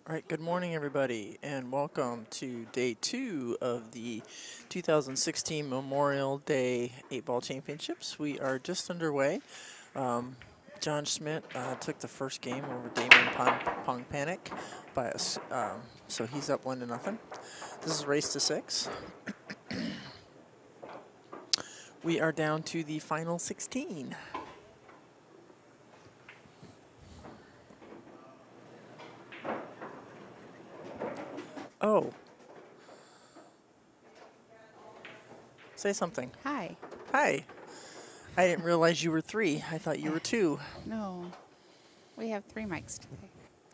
All right, good morning, everybody, and welcome to day 2 of the 2016 Memorial Day 8-Ball Championships. We are just underway. John Schmidt took the first game over Damien Pong Panic by us, so he's up 1-0. This is race to 6. We are down to the final 16. Oh. Say something. Hi. Hi. I didn't realize you were 3. I thought you were 2. No, we have 3 mics today.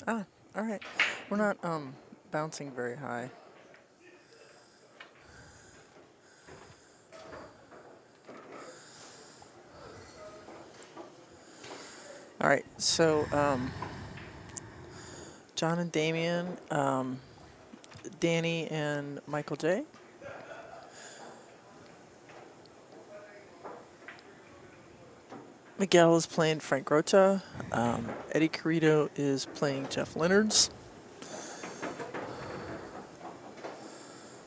Ah, all right. We're not bouncing very high. All right, so John and Damien, Danny and Michael J. Miguel is playing Frank Rocha. Eddie Carrito is playing Jeff Leonards.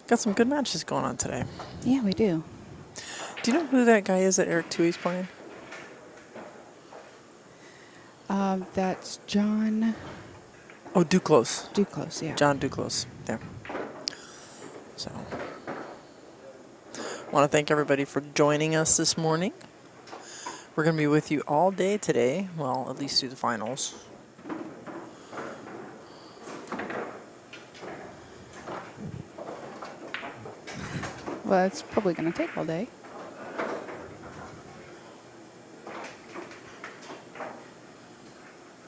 Got some good matches going on today. Yeah, we do. Do you know who that guy is that Eric Tui's playing? That's John Oh, Duclos. Duclos, yeah. John Duclos. There. So, want to thank everybody for joining us this morning. We're going to be with you all day today. Well, at least through the finals. Well, it's probably going to take all day.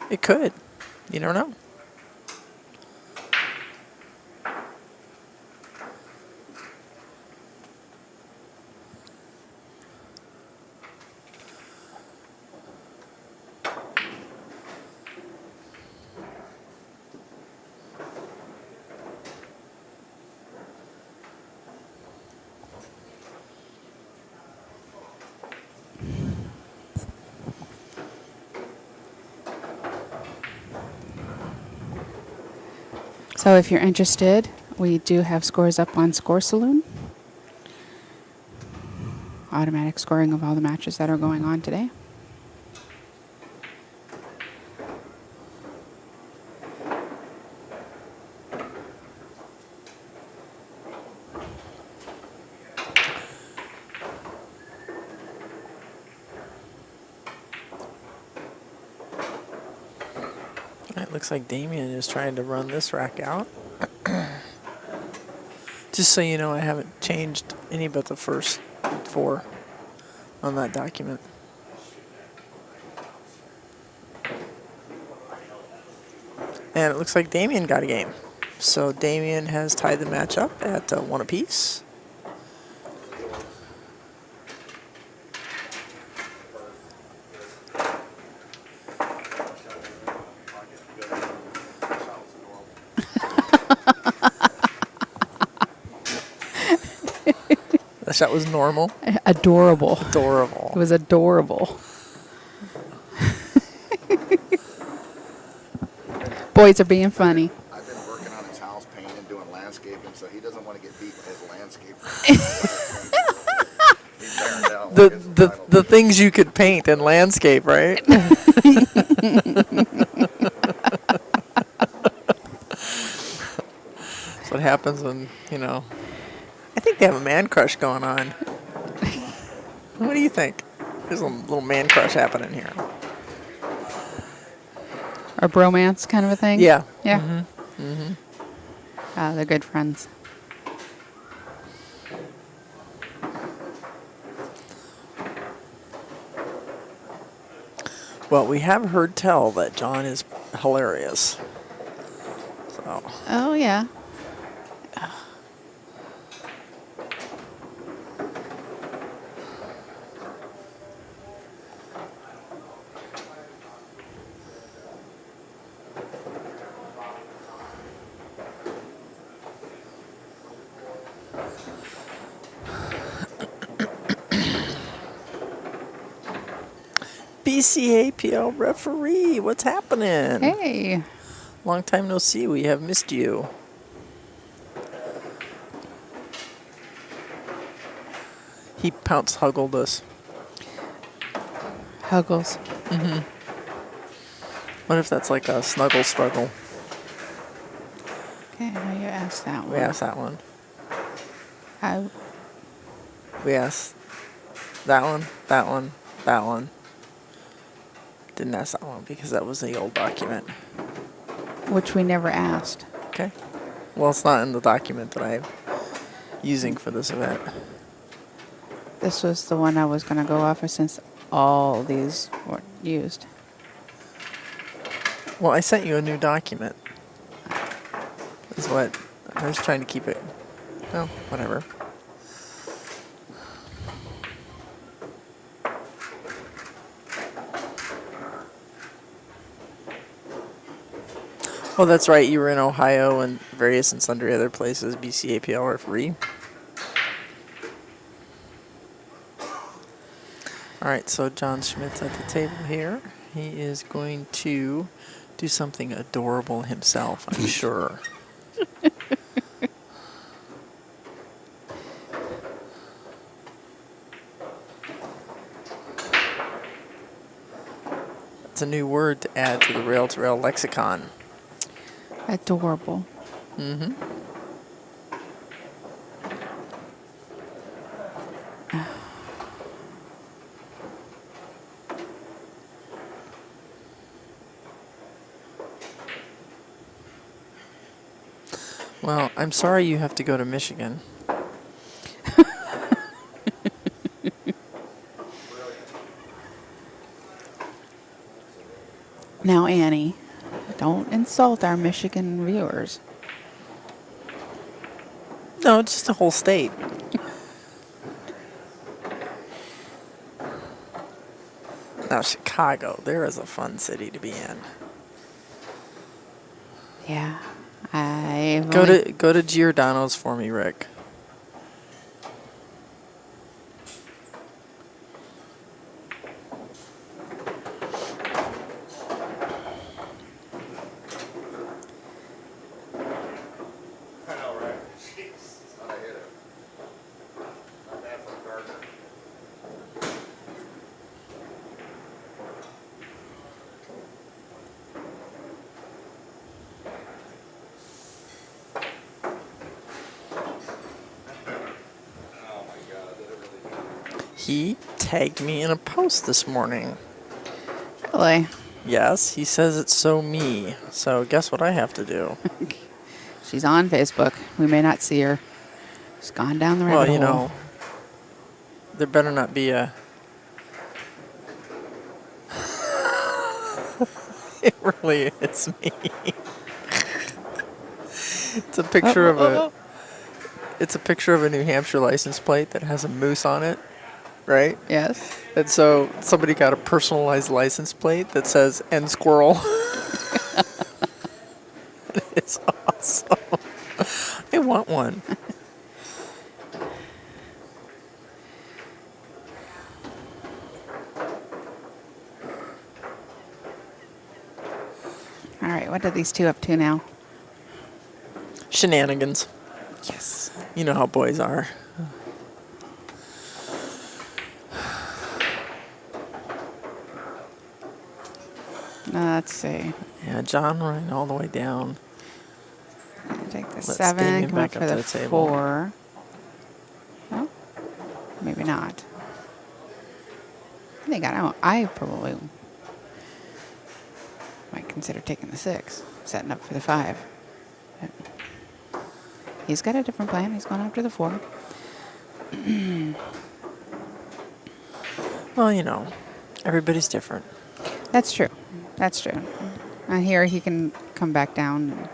It could. You never know. So if you're interested, we do have scores up on Score Saloon. Automatic scoring of all the matches that are going on today. It looks like Damien is trying to run this rack out. Just so you know, I haven't changed any but the first 4 on that document. And it looks like Damien got a game. So Damien has tied the match up at 1 apiece. That shot was normal. Adorable. Adorable. It was adorable. Boys are being funny. I've been working on his house, painting, doing landscaping, so he doesn't want to get beat with his landscape. He's tearing down like it's entitled. The things you could paint and landscape, right? That's what happens when, I think they have a man crush going on. What do you think? There's a little man crush happening here. Or bromance kind of a thing? Yeah. Yeah. They're good friends. Well, we have heard tell that John is hilarious. So, Oh, yeah. BCAPL referee, what's happening? Hey. Long time no see. We have missed you. He huggled us. Huggles. What if that's like a snuggle struggle? Okay, now you asked that one. We asked that one. I, We asked that one, that one, that one. Didn't ask that one because that was the old document. which we never asked. Okay. Well, it's not in the document that I'm using for this event. This was the one I was going to go off of since all these were used. Well, I sent you a new document. Is what I was trying to keep it. Well, whatever. Oh, that's right. You were in Ohio and various and sundry other places. BCAPL referee. All right, so John Schmidt's at the table here. He is going to do something adorable himself, I'm sure. It's a new word to add to the Rail2Rail lexicon. Adorable. Mm-hmm. Well, I'm sorry you have to go to Michigan. Now, Annie, don't insult our Michigan viewers. No, it's just the whole state. Now, Chicago, there is a fun city to be in. Yeah. I've Go only- to Giordano's for me, Rick. I know, right? Jeez, thought I hit it. Not bad for a gardener. Oh my God, did it really do? He tagged me in a post this morning. Really? Yes, he says it's so me. So guess what I have to do? She's on Facebook. We may not see her. She's gone down the rabbit Well, hole. you know, there better not be a... It really is me. It's a picture of a... It's a picture of a New Hampshire license plate that has a moose on it, right? Yes. And so somebody got a personalized license plate that says "End Squirrel." It's awesome. I want one. All right. What are these two up to now? Shenanigans. Yes. You know how boys are. Let's see. Yeah, John running all the way down. Take the Let's 7, Damien come up back for up to the the table. 4. No? Maybe not. I think I probably might consider taking the 6, setting up for the 5. But he's got a different plan. He's going after the 4. Well, you know, everybody's different. That's true. That's true. Here he can come back down. And,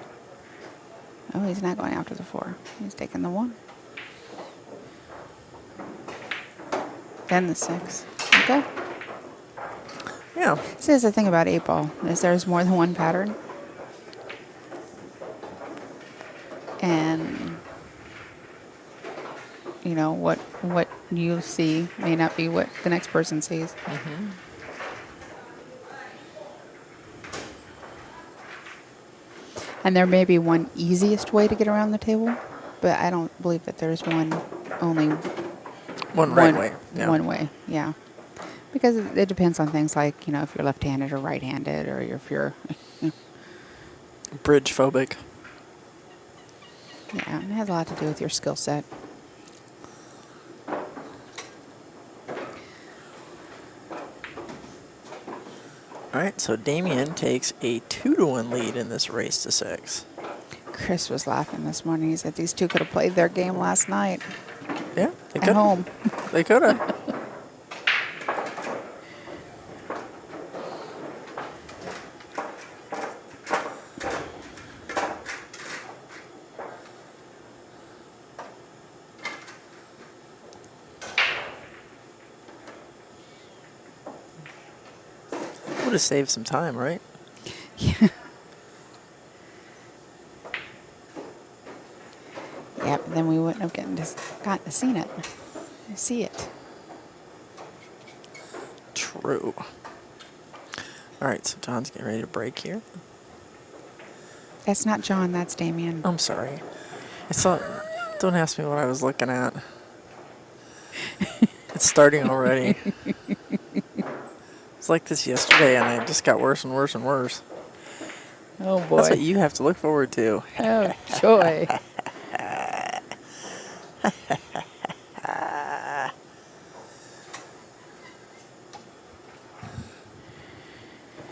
oh, he's not going after the 4. He's taking the 1. Then the 6. Okay. Yeah. This is the thing about 8 ball, is there's more than one pattern. And, you know, what you see may not be what the next person sees. And there may be one easiest way to get around the table, but I don't believe that there's only One right way. Yeah. one way. Yeah, because it depends on things like if you're left-handed or right-handed, or if you're Bridge phobic. yeah, it has a lot to do with your skill set. All right, so Damien takes a 2-1 lead in this race to 6. Chris was laughing this morning. He said these two could have played their game last night Yeah, they at could. home. They could have. Would have saved some time, right? Yeah. Yeah, but then we wouldn't have gotten to see it. True. All right, so John's getting ready to break here. That's not John. That's Damien. I'm sorry. I saw. Don't ask me what I was looking at. It's starting already. It was like this yesterday, and it just got worse and worse and worse. Oh boy. That's what you have to look forward to. Oh joy.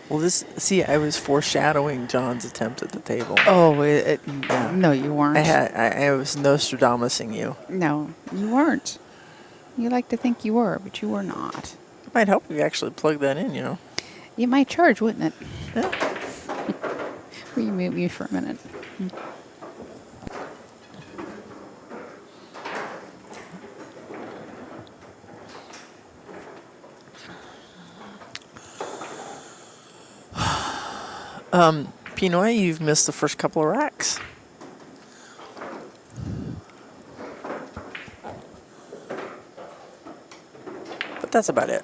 Well, I was foreshadowing John's attempt at the table. Oh, Yeah. no, you weren't. I was Nostradamusing you. No, you weren't. You like to think you were, but you were not. It might help if you actually plug that in. You might charge, wouldn't it? Yeah. Will you mute me for a minute? Pinoy, you've missed the first couple of racks. But that's about it.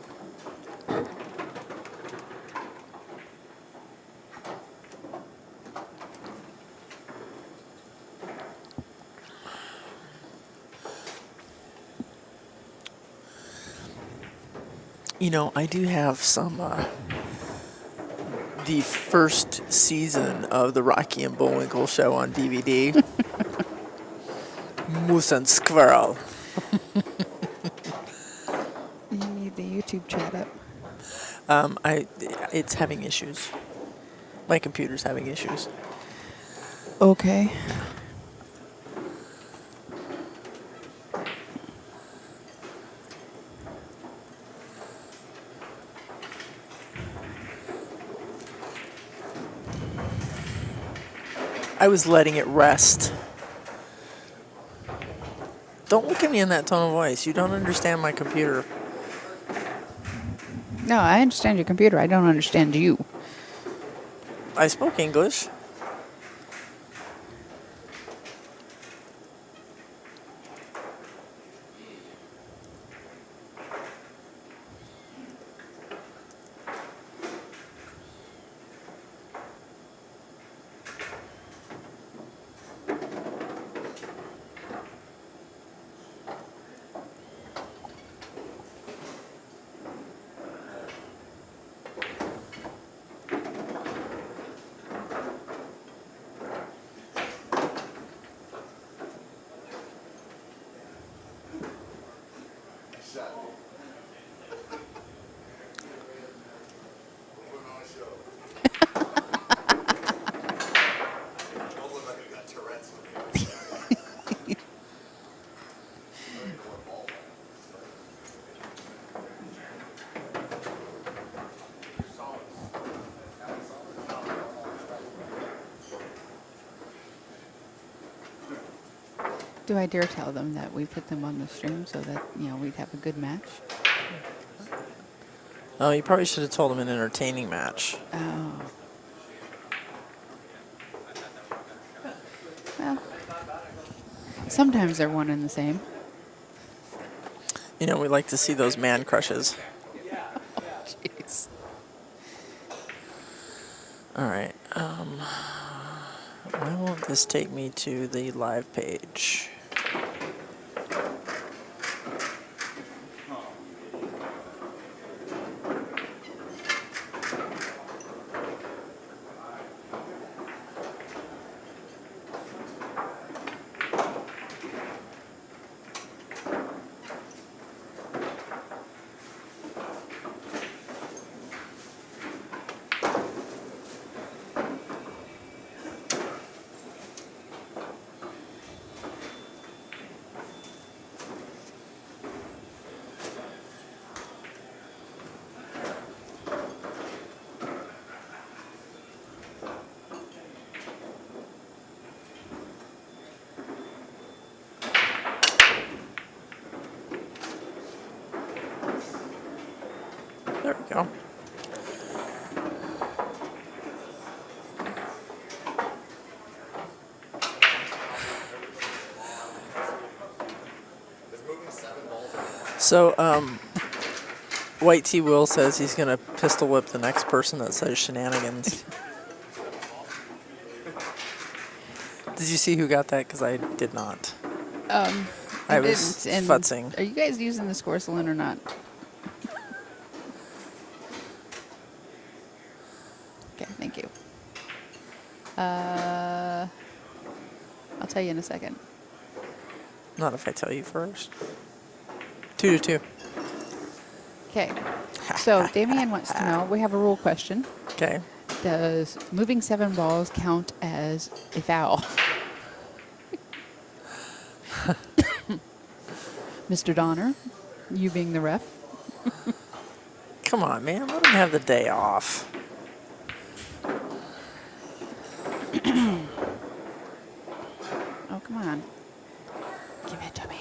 I do have some, the first season of the Rocky and Bullwinkle show on DVD. Moose and Squirrel. You need the YouTube chat up. It's having issues. My computer's having issues. Okay. I was letting it rest. Don't look at me in that tone of voice. You don't understand my computer. No, I understand your computer. I don't understand you. I spoke English. Do I dare tell them that we put them on the stream so that, we'd have a good match? Oh, you probably should have told him an entertaining match. Oh. Well, sometimes they're one and the same. We like to see those man crushes. Jeez. All right. Why won't this take me to the live page? There we go. So, White T. Will says he's going to pistol whip the next person that says shenanigans. Did you see who got that? Because I did not. I was didn't. And futzing. are you guys using the score cylinder or not? Okay, thank you. I'll tell you in a second. Not if I tell you first. 2-2. Okay. So Damien wants to know, we have a rule question. Okay. Does moving 7 balls count as a foul? Mr. Donner, you being the ref. Come on, man. Let him have the day off. Oh, come on. Give it to me.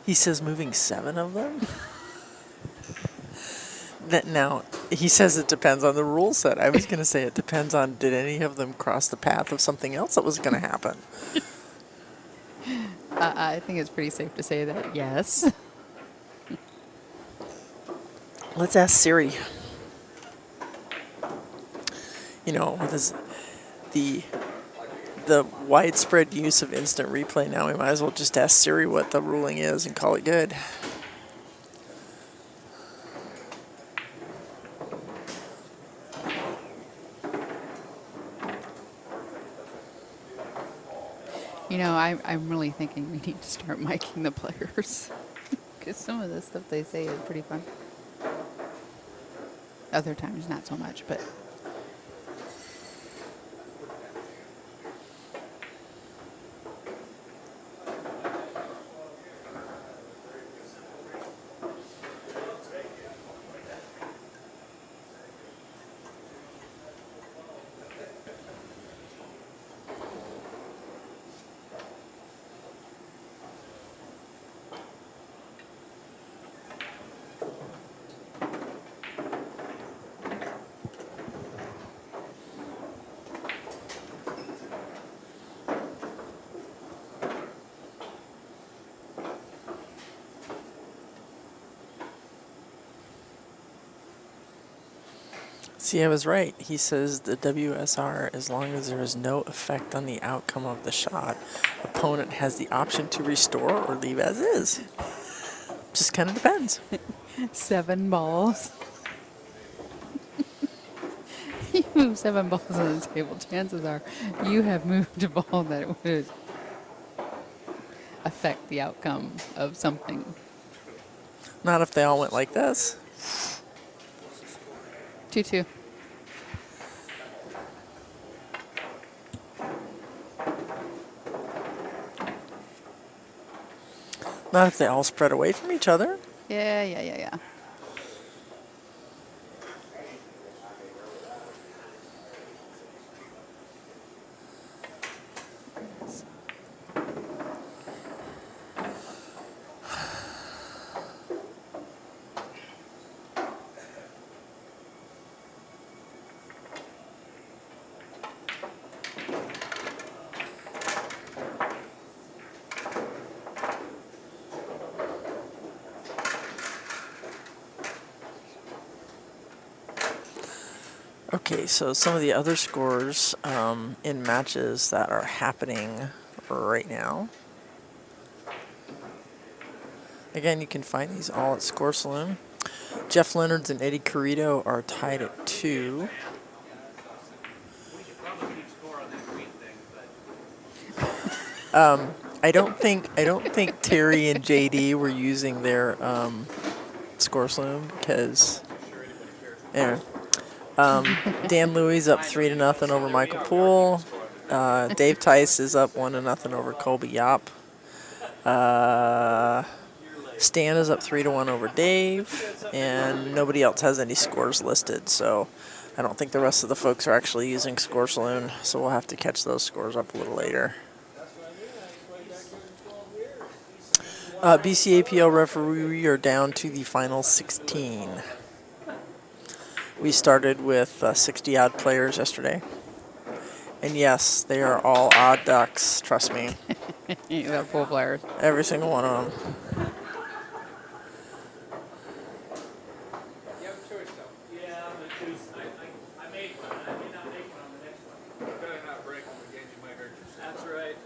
He says moving 7 of them? Now, he says it depends on the rule set. I was going to say it depends on did any of them cross the path of something else that was going to happen. I think it's pretty safe to say that, yes. Let's ask Siri. You know, with the widespread use of instant replay now, we might as well just ask Siri what the ruling is and call it good. You know, I'm really thinking we need to start miking the players. Because some of the stuff they say is pretty fun. Other times, not so much, but... See, I was right. He says the WSR, as long as there is no effect on the outcome of the shot, opponent has the option to restore or leave as is. Just kind of depends. 7 balls. You move 7 balls on the table. Chances are you have moved a ball that would affect the outcome of something. Not if they all went like this. 2-2. Not if they all spread away from each other. Yeah. Okay, so some of the other scores in matches that are happening right now. Again, you can find these all at Score Saloon. Jeff Leonards and Eddie Carrito are tied at 2. We should probably keep score on that green thing, but I don't think Terry and JD were using their Score Saloon because I'm sure anybody cares. yeah. Dan Louis up 3-0 over Michael Poole. Dave Tice is up 1-0 over Colby Yop. Stan is up 3-1 over Dave, and nobody else has any scores listed. So I don't think the rest of the folks are actually using Score Saloon. So we'll have to catch those scores up a little later. BCAPL referee are down to the final 16. We started with 60 odd players yesterday. And yes, they are all odd ducks, trust me. They're pool players. Every single one of them. You have a choice, though. Yeah, I'm going to choose. I made one. I may not make one on the next one. You better not break them again. You might hurt yourself. That's right.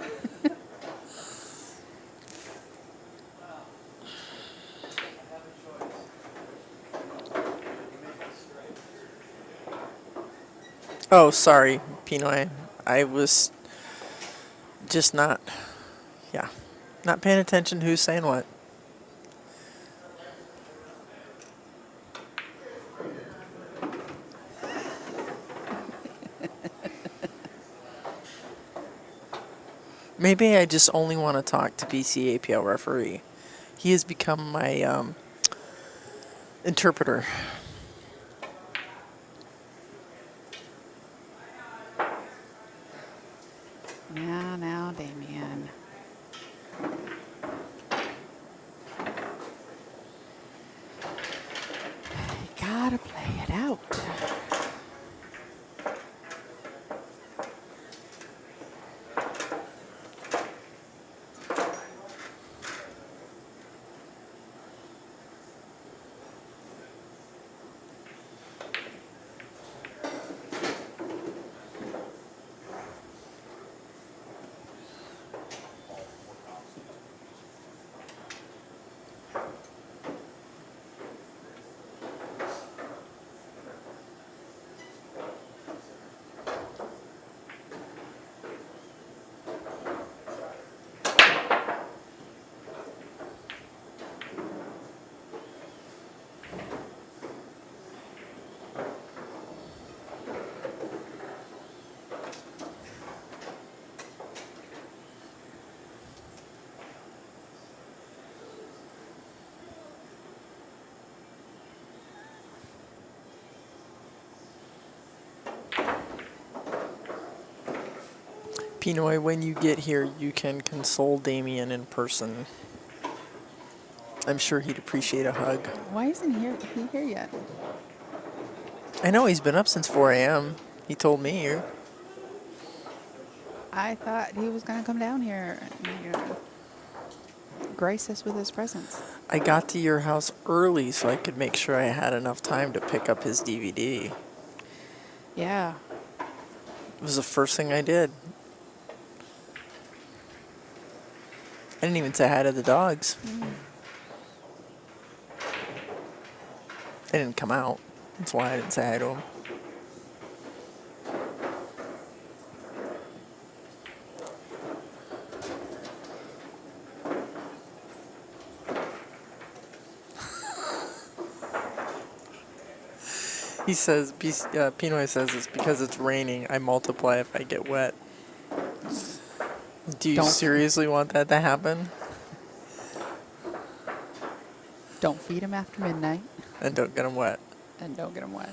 Oh, sorry, Pinoy. I was just not paying attention to who's saying what. Maybe I just only want to talk to BCAPL referee. He has become my interpreter. Now, Damien. You gotta play it out. Pinoy, when you get here, you can console Damien in person. I'm sure he'd appreciate a hug. Why isn't he here yet? I know he's been up since 4 a.m. He told me. I thought he was gonna come down here and grace us with his presence. I got to your house early so I could make sure I had enough time to pick up his DVD. Yeah. It was the first thing I did. I didn't even say hi to the dogs. They didn't come out. That's why I didn't say hi to them. He says, Pinoy says it's because it's raining. I multiply if I get wet. Do you Don't- seriously want that to happen? Don't feed him after midnight And don't get him wet. and don't get him wet.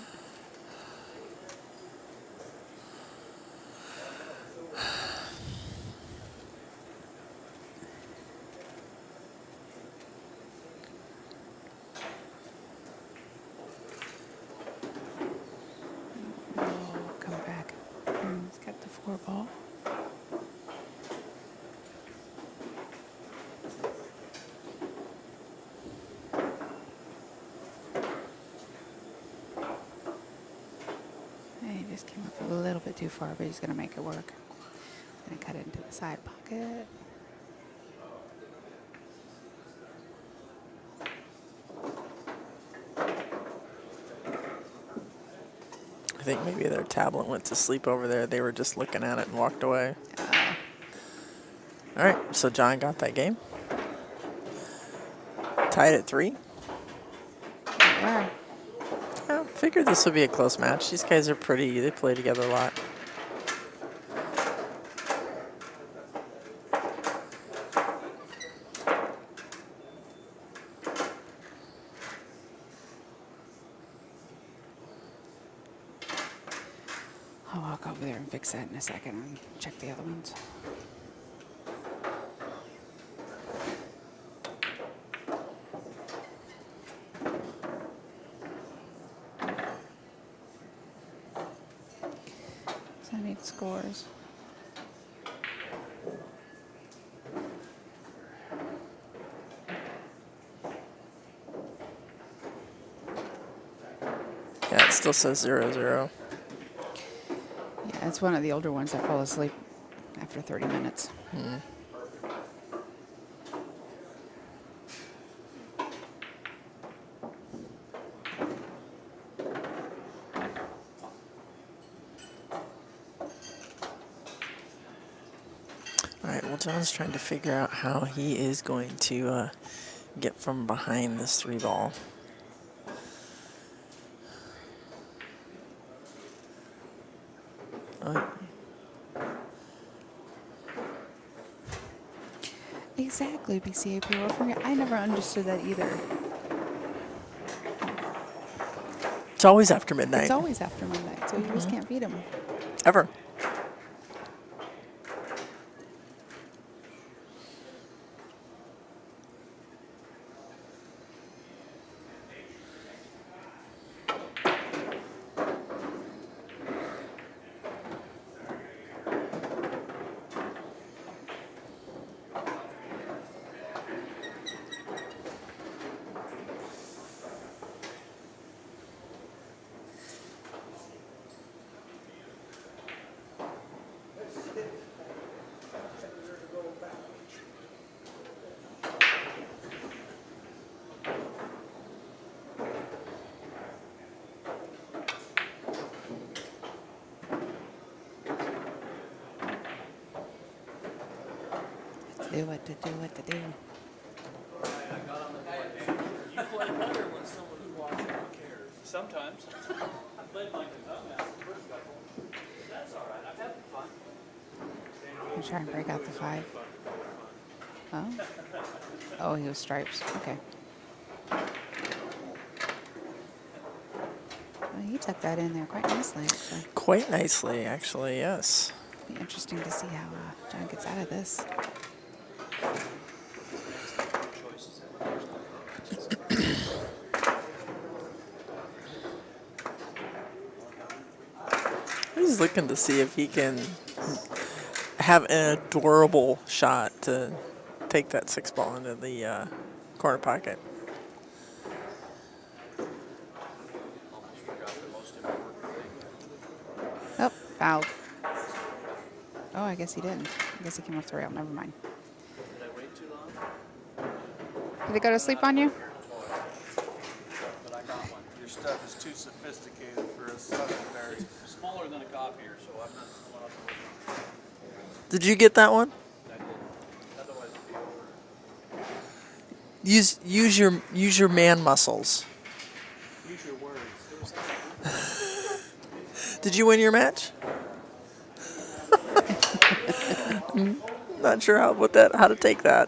Oh, come back. He's got the 4 ball. A little bit too far, but he's going to make it work. Going to cut it into the side pocket. I think maybe their tablet went to sleep over there. They were just looking at it and walked away. All right, so John got that game. Tied at 3. Yeah. I figured this would be a close match. These guys are pretty. They play together a lot. I'll walk over there and fix that in a second and check the other ones. So I need scores. Yeah, it still says 0-0. Yeah, it's one of the older ones that fall asleep after 30 minutes. All right, well, John's trying to figure out how he is going to get from behind this 3 ball. Oh, Exactly, BCAP. I never understood that either. it's always after midnight. It's always after midnight, so you just can't beat them. Ever. Do what to do, what to do. You play better when someone who's watching cares. Sometimes. I played like the dumbass the first couple. That's all right. I'm having fun. I'm trying to break out the 5. Oh. Oh, he was stripes. Okay. Well, he took that in there quite nicely, actually. Quite nicely, actually, yes. Be interesting to see how John gets out of this. He's looking to see if he can have an adorable shot to take that 6 ball into the corner pocket. Oh, fouled. Oh, I guess he didn't. I guess he came off the rail. Never mind. Did I wait too long? Did it go to sleep on you? But I got one. Your stuff is too sophisticated for a subtle berry. Smaller than a copier, so I'm not going up to it. Did you get that one? I did. Otherwise it'd be over. Use your man muscles. Use your words. Did you win your match? Not sure how to take that.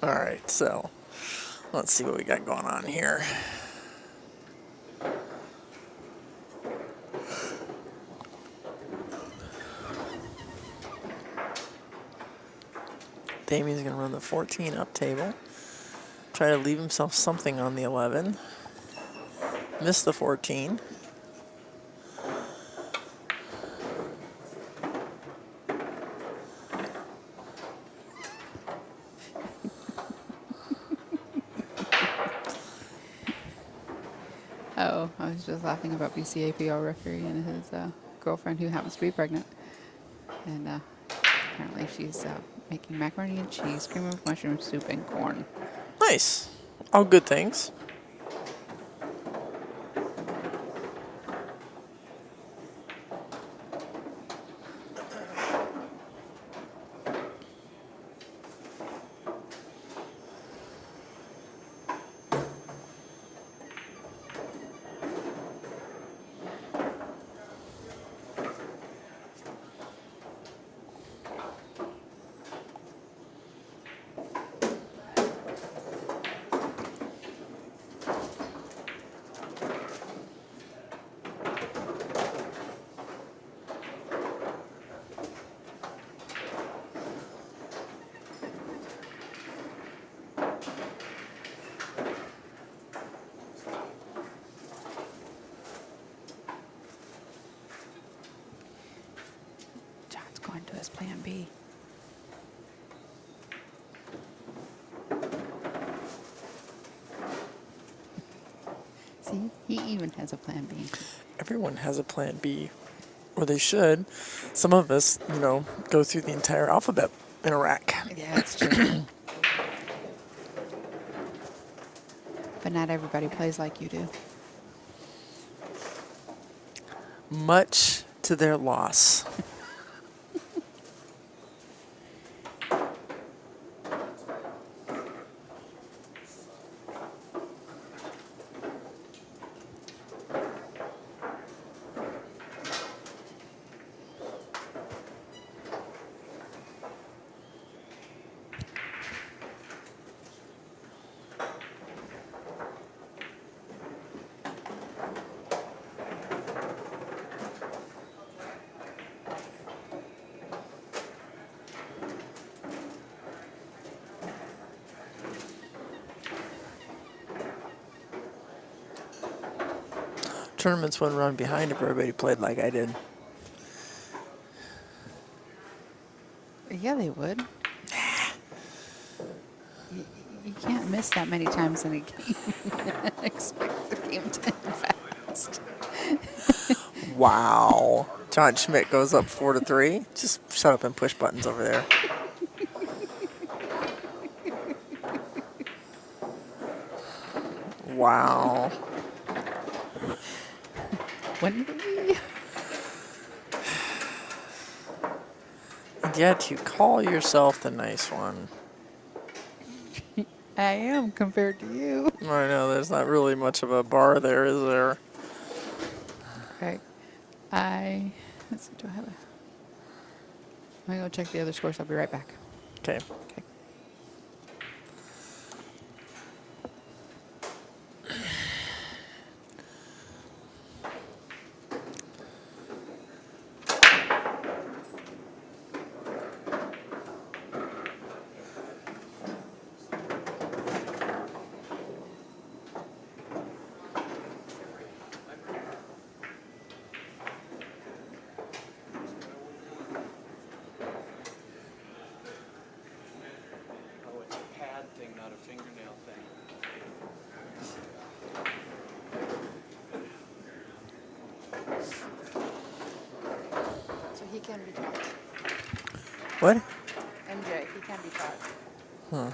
All right, so let's see what we got going on here. Damien's going to run the 14 up table. Try to leave himself something on the 11. Miss the 14. Oh, I was just laughing about BCAPO referee and his girlfriend who happens to be pregnant. And apparently she's making macaroni and cheese, cream of mushroom soup, and corn. Nice. All good things. John's going to his plan B. See, he even has a plan B. Everyone has a plan B, or they should. Some of us, go through the entire alphabet in a rack. Yeah, that's true. But not everybody plays like you do. Much to their loss. Tournaments wouldn't run behind if everybody played like I did. Yeah, they would. You can't miss that many times in a game and expect the game to end fast. Wow. John Schmidt goes up 4-3. Just shut up and push buttons over there. Wow. When we... And yet you call yourself the nice one. I am compared to you. I know, there's not really much of a bar there, is there? Okay. Let's see, do I have a... I'm going to go check the other scores. I'll be right back. Okay. Okay. Oh, it's a pad thing, not a fingernail thing. So he can be taught. What? MJ, he can be taught. Huh.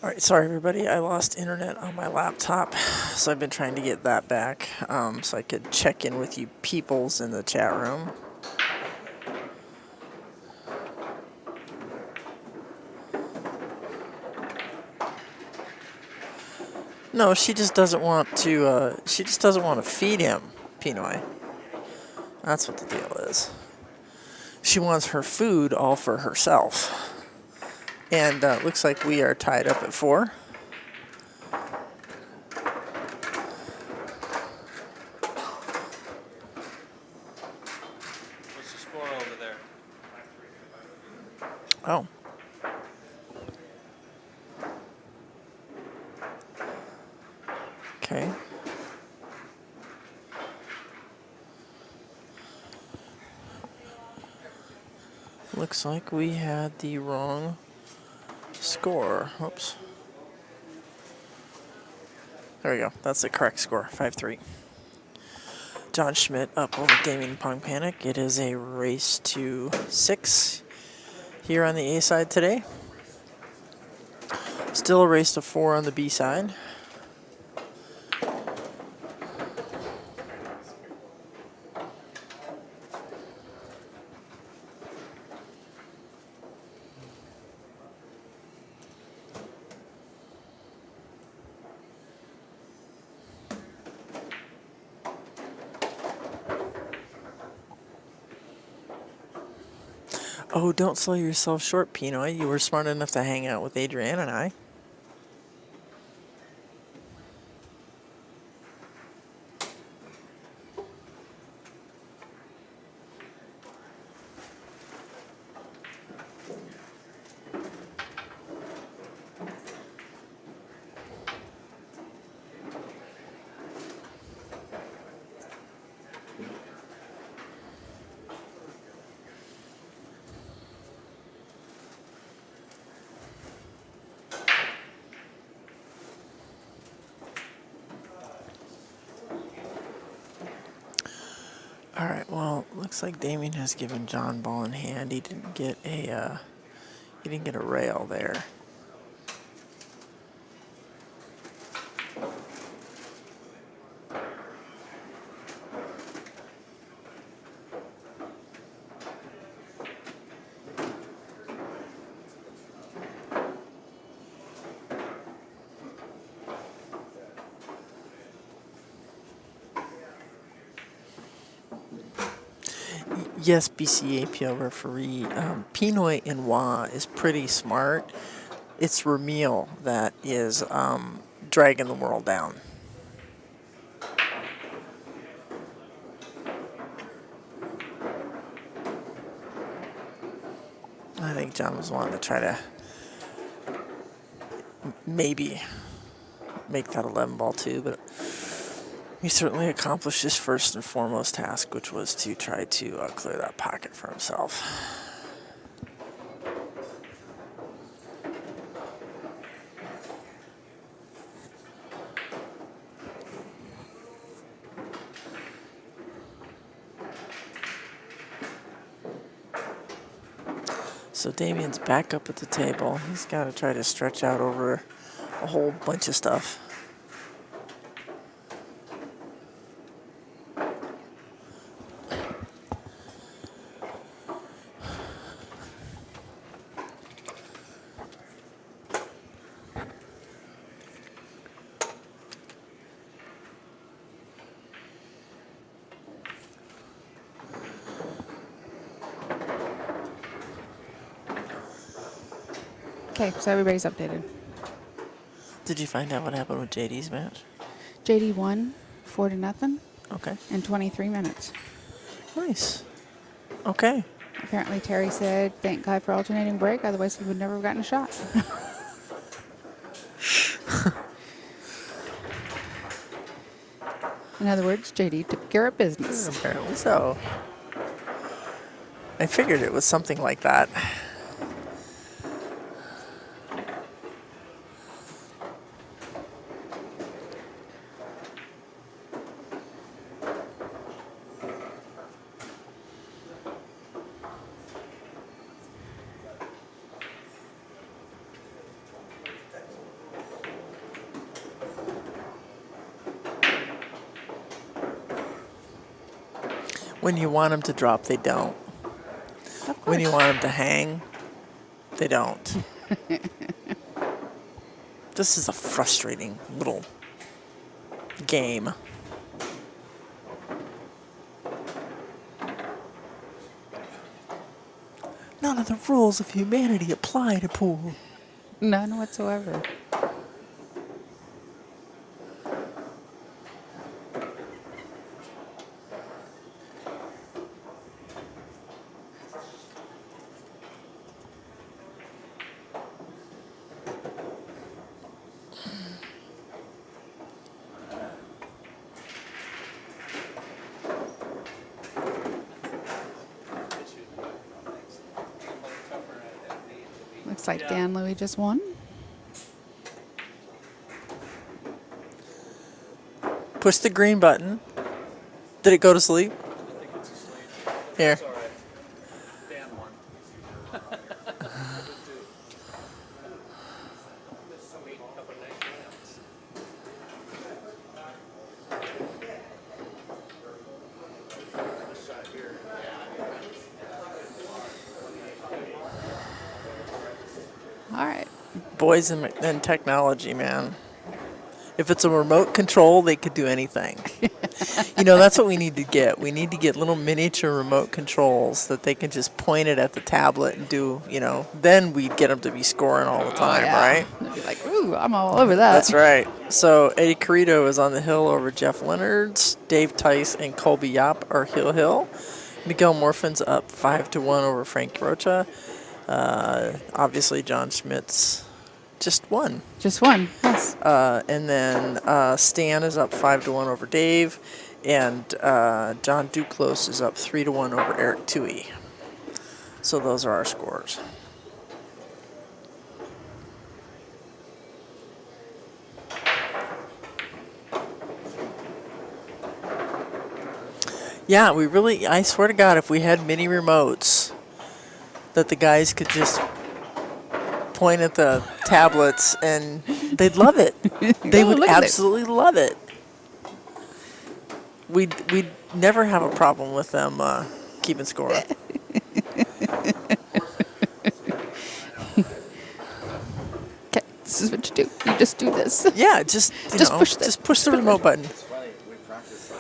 All right, sorry everybody, I lost internet on my laptop, so I've been trying to get that back so I could check in with you peoples in the chat room. No, she just doesn't want to. She just doesn't want to feed him, Pinoy. That's what the deal is. She wants her food all for herself. And looks like we are tied up at 4. What's the score over there? Oh. Okay. Looks like we had the wrong score. Oops. There we go. That's the correct score. 5-3. John Schmidt up over Damien Pong Panic. It is a race to 6 here on the A side today. Still a race to 4 on the B side. Oh, don't sell yourself short, Pinoy. You were smart enough to hang out with Adrienne and I. All right. Well, looks like Damien has given John ball in hand. He didn't get a rail there. Yes, BCAPL referee. Pinoy Inwa is pretty smart. It's Ramil that is dragging the world down. I think John was wanting to try to maybe make that 11 ball too, but he certainly accomplished his first and foremost task, which was to try to clear that pocket for himself. So Damien's back up at the table. He's got to try to stretch out over a whole bunch of stuff. Okay, so everybody's updated. Did you find out what happened with JD's match? JD won 4-0 Okay. in 23 minutes. Nice. Okay. Apparently Terry said, thank God for alternating break, otherwise he would never have gotten a shot. In other words, JD took care of business. Apparently so. I figured it was something like that. When you want them to drop, they don't. Of When you course. want them to hang, they don't. This is a frustrating little game. None of the rules of humanity apply to pool. None whatsoever. Looks like Dan Louie just won. Push the green button. Did it go to sleep? I think it's asleep. Here. It's all right. Dan won. All right. Boys and technology, man. If it's a remote control, they could do anything. That's what we need to get. We need to get little miniature remote controls that they can just point it at the tablet and do, then we'd get them to be scoring all the time, right? They'd be like, ooh, I'm all over that. That's right. So Eddie Carrito is on the hill over Jeff Leonard's. Dave Tice and Colby Yap are hill. Miguel Morfin's up 5-1 over Frank Rocha. Obviously, John Schmidt's just won. Just one, yes. And then Stan is up 5-1 over Dave. And John Duclos is up 3-1 over Eric Toohey. So those are our scores. Yeah, I swear to God, if we had mini remotes that the guys could just point at the tablets and they'd love it. They would look at it. absolutely love it. We'd never have a problem with them keeping score. Okay, this is what you do. You just do this. Yeah, just push the remote button. It's funny, we practice,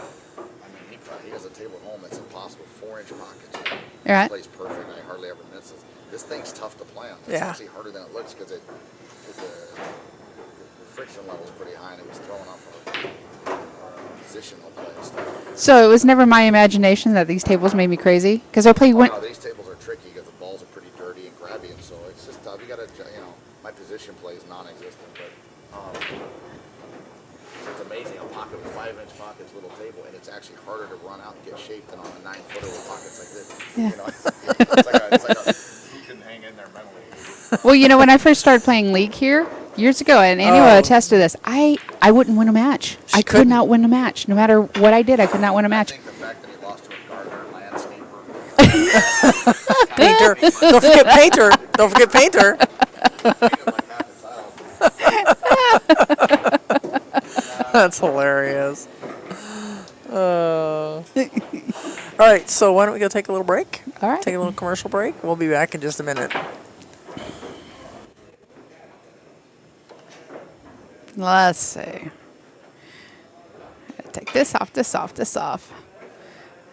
he has a table at home that's impossible, 4-inch pockets. All right. Plays perfect, and he hardly ever misses. This thing's tough to play on. It's Yeah. actually harder than it looks because the friction level's pretty high and it was throwing off our positional play and stuff. So it was never my imagination that these tables made me crazy because I play. No, these tables are tricky because the balls are pretty dirty and grabby, and so it's just tough. You gotta, my position play is non-existent, but it's amazing. A pocket with 5-inch pockets, little table, and it's actually harder to run out and get shaped than on a 9-footer with pockets like this. Yeah. It's like you can hang in there mentally. Well, when I first started playing League here years ago, and Annie will attest to this, I wouldn't win a match. I could couldn't. not win a match. No matter what I did, I could not win a I match. think the fact that he lost to a gardener landscaper. Painter. Don't forget Painter. Don't forget Painter. Like half his health. That's hilarious. All right, so why don't we go take a little break? All right. Take a little commercial break. We'll be back in just a minute. Let's see. Take this off,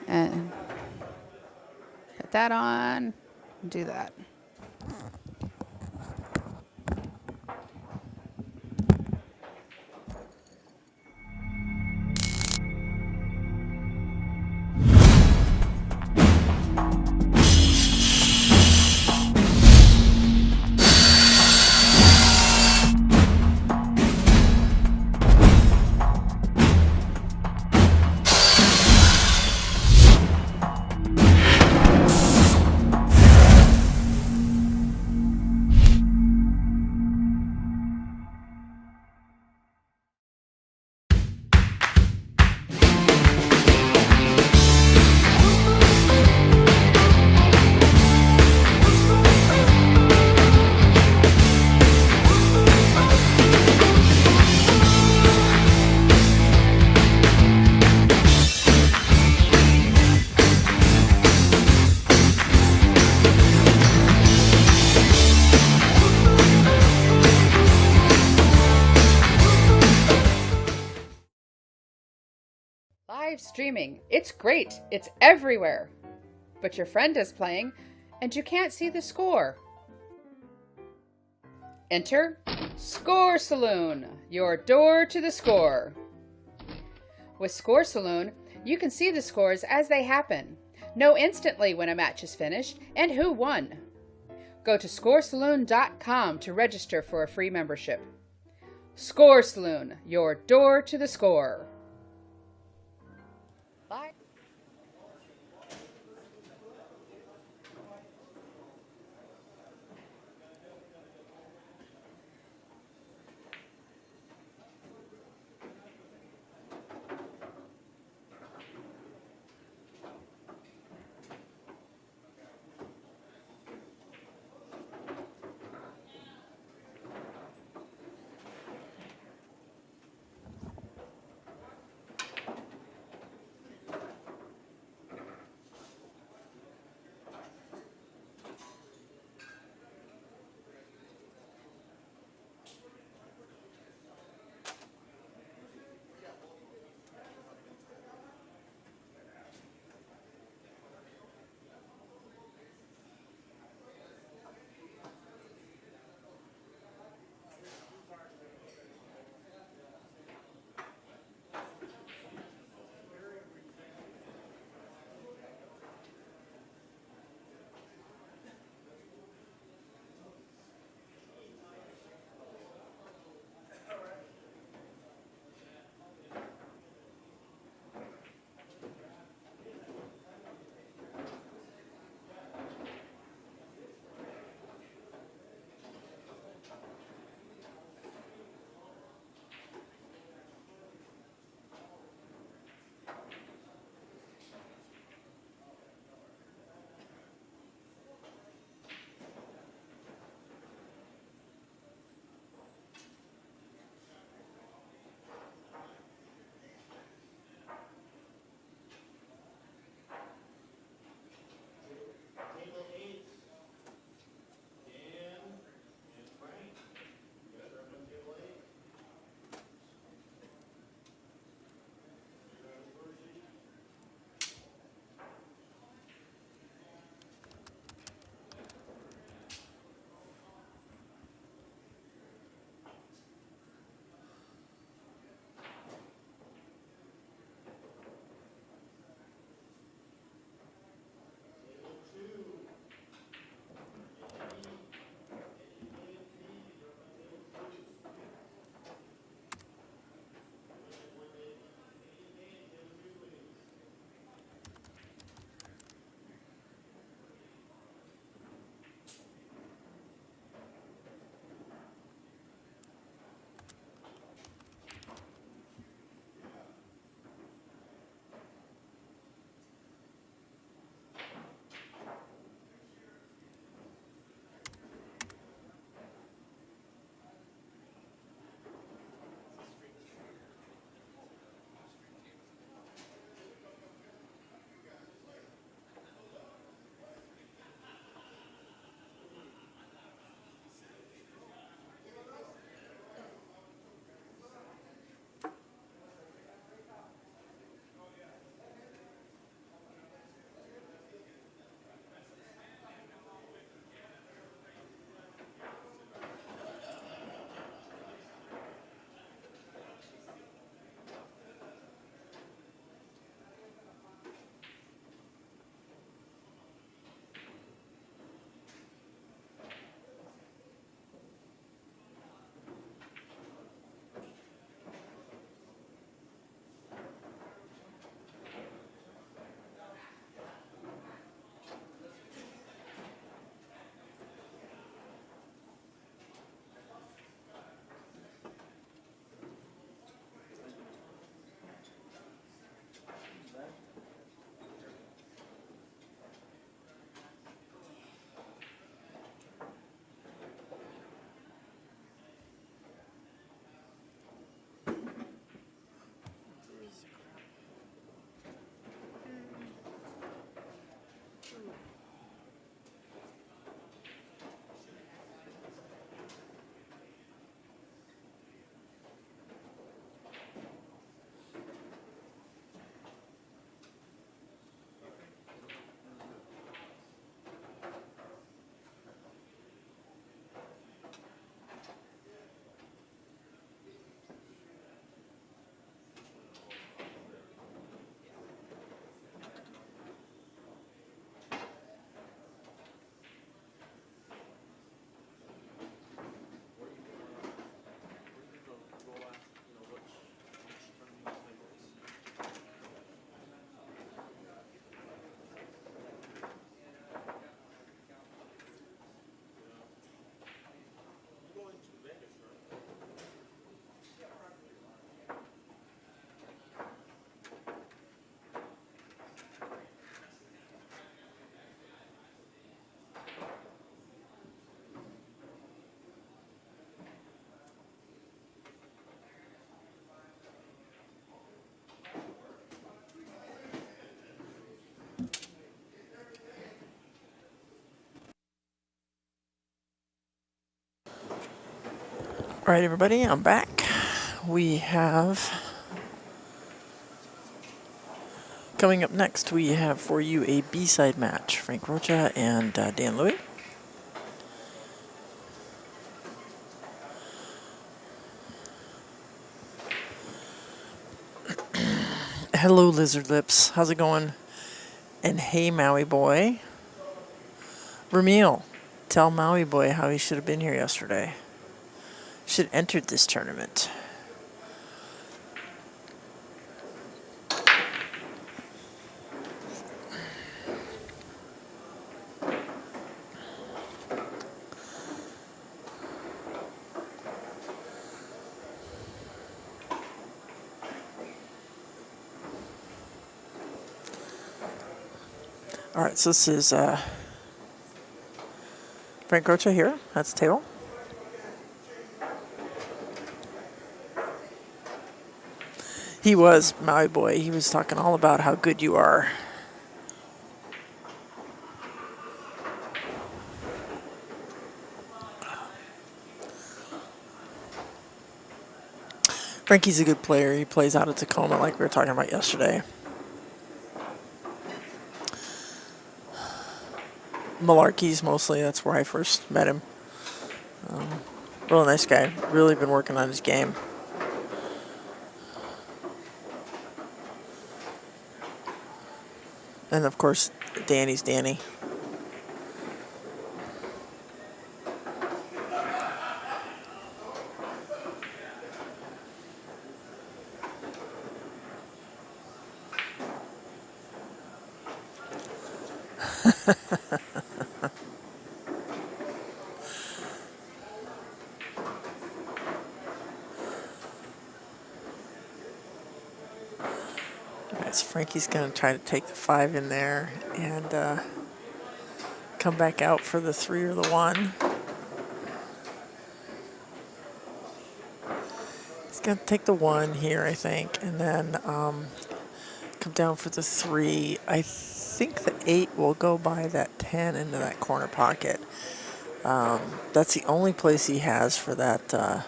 and put that on. Do that. Live streaming. It's great. It's everywhere. But your friend is playing, and you can't see the score. Enter Score Saloon, your door to the score. With Score Saloon, you can see the scores as they happen, know instantly when a match is finished, and who won. Go to scoresaloon.com to register for a free membership. Score Saloon, your door to the score. Bye. All right, everybody, I'm back. We have, coming up next, we have for you a B-side match. Frank Rocha and Dan Louie. Hello, Lizard Lips. How's it going? And hey, Maui Boy. Ramil, tell Maui Boy how he should have been here yesterday. Should have entered this tournament. All right, so this is Frank Rocha here. That's the table. He was, Maui Boy. He was talking all about how good you are. Frankie's a good player. He plays out of Tacoma like we were talking about yesterday. Malarkeys mostly. That's where I first met him. Really nice guy. Really been working on his game. And of course, Danny's Danny. Alright, so Frankie's going to try to take the 5 in there and come back out for the 3 or the 1. He's going to take the 1 here, I think, and then come down for the 3. I think the 8 will go by that 10 into that corner pocket. That's the only place he has for that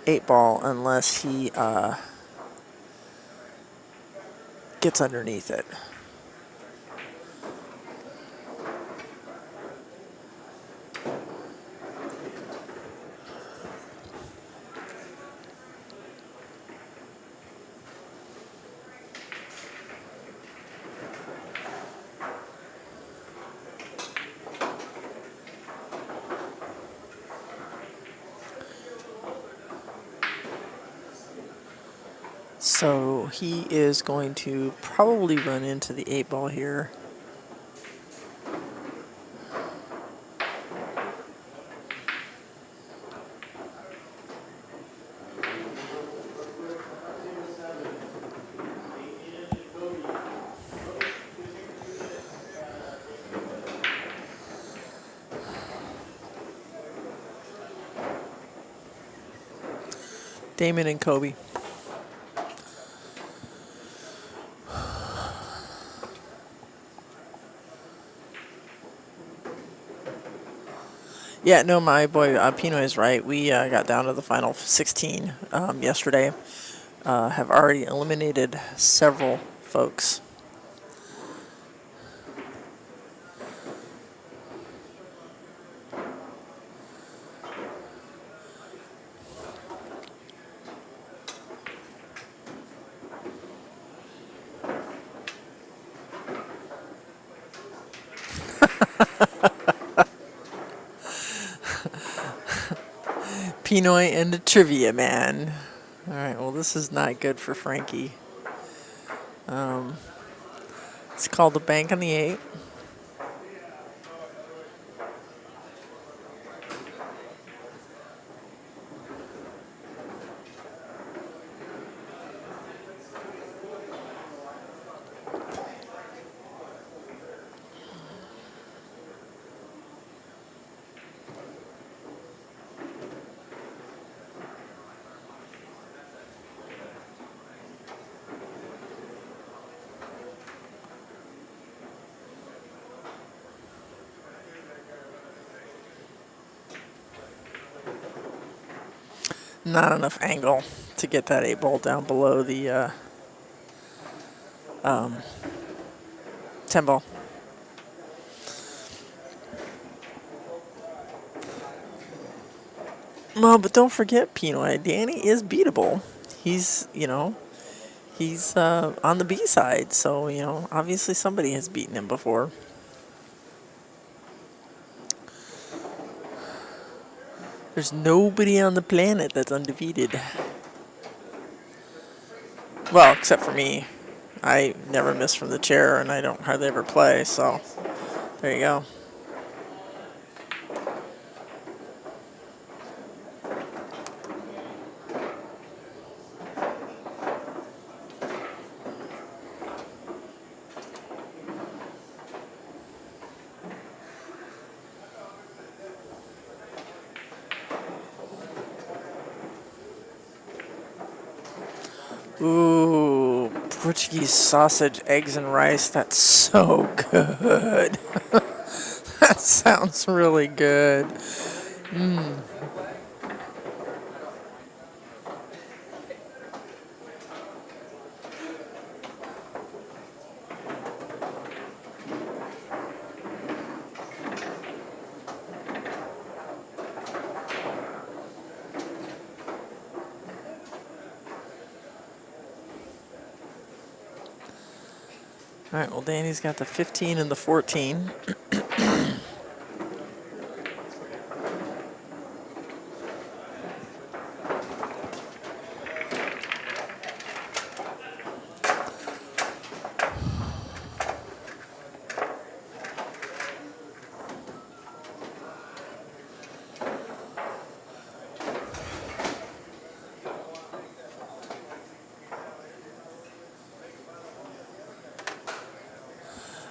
8 ball unless he gets underneath it. So he is going to probably run into the 8 ball here. Damon and Kobe. Yeah, no, my boy Pino is right. We got down to the final 16 yesterday. Have already eliminated several folks. Pinoy and the trivia man. All right, well, this is not good for Frankie. It's called the bank on the 8. not enough angle to get that 8-ball down below the 10-ball. Well, but don't forget, Pinoy, Danny is beatable. He's, he's on the B side, so, obviously somebody has beaten him before. There's nobody on the planet that's undefeated. Well, except for me. I never miss from the chair, and I don't hardly ever play, so there you go. Ooh, Portuguese sausage, eggs, and rice. That's so good. That sounds really good. All right, well, Danny's got the 15 and the 14.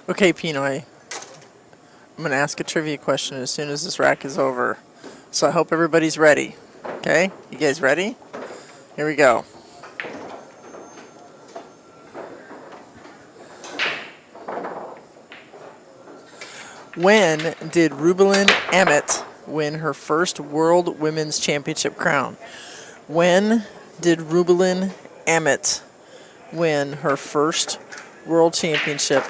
Okay, Pinoy. I'm going to ask a trivia question as soon as this rack is over. So I hope everybody's ready. Okay? You guys ready? Here we go. When did Rubelin Emmett win her first World Women's Championship crown? When did Rubelin Emmett win her first World Championship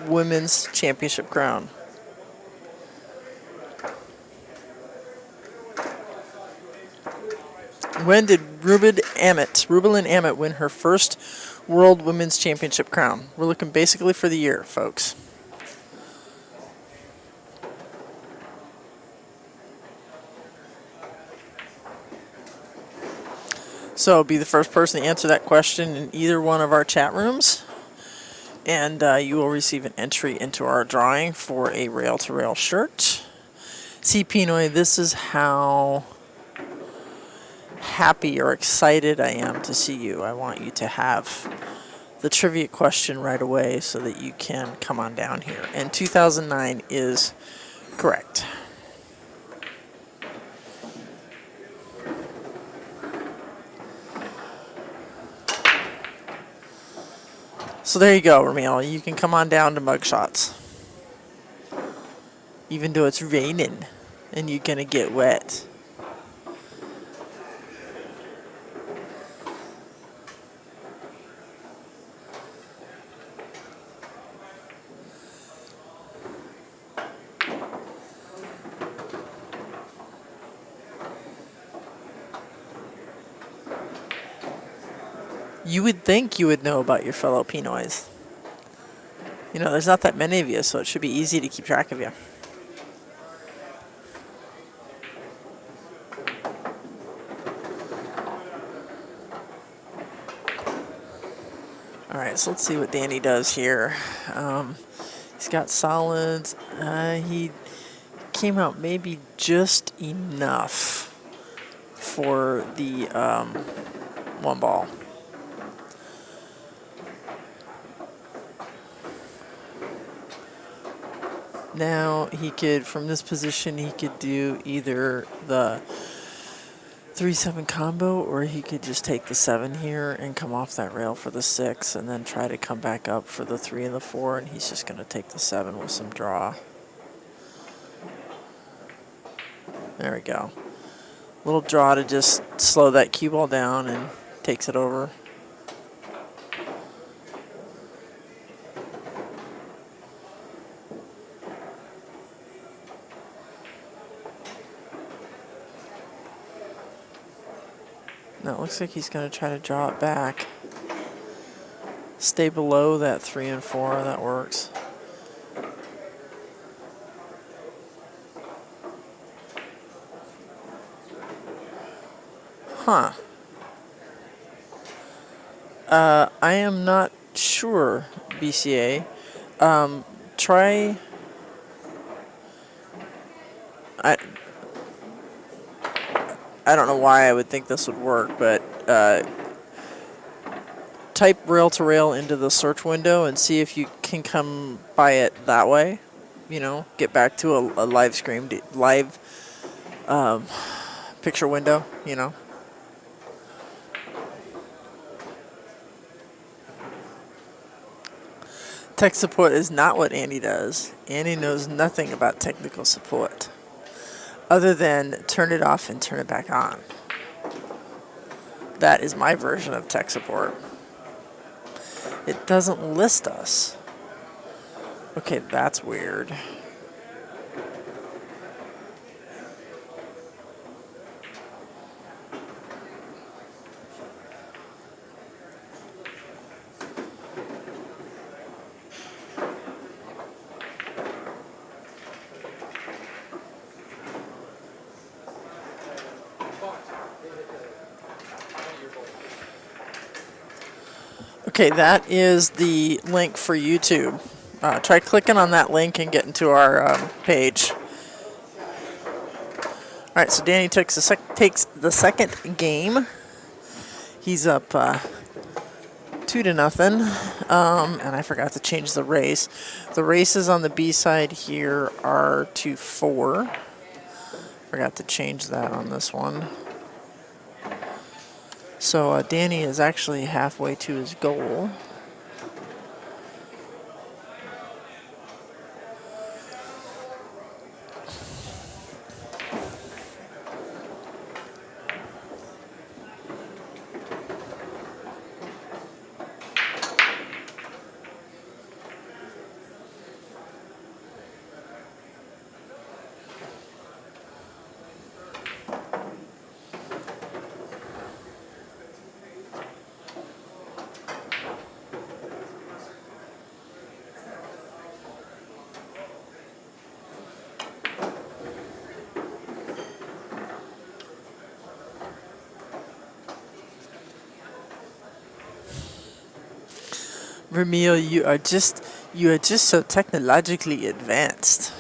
Women's Championship crown? When did Rubelin Emmett win her first World Women's Championship crown? We're looking basically for the year, folks. So be the first person to answer that question in either one of our chat rooms, and you will receive an entry into our drawing for a Rail2Rail shirt. See, Pinoy, this is how happy or excited I am to see you. I want you to have the trivia question right away so that you can come on down here. And 2009 is correct. So there you go, Ramil. You can come on down to mugshots. Even though it's raining and you're going to get wet. You would think you would know about your fellow Pinoys. You know, there's not that many of you, so it should be easy to keep track of you. All right, so let's see what Danny does here. He's got solids. He came out maybe just enough for the 1 ball. Now he could, from this position, he could do either the 3-7 combo, or he could just take the 7 here and come off that rail for the 6 and then try to come back up for the 3 and the 4, and he's just going to take the 7 with some draw. There we go. Little draw to just slow that cue ball down and takes it over. Now it looks like he's going to try to draw it back. Stay below that 3 and 4. That works. Huh. I am not sure, BCA. Try. I don't know why I would think this would work, but type Rail2Rail into the search window and see if you can come by it that way. You know, get back to a live screen, live picture window, you know. Tech support is not what Andy does. Andy knows nothing about technical support other than turn it off and turn it back on. That is my version of tech support. It doesn't list us. Okay, that's weird. Okay, that is the link for YouTube. Try clicking on that link and getting to our page. All right, so Danny takes the second game. He's up 2-0, and I forgot to change the race. The races on the B side here are 2-4. Forgot to change that on this one. So Danny is actually halfway to his goal. Ramil, you are just so technologically advanced.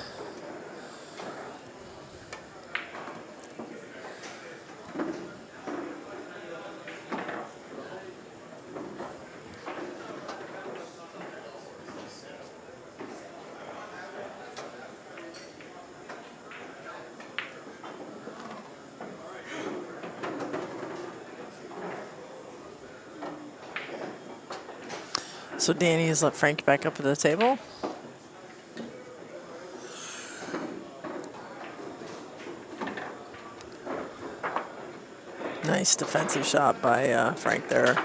So Danny has let Frank back up at the table. Nice defensive shot by Frank there.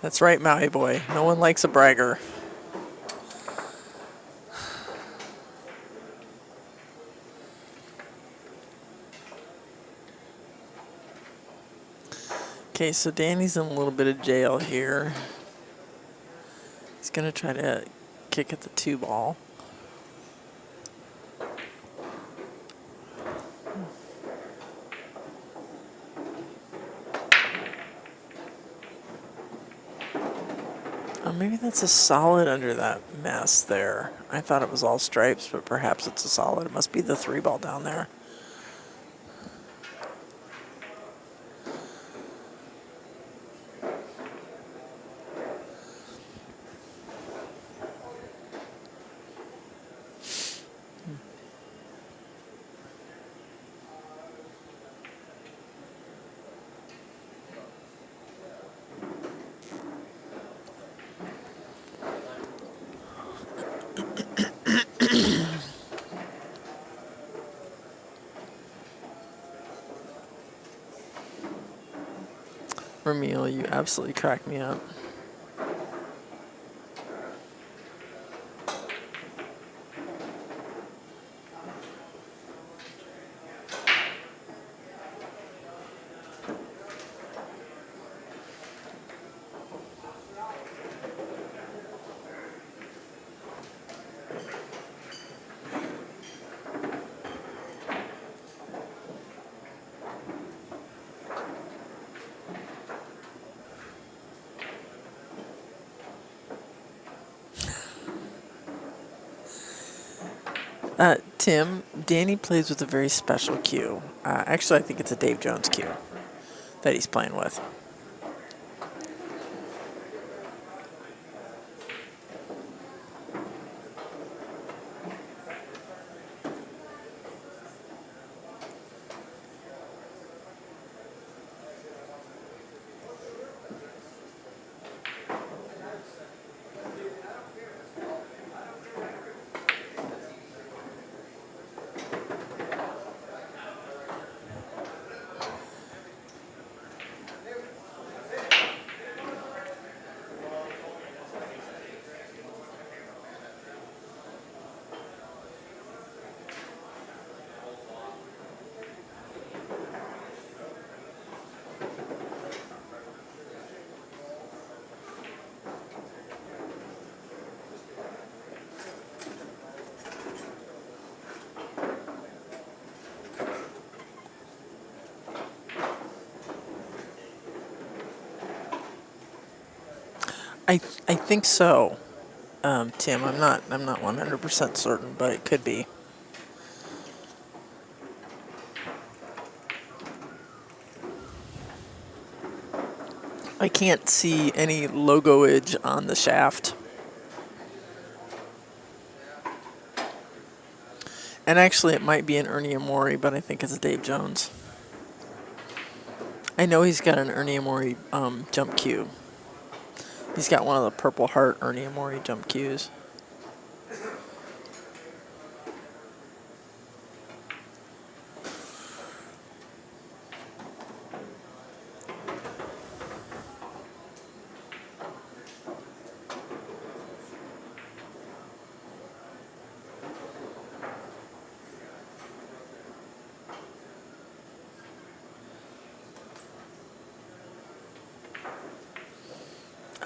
That's right, Maui boy. No one likes a bragger. Okay, so Danny's in a little bit of jail here. He's going to try to kick at the 2 ball. Oh, maybe that's a solid under that mess there. I thought it was all stripes, but perhaps it's a solid. It must be the 3 ball down there. Ramil, you absolutely crack me up. Tim, Danny plays with a very special cue. Actually, I think it's a Dave Jones cue that he's playing with. I think so, Tim. I'm not 100% certain, but it could be. I can't see any logoage on the shaft. And actually, it might be an Ernie Amori, but I think it's Dave Jones. I know he's got an Ernie Amori jump cue. He's got one of the Purple Heart Ernie Amori jump cues.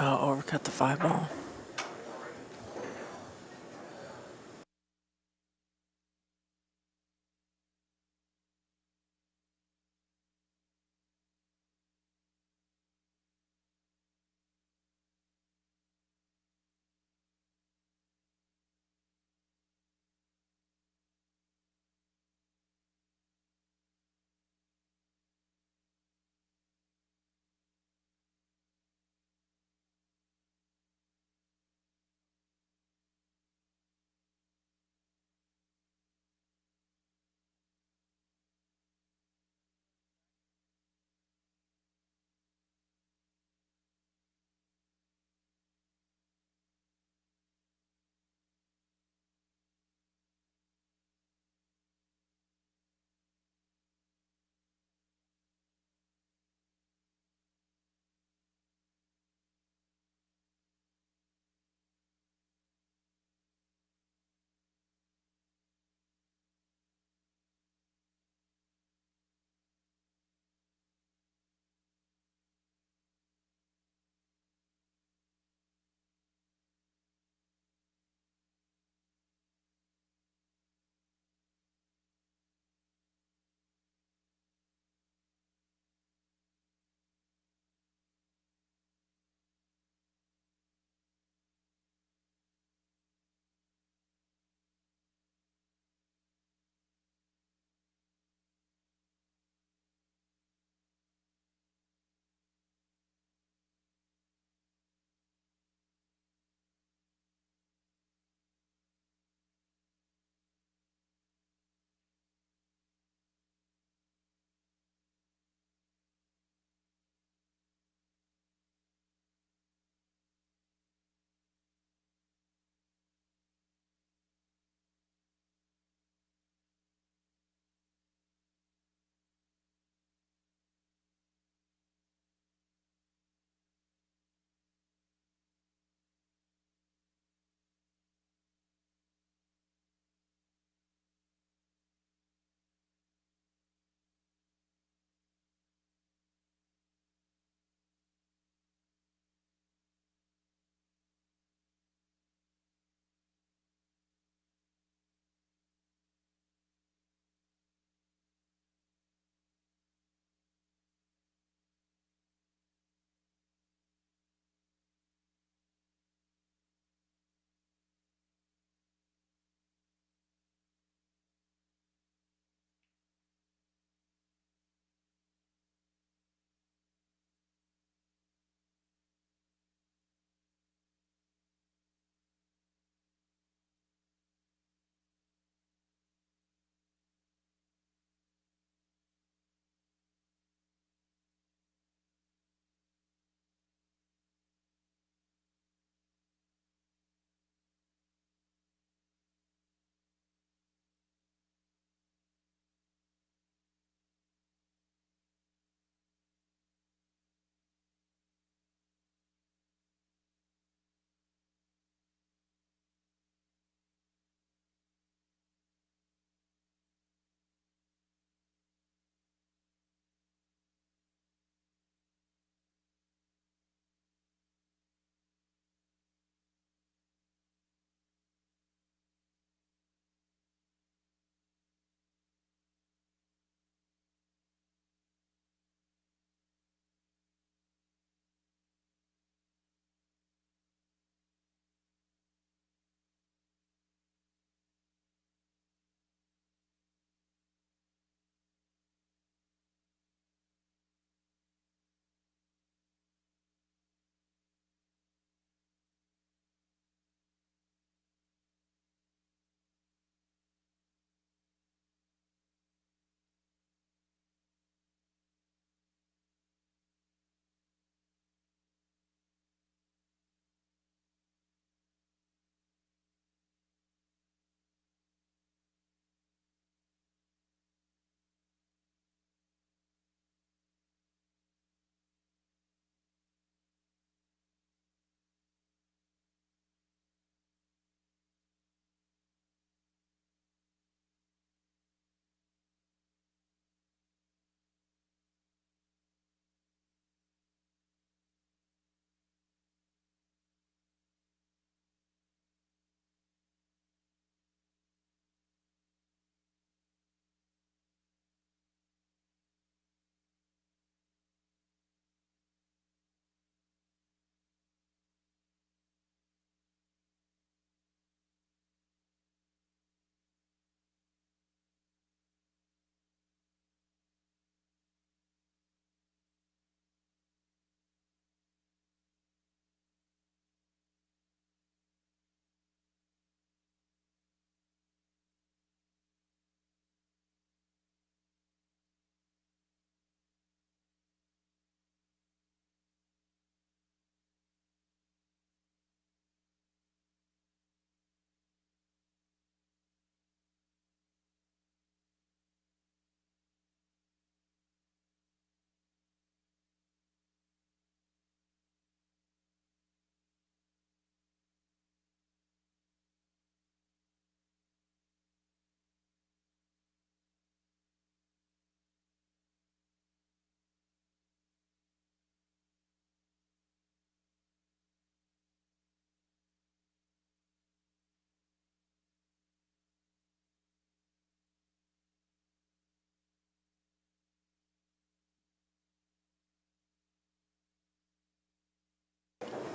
Oh, overcut the 5 ball.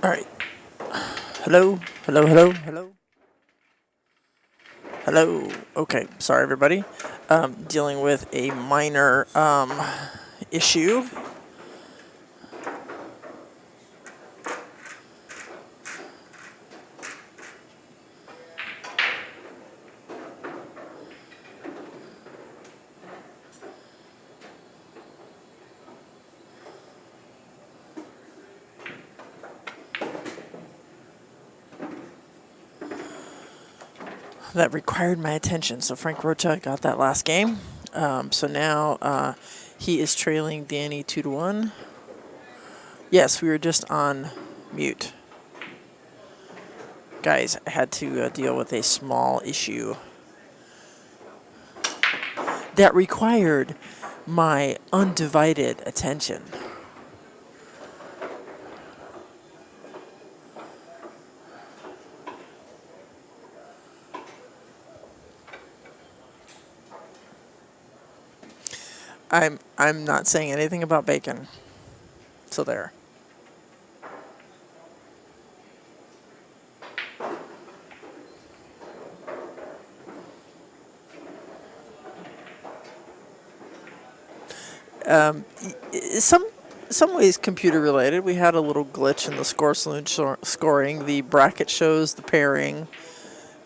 All right. Hello, hello, hello, hello, hello. Okay, sorry everybody. Dealing with a minor issue. That required my attention. So Frank Rocha got that last game. So now he is trailing Danny 2-1. Yes, we were just on mute. Guys, I had to deal with a small issue that required my undivided attention. I'm not saying anything about bacon. So there. Some some ways computer related. We had a little glitch in the score saloon scoring. The bracket shows the pairing.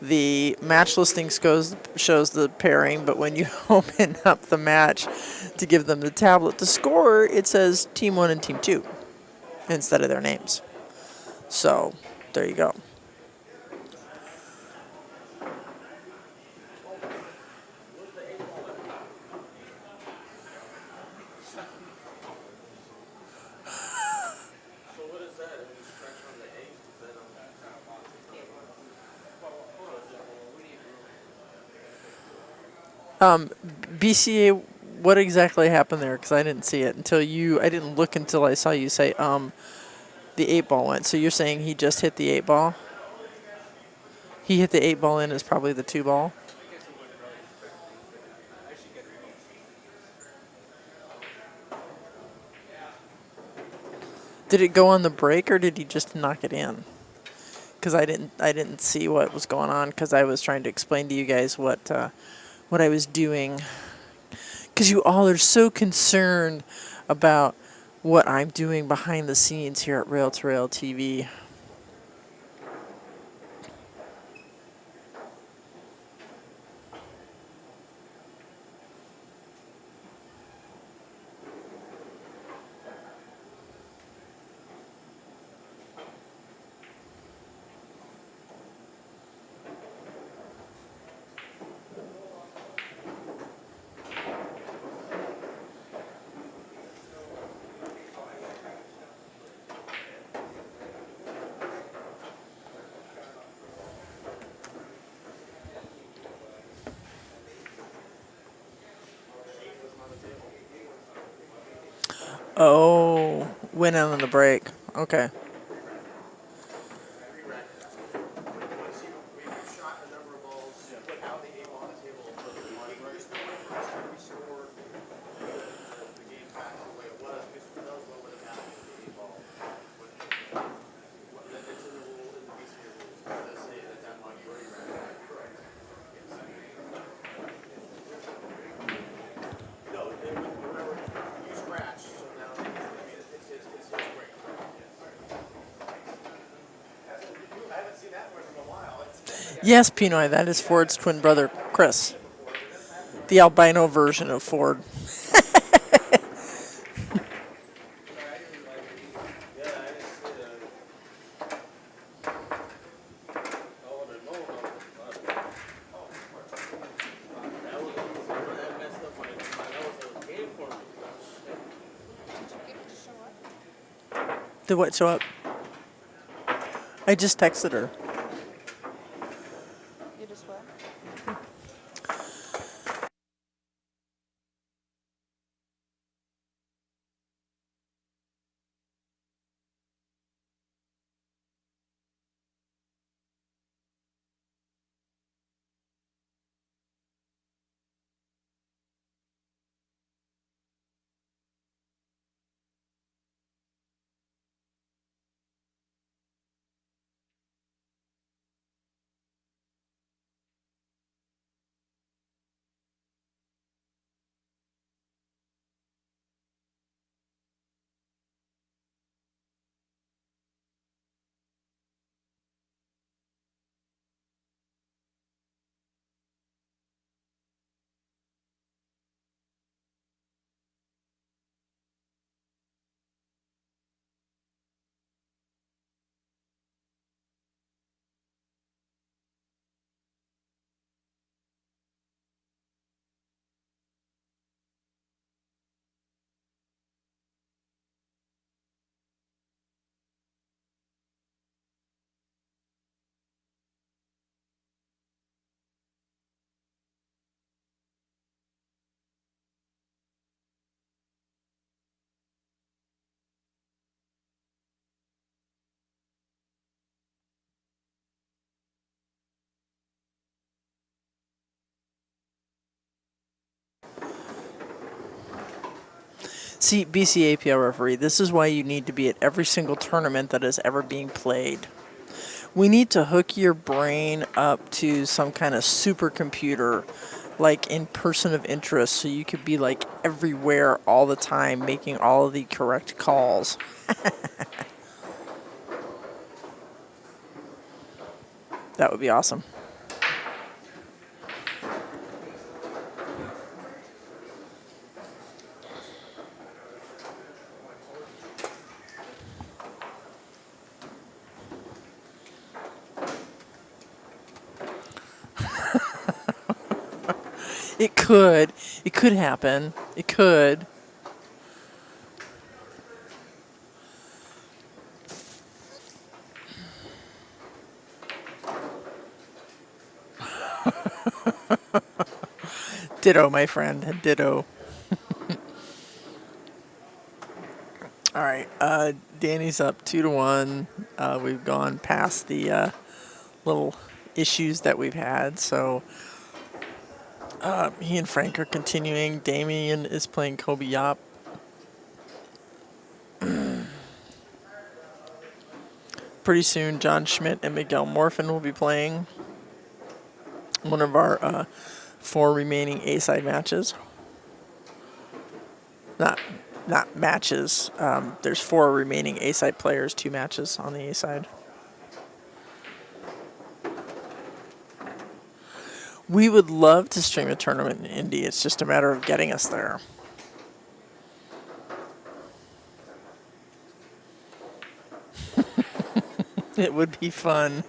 The match listing shows the pairing, but when you open up the match to give them the tablet to score, it says Team 1 and Team 2 instead of their names. So, there you go. BCA, what exactly happened there? Because I didn't see it until you. I didn't look until I saw you say, the 8 ball went. So you're saying he just hit the 8 ball? He hit the 8 ball in as probably the 2 ball? Did it go on the break or did he just knock it in? Because I didn't see what was going on because I was trying to explain to you guys what I was doing. Because you all are so concerned about what I'm doing behind the scenes here at Rail2Rail TV. Oh, went out on the break. Okay. Yes, Pinoy, that is Ford's twin brother, Chris. The albino version of Ford. Did what show up? I just texted her. You just what? See, BCAPL referee, this is why you need to be at every single tournament that is ever being played. We need to hook your brain up to some kind of supercomputer, like in person of interest, so you could be like everywhere all the time, making all of the correct calls. That would be awesome. It could. It could happen. It could. Ditto, my friend. Ditto. All right. Danny's up 2-1. We've gone past the little issues that we've had, so he and Frank are continuing. Damien is playing Kobe Yop. Pretty soon, John Schmidt and Miguel Morfin will be playing one of our 4 remaining A-side matches. Not matches. There's 4 remaining A-side players, 2 matches on the A-side. We would love to stream a tournament in Indy. It's just a matter of getting us there. It would be fun.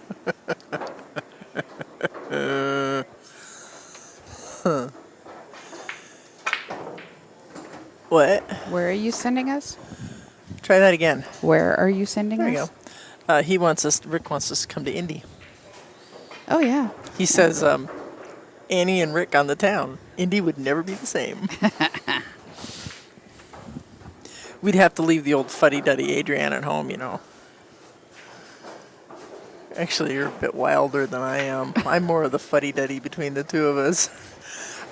What? Where are you sending us? Try that again. Where are you sending There you us? go. Rick wants us to come to Indy. Oh, yeah. He says, Annie and Rick on the town. Indy would never be the same. We'd have to leave the old fuddy-duddy Adrienne at home, you know. Actually, you're a bit wilder than I am. I'm more of the fuddy-duddy between the two of us.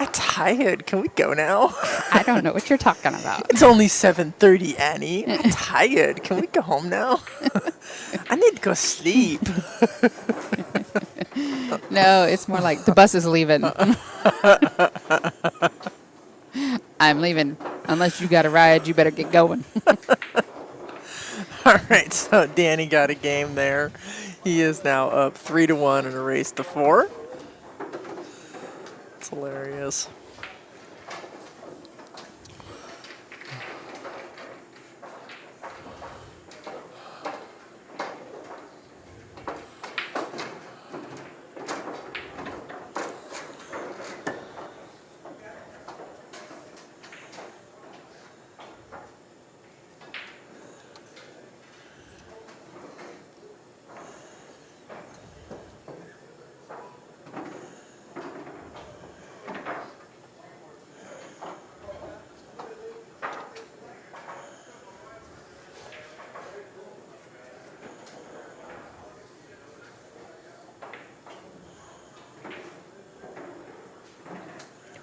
I'm tired. Can we go now? I don't know what you're talking about. It's only 7:30, Annie. I'm tired. Can we go home now? I need to go sleep. No, it's more like the bus is leaving. I'm leaving. Unless you got a ride, you better get going. All right, so Danny got a game there. He is now up 3-1 in a race to 4. It's hilarious.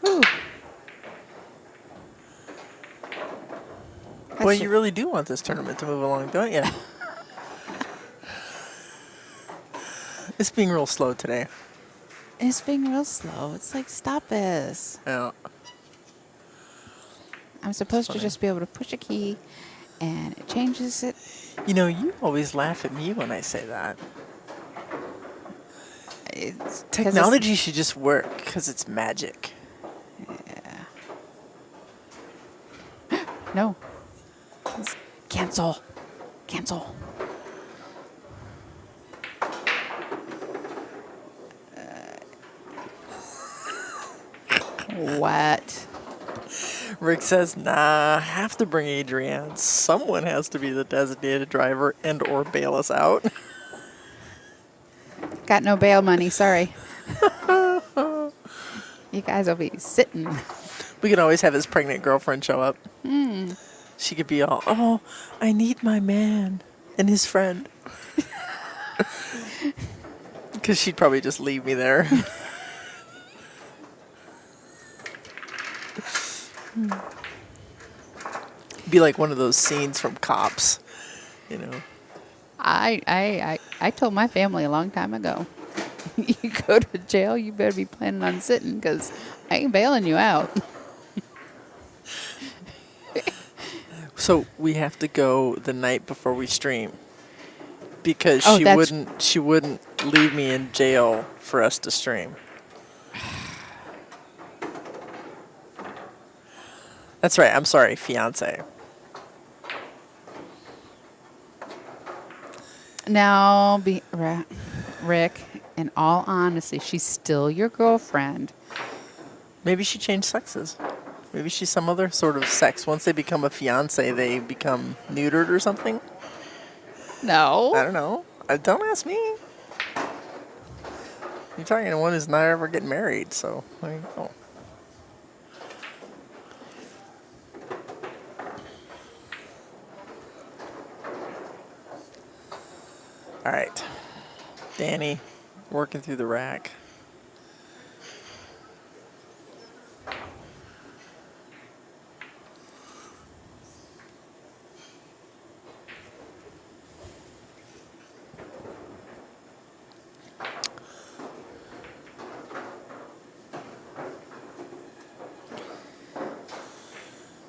Whew. Well, you really do want this tournament to move along, don't you? It's being real slow today. It's being real slow. It's like, stop this. Yeah. I'm supposed to funny. just be able to push a key and it changes it. You know, you always laugh at me when I say that. It's 'cause it's- Technology should just work because it's magic. No. Cancel. Cancel. What? Rick says, nah, have to bring Adrienne. Someone has to be the designated driver and or bail us out. Got no bail money, sorry. You guys will be sitting. We can always have his pregnant girlfriend show up. She could be all, oh, I need my man and his friend. Because she'd probably just leave me there. be like one of those scenes from Cops, you know. I told my family a long time ago, you go to jail, you better be planning on sitting because I ain't bailing you out. So we have to go the night before we stream because Oh, she wouldn't leave me in jail for us to stream. That's right. I'm sorry, fiance. Now, Rick, in all honesty, she's still your girlfriend. Maybe she changed sexes. Maybe she's some other sort of sex. Once they become a fiance, they become neutered or something. I No. don't know. Don't ask me. You're talking to one who's not ever getting married, so there you go. All right. Danny, working through the rack.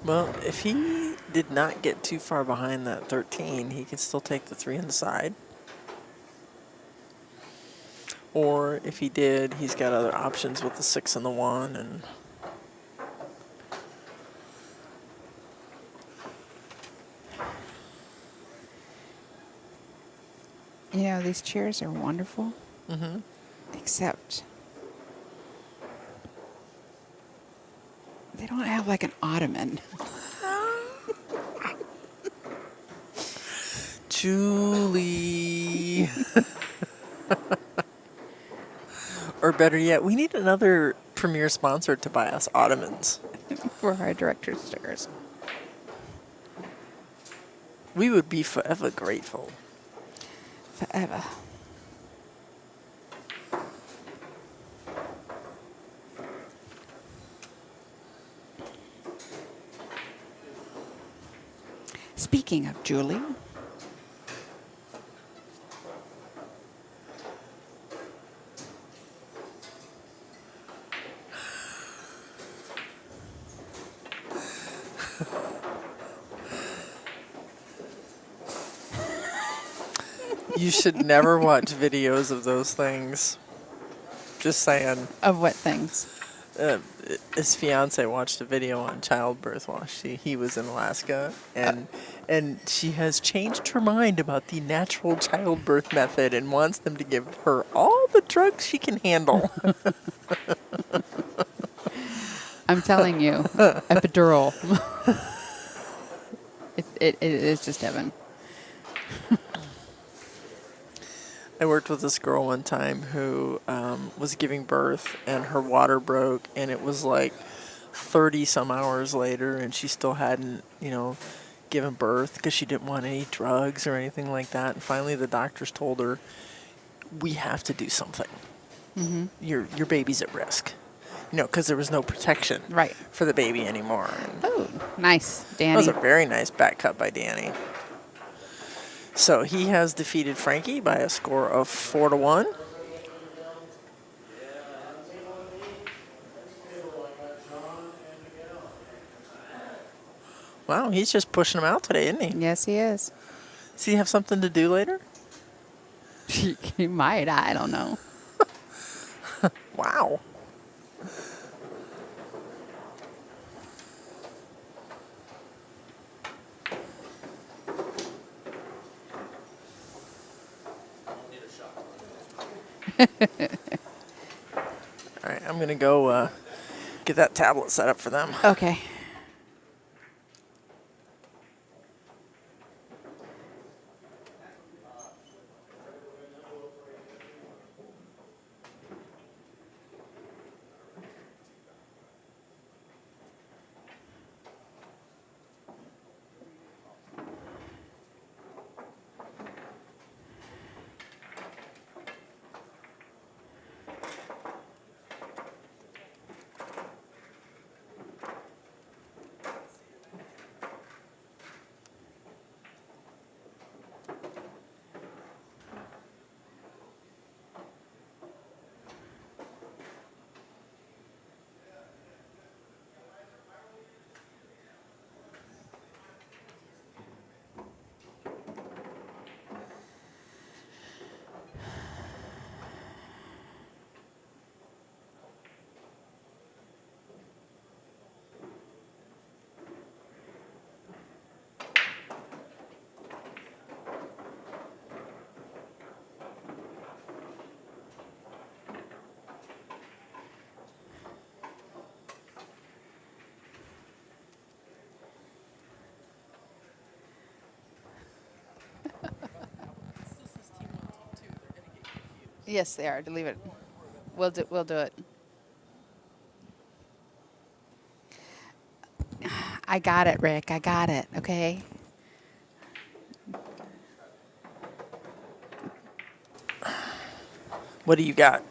Well, if he did not get too far behind that 13, he can still take the 3 inside. Or if he did, he's got other options with the 6 and the 1. And You know, these chairs are wonderful. mm-hmm. Except they don't have like an ottoman. Julie. Or better yet, we need another premier sponsor to buy us ottomans. For our director's chairs. We would be forever grateful. Forever. Speaking of Julie, You should never watch videos of those things. Just saying. of what things? His fiance watched a video on childbirth while he was in Alaska, and she has changed her mind about the natural childbirth method and wants them to give her all the drugs she can handle. I'm telling you, epidural. It is just heaven. I worked with this girl one time who was giving birth, and her water broke, and it was like 30 some hours later, and she still hadn't, given birth because she didn't want any drugs or anything like that. And finally, the doctors told her, "We have to do something. Mm-hmm. Your baby's at risk." Because there was no protection Right. for the baby anymore. And Oh, nice, Danny. that was a very nice back cut by Danny. So he has defeated Frankie by a score of 4-1. Wow, he's just pushing him out today, isn't he? Yes, he is. Does he have something to do later? He might. I don't know. Wow. All right, I'm going to go get that tablet set up for them. Okay. Yes, they are. Leave it. We'll do it. I got it, Rick. I got it. Okay. What do you got?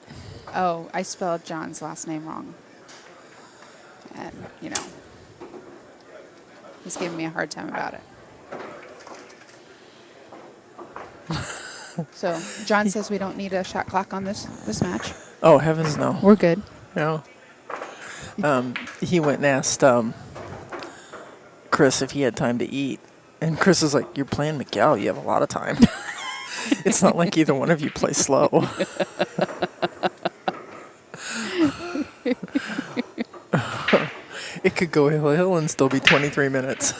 Oh, I spelled John's last name wrong. And, he's giving me a hard time about it. So, John says we don't need a shot clock on this match. Oh, heavens no. We're good. No. He went and asked Chris if he had time to eat. And Chris is like, you're playing Miguel. You have a lot of time. It's not like either one of you play slow. It could go hill and still be 23 minutes.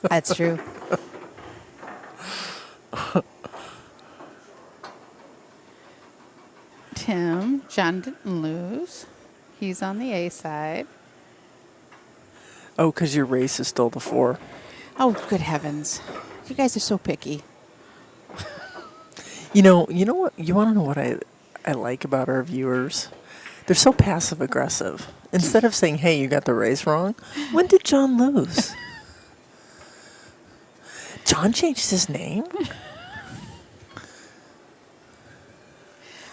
That's true. John didn't lose. He's on the A side. Oh, because your race is still the 4. Oh, good heavens. You guys are so picky. You know what? You want to know what I like about our viewers? They're so passive aggressive. Instead of saying, "Hey, you got the race wrong," when did John lose? John changed his name?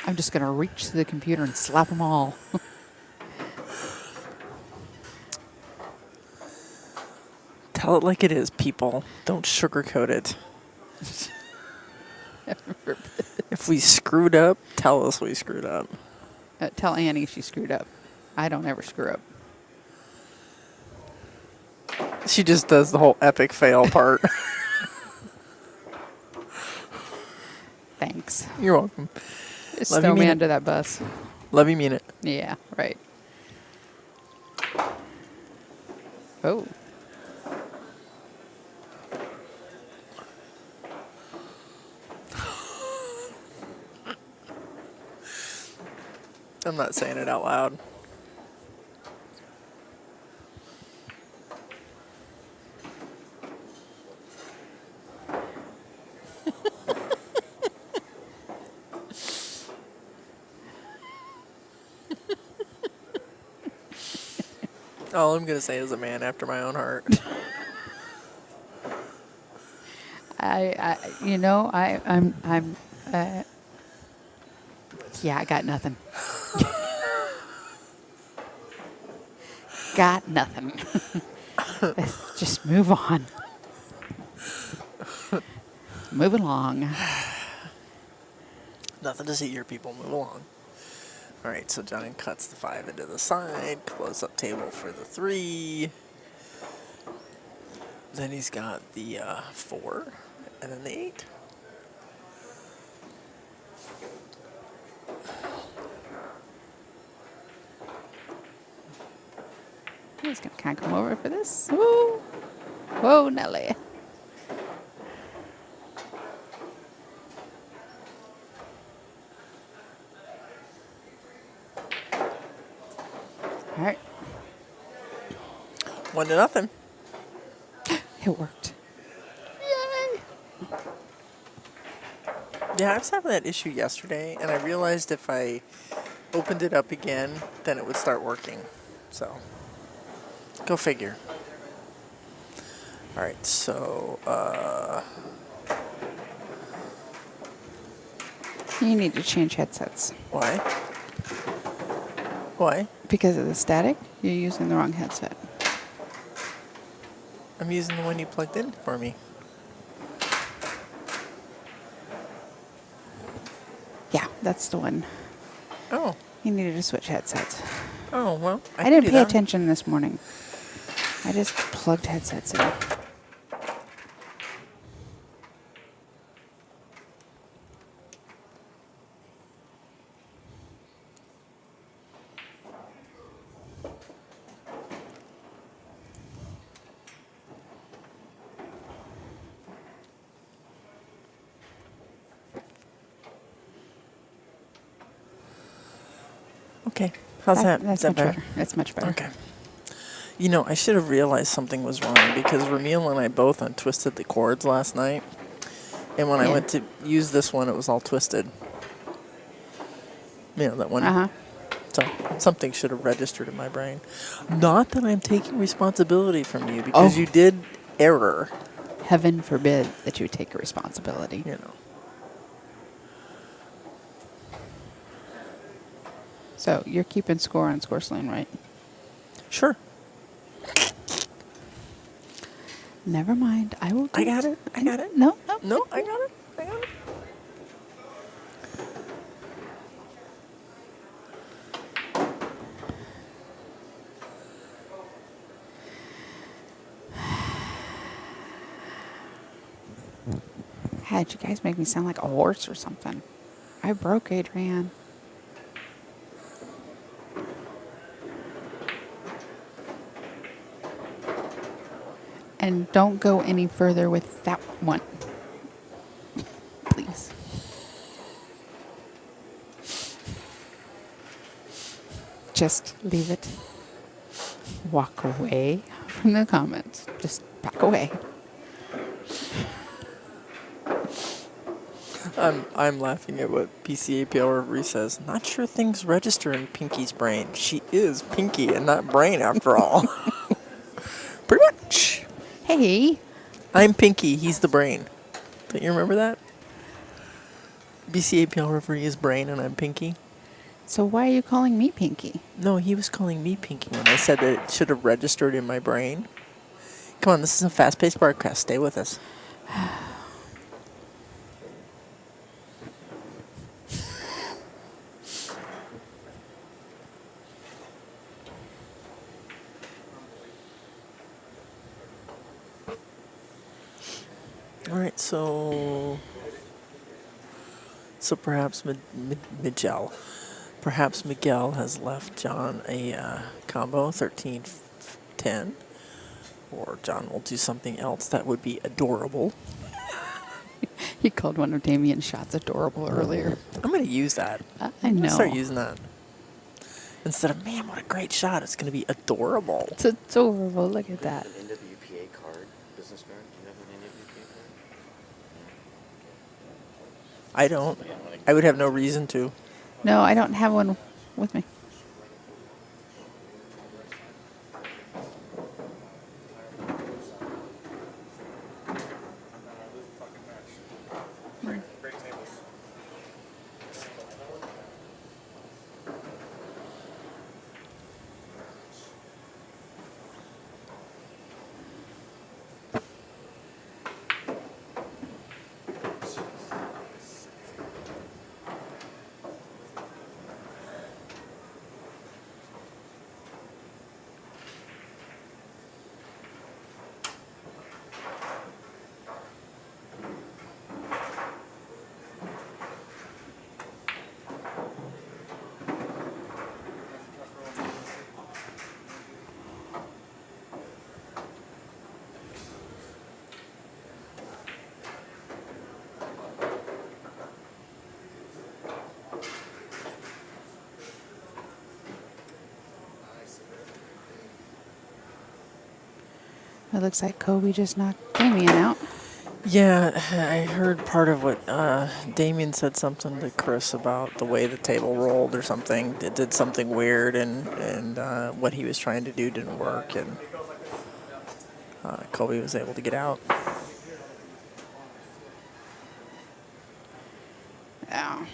I'm just going to reach to the computer and slap them all. Tell it like it is, people. Don't sugarcoat it. If we screwed up, tell us we screwed up. Tell Annie she screwed up. I don't ever screw up. She just does the whole epic fail part. Thanks. You're welcome. Just Love throw you, me mean under that bus. Love you, mean it. Yeah, right. Oh. I'm not saying it out loud. All I'm gonna say is a man after my own heart. Yeah, I got nothing. Got nothing. Let's just move on. Move along. Nothing to see here, people. Move along. All right, so John cuts the 5 into the side, close up table for the 3. Then he's got the 4, and then the 8. He's going to kind of come over for this. Woo. Whoa, Nelly. All right. 1-0. It worked. Yay. Yeah, I was having that issue yesterday, and I realized if I opened it up again, then it would start working. So, go figure. All right, so, You need to change headsets. why? Why? Because of the static, you're using the wrong headset. I'm using the one you plugged in for me. Yeah, that's the one. Oh. You needed to switch headsets. Oh, well, I can didn't do pay that. attention this morning. I just plugged headsets in. Okay. How's that? That's Is that much better? better. That's much better. Okay. You know, I should have realized something was wrong because Ramil and I both untwisted the cords last night. And when I Yeah. went to use this one, it was all twisted. You know, that one. Uh huh. So something should have registered in my brain. Not that I'm taking responsibility from you, because you did error. Heaven forbid that you take responsibility. You know. So you're keeping score on Score Saloon, right? Sure. Never mind. I will. I got it. I got it. No, no, No, I got it. I got it. Had you guys make me sound like a horse or something? I broke Adrian. And don't go any further with that one. Please. Just leave it. Walk away from the comments. Just back away. I'm laughing at what PCAPL referee says. Not sure things register in Pinky's brain. She is Pinky and not Brain after all. Pretty much. Hey. I'm Pinky. He's the brain. Don't you remember that? BCAPL referee is Brain and I'm Pinky. So why are you calling me Pinky? No, he was calling me Pinky when I said that it should have registered in my brain. Come on, this is a fast-paced broadcast. Stay with us. All right, so perhaps Miguel, perhaps Miguel has left John a combo 13-10, or John will do something else that would be adorable. He called one of Damien's shots adorable earlier. I'm going to use that. I I'm know. gonna start using that instead of, man, what a great shot. It's going to be adorable. It's adorable. Look at that. An NWPA card, business card. Do you have an NWPA card? I don't. I would have no reason to. No, I don't have one with me. It looks like Kobe just knocked Damien out. Yeah, I heard part of what Damien said something to Chris about the way the table rolled or something. It did something weird, and what he was trying to do didn't work, and Kobe was able to get out. Yeah.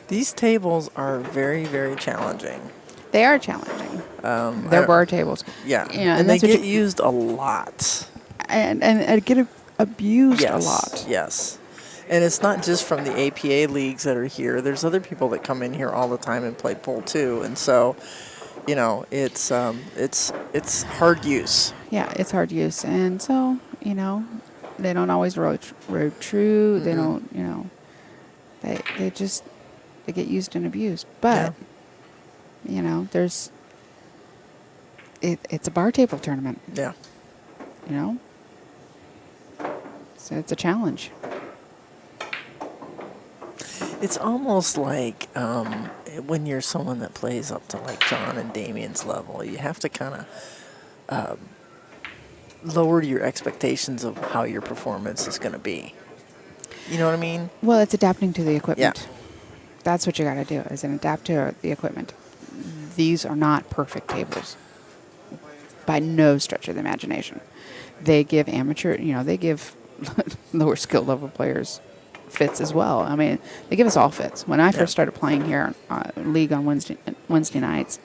These tables are very, very challenging. They are challenging. They're bar tables. Yeah, Yeah, and they that's what get you- used a lot. And get abused Yes, a lot. yes. And it's not just from the APA leagues that are here. There's other people that come in here all the time and play pool too. And so, you know, it's hard use. Yeah, it's hard use. And so, you know, they don't always road true. They don't, you know, they just, they get used and abused. But, you know, it's a bar table tournament, Yeah. you know? So it's a challenge. It's almost like when you're someone that plays up to like John and Damien's level, you have to kind of lower your expectations of how your performance is going to be. You know what I mean? Well, it's adapting to the Yeah. equipment. That's what you got to do, is an adapt to the equipment. These are not perfect tables by no stretch of the imagination. They give amateur, they give lower skill level players fits as well. I mean, they give us all fits. When I first started playing here, league on Wednesday nights,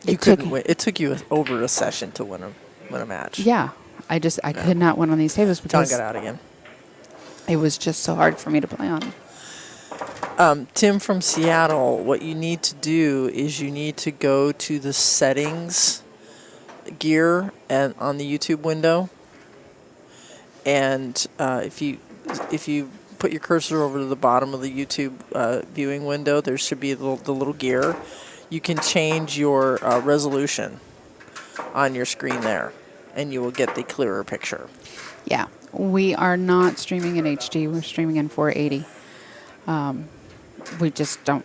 You couldn't win. It took you over a session to win a match. Yeah, I could not win on these tables John because got out again. it was just so hard for me to play on. Tim from Seattle, what you need to do is you need to go to the settings gear and on the YouTube window, and if you put your cursor over to the bottom of the YouTube viewing window, there should be the little gear. You can change your resolution on your screen there, and you will get the clearer picture. Yeah, we are not streaming in HD. We're streaming in 480. We just don't,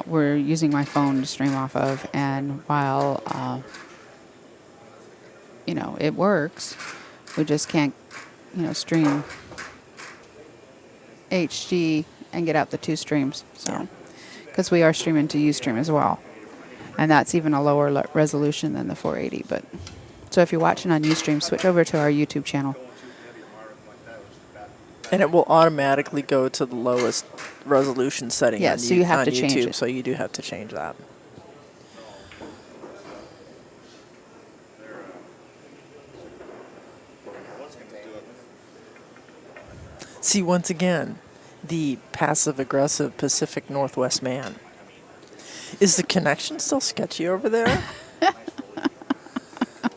we're using my phone to stream off of, and while, it works, we just can't, stream HD and get out the two streams. So, because we are streaming to Ustream as well, and that's even a lower resolution than the 480. But so if you're watching on Ustream, switch over to our YouTube channel. And it will automatically go to the lowest resolution setting on, so you have on to YouTube, change it. so you do have to change that. See, once again, the passive-aggressive Pacific Northwest man. Is the connection still sketchy over there?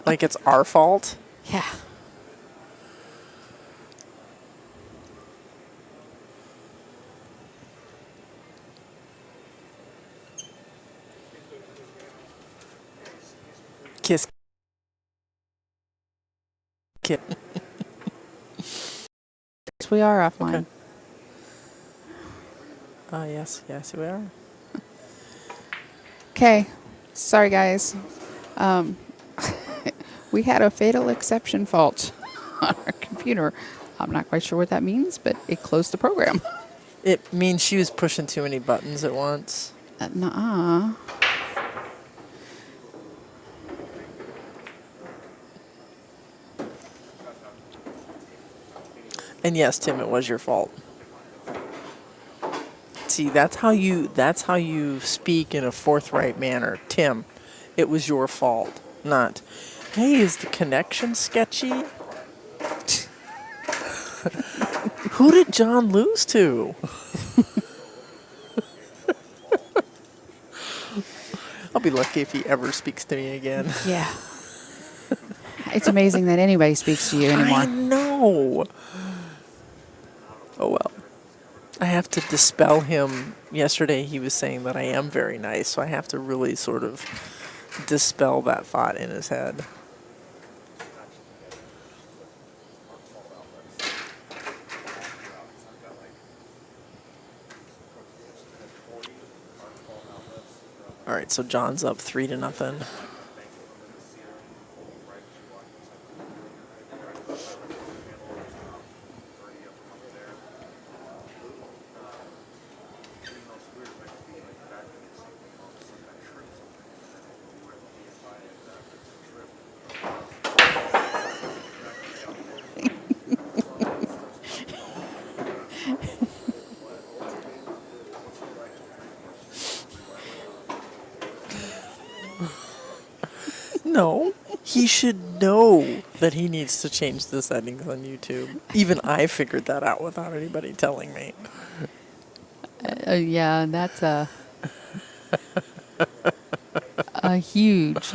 Like it's our fault? Yeah. Kiss. Kiss. Yes, we are offline. Okay. Yes, we are. Okay. Sorry, guys. We had a fatal exception fault on our computer. I'm not quite sure what that means, but it closed the program. It means she was pushing too many buttons at once. Nuh-uh. And yes, Tim, it was your fault. See, that's how you speak in a forthright manner. Tim, it was your fault. Not, hey, is the connection sketchy? Who did John lose to? I'll be lucky if he ever speaks to me again. Yeah. It's amazing that anybody speaks to you anymore. I know. Oh, well. I have to dispel him. Yesterday he was saying that I am very nice, so I have to really sort of dispel that thought in his head. All right, so John's up 3-0. No, he should know that he needs to change the settings on YouTube. Even I figured that out without anybody telling me. Yeah, that's a huge,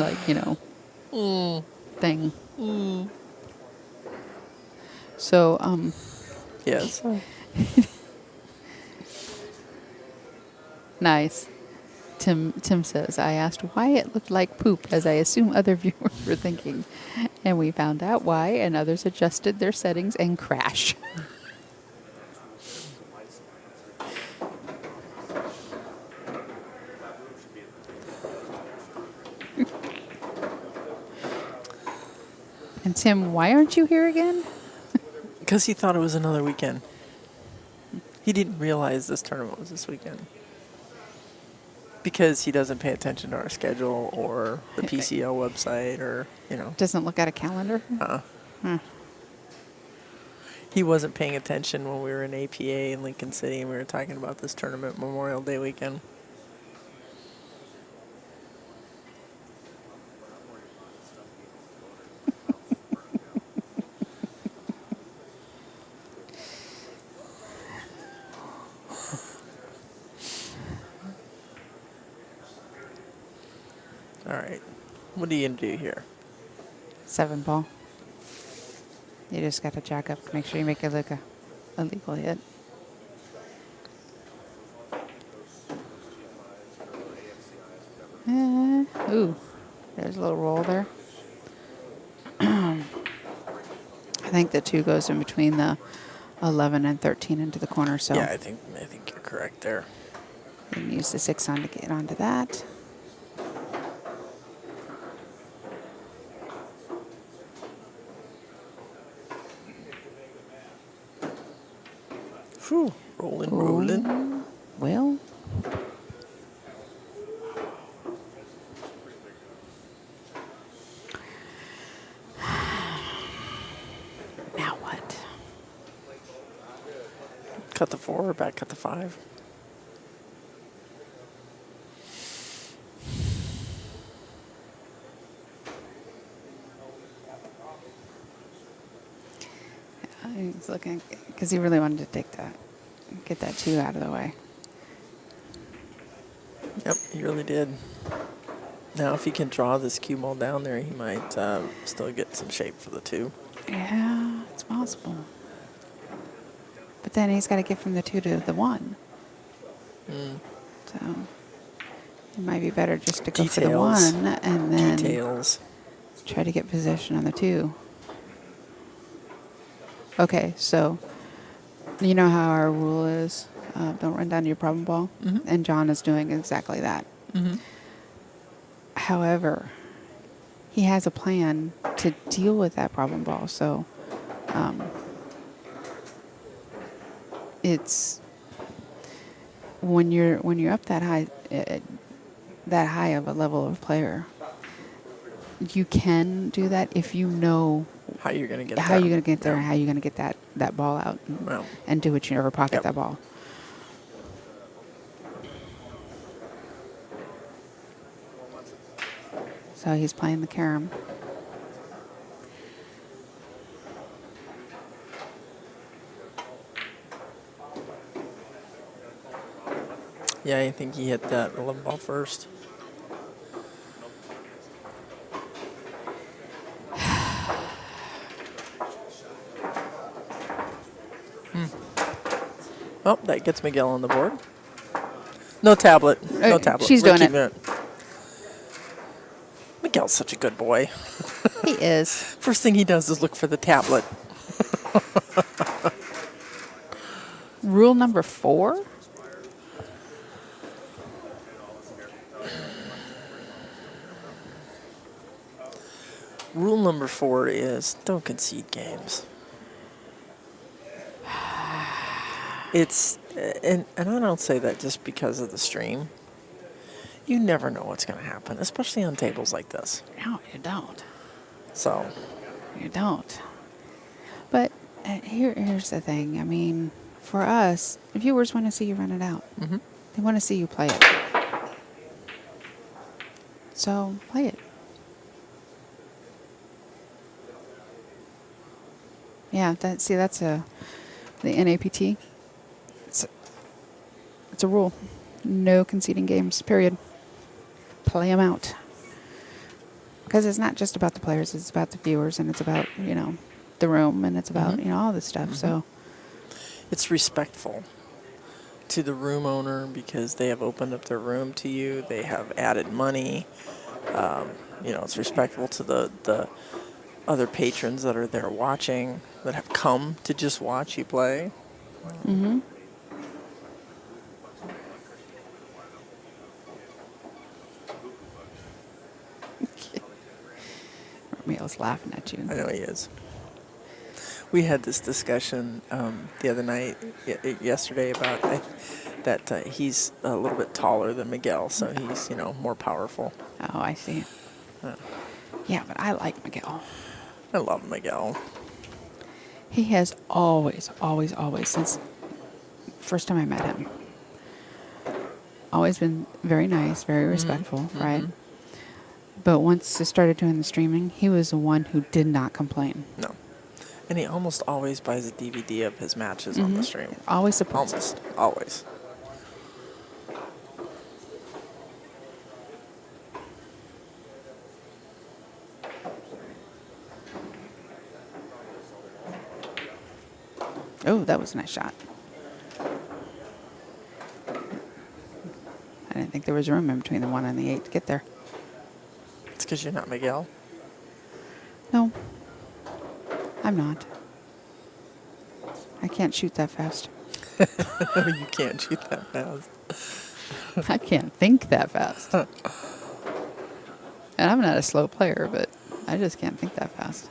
thing. So, Yes. nice. Tim says, I asked why it looked like poop, as I assume other viewers were thinking. And we found out why, and others adjusted their settings and crash. And Tim, why aren't you here again? Because he thought it was another weekend. He didn't realize this tournament was this weekend. Because he doesn't pay attention to our schedule or the PCL website or, Doesn't look at a calendar. He wasn't paying attention when we were in APA in Lincoln City and we were talking about this tournament Memorial Day weekend. All right. What are you going to do here? 7 ball. You just got to jack up. Make sure you make it like a legal hit. Ooh, there's a little roll there. I think the 2 goes in between the 11 and 13 into the corner. So Yeah, I think you're correct there. you can use the 6 on to get onto that. Whew. Rolling. Well, now what? Cut the 4 or back cut the 5. He's looking because he really wanted to take that, get that 2 out of the way. Yep, he really did. Now, if he can draw this cue ball down there, he might still get some shape for the 2. Yeah, it's possible. But then he's got to get from the 2 to the 1. So it might be better just to go for the 1 and then try to get position on the 2. Okay, so you know how our rule is, don't run down your problem ball? And John is doing exactly that. However, he has a plan to deal with that problem ball, so it's when you're up that high of a level of player, you can do that if you know how you're going to get how you're going to get there and how you're going to get that ball out and do what you never pocket that ball. So he's playing the carom. Yeah, I think he hit that 11 ball first. Oh, that gets Miguel on the board. No tablet. No tablet. She's We're doing keeping it. Miguel's such a good boy. He is. First thing he does is look for the tablet. Rule number 4? Rule number 4 is don't concede games. It's, and I don't say that just because of the stream. You never know what's going to happen, especially on tables like this. No, you don't. So. You don't. But here's the thing. I mean, for us, viewers want to see you run it out. They want to see you play it. So play it. Yeah, that's the NAPT. It's a rule. No conceding games, period. Play them out. Because it's not just about the players, it's about the viewers, and it's about, the room, and it's about, all this stuff. So it's respectful to the room owner because they have opened up their room to you. They have added money. It's respectful to the other patrons that are there watching, that have come to just watch you play. Miguel's laughing at you. I know he is. We had this discussion the other night, yesterday, about that he's a little bit taller than Miguel, so he's, more powerful. Oh, I see. Yeah, but I like Miguel. I love Miguel. He has always, always, always, since first time I met him, always been very nice, very respectful, right? But once I started doing the streaming, he was the one who did not complain. No. And he almost always buys a DVD of his matches on the stream. Always supports us. Almost. Always. Oh, that was a nice shot. I didn't think there was room in between the 1 and the 8 to get there. It's because you're not Miguel. No, I'm not. I can't shoot that fast. You can't shoot that fast. I can't think that fast. And I'm not a slow player, but I just can't think that fast.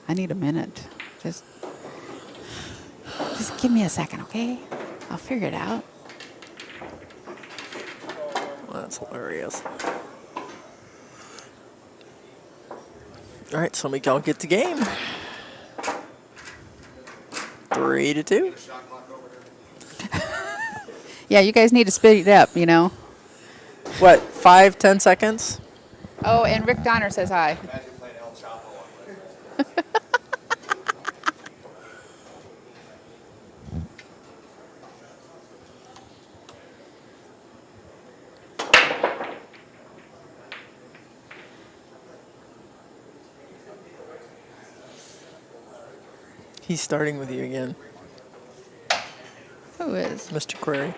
I need a minute. Just give me a second, okay? I'll figure it out. Well, that's hilarious. All right, so Miguel gets the game. 3-2. Yeah, you guys need to speed it up, What, 5-10 seconds? Oh, and Rick Donner says hi. He's starting with you again, Who is? Mr. Query.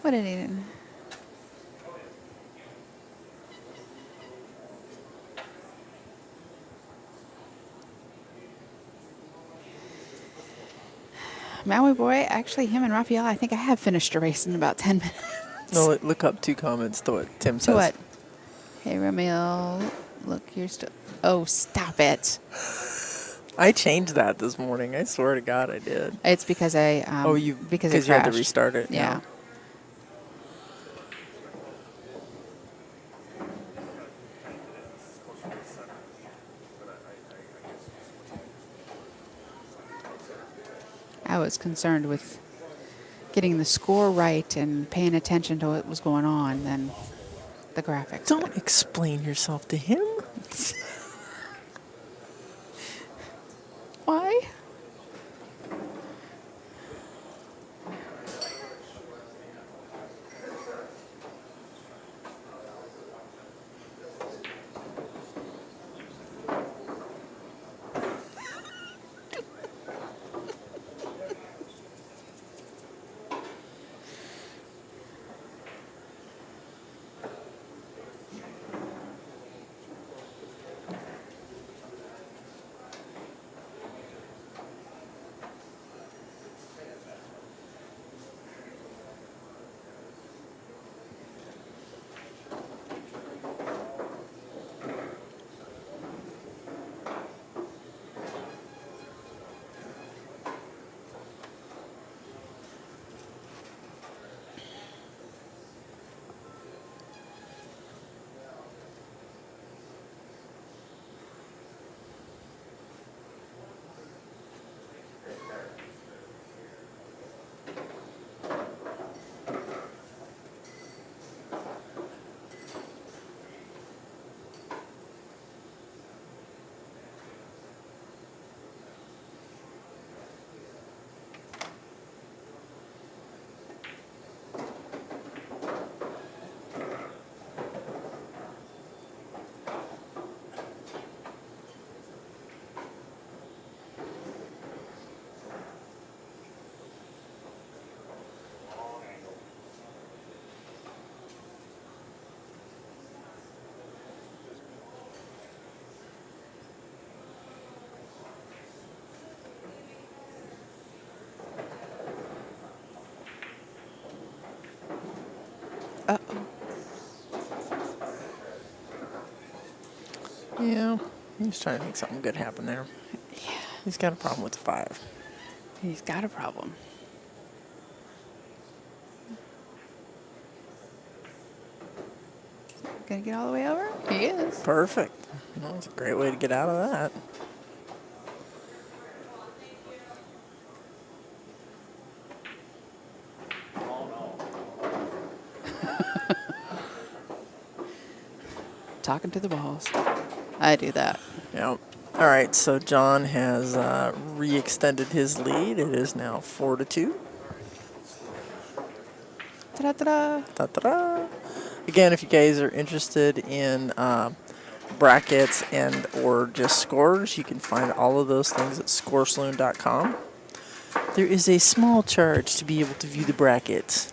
What did he do? Maui Boy, actually, him and Raphael, I think I have finished a race in about 10 minutes. No, look up 2 comments to what Tim says. So what? Hey, Ramil, look, you're still... Oh, stop it. I changed that this morning. I swear to God I did. It's because I... because it you had to crashed. restart it. Yeah. I was concerned with getting the score right and paying attention to what was going on than the graphics. Don't explain yourself to him. Why? Uh-oh. Yeah. He's trying to make something good happen there. Yeah, He's got a problem with the 5. he's got a problem. Gonna get all the way over? He is. Perfect. Well, that's a great way to get out of that. Talking to the balls. I do that. Yep. All right, so John has re-extended his lead. It is now 4-2. Ta-da-ta-da. Ta-da-da. Again, if you guys are interested in brackets and or just scores, you can find all of those things at scoresaloon.com. There is a small charge to be able to view the brackets.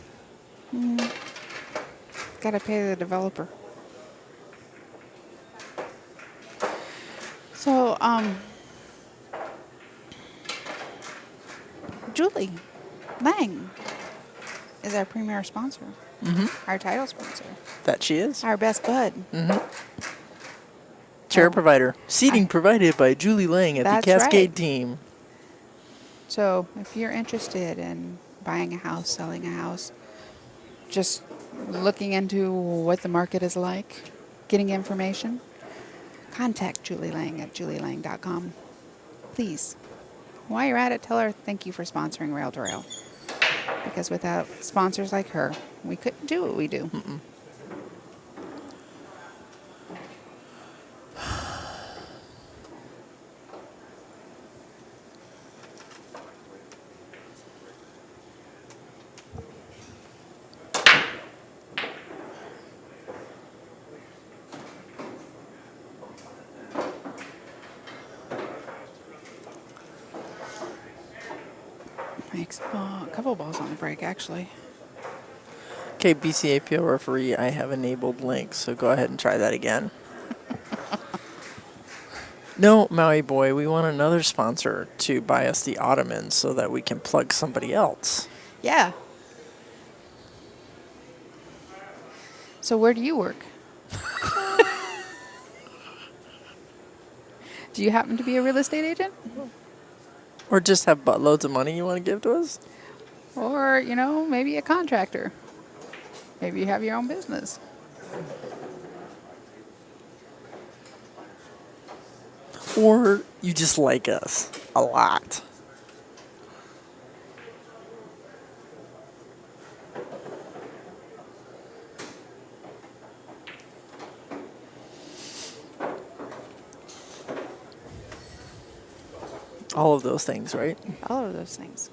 Gotta pay the developer. So, Julie Lang is our premier sponsor. Our title sponsor. That she is. Our best bud. Chair provider. Seating provided by Julie Lang at the That's Cascade right. team. So, if you're interested in buying a house, selling a house, just looking into what the market is like, getting information, contact Julie Lang at julielang.com. Please. While you're at it, tell her thank you for sponsoring Rail2Rail. Because without sponsors like her, we couldn't do what we do. Makes a couple balls on the break, actually. Okay, BCAPO referee, I have enabled links, so go ahead and try that again. No, Maui Boy, we want another sponsor to buy us the Ottomans so that we can plug somebody else. Yeah. So where do you work? Do you happen to be a real estate agent? Or just have buttloads of money you want to give to us? Or, maybe a contractor. Maybe you have your own business. Or you just like us a lot. All of those things, right? All of those things.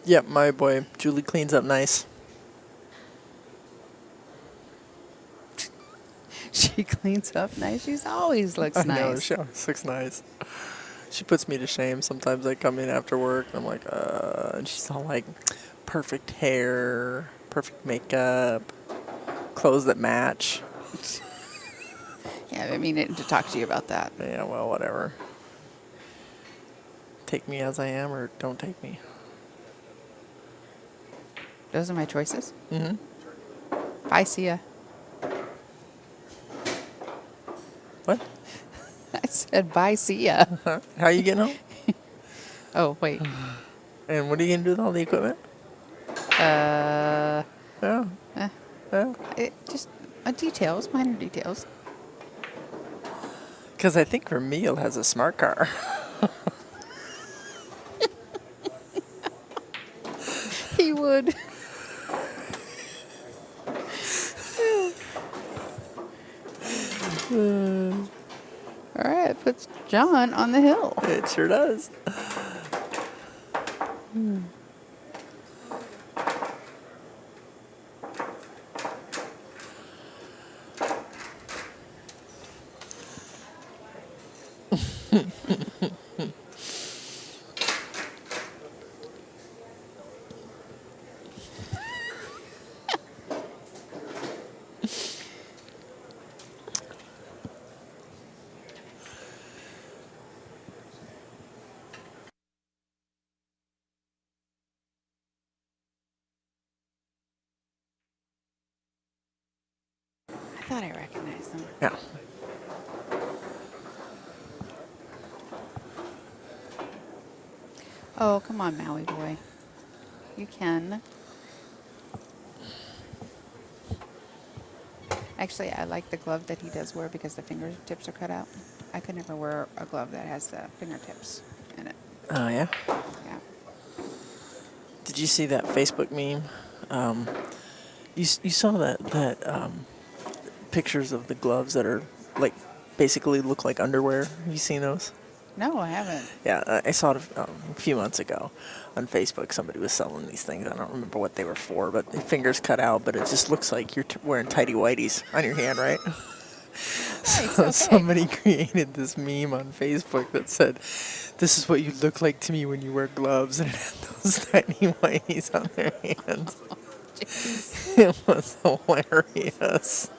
Yep, my boy. Julie cleans up nice. She cleans up nice. She always looks I know, nice. she always looks nice. She puts me to shame. Sometimes I come in after work and I'm like, and she's all like, perfect hair, perfect makeup, clothes that match. Yeah, I mean to talk to you about that. Yeah, well, whatever. Take me as I am or don't take me. Those are my choices. Mm-hmm. Bye, see ya. What? I said bye, see ya. Huh? How you getting home? Oh, wait. And what are you going to do with all the equipment? Uh, Yeah. eh, Yeah. just details, minor details. Because I think Ramil has a smart car. He would. All right, puts John on the hill. It sure does. I thought I recognized them. Yeah. Oh, come on, Maui boy. You can. Actually, I like the glove that he does wear because the fingertips are cut out. I could never wear a glove that has the fingertips in it. Oh, yeah? Yeah. Did you see that Facebook meme? You saw that pictures of the gloves that are like basically look like underwear. Have you seen those? No, I haven't. Yeah, I saw it a few months ago on Facebook. Somebody was selling these things. I don't remember what they were for, but the fingers cut out, but it just looks like you're wearing tighty whities on your hand, right? Nice, So okay. somebody created this meme on Facebook that said, "This is what you look like to me when you wear gloves," and it had those tiny whiteys on their hands. Jeez. It was hilarious.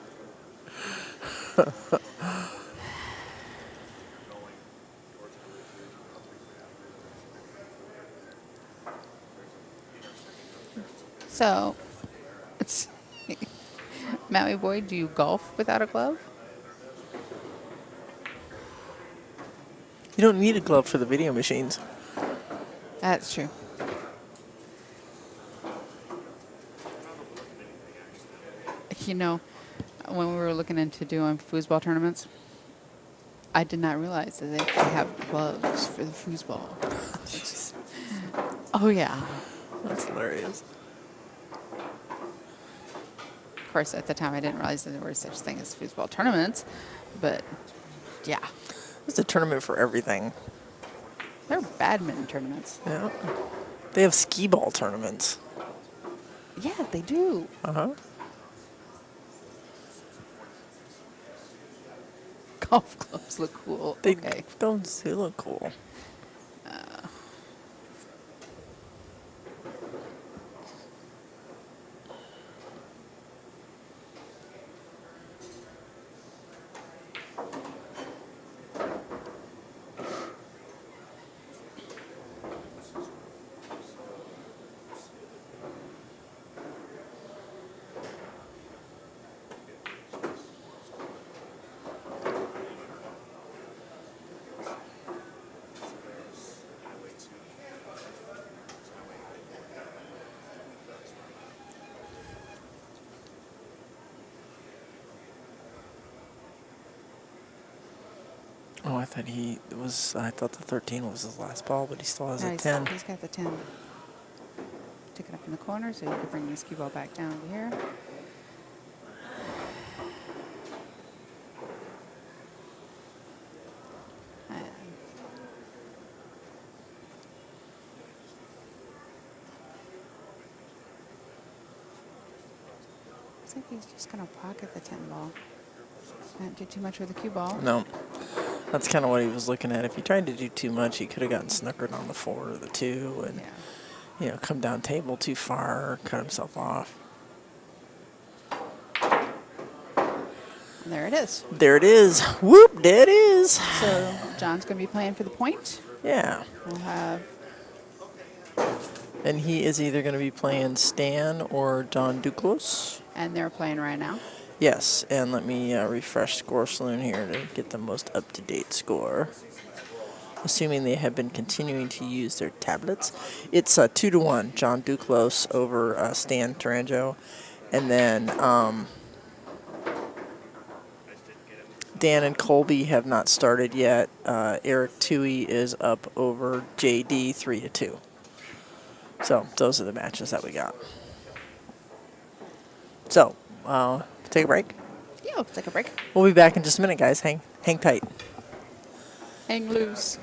So, it's Maui boy, do you golf without a glove? You don't need a glove for the video machines. That's true. You know, when we were looking into doing foosball tournaments, I did not realize that they have gloves for the foosball. Oh, yeah. That's hilarious. Of course, at the time, I didn't realize that there were such thing as foosball tournaments, but yeah, It's a tournament for everything. they're badminton tournaments. Yeah. They have skee ball tournaments. Yeah, they do. Uh-huh. Golf clubs look cool. They Okay. don't they look cool. Oh, I thought the 13 was his last ball, but he still has a Nice. 10. He's got the 10. Stick it up in the corner so you can bring the skee ball back down to here. And looks like he's just going to pocket the 10 ball. Not do too much with the cue ball. No. That's kind of what he was looking at. If he tried to do too much, he could have gotten snookered on the 4 or the 2 and, Yeah. come down table too far, or cut himself off. And there it is. There it is. Whoop, there it is. So John's going to be playing for the point. Yeah. We'll have And he is either going to be playing Stan or John Duclos. and they're playing right now. Yes, and let me refresh Score Saloon here to get the most up-to-date score. Assuming they have been continuing to use their tablets. It's 2-1, John Duclos over Stan Tarango. And then Dan and Colby have not started yet. Eric Toohey is up over JD 3-2. So those are the matches that we got. So, take a break. Yeah, let's take a break. We'll be back in just a minute, guys. Hang tight. Hang loose.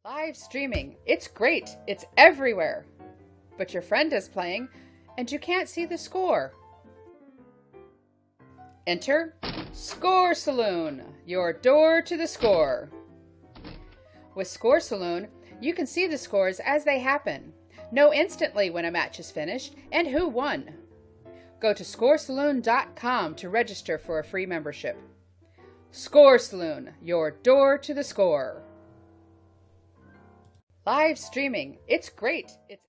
Live streaming. It's great. It's everywhere. But your friend is playing, and you can't see the score. Enter Score Saloon, your door to the score. With Score Saloon, you can see the scores as they happen, know instantly when a match is finished, and who won. Go to scoresaloon.com to register for a free membership. Score Saloon, your door to the score. Live streaming. It's great. It's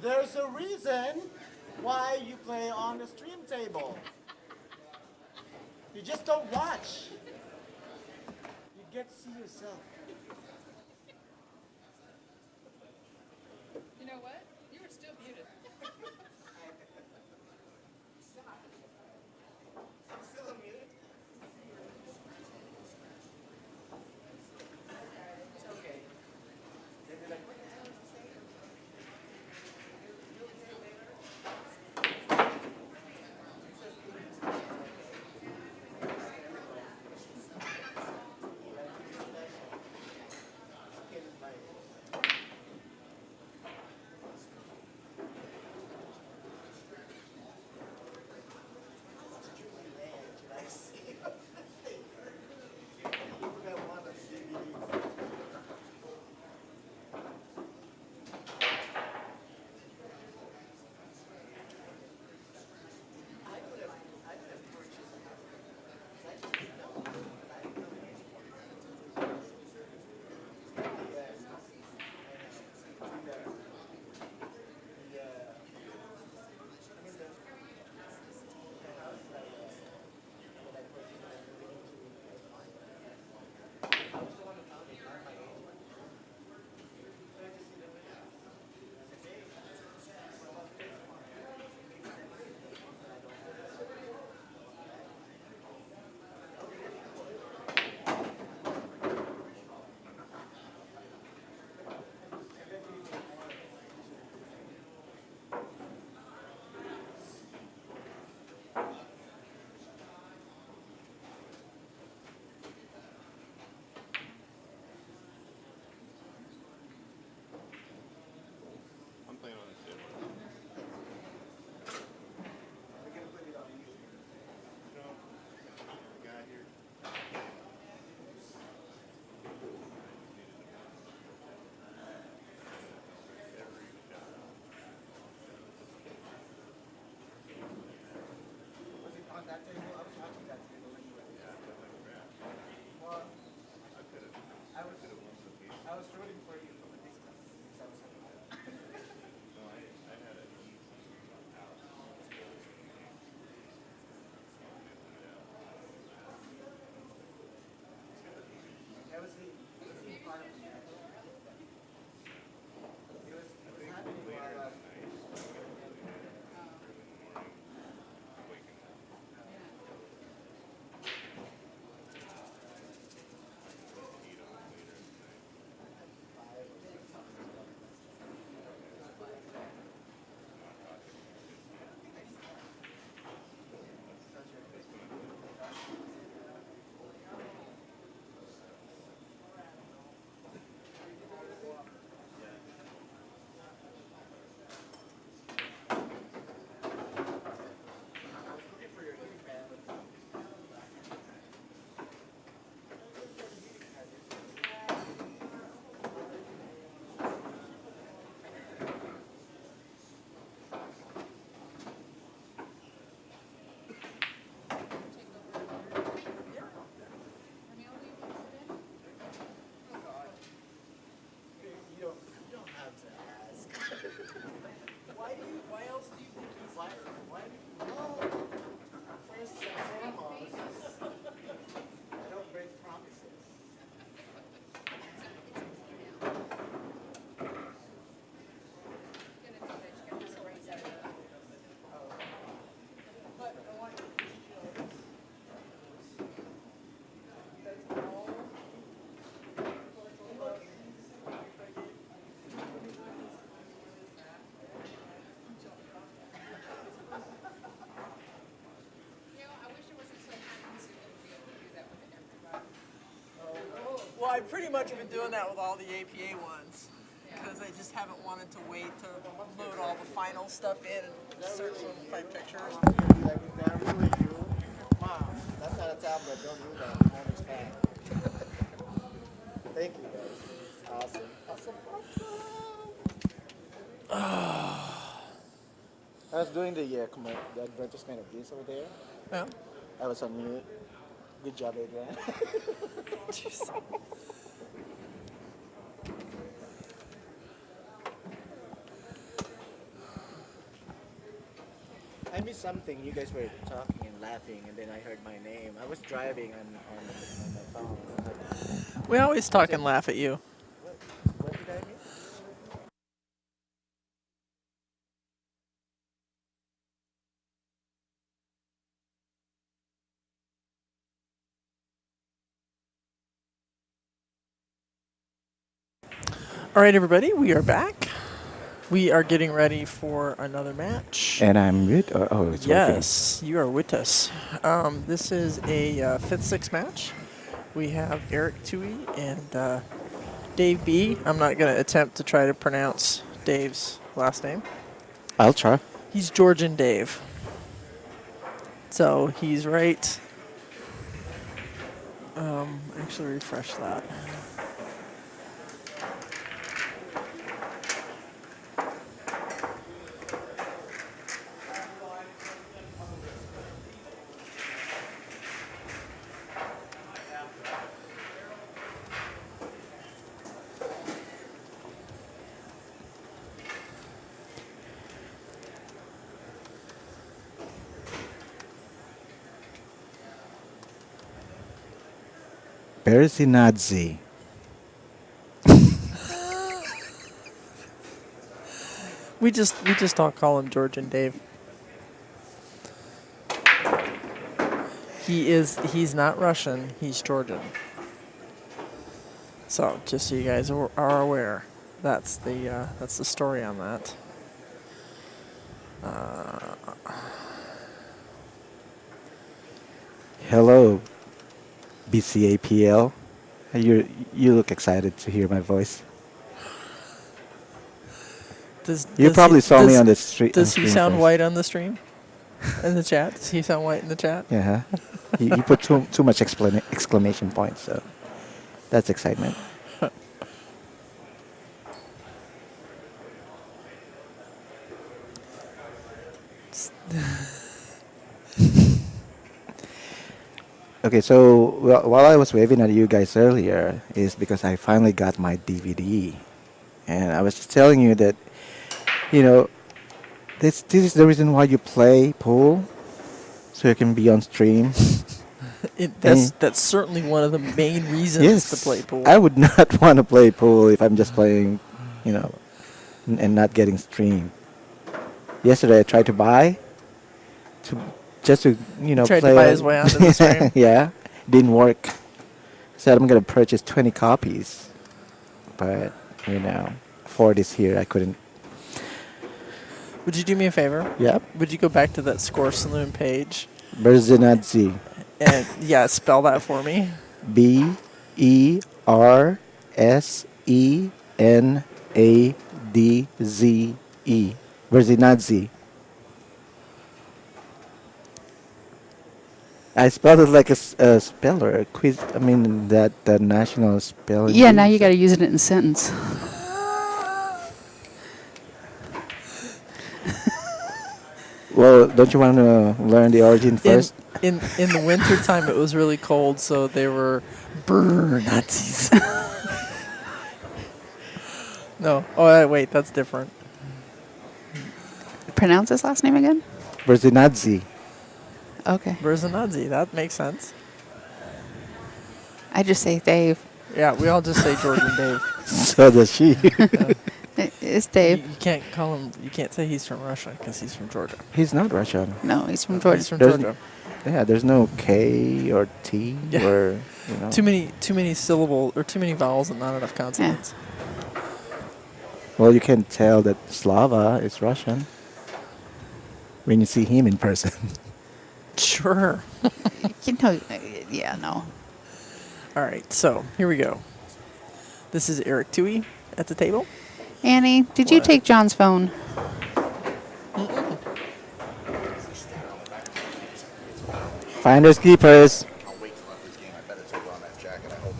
There's a reason why you play on the stream table. You just don't watch. You get to see yourself. You know what? You were still muted. I'm still muted. It's okay. They'll be like, what the hell is he saying? You'll hear later. It says English, okay? Okay, bye. I see. You forgot one of the DVDs. I could have purchased it. I just didn't know. I didn't know anything. Yes. I know. I mean, the house that I purchased, I really need to find. I was the one who found it, not my agent. So I just see the video. I said, hey, what about this one? Maybe I might need this one, but I don't have it. I'm playing on this table. We're gonna put it on YouTube. No, the guy here. Was it on that table? I was watching that table anyway. Well, I was rooting for you from a distance because I was having No, I had a easy house. that was the part of the match. It was happening while looking for your heating pad. You don't have to ask. Why else do you think he's Why do you know? First and foremost, I don't break promises. But I want you to know that's all. Well, I've pretty much been doing that with all the APA ones because I just haven't wanted to wait to load all the final stuff in and start showing my pictures. Like, is that really you? Mom, that's not a tablet. Don't do that. Mom is fat. Thank you, guys. Awesome. Awesome. I was doing the the advertisement of this over there. Yeah. I was on mute. Good job, Adrian. I missed something. You guys were talking and laughing, and then I heard my name. I was driving on my phone. We always talk it- and laugh at you. What, what did I miss? All right, everybody, we are back. We are getting ready for another match. And I'm mute. Oh, it's working. Yes, you are with us. This is a 5th-6 match. We have Eric Tui and Dave B. I'm not going to attempt to try to pronounce Dave's last name. I'll try. He's Georgian Dave. So he's right. Actually, refresh that. Berzinadze. We just all call him Georgian Dave. He's not Russian, he's Georgian. So just so you guys are aware, that's the story on that. Hello, BCAPL. You look excited to hear my voice. You probably saw me on the street. Does he sound first. white on the stream? In the chat? Does he sound white in the chat? Yeah. He put too much exclamation points, so that's excitement. Okay, so while I was waving at you guys earlier is because I finally got my DVD. And I was just telling you that, you know, this is the reason why you play pool, so you can be on stream. That's certainly one of the main reasons to play pool. I would not want to play pool if I'm just playing, you know, and not getting stream. Yesterday I tried to buy, just to, you know, Tried play to buy his way onto the stream. Yeah, didn't work. Said I'm gonna purchase 20 copies, but you know, for this year I couldn't. Would you do me a favor? Yep. Would you go back to that Score Saloon page? Berzinadze. And yeah, spell that for me. Bersenadze. Berzinadze. I spelled it like a speller, a quiz. I mean that national spelling. Yeah, now bee. you got to use it in a sentence. Well, don't you want to learn the origin first? In the winter time, it was really cold, so they were Nazis. No. Oh, wait, that's different. Pronounce his last name again? Berzinadze. Okay. Berzanadze, that makes sense. I just say Dave. Yeah, we all just say Georgian Dave. So does she. It's You, Dave. you can't call him. You can't say he's from Russia because he's from Georgia. He's not Russian. No, he's from He's Georgia. from There's Georgia. Yeah, there's no K or T Yeah. or, you know. Too many syllables or too many vowels and not enough consonants. Well, you can tell that Slava is Russian when you see him in person. Sure. You know, yeah, no. All right, so here we go. This is Eric Tui at the table. Annie, did you What? take John's phone? Finders keepers. I'll wait till after this game. I bet it's over on that jacket. I hope.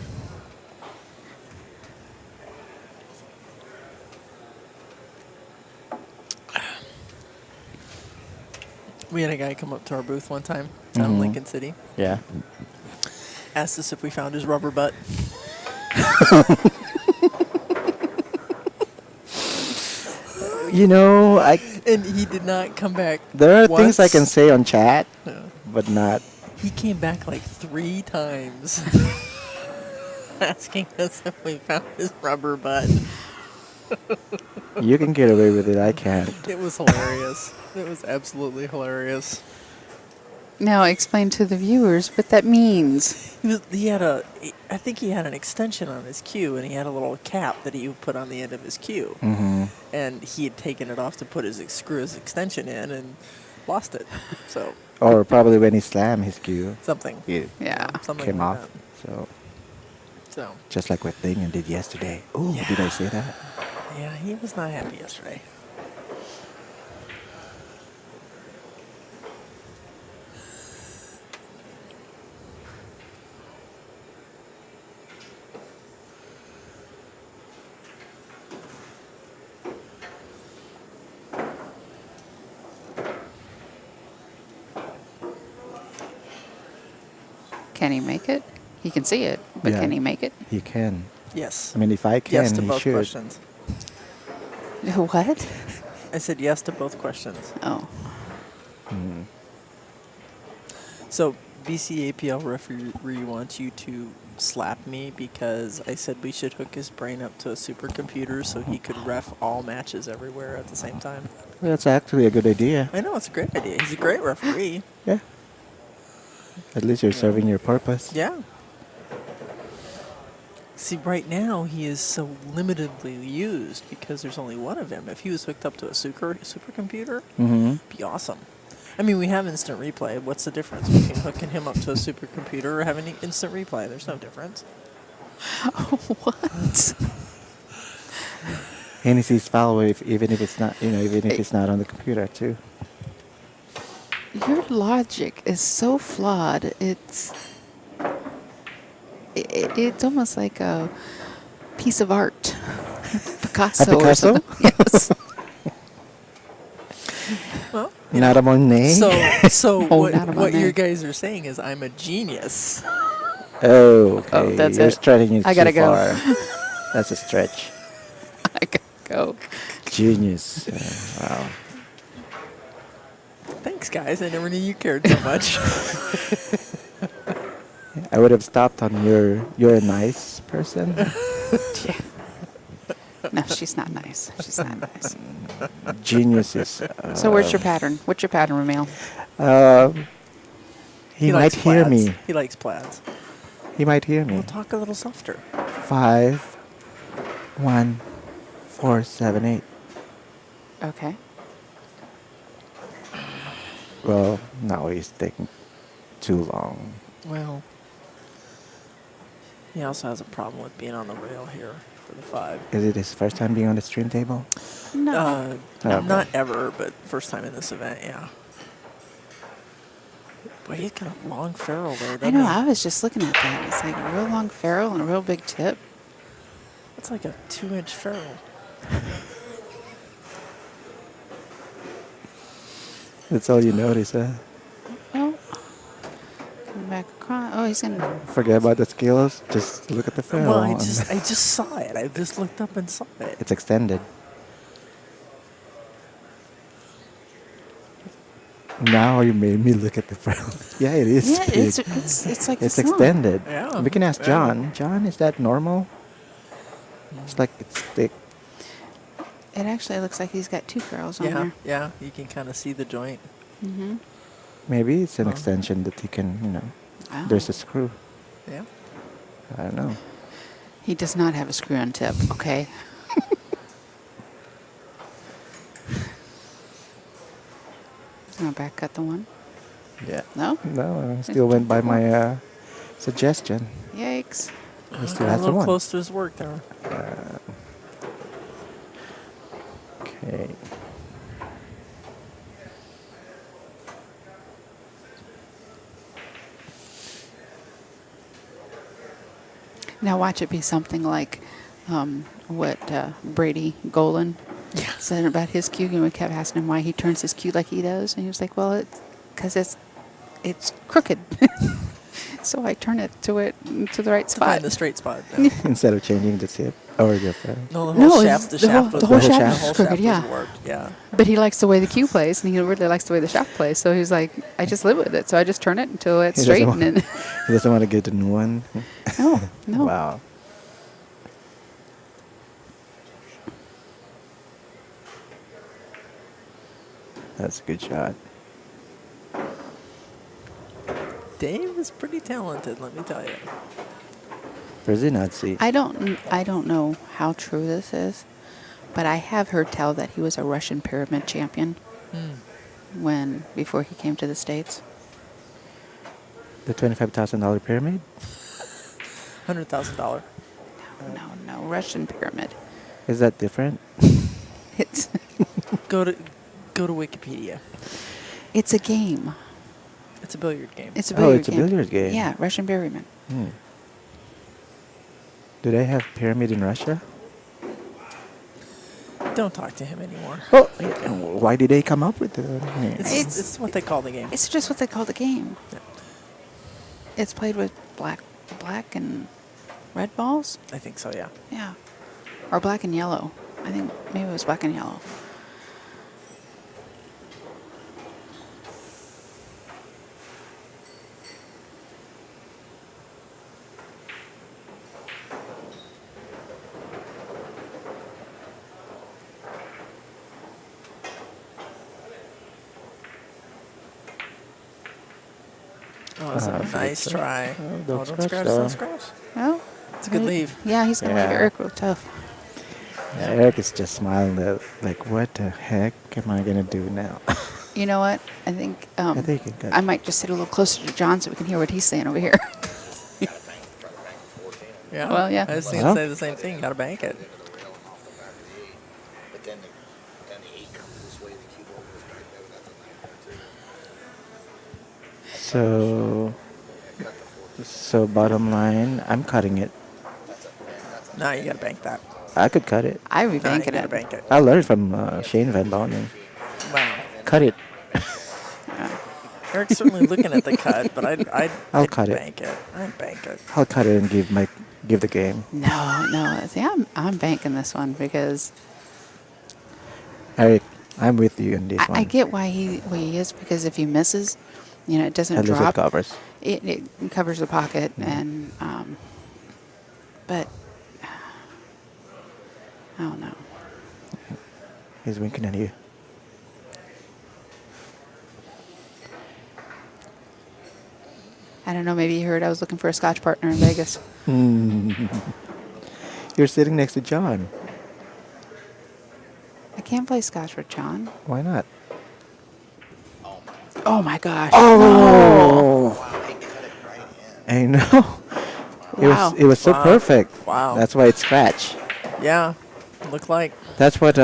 We had a guy come up to our booth one time down in Lincoln City. Yeah. Asked us if we found his rubber butt. You know, And he did not come back. there are things I can once. say on chat, Yeah. but not. He came back like 3 times asking us if we found his rubber butt. You can get away with it. I can't. It was hilarious. It was absolutely hilarious. Now explain to the viewers what that means. I think he had an extension on his cue, and he had a little cap that he would put on the end of his cue. Mm-hmm. And he had taken it off to put screw his extension in and lost it. So Or probably when he slammed his cue, something. it Yeah. Something came like off. So that. So just like what Damien did yesterday. Oh, Yeah. did I say that? yeah, he was not happy yesterday. Can he make it? He can see it, but Yeah. can he make it? He can. Yes. I mean, if I can, Yes to he both should. questions. What? I said yes to both questions. Oh. Mm. So BCAPL referee wants you to slap me because I said we should hook his brain up to a supercomputer so he could ref all matches everywhere at the same time. Well, that's actually a good idea. I know, it's a great idea. He's a great referee. Yeah. At least you're serving your purpose. Yeah. See, right now he is so limitedly used because there's only one of him. If he was hooked up to a supercomputer, Mm-hmm. it'd be awesome. I mean, we have instant replay. What's the difference between hooking him up to a supercomputer or having instant replay? There's no difference. What? And he sees foul even if it's not, even if it's not on the computer too. Your logic is so flawed. It's almost like a piece of art. Picasso. A Or Picasso? something. Yes. Well, Not a Monet. so Oh, what, not a what you Monet. guys are saying is I'm a genius. Oh, okay. Oh, that's You're it. stretching it I gotta too go. far. That's a stretch. I gotta go. Genius. Wow. Thanks, guys. I never knew you cared so much. I would have stopped on you're a nice person. Yeah. No, she's not nice. She's not nice. Geniuses. So where's your pattern? What's your pattern, Ramil? He likes might hear plaids. me. He likes plaids. He might hear me. We'll talk a little softer. 5, 1, 4, 7, 8. Okay. Well, now he's taking too long. Well, he also has a problem with being on the rail here for the 5. Is it his first time being on the stream table? No. Okay. Not ever, but first time in this event, yeah. Boy, he's got a long ferrule there, I doesn't know. he? I was just looking at that. It's like a real long ferrule and a real big tip. It's like a 2-inch ferrule. That's all you notice, huh? Oh. Coming back across. Oh, he's gonna. Forget about the skills. Just look at the film. Well, I just saw it. I just looked up and saw it. It's extended. Now you made me look at the film. Yeah, it is Yeah, big. it's like It's this long. extended. Yeah, We can ask yeah. John. John, is that normal? It's like it's thick. It actually looks like he's got 2 ferrules on Yeah, there. yeah. You can kind of see the joint. Mm-hmm. Maybe it's an Oh. extension that he can, Wow. there's a screw. Yeah. I don't know. He does not have a screw-on tip. Okay. Gonna back cut the one. Yeah. No. No, I still went by my suggestion. Yikes. He still Got a has the little one. close to his work there. Okay. Now watch it be something like what Brady Golan said about his cue. And we kept asking him why he turns his cue like he does, and he was like, "Well, it's because it's crooked, so I turn it to the right To spot." find the straight spot. Yeah. Instead of changing the tip. Or different. No, the No, whole it's shaft. The the shaft whole- was the whole warped. shaft The is whole crooked, shaft yeah. was warped. Yeah. But he likes the way the cue plays, and he really likes the way the shaft plays. So he's like, I just live with it. So I just turn it until it's He straight. doesn't And want, he doesn't want to get a new one. no, no. Wow. That's a good shot. Dave is pretty talented, let me tell you. Where's he not see? I don't know how true this is, but I have heard tell that he was a Russian pyramid champion before he came to the States. The $25,000 pyramid? $100,000. No, Russian pyramid. Is that different? It's Go to Wikipedia. it's a game. It's a billiard game. It's a Oh, billiard it's a game. billiard game. Yeah, Russian pyramid. Hmm. Do they have pyramid in Russia? Don't talk to him anymore. Oh, why did they come up with it? It's what they call the game. It's just what they call the game. Yeah. It's played with black and red balls. I think so, yeah. Yeah, or black and yellow. I think maybe it was black and yellow. Oh, that's a nice try. don't scratch, scratch, though. don't scratch. Oh, It's a good leave. Yeah, he's gonna leave Yeah. Eric real tough. Yeah, Eric is just smiling like, what the heck am I going to do now? You know what? I think I think it got- I might just sit a little closer to John so we can hear what he's saying over here. Yeah. Well, yeah. I was going Well. to say the same thing. You got to bank it. But then the 8 comes this way, the cue ball goes back there. That's a nightmare too. So, Yeah, cut the 14. so bottom line, I'm cutting it. No, you got to bank that. I could cut it. I would be No, you banking got to it. bank it. I learned from Shane Van Bonen. Wow. Cut it. Eric's certainly looking at the cut, but I'll I'd cut it. bank it. I'd bank it. I'll cut it and give the game. No. See, I'm banking this one because Eric, I'm with you in this one. I get why he is, because if he misses, it doesn't At least drop. it covers. It covers the pocket, and but I don't know. He's winking at you. I don't know. Maybe you heard I was looking for a Scotch partner in Vegas. You're sitting next to John. I can't play Scotch with John. Why not? Oh my gosh! Oh, Wow, they cut it right in. I know. Wow. It was so Wow. perfect. Wow. That's why it's scratch. Yeah. Look like. That's what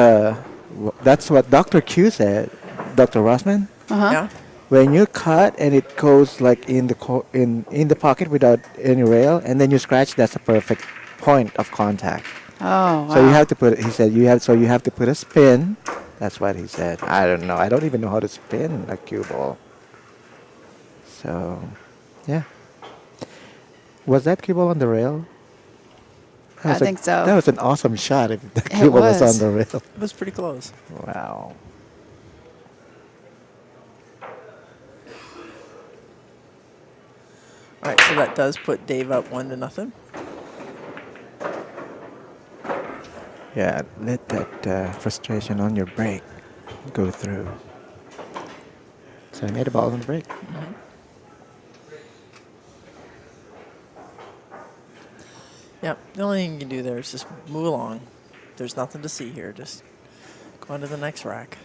Dr. Q said. Dr. Rossman. Uh-huh. Yeah. When you cut and it goes like in the pocket without any rail, and then you scratch, that's a perfect point of contact. Oh wow! So you have to put. He said you have to put a spin. That's what he said. I don't know. I don't even know how to spin a cue ball. So, yeah. Was that cue ball on the rail? I think so. That was an awesome shot. If the It cue ball was was. on the rail. It was pretty close. Wow. All right, so that does put Dave up 1-0. Yeah, let that frustration on your break go through. So I made a ball on the break. Yep. The only thing you can do there is just move along. There's nothing to see here. Just go on to the next rack.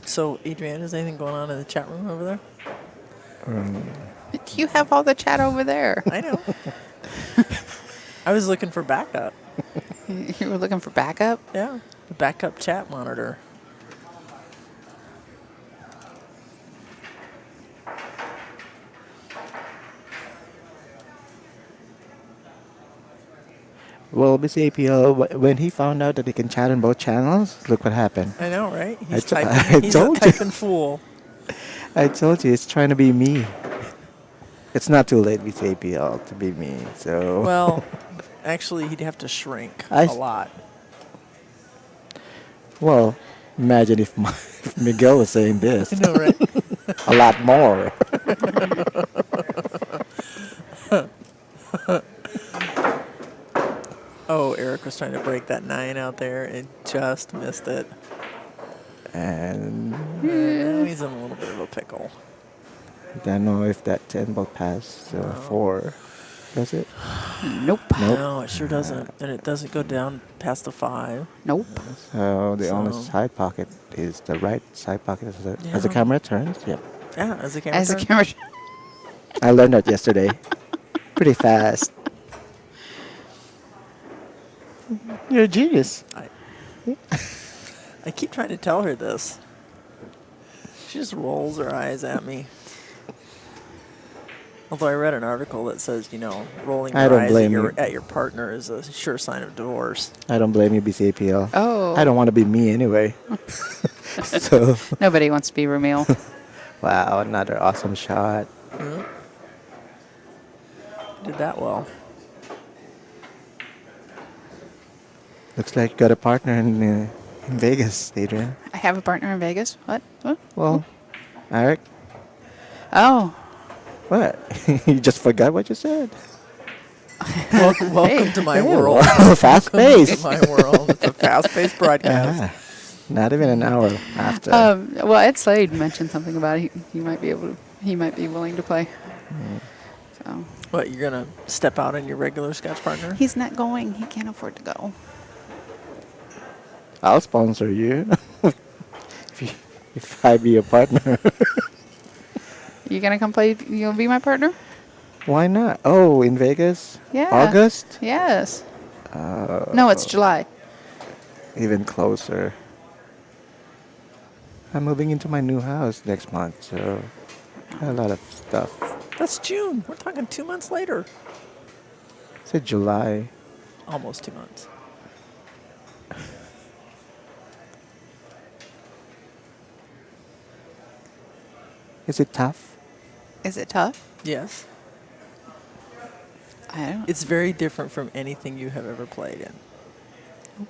So, Adrienne, is anything going on in the chat room over there? You have all the chat over there. I know. I was looking for backup. You were looking for backup. Yeah, the backup chat monitor. Well, Miss APL, when he found out that he can chat on both channels, look what happened. I know, right? I He's t- typing. I He's told a you. typing fool. I told you, it's trying to be me. It's not too late with APL to beat me. So Well, actually, he'd have to shrink I a s- lot. well, imagine if, if Miguel was saying this. I know, right? A lot more. Oh, Eric was trying to break that 9 out there and just missed it. And Now he's in a little bit of a pickle. I don't know if that 10 will pass 4. Does it? Nope. Nope. No, it sure doesn't. And it doesn't go down past the 5. Nope. So the only So- side pocket is the right side pocket as the Yeah. camera turns. Yep. Yeah, as the camera As the turns. camera. I learned that yesterday. Pretty fast. You're a genius. I keep trying to tell her this. She just rolls her eyes at me. Although I read an article that says, rolling I your don't eyes blame you. at your partner is a sure sign of divorce. I don't blame you, BCAPL. Oh. I don't want to be me anyway. So, Nobody wants to be Ramil. wow, another awesome shot. Did that well. Looks like you got a partner in Vegas, Adrian. I have a partner in Vegas. What? Well, Eric, Oh. what? You just forgot what you said. Welcome to my Yeah, world. fast Welcome to pace. my world. It's a fast-paced broadcast. Ah, not even an hour after. Well, Ed Slade mentioned something about it. He might be able to. He might be willing to play. So What, you're going to step out on your regular Scotch partner? he's not going. He can't afford to go. I'll sponsor you if I be your partner. You gonna come play? You gonna be my partner? Why not? Oh, in Vegas? Yeah. August? Yes. No, it's July. Even closer. I'm moving into my new house next month, so a lot of stuff. That's June. We're talking 2 months later. It's July. Almost 2 months. Is it tough? Is it tough? Yes. I don't. It's very different from anything you have ever played in.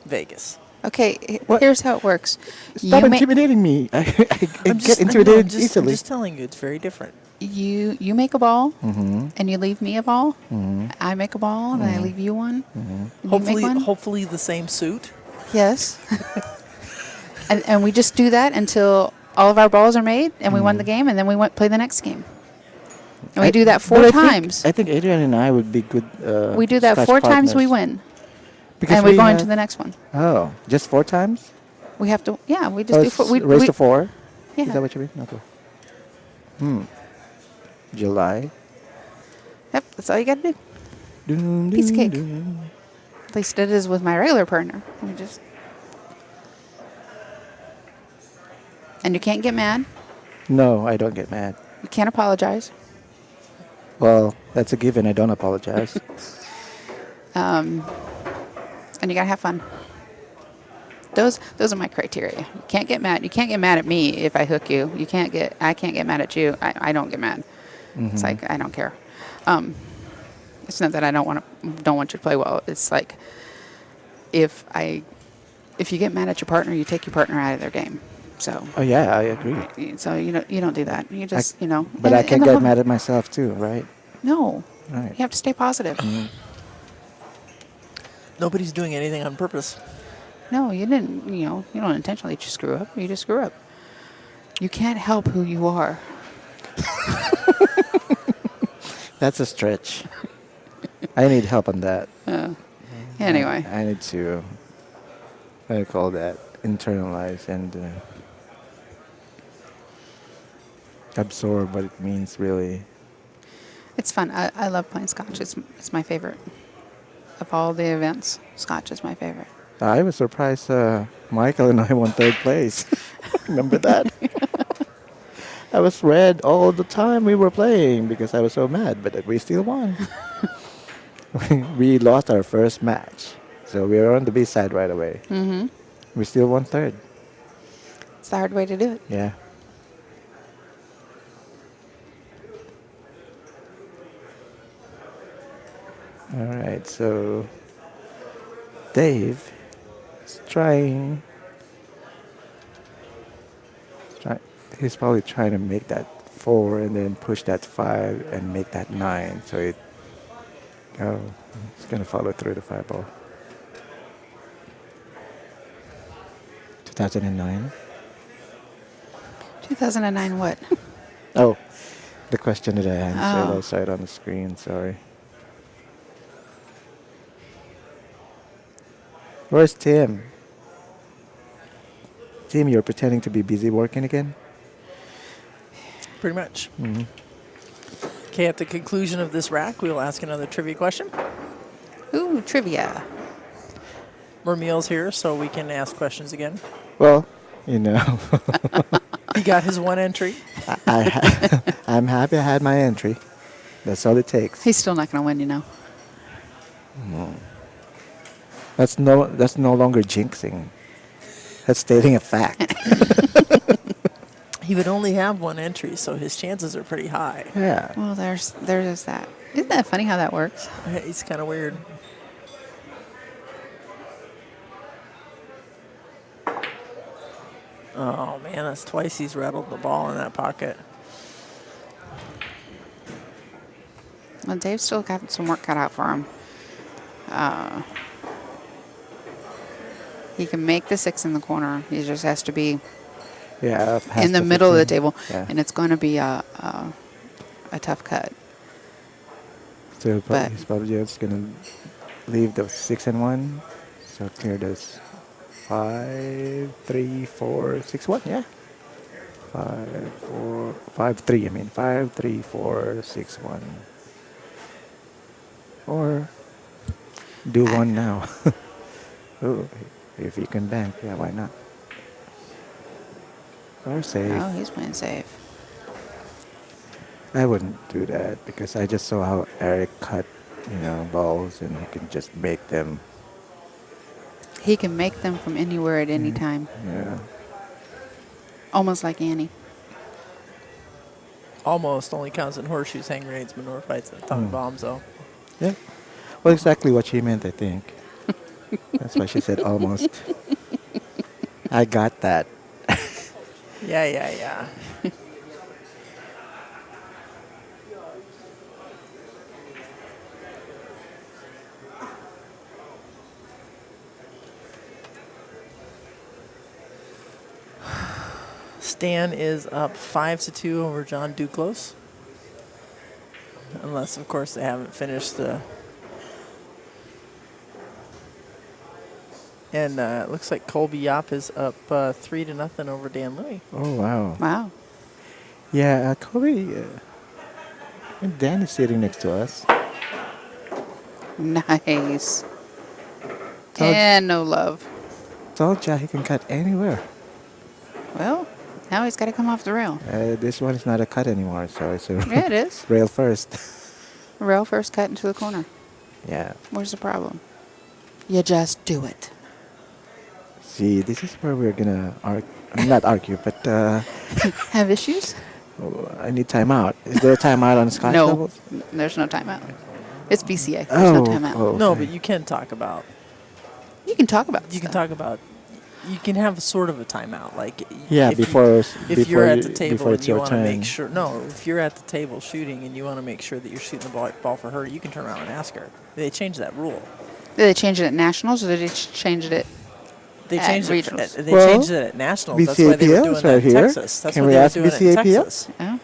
Vegas. Okay, What? here's how it works. Stop You ma- intimidating me. I I'm get I know, intimidated I'm easily. just telling you, it's very different. you make a ball, Mm-hmm. and you leave me a ball. Mm-hmm. I make a ball, and I leave you one. And you Hopefully, make one. hopefully the same suit. Yes. and we just do that until all of our balls are made, and we won the game, and then we play the next game. And we do that But 4 I think- times. I think Adrian and I would be good. We do that Scotch 4 times, we partners. win, Because and we go have- into the next one. Oh, just 4 times? We have to. Yeah, we just Oh, do 4. We, raise we, to 4? yeah. Is that what you mean? Okay. July. Yep, that's all you got to do. Dun, Piece of dun, cake. dun. At least it is with my regular partner. We just. And you can't get mad. No, I don't get mad. You can't apologize. Well, that's a given. I don't apologize. And you gotta have fun. Those are my criteria. You can't get mad. You can't get mad at me if I hook you. I can't get mad at you. I don't get mad. It's like I don't care. It's not that I don't want you to play well. It's like if you get mad at your partner, you take your partner out of their game. So Oh yeah, I agree. so you don't do that. You just But I can the get whole- mad at myself too, right? No, Right. you have to stay positive. Nobody's doing anything on purpose. No, you didn't. You don't intentionally just screw up. You just screw up. You can't help who you are. That's a stretch. I need help on that. Anyway, I need to, what do you call that? Internalize and absorb what it means, really. it's fun. I love playing Scotch. It's my favorite of all the events. Scotch is my favorite. I was surprised Michael and I won 3rd place. Remember that? I was red all the time we were playing because I was so mad, but we still won. We lost our first match, so we were on the B side right away. Mm-hmm. We still won 3rd. It's the hard way to do it. Yeah. All right, so Dave is trying. Try, he's probably trying to make that 4 and then push that 5 and make that 9. So oh, it's gonna follow through the 5 ball. 2009. 2009 what? Oh, the question that I answered, I Oh. saw it on the screen. Sorry. Where's Tim? Tim, you're pretending to be busy working again? Pretty much. Mm-hmm. Okay, at the conclusion of this rack, we will ask another trivia question. Ooh, trivia. More meals here, so we can ask questions again. Well, you know, He got his 1 entry. I'm happy I had my entry. That's all it takes. He's still not going to win, you know. That's no longer jinxing. That's stating a fact. He would only have 1 entry, so his chances are pretty high. Yeah. Well, there's that. Isn't that funny how that works? It's kind of weird. Oh, man, that's twice he's rattled the ball in that pocket. Well, Dave's still got some work cut out for him. He can make the 6 in the corner. He just has to be Yeah. Past in the middle of the 15. table, Yeah. and it's going to be a tough cut. So but- he's probably just gonna leave the 6 and 1. So clear this 5, 3, 4, 6, 1. Yeah. 5, 4, 5, 3. I mean 5, 3, 4, 6, 1. Or do 1 now. Oh, if you can bank, yeah, why not? Or safe. Oh, he's playing safe. I wouldn't do that because I just saw how Eric cut, balls, and he can just make them. He can make them from anywhere at any time, Yeah. almost like Annie. Almost only counts in horseshoes, hand grenades, manure fights, and atomic bombs, though. Yeah. Well, exactly what she meant, I think. That's why she said almost. I got that. Yeah. Stan is up 5-2 over John Duclos. Unless, of course, they haven't finished the. And it looks like Colby Yop is up 3-0 over Dan Louie. Oh, wow. Wow. Yeah, Kobe. And Dan is sitting next to us. Nice. Told- And no love. Told ya he can cut anywhere. Well, now he's got to come off the rail. This one is not a cut anymore, so it's a Yeah, it is. rail first. Rail first cut into the corner. Yeah. Where's the problem? You just do it. See, this is where we're gonna not argue, but Have issues? I need timeout. Is there a timeout on Scotch No, levels? there's no timeout. It's BCA. There's no timeout. oh, No, okay. but you can talk about. You can talk about You can stuff. talk about. You can have sort of a timeout, like Yeah, if before if you're at the table before and it's you your want to turn. make sure. No, if you're at the table shooting and you want to make sure that you're shooting the ball for her, you can turn around and ask her. They changed that rule. Did they change it at nationals or did they change it They At changed it. regionals. They Well, changed it at nationals. That's why they were BCAPL doing is that right in here. Texas. That's Can why we they were ask doing it in BCAPL? Texas. at?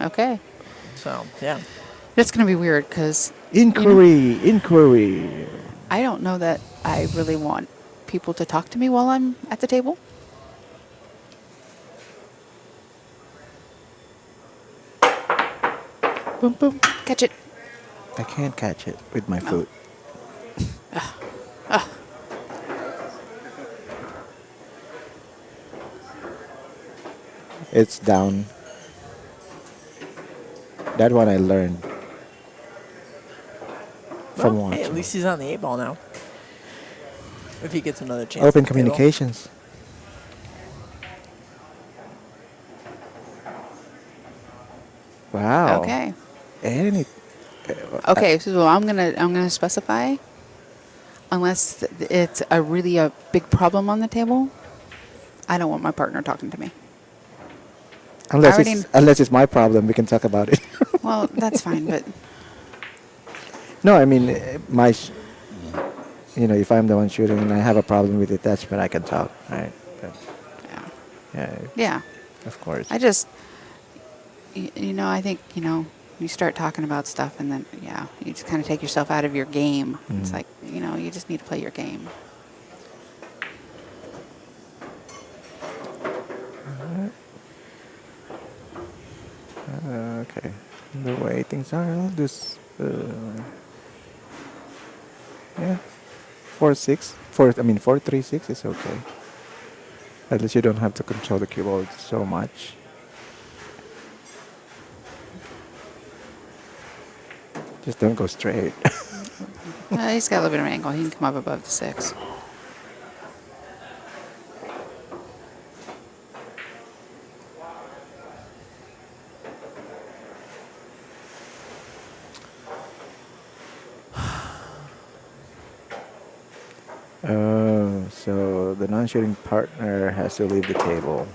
Oh, okay. So yeah, That's going to be weird because Inquiry. I don't know that I really want people to talk to me while I'm at the table. Boom, boom. Catch it. I can't catch it with my foot. It's down. That one I learned from well, hey, watching. at least he's on the 8 ball now. If he gets another chance. Open at the table. communications. Wow. Okay. And Okay. Well, Okay, so I'm gonna specify, unless it's a big problem on the table. I don't want my partner talking to me. I already. unless it's my problem, we can talk about it. Well, that's fine, but No, I mean, if I'm the one shooting and I have a problem with it, that's when I can talk, right? But, yeah, yeah, yeah. of course. I just, I think you start talking about stuff, and then you just kind of take yourself out of your game. It's like you just need to play your game. Okay. The way things are, I'll just, yeah, 4-6. 4-3-6 is okay. At least you don't have to control the keyboard so much. Just don't go straight. He's got a little bit of an angle. He can come up above the 6. Oh, so the non-shooting partner has to leave the table.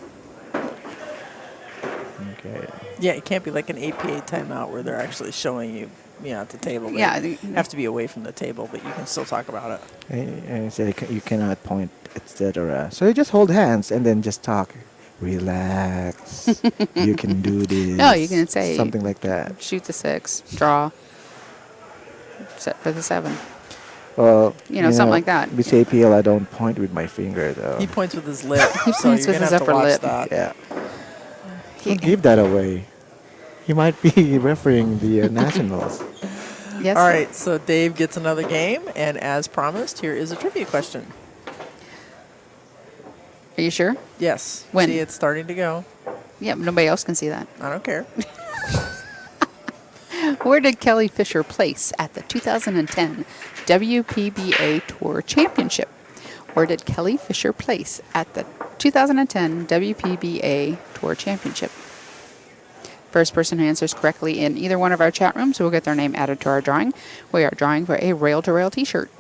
Okay. Yeah, it can't be like an APA timeout where they're actually showing you, at the table. They Yeah, have to be away from the table, but you can still talk about it. And so you cannot point, etc. So you just hold hands and then just talk. Relax. You can do this. No, you can say something like that. shoot the 6, draw, set for the 7. Well, Something like that. With APL, I don't point with my finger though. He points with his lip, He so points you're with gonna his have to upper watch lip. that. Yeah. Don't give that away. He might be refereeing the Nationals. Yes. All right, so Dave gets another game, and as promised, here is a trivia question. Are you sure? Yes. When? See, it's starting to go. Yeah, but nobody else can see that. I don't care. Where did Kelly Fisher place at the 2010 WPBA Tour Championship? Where did Kelly Fisher place at the 2010 WPBA Tour Championship? First person who answers correctly in either one of our chat rooms will get their name added to our drawing. We are drawing for a Rail2Rail t-shirt.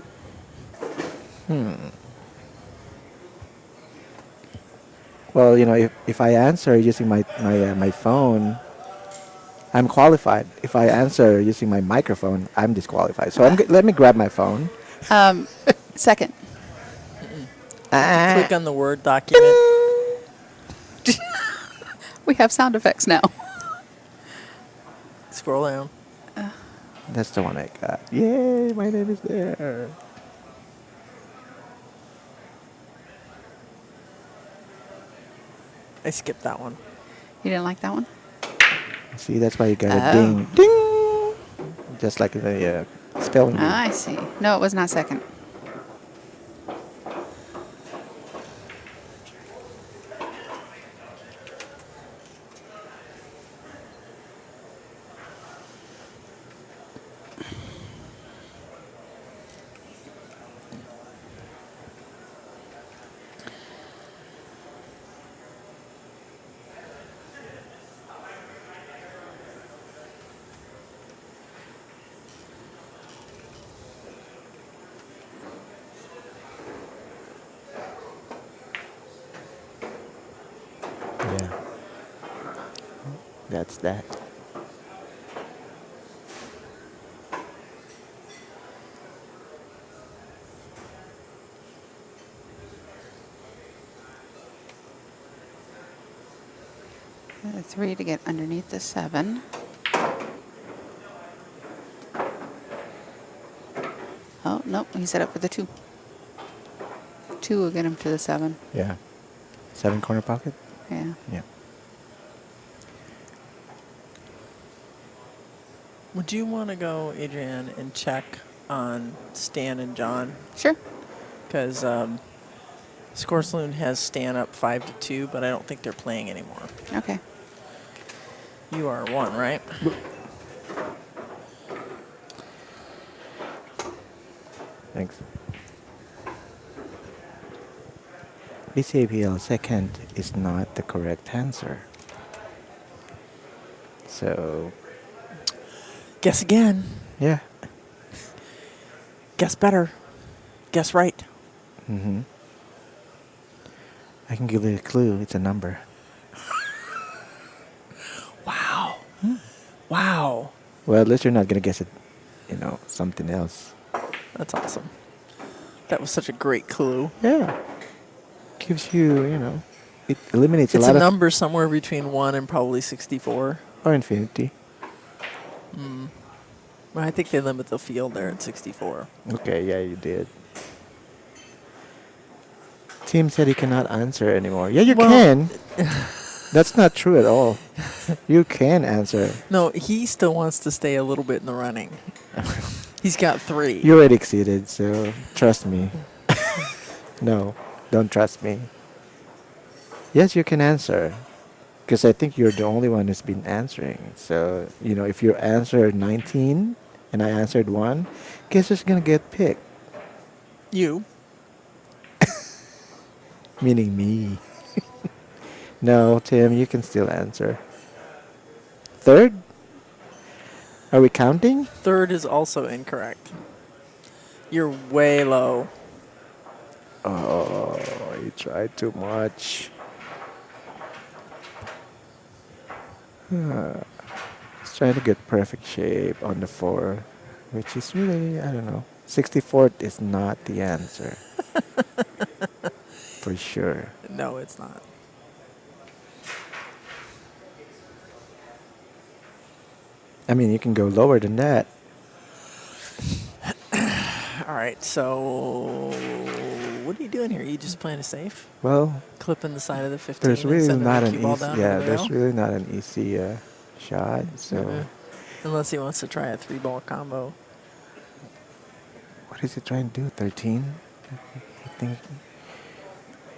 Well, if I answer using my phone, I'm qualified. If I answer using my microphone, I'm disqualified. So let me grab my phone. Second. Click on the Word document. We have sound effects now. Scroll down. That's the one I got. Yay, my name is there. I skipped that one. You didn't like that one? See, that's why you got a Oh. ding, ding. Just like the spelling bee. I see. No, it was not second. Yeah. That's that. The 3 to get underneath the 7. Oh, nope, he set up for the 2. 2 will get him to the 7. Yeah. 7 corner pocket? Yeah. Yeah. Would you want to go, Adrienne, and check on Stan and John? Sure. Because Score Saloon has Stan up 5-2, but I don't think they're playing anymore. Okay. You are 1, right? Thanks. BCAPL second is not the correct answer. So, Guess again. Yeah. Guess better. Guess right. Mm-hmm. I can give you a clue. It's a number. Wow. Wow. Well, at least you're not gonna guess it. Something else. That's awesome. That was such a great clue. Yeah. Gives you, it eliminates a It's a lot of number somewhere between 1 and probably 64. or infinity. Well, I think they limit the field there at 64. Okay, yeah, you did. Tim said he cannot answer anymore. Yeah, you Well- can. That's not true at all. You can answer. No, he still wants to stay a little bit in the running. He's got 3. You already exceeded, so trust me. No, don't trust me. Yes, you can answer. Because I think you're the only one who's been answering. So, if you answer 19 and I answered 1, guess who's going to get picked? You. Meaning me. No, Tim, you can still answer. Third? Are we counting? Third is also incorrect. You're way low. Oh, you tried too much. He's trying to get perfect shape on the 4, which is really, I don't know. 64th is not the answer. For sure. No, it's not. I mean, you can go lower than that. All right, so what are you doing here? You just playing it safe? Well, Clipping the side of the 15 there's and really sending not the an cue ball easy. down Yeah, to the there's rail? really not an easy shot. So, Unless he wants to try a 3-ball combo. what is he trying to do? 13? I think,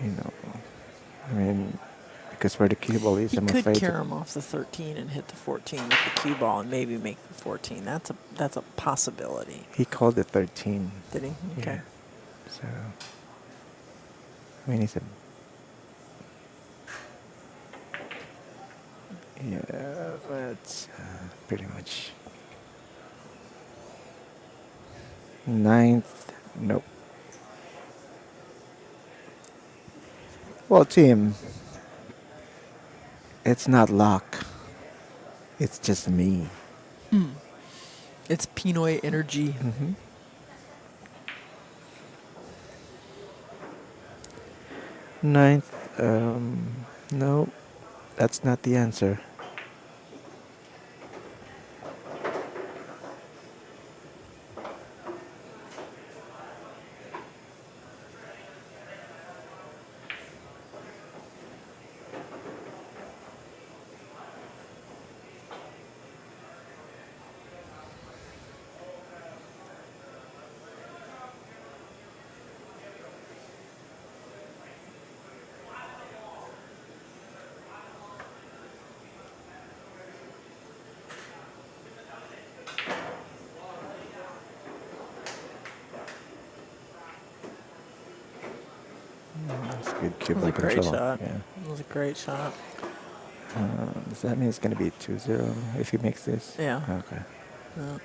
I mean, because where the cue ball is, He I'm could afraid. carry him off the 13 and hit the 14 with the cue ball and maybe make the 14. That's a possibility. He called it 13. Did he? Okay. Yeah. So, I mean, he said, yeah, that's pretty much. Ninth, nope. Well, Tim, it's not luck. It's just me. It's Pinoy energy. Mm-hmm. Ninth, no, that's not the answer. That's a good cue That was ball a great control. shot. Yeah. That was a great shot. Does that mean it's going to be 2-0 if he makes this? Yeah. Okay. Yeah.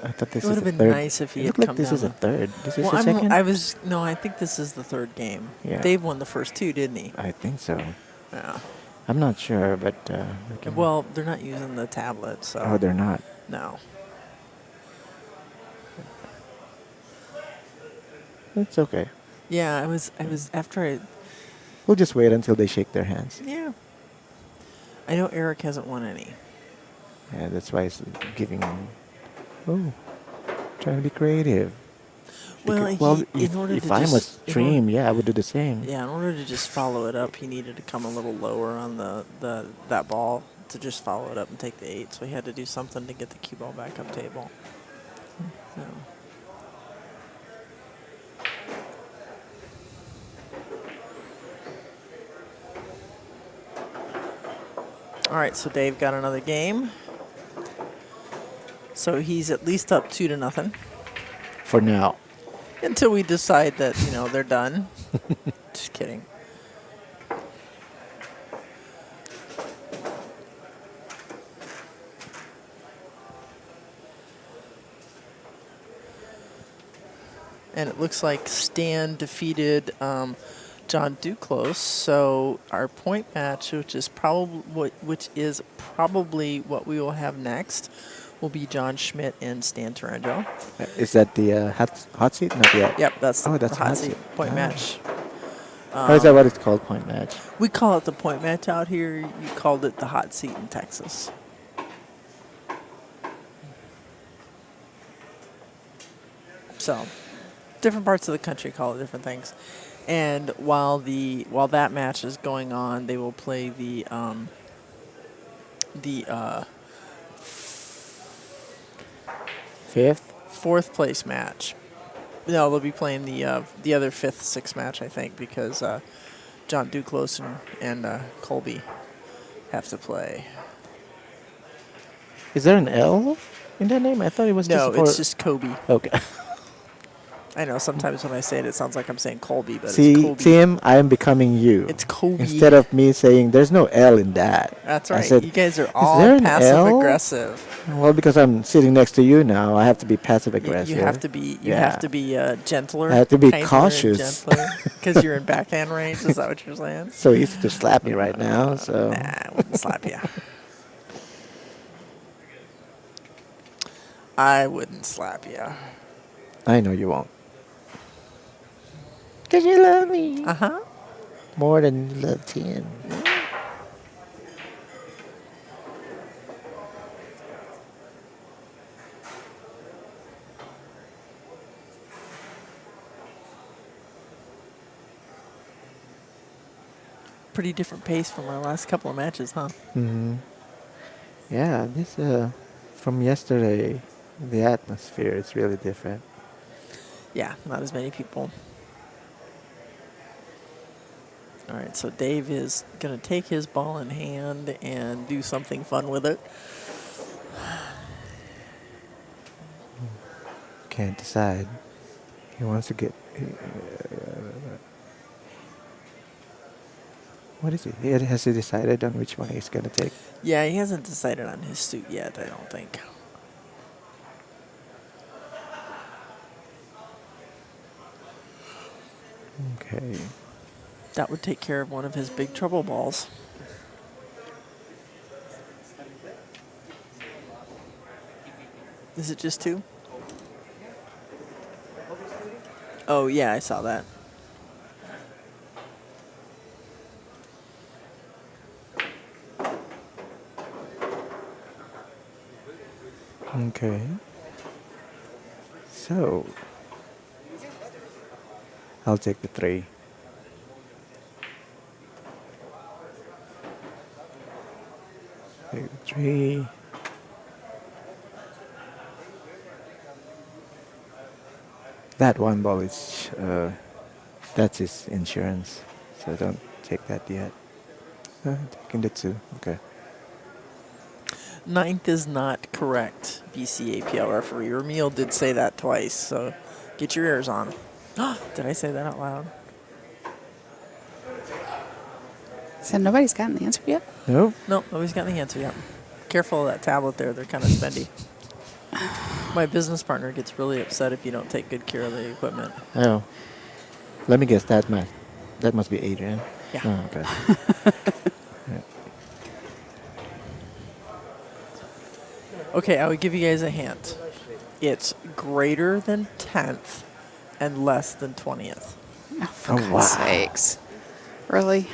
I thought this It is would a have been third. nice if he It had looked like come this down is a the- third. This is Well, a second? I think this is the third game. Yeah. Dave won the first 2, didn't he? I think so. Yeah. I'm not sure, but we can. Well, they're not using the tablet, so. Oh, they're not. No. It's okay. Yeah, I was after I. We'll just wait until they shake their hands. Yeah. I know Eric hasn't won any. Yeah, that's why he's giving. Oh, trying to be creative. Well, in order if to I just- was in stream, yeah, I would do the same. Yeah, in order to just follow it up, he needed to come a little lower on that ball to just follow it up and take the 8. So he had to do something to get the cue ball back up table. So. All right, so Dave got another game. So he's at least up 2-0 For now. until we decide that they're done. Just kidding. and it looks like Stan defeated John Duclos. So our point match, which is probably what we will have next, will be John Schmidt and Stan Taranjo. Is that the hot seat? Not yet. Yep, that's Oh, the that's a hot hot seat seat. point Ah. match. Or is that what it's called, point match? We call it the point match out here. You called it the hot seat in Texas. So, different parts of the country call it different things. And while that match is going on, they will play the Fifth? fourth place match. No, they'll be playing the other fifth, sixth match, I think, because John Duclos and Colby have to play. Is there an L in that name? I thought it was No, just for... it's just Kobe. Okay. I know sometimes when I say it, it sounds like I'm saying Colby, but it's See, Kobe. Tim, I am becoming you. It's Kobe. Instead of me saying there's no L in that. That's I right. said, You guys are "Is all there an passive L?" aggressive. Well, because I'm sitting next to you now, I have to be passive You aggressive. have to be. You Yeah. have to be gentler. I have to be kinder, cautious. because you're in backhand range. Is that what you're saying? So easy to slap me right now. So Nah, I wouldn't slap you. I wouldn't slap you. I know you won't. Cause you love me more than you love Tim. Pretty different pace from our last couple of matches, huh? Mm-hmm. Yeah, this from yesterday, the atmosphere is really different. Yeah, not as many people. All right, so Dave is going to take his ball in hand and do something fun with it. Can't decide. He wants to get. What is it? Has he decided on which one he's gonna take? Yeah, he hasn't decided on his suit yet, I don't think. Okay. That would take care of one of his big trouble balls. Is it just two? Oh, yeah, I saw that. Okay. So, I'll take the 3. Take the 3. That one ball is, that's his insurance. So don't take that yet. Taking the 2. Okay. Ninth is not correct, BCAPL referee. Ramil did say that twice, so get your ears on. Did I say that out loud? So nobody's gotten the answer yet? Nope. No, nobody's got the answer yet. Careful of that tablet there. They're kind of spendy. My business partner gets really upset if you don't take good care of the equipment. Oh. Let me guess, that must be Adrian. Yeah. Oh, okay. Yeah. Okay, I would give you guys a hint. It's greater than 10th and less than 20th. Oh, for Oh, God's wow. sakes. Really?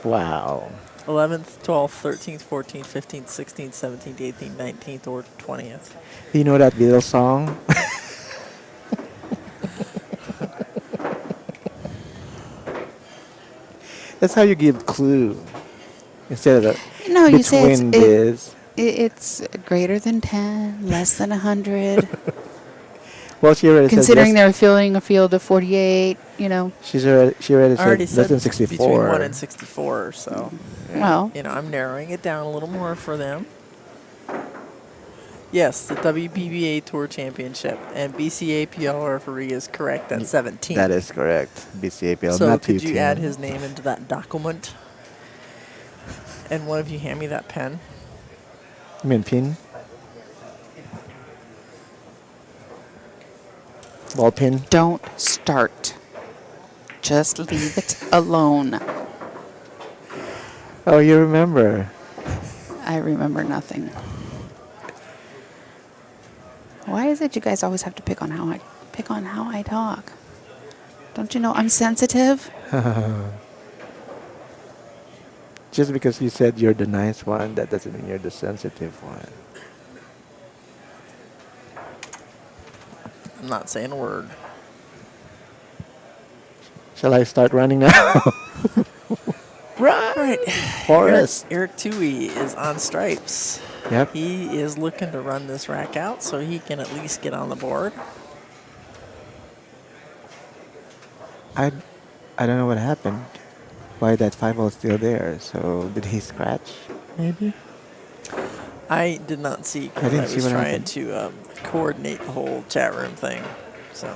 Wow. 11th, 12th, 13th, 14th, 15th, 16th, 17th, 18th, 19th, or 20th. You know that Beatles song? That's how you give clue. Instead of No, you say between this. it's greater than 10, less than 100. Well, she already Considering said they're filling a field of 48, you know. she already I already said less than said 64. between 1 and 64, so Well, you know I'm narrowing it down a little more for them. Yes, the WPBA Tour Championship, and BCAPL referee is correct at 17. That is correct. BCAPL, So not could you 210. add his name into that document? And one of you hand me that pen? You mean pin? Ball pin. Don't start. Just leave it alone. Oh, you remember? I remember nothing. Why is it you guys always have to pick on how I talk? Don't you know I'm sensitive? Just because you said you're the nice one, that doesn't mean you're the sensitive one. I'm not saying a word. Shall I start running now? Right. Forrest. Eric Tui is on stripes. Yep. He is looking to run this rack out so he can at least get on the board. I don't know what happened. Why that 5-0 still there? So did he scratch? Maybe. I did not see I because didn't I see was what trying happened. to coordinate the whole chat room thing. So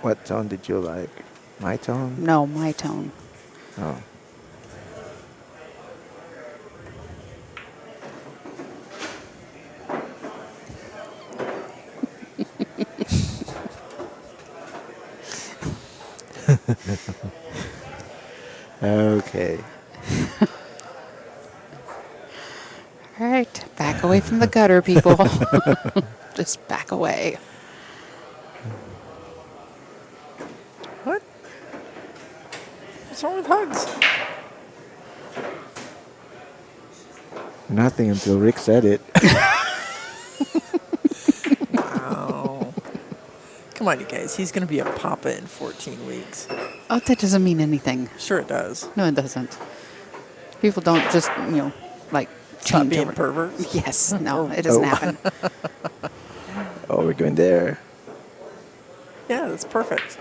What tone did you like? My tone? No, my tone. Oh. Okay. All right, back away from the gutter, people. Just back away. what? What's wrong with hugs? Nothing until Rick said it. Wow. Come on, you guys. He's going to be a papa in 14 weeks. Oh, that doesn't mean anything. Sure it does. No, it doesn't. People don't just, like Stop change being over. perverts. Yes, no, it doesn't Oh. happen. Oh, we're going there. Yeah, that's perfect.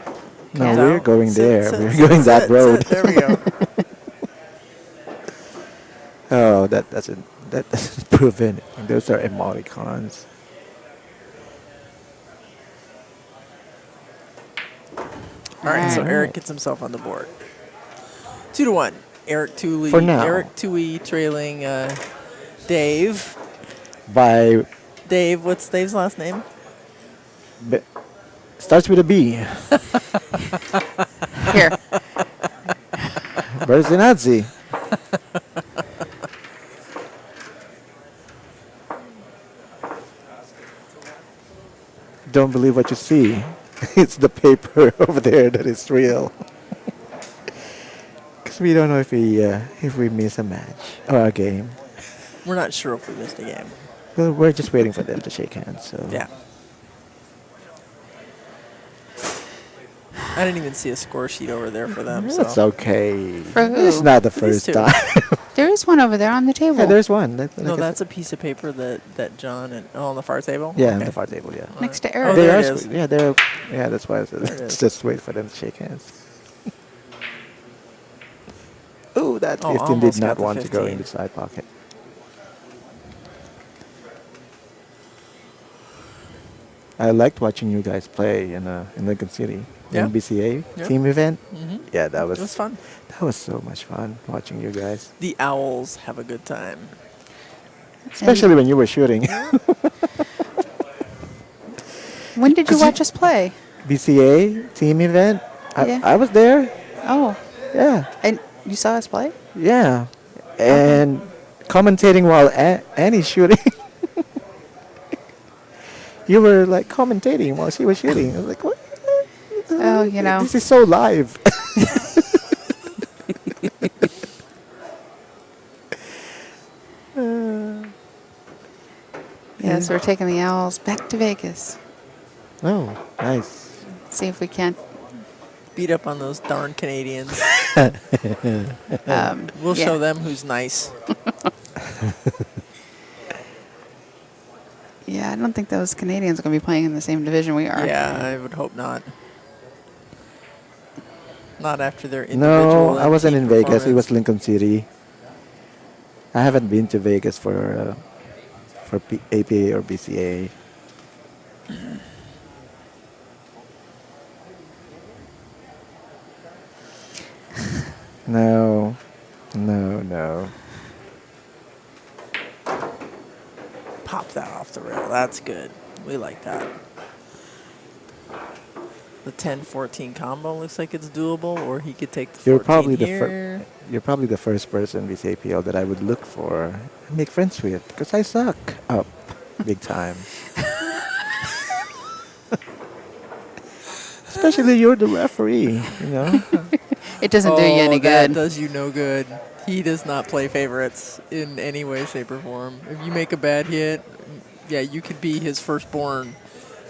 No, Yeah. we're going Sit, there. sit, We're sit, going that sit, road. sit. There we go. Oh, that doesn't prove anything. Those are emoticons. All right, so Alright. Eric gets himself on the board. 2-1. Eric Tui. For now. Eric Tui trailing Dave. By Dave, what's Dave's last name? starts with a B. Here, Berzinazzi. Don't believe what you see. It's the paper over there that is real. Because we don't know if we miss a match or a game. We're not sure if we missed a game. Well, we're just waiting for them to shake hands. So Yeah. I didn't even see a score sheet over there for them. That's So okay. For who? It's not the These first two. time. there is one over there on the table. Yeah, there's one. no, that's a piece of paper that John and on the far table. yeah, on Okay. the far table. Yeah. next to Oh, Eric. there They it are is. yeah, that's why I said There it let's is. just wait for them to shake hands. Oh, that Oh, 15 almost did got not the want to go 15. in the side pocket. I liked watching you guys play in Lincoln City Yeah. in BCA Yeah. team event. Mhm. Yeah, that It was was fun. that was so much fun watching you guys, The Owls have a good time. especially when you were shooting. When did you 'Cause you- watch us play? BCA team event. Yeah. I was there. Oh, Yeah. and you saw us play? Yeah, and commentating while Annie's shooting. You were like commentating while she was shooting. I was like, what? Oh, you know. This is so live. Yes, we're taking the Owls back to Vegas. Oh, nice. See if we can't. Beat up on those darn Canadians. We'll Yeah. show them who's nice. Yeah, I don't think those Canadians are going to be playing in the same division we are. Yeah, I would hope not. Not after their individual. No, I and wasn't team in Vegas. It was performance. Lincoln City. I haven't been to Vegas for APA or BCA. No, no. Pop that off the rail. That's good. We like that. The 10-14 combo looks like it's doable, or he could take the 14 You're probably here. you're probably the first person with APL that I would look for and make friends with because I suck up big time. Especially you're the referee, you know. It doesn't do you any That good. does you no good. He does not play favorites in any way, shape, or form. If you make a bad hit, yeah, you could be his firstborn.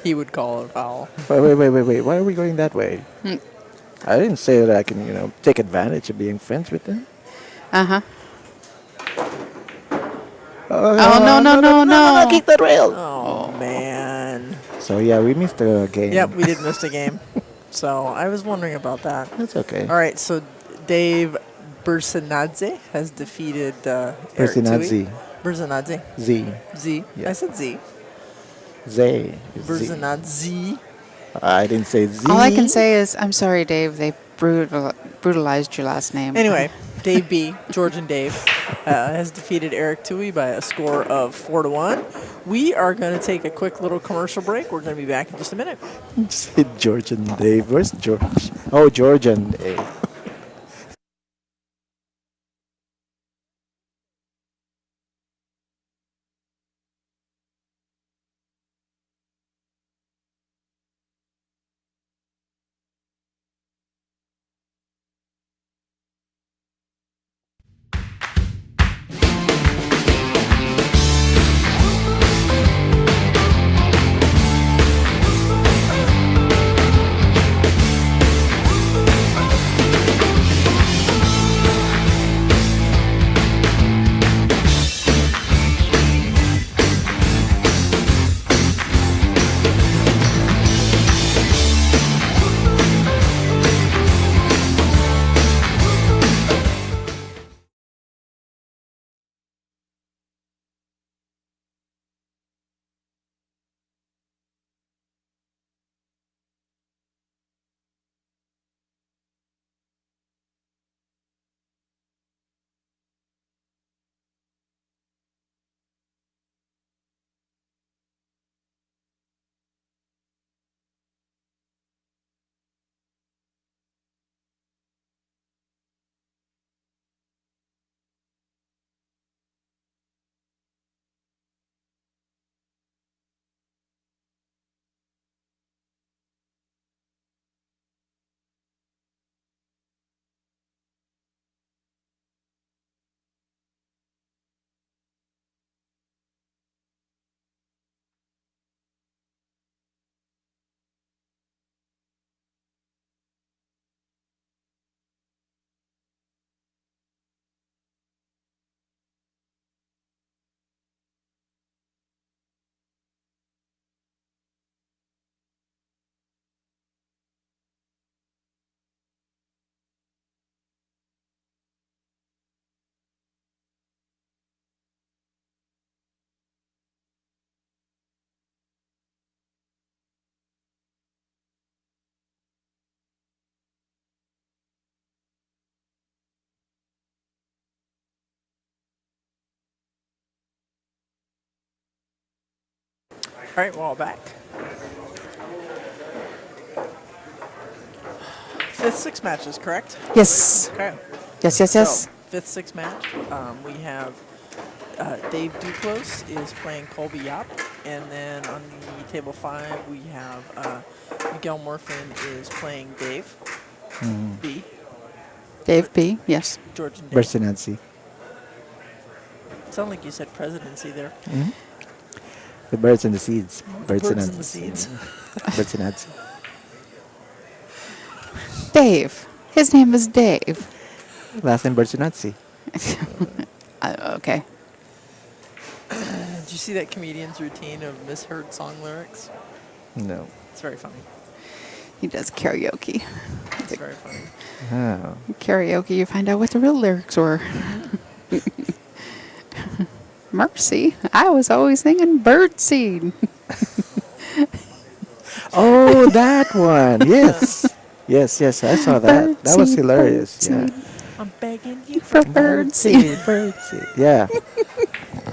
He would call it a foul. Wait. Why are we going that way? Hmm. I didn't say that I can, take advantage of being friends with them. Uh-huh. Oh, no, no. kick that rail. Oh, man. So yeah, we missed the game. Yep, we did miss a game. So I was wondering about that. That's okay. All right, so Dave Bersinadze has defeated Eric Bersinadze. Tui. Bersinadze. Z. Z. Yeah. I said Z. Z. Bersinadze. I didn't say Z. All I can say is, I'm sorry, Dave. They brutalized your last name. Anyway, Dave B, Georgian Dave, has defeated Eric Tui by a score of 4-1. We are going to take a quick little commercial break. We're going to be back in just a minute. Say George and Dave. Where's George? Oh, George and Dave. All right, we're all back. Fifth, sixth matches, correct? Yes. Okay. Yes. So, fifth, sixth match, we have Dave Duclos is playing Colby Yop. And then on the table 5, we have Miguel Morfin is playing Dave B. Dave B. Yes. Georgian Dave. Bersinadze. Sound like you said presidency there. The birds and the seeds. Birds and the seeds. Bersinadze. Dave. His name is Dave. Last name Bersinadze. Okay. Did you see that comedian's routine of misheard song lyrics? No. It's very funny. He does karaoke. It's very funny. Oh. Karaoke, you find out what the real lyrics were. Mercy. I was always singing birdseed. Oh, that one. Yes. Yes. I saw that. That was Birdseed, hilarious. birdseed. Yeah. I'm begging you For birdseed. Birdseed. Yeah.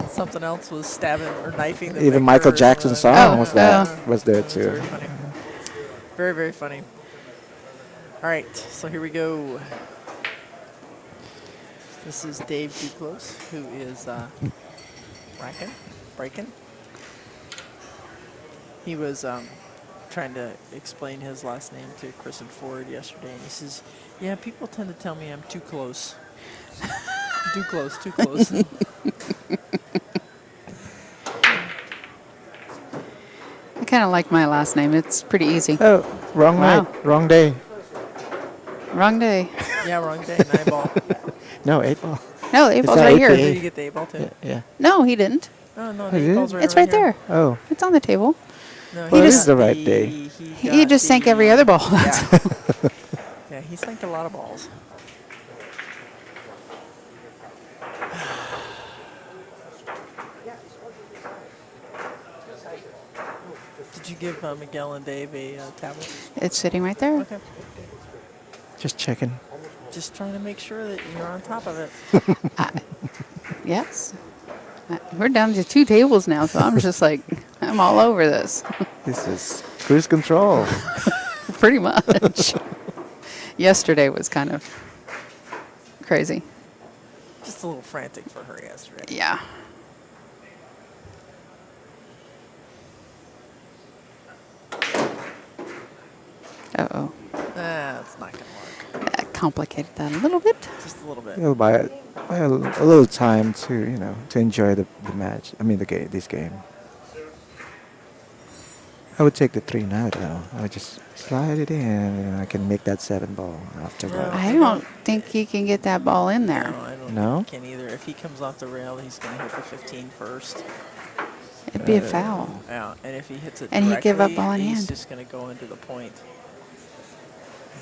Something else was stabbing or knifing the Even victor Michael or Jackson's something. song Oh, was that oh. was there It's very too. funny. Very, very funny. All right, so here we go. This is Dave Duclos, who is breaking. He was trying to explain his last name to Chris and Ford yesterday, and he says, "Yeah, people tend to tell me I'm too close. Too close, too close." I kind of like my last name. It's pretty easy. Oh, wrong Wow. night, wrong day. Wrong day. Yeah, wrong day. 9 ball. No, 8 ball. No, the 8 It's ball's not right 8 here. to Did you get the 8 ball too? Yeah. No, he didn't. Oh no, Oh, the did 8 it? ball's right It's over right here. there. Oh, It's on the table. No, Well, he this got is the right day. He got just sank every other ball. That's Yeah. Yeah, he sank a lot of balls. Did you give Miguel and Dave a tablet? It's sitting right there. Okay. just checking. Just trying to make sure that you're on top of it. Yes. We're down to 2 tables now, so I'm just like, I'm all over this. This is cruise control. Pretty much. Yesterday was kind of crazy. Just a little frantic for her yesterday. Yeah. Uh-oh. That's not going to work. That complicated that a little bit. Just a little bit. You'll buy a little time to to enjoy the match. I mean the game. This game. I would take the 3 now though. I would just slide it in, and I can make that 7 ball after No. that. I don't think he can get that ball in there. No, I don't No? think he can either. If he comes off the rail, he's going to hit the 15 first. It'd be a foul. Yeah, and if he hits it And he'd give up directly, ball in he's hand. just going to go into the point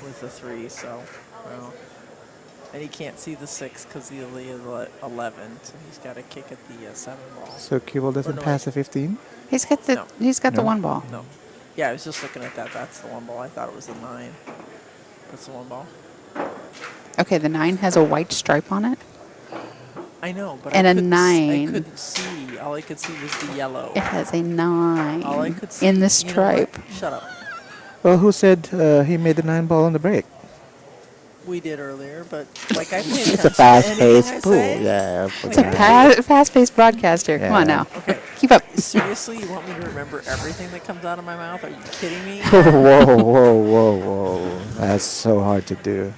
with the 3. So, well, and he can't see the 6 because the 11. So he's got to kick at the 7 ball. So Kewell doesn't no, pass a 15? He's got the No. he's got the No. 1 ball. No. Yeah, I was just looking at that. That's the 1 ball. I thought it was the 9. That's the 1 ball. Okay, the 9 has a white stripe on it. I know, but And I a couldn't 9. I couldn't see. All I could see was the yellow. It has a 9 All I could see in the you know what? stripe. Shut up. Well, who said he made the 9 ball on the break? We did earlier, but like I paid It's a attention to anything fast-paced I pool. say. Yeah. It's a fast-paced broadcast here. Come on Yeah. now. Okay. Keep up. Seriously, you want me to remember everything that comes out of my mouth? Are you kidding me? Whoa. That's so hard to do.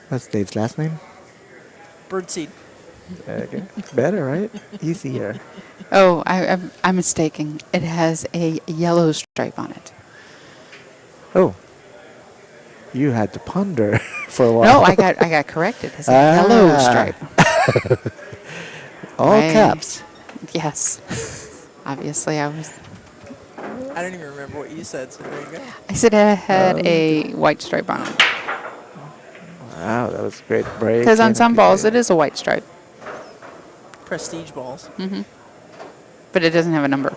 What's Dave's last name? Birdseed. Okay. Better, right? Easier. Oh, I'm mistaken. It has a yellow stripe on it. Oh. You had to ponder for a while. No, I got corrected. It's a yellow Ah. stripe. All Right. caps. Yes. Obviously, I was. I don't even remember what you said, so there you go. I said it had a white stripe on it. Wow, that was a great break. Because on and some good balls, game. it is a white stripe, Prestige balls. but it doesn't have a number.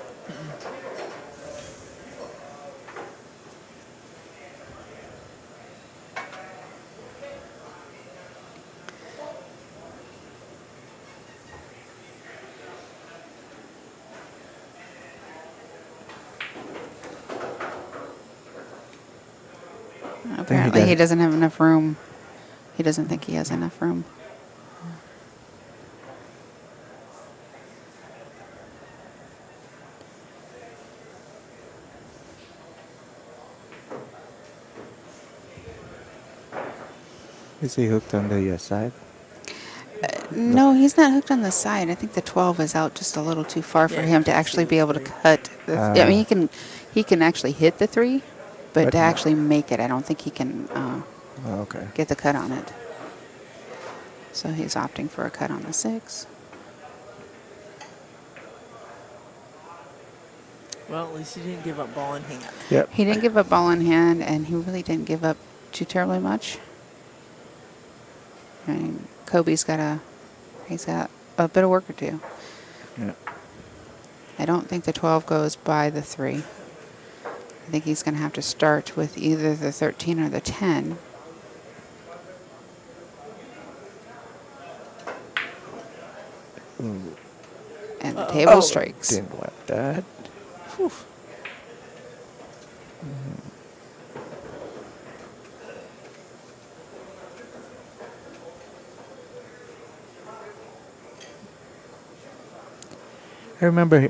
Apparently, got he it. doesn't have enough room. He doesn't think he has enough room. Is he hooked on the side? No, he's not hooked on the side. I think the 12 is out just a little too far for Yeah, him you to can actually see be the able to 3. cut. I mean, he can actually hit the 3, but But to not- actually make it, I don't think he can Oh, okay. get the cut on it. So he's opting for a cut on the 6. Well, at least he didn't give up ball in hand. Yep. He didn't give up ball in hand, and he really didn't give up too terribly much. I mean, Kobe's got a bit of work to do. Yeah. I don't think the 12 goes by the 3. I think he's going to have to start with either the 13 or the 10. And the table strikes. Didn't want that. Whew. I remember.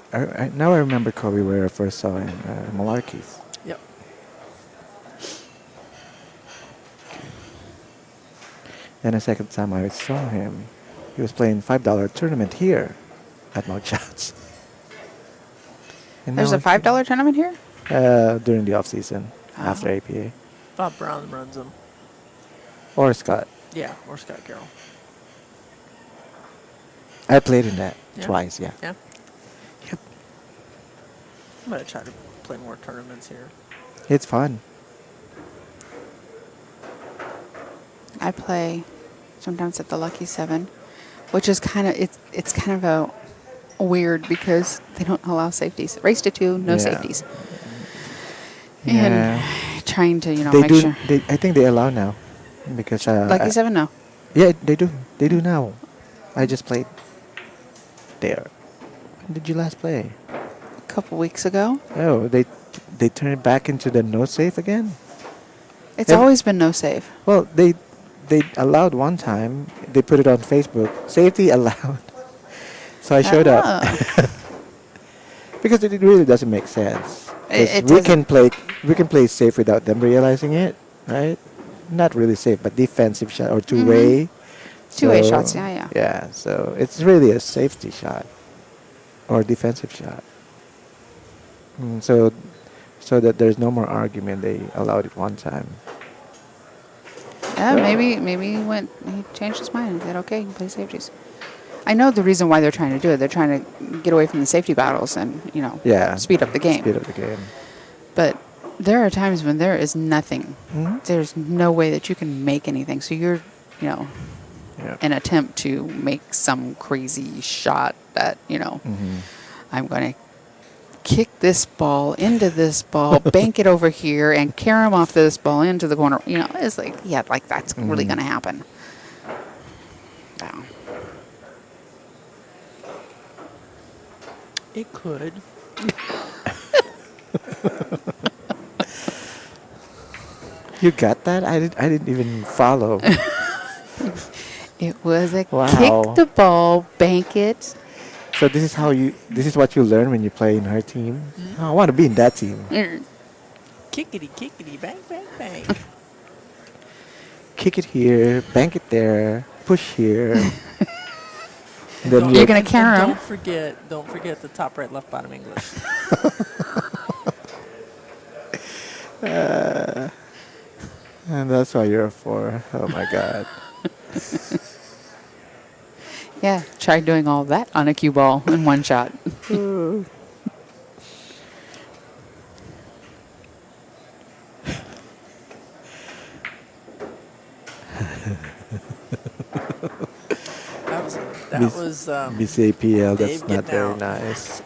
Now I remember Kobe where I first saw him. Malarkeys. Yep. Then the second time I saw him, he was playing $5 tournament here at Mount Shouts. And There's now a $5 tournament here? during the off season after Oh. APA Bob Brown runs them. or Scott. Yeah, or Scott Carroll. I played in that Yeah. twice. Yeah. Yeah. Yep. I'm gonna try to play more tournaments here. It's fun. I play sometimes at the Lucky 7, which is kind of it's kind of a weird because they don't allow safeties. Race to 2, no Yeah. safeties. Yeah. And trying to, They make do. sure. I think they allow now because Lucky 7, no. yeah, they do. They do now. I just played there. When did you last play? A couple weeks ago. Oh, they turn it back into the no safe again. It's Ev- always been no save. Well, they allowed one time. They put it on Facebook. Safety allowed. So I showed up Ah. because it really doesn't make sense. 'Cause It we doesn't. can play safe without them realizing it, right? Not really safe, but defensive shot or two-way. Two-way So, shots, yeah. Yeah, so it's really a safety shot or defensive shot. So that there's no more argument, they allowed it one time. Yeah, maybe he changed his mind and said, okay, you can play safeties. I know the reason why they're trying to do it. They're trying to get away from the safety battles and, Yeah, speed up the game. Speed up the game. But there are times when there is nothing. Mhm. There's no way that you can make anything. So you're, Yeah. an attempt to make some crazy shot that, Mhm. I'm going to kick this ball into this ball, bank it over here, and carry him off this ball into the corner. It's like that's really going to happen. Wow. It could. You got that? I didn't even follow. It was a Wow. kick the ball, bank it. So this is what you learn when you play in her team. Oh, I want to be in that team. Kickity, kickity, bang, bang, bang. Kick it here, bank it there, push here. And then You're gonna and carry 'em. Don't forget the top right, left bottom English. and that's what you're for. Oh my God. Yeah, try doing all that on a cue ball in one shot. That was BCAPL, that's Dave not getting very out. nice.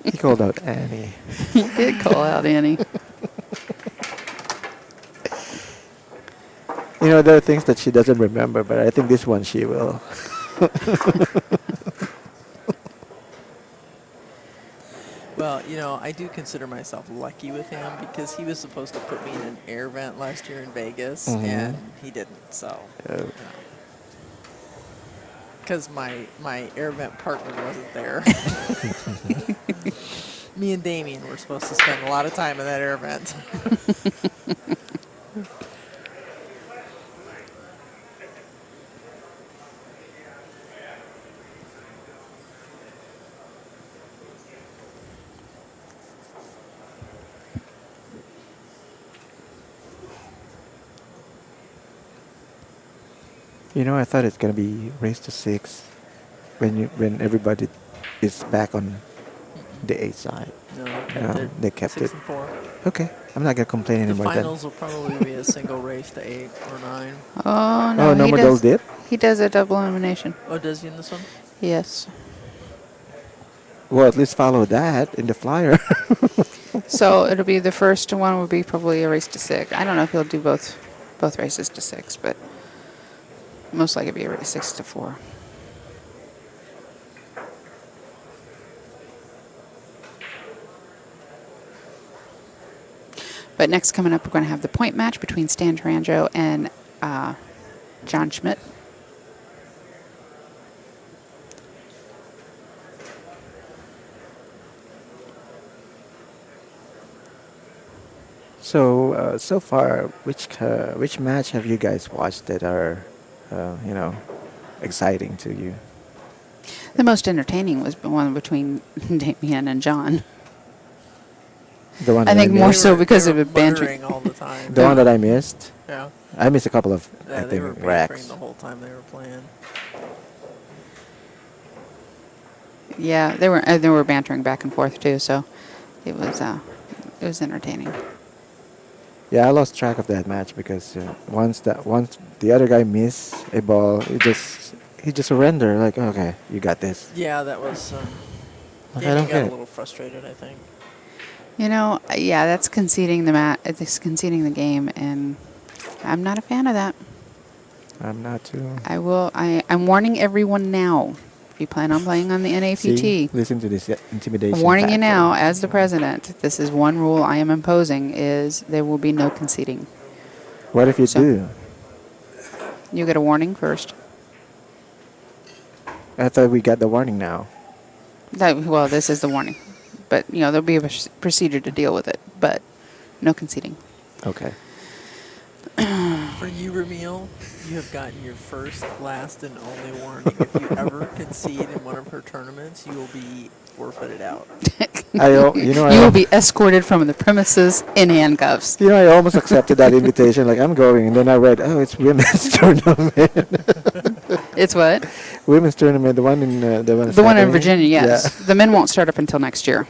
He called out Annie. Good call out, Annie. There are things that she doesn't remember, but I think this one she will. Well, I do consider myself lucky with him because he was supposed to put me in an air vent last year in Vegas, and he didn't. So, Oh. because my air vent partner wasn't there. Me and Damien were supposed to spend a lot of time in that air vent. I thought it's gonna be race to 6 when everybody is back on the 8 side. No, No, they kept 6 it. and 4. Okay, I'm not gonna complain The anymore finals will probably be a single race to 8 or 9. Oh, then. no. Oh, no he more does, double dip. He does a double elimination. Oh, does he in this one? Yes. Well, at least follow that in the flyer. So it'll be the first one will be probably a race to 6. I don't know if he'll do both races to 6, but most likely it'll be a race 6 to 4. But next coming up, we're going to have the point match between Stan Taranjo and John Schmidt. So so far, which match have you guys watched that are, exciting to you? The most entertaining was the one between Damien and John. The one I that think I more missed? so because they of were the bantering. muttering all the time. The one that I missed. Yeah. I missed a couple of Yeah, I they were think bantering racks. the whole time they were playing. Yeah, they were bantering back and forth too, so it was entertaining. Yeah, I lost track of that match because once the other guy missed a ball, he just surrendered. Like, okay, you got this. Yeah, that was. Like, I Damien don't got get a it. little frustrated, I think. Yeah, that's conceding it's conceding the game, and I'm not a fan of that. I'm not too. I'm warning everyone now. If you plan on playing on the NAPT, See, listen to this intimidation. I'm warning you factor. now, as the president, this is one rule I am imposing: is there will be no conceding. What if you So- do? You get a warning first. I thought we got the warning now. Well, this is the warning, but there'll be a procedure to deal with it, but no conceding. Okay. For you, Ramil, you have gotten your first, last, and only warning. If you ever concede in one of her tournaments, you will be forfeited out. You will be escorted from the premises in handcuffs. I almost accepted that invitation. Like, I'm going, and then I read, oh, it's women's tournament. It's what? Women's tournament, the one in The one in happening. Virginia, yes. The men won't start up until next year.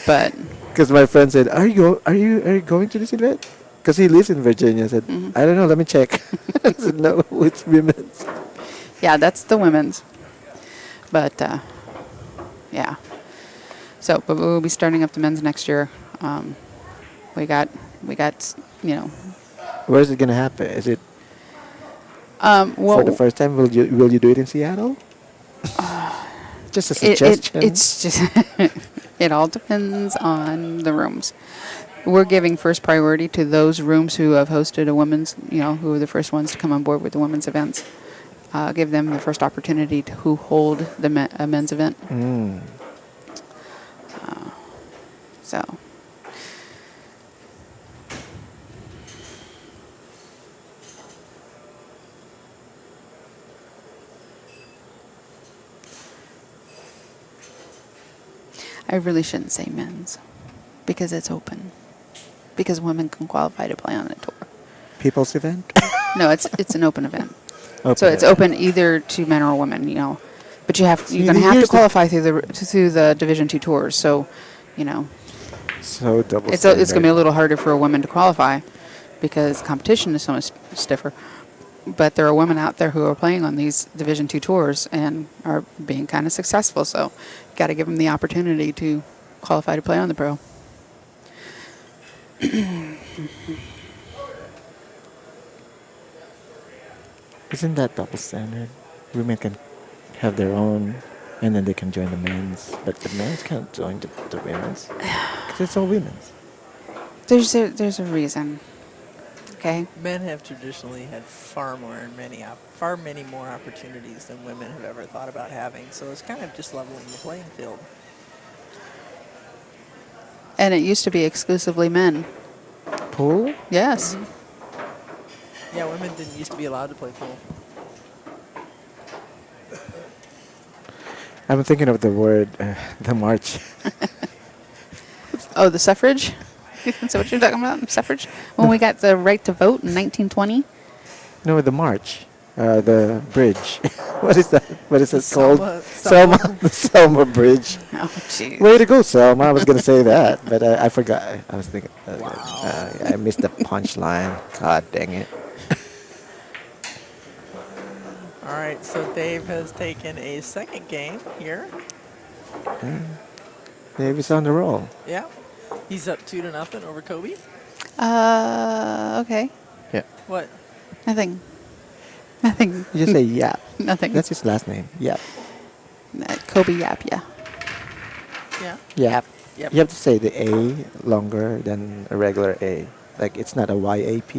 But Because my friend said, are you going to this event? Because he lives in Virginia. I said, I don't know. Let me check. I said, no, it's women's. yeah, that's the women's. But yeah. So, but we'll be starting up the men's next year. We got, Where is it gonna happen? Is it well, for the first time? Will you do it in Seattle? Just a suggestion. it's just, it all depends on the rooms. We're giving first priority to those rooms who have hosted a women's, who are the first ones to come on board with the women's events. Give them the first opportunity to who hold the a men's event. So. I really shouldn't say men's because it's open. Because women can qualify to play on the tour. People's event. No, it's an open event. Open So it's event. open either to men or women, But you're See, going to have to here's the- qualify through the Division II tours. So, So double. it's going to be a standard. little harder for a woman to qualify because competition is so much stiffer. But there are women out there who are playing on these Division II tours and are being kind of successful. So, you got to give them the opportunity to qualify to play on the pro. Isn't that double standard? Women can have their own, and then they can join the men's, but the men's can't join the women's because it's all women's. There's a reason. Okay. Men have traditionally had far many more opportunities than women have ever thought about having. So it's kind of just leveling the playing field. And it used to be exclusively men. Pool? Yes. Yeah, women didn't used to be allowed to play pool. I'm thinking of the word, the march. Oh, the suffrage? Is that what you're talking about? Suffrage? When we got the right to vote in 1920? No, the march. The bridge. What is that? What is it Selma- called? Selma. Selma. The Selma Bridge. Oh, jeez. Way to go, Selma. I was going to say that, but I forgot. I was thinking. Wow. I missed the punchline. God dang it. All right, so Dave has taken a second game here. Dave's on the roll. Yeah, he's up 2-0 over Kobe. Okay. Yeah. What? Nothing. Nothing. You just say Yap. Nothing. That's his last name. Yap. Kobe Yap, yeah. Yeah. Yap. Yep. You have to say the A longer than a regular A. Like it's not a YAP,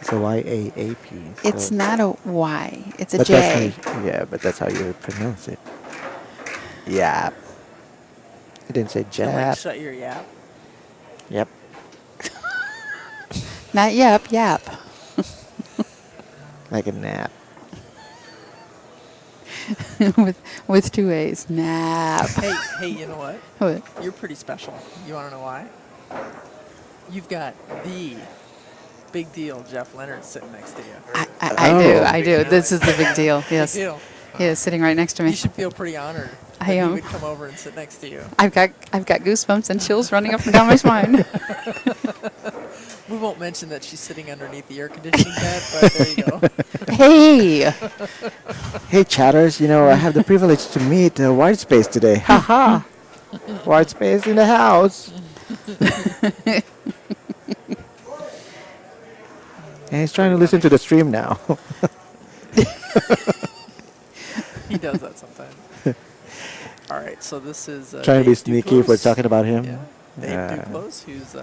it's a YAAP. It's So, not a Y. It's a but that's how J. you, yeah, but that's how you pronounce it. Yap. You didn't say Feel like jap. shut your yap. Yep. Not yap, yap. Like a nap. with two A's. Nap. Hey, you know what? What? You're pretty special. You want to know why? You've got the big deal Jeff Leonard sitting next to you. I Oh. do. I do. This is the big deal. Big Yes. deal. He is sitting right next to me. You should feel pretty honored that I he am. would come over and sit next to you. I've got goosebumps and chills running up and down my spine. We won't mention that she's sitting underneath the air conditioning vent, but there you go. Hey. Hey, chatters, I have the privilege to meet White Space today. Haha. White Space in the house. And he's trying to listen to the stream now. He does that sometimes. All right, so this is Trying to be Dave sneaky if we're Duclos. talking about him. Yeah, Dave Yeah. Duclos, who's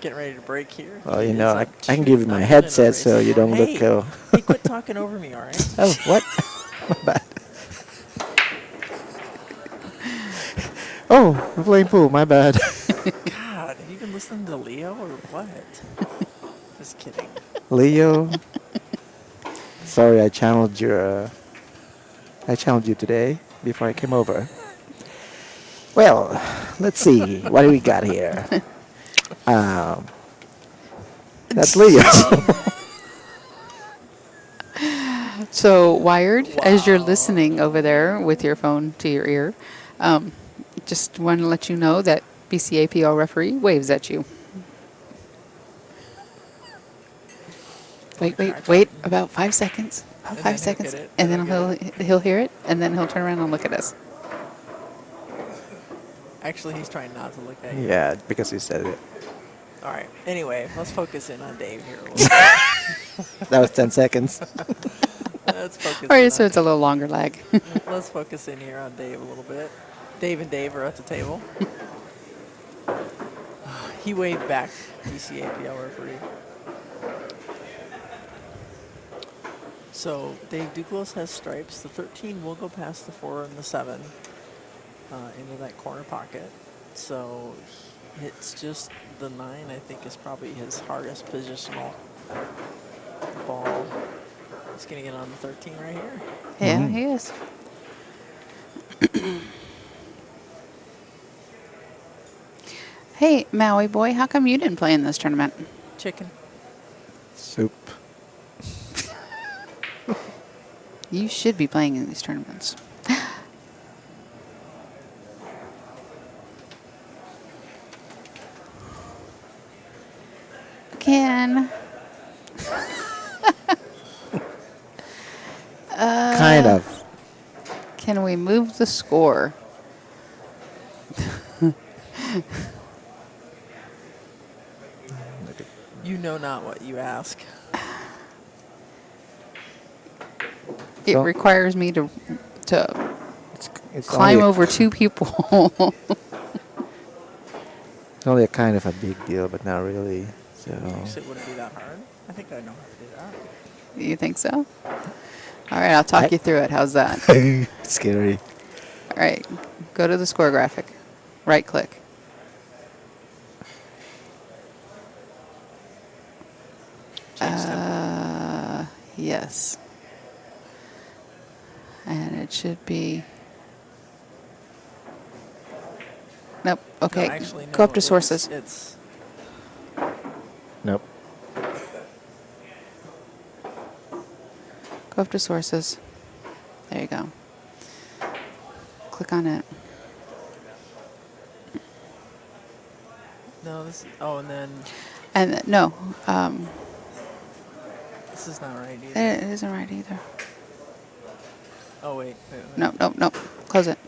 getting ready to break here. Well, He is I up can give you 2-0 my in a headset race. so you don't Hey, look. hey, quit talking over me, all right? Oh, what? My bad. Oh, I'm playing pool. My bad. God, have you been listening to Leo or what? Just kidding. Leo. Sorry, I channeled your. I channeled you today before I came over. Well, let's see. What do we got here? That's Leo. So, Wired, as you're listening over there with your phone to your ear, just want to let you know that BCAPL referee waves at you. Wait, about 5 seconds. About And 5 then he'll seconds, get it, and then then he'll hear it, and then he'll turn around and look at us. Actually, he's trying not to look at you. Yeah, because you said it. All right. Anyway, let's focus in on Dave here a little bit. That was 10 seconds. Let's focus All in right, so on it's a little longer lag. Let's focus in here on Dave a little bit. Dave and Dave are at the table. He waved back, BCAPL referee. So Dave Duclos has stripes. The 13 will go past the 4 and the 7 into that corner pocket. So it's just the 9, I think, is probably his hardest positional ball. He's going to get on the 13 right here. Yeah, he is. Hey, Maui boy, how come you didn't play in this tournament? Chicken. Soup. You should be playing in these tournaments. Ken. Kind of. Can we move the score? You know not what you ask. It So- requires me to It's climb only a- over two people. It's only a kind of a big deal, but not really. So Actually, it wouldn't be that hard. I think I know how to do that. You think so? All right, I'll talk you through it. How's that? scary. All right, go to the score graphic. Right click. Change template. Yes. And it should be. Nope. Okay. No, actually, Go up no, to sources. It's Nope. Go up to sources. There you go. Click on it. no. This. Oh, and then And no, this is not right either. it isn't right either. Oh wait. Nope. Close it.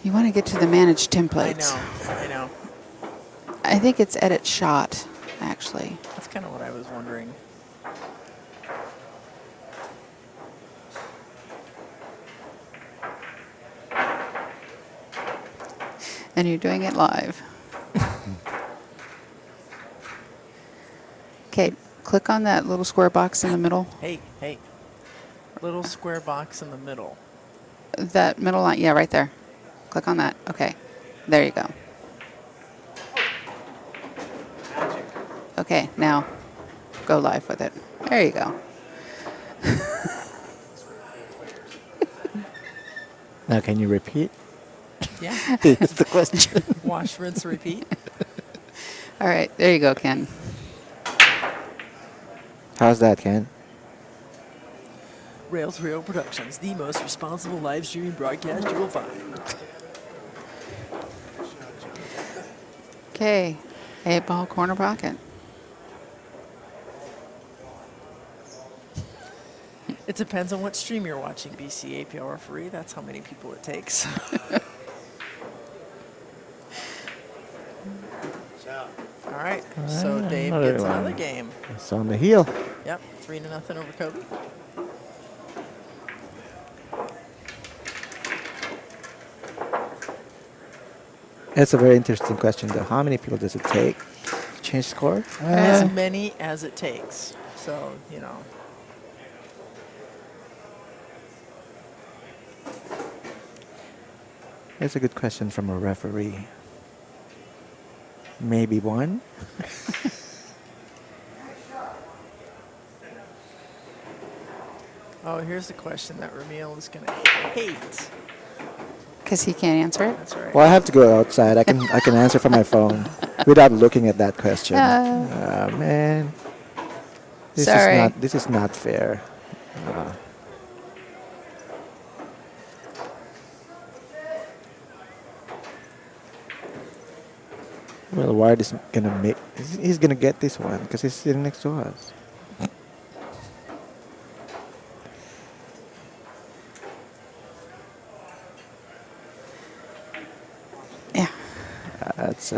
You want to get to the manage templates. I know. I think it's edit shot, actually. That's kind of what I was wondering. And you're doing it live. Okay, click on that little square box in the middle. Hey, hey. Little square box in the middle. That middle line, yeah, right there. Click on that. Okay, there you go. Okay, now go live with it. There you go. Now, can you repeat? Yeah. Is the question. Wash, rinse, repeat. All right, there you go, Ken. How's that, Ken? Rail2Rail Productions, the most responsible live streaming broadcast you will find. Okay, 8-ball corner pocket. It depends on what stream you're watching, BC APL referee. That's how many people it takes. All right, so Dave another gets another one. game. It's on the heel. Yep, 3-0 over Kobe. It's a very interesting question, though. How many people does it take to change score? As many as it takes. So, you know. It's a good question from a referee. Maybe one? Oh, here's the question that Ramil is going to hate. Because he can't answer it. That's right. Well, I have to go outside. I can answer from my phone without looking at that question. Man, Sorry. This is not fair. Well, Ward is gonna make. He's gonna get this one because he's sitting next to us. Yeah. That's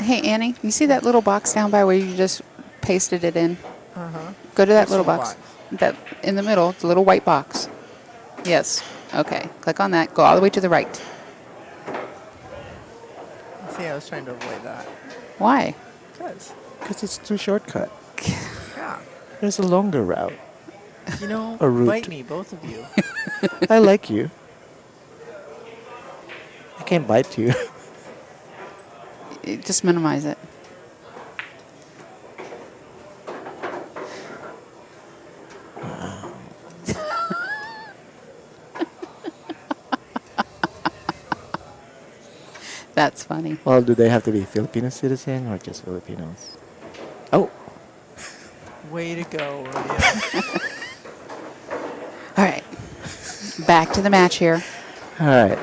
Hey, Annie, you see that little box down by where you just pasted it in? Uh-huh. Go to that Which little little box. box? That in the middle, the little white box. Yes. Okay. Click on that. Go all the way to the right. See, I was trying to avoid that. Why? Because, it's too shortcut. yeah. There's a longer route. You know, A route. bite me, both of you. I like you. I can't bite you. Just minimize it. That's funny. Well, do they have to be Filipino citizen or just Filipinos? Oh, Way to go, Romeo. All right. Back to the match here. all right.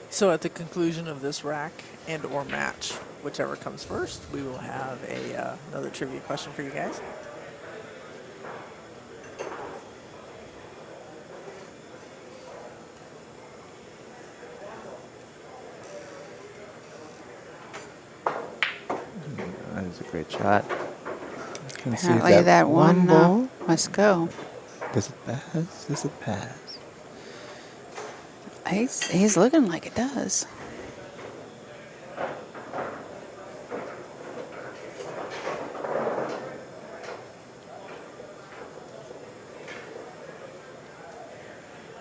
So at the conclusion of this rack and or match, whichever comes first, we will have another trivia question for you guys. That is a great shot. Can see if Apparently that one ball. must go. Does it pass? Does it pass? He's looking like it does.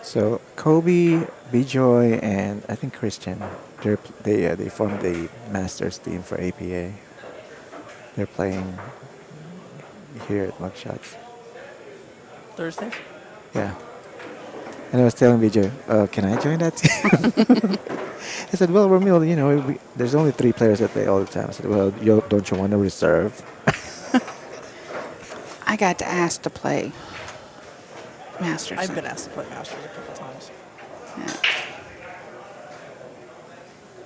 So Kobe, Bijoy, and I think Christian, they formed the Masters team for APA. They're playing here at Mugshots. Thursdays? Yeah. And I was telling Bijoy, can I join that team? I said, well, Ramil, you know, there's only 3 players that play all the time. I said, well, don't you want to reserve? I got to ask to play Masters. I've been asked to play Masters a couple times. Yeah.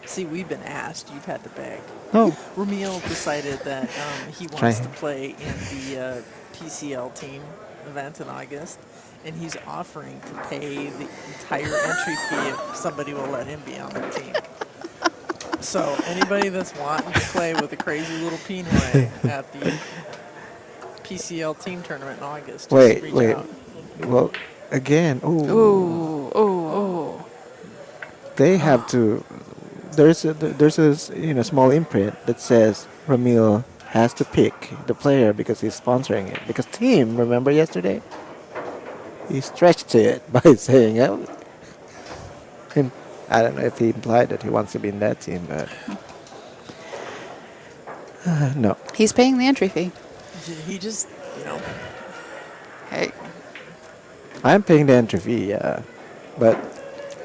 See, we've been asked. You've had to beg. No. Ramil decided that he Try wants to him. play in the PCL team event in August, and he's offering to pay the entire entry fee if somebody will let him be on the team. So anybody that's wanting to play with a crazy little Pinoy at the PCL team tournament in August, just reach out. Well, Again. Oh, Ooh, ooh, they have to. There's a small imprint that says Ramil has to pick the player because he's sponsoring it. Because Team, remember yesterday, he stretched it by saying, "Oh, him." I don't know if he implied that he wants to be in that team, but no. He's paying the entry fee. He just, Hey, I'm paying the entry fee, yeah, but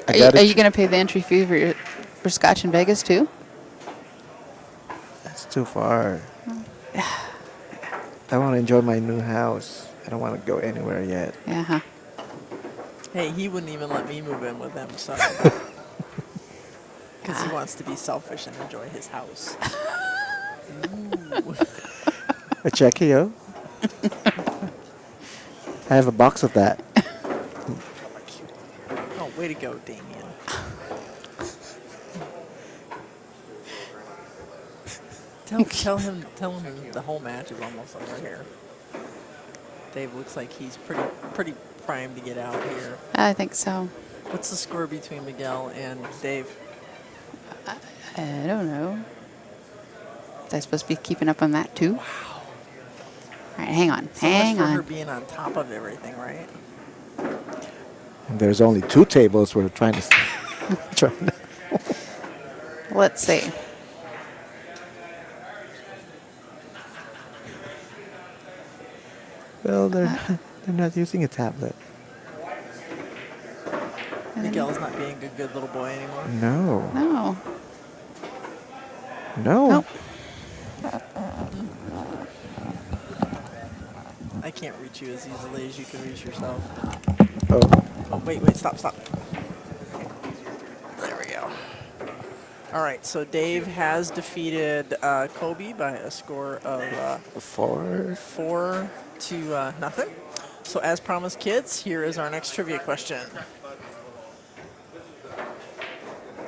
I are you, got are it. you going to pay the entry fee for Scotch in Vegas too? That's too far. I want to enjoy my new house. I don't want to go anywhere yet. Yeah, huh. hey, he wouldn't even let me move in with him, so. Because he wants to be selfish and enjoy his house. Ooh. A checkio. I have a box of that. Oh, way to go, Damien. Tell him the whole match is almost over here. Dave looks like he's pretty primed to get out here. I think so. What's the score between Miguel and Dave? I don't know. Was I supposed to be keeping up on that too? Wow. All right, hang on. So much Hang for her on. being on top of everything, right? There's only two tables we're trying to. trying to Let's see. well, they're not using a tablet. Miguel's not being a good little boy anymore. No, No. no. Nope. I can't reach you as easily as you can reach yourself. Oh, Oh, wait, stop. There we go. All right, so Dave has defeated Kobe by a score of four. 4-0. So as promised, kids, here is our next trivia question.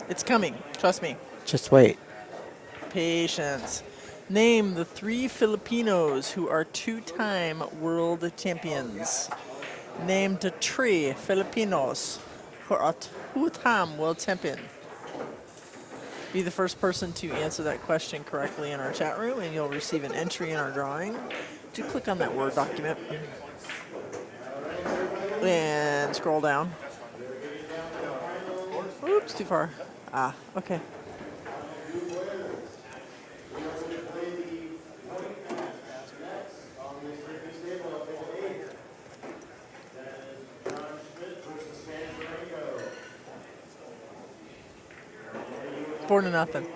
It's coming, trust me. Just wait. Patience. Name the 3 Filipinos who are 2-time world champions. Name the 3 Filipinos who are 2-time world champion. Be the first person to answer that question correctly in our chat room, and you'll receive an entry in our drawing. Do click on that Word document and scroll down. Oops, too far. Okay. Four to nothing.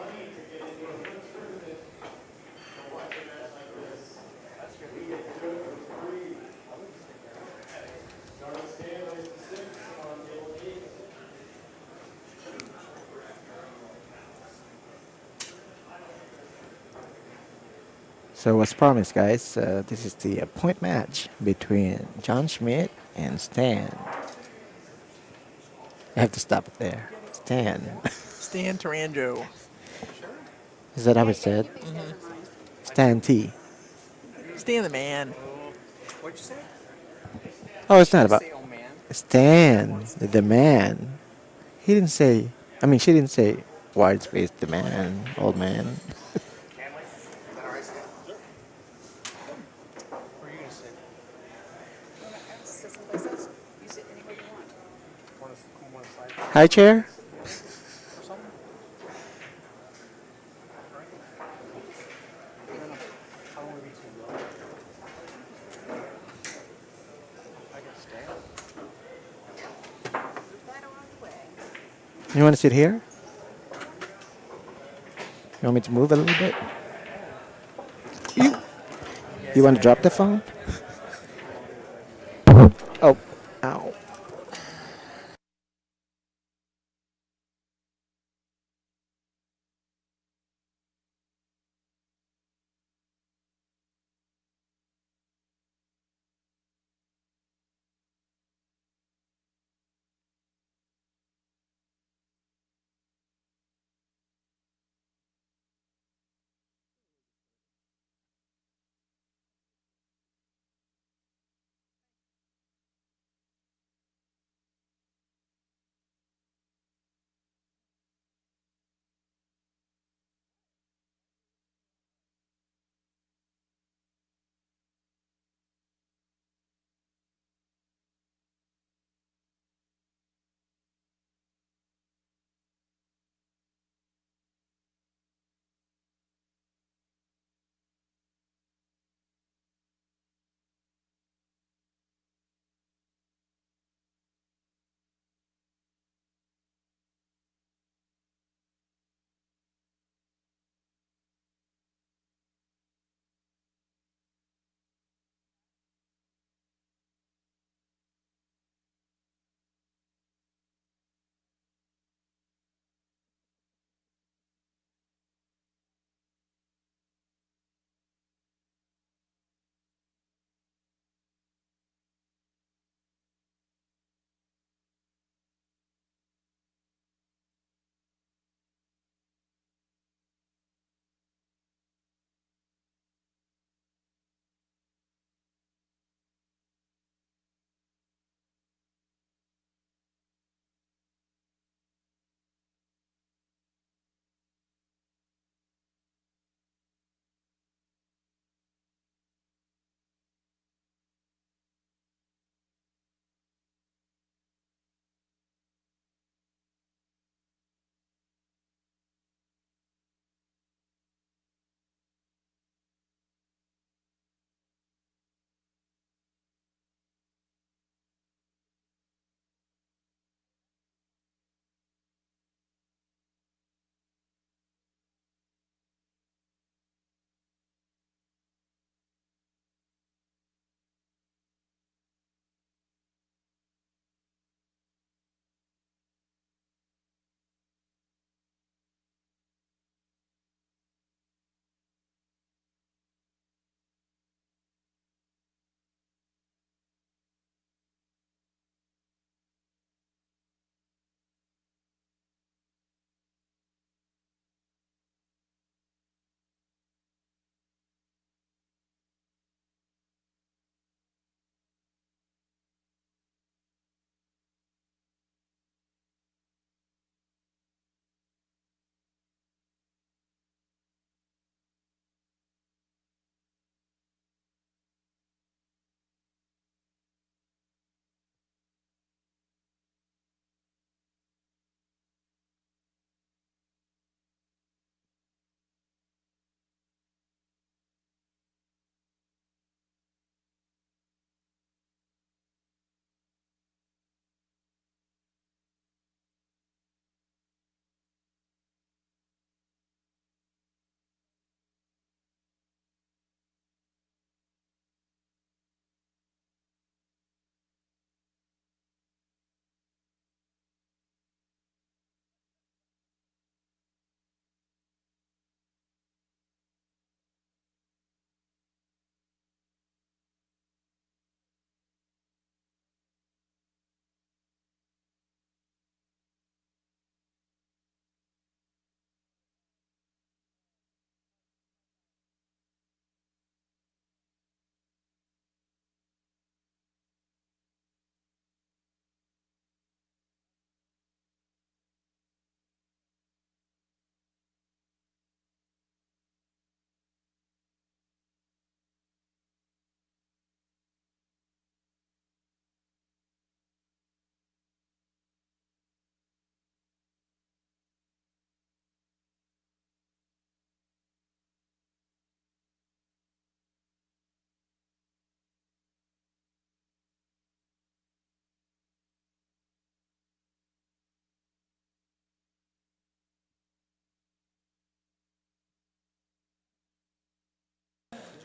So as promised, guys, this is the point match between John Schmidt and Stan. I have to stop it there. Stan. Stan Taranjo. Is that how it's said? Stan T. Stan the man. What'd you say? Oh, it's not about Say, oh man. Stan, the man. He didn't say. I mean, she didn't say wide space, the man, old man. Hanley? Is that all right, Stan? Sure. Where are you going to sit? Sit someplace else. You sit anywhere you want. Want to slide High chair. or something? I don't want to be too low. I can stand. You want to sit here? You want me to move a little bit? You want to drop the phone? Oh, ow.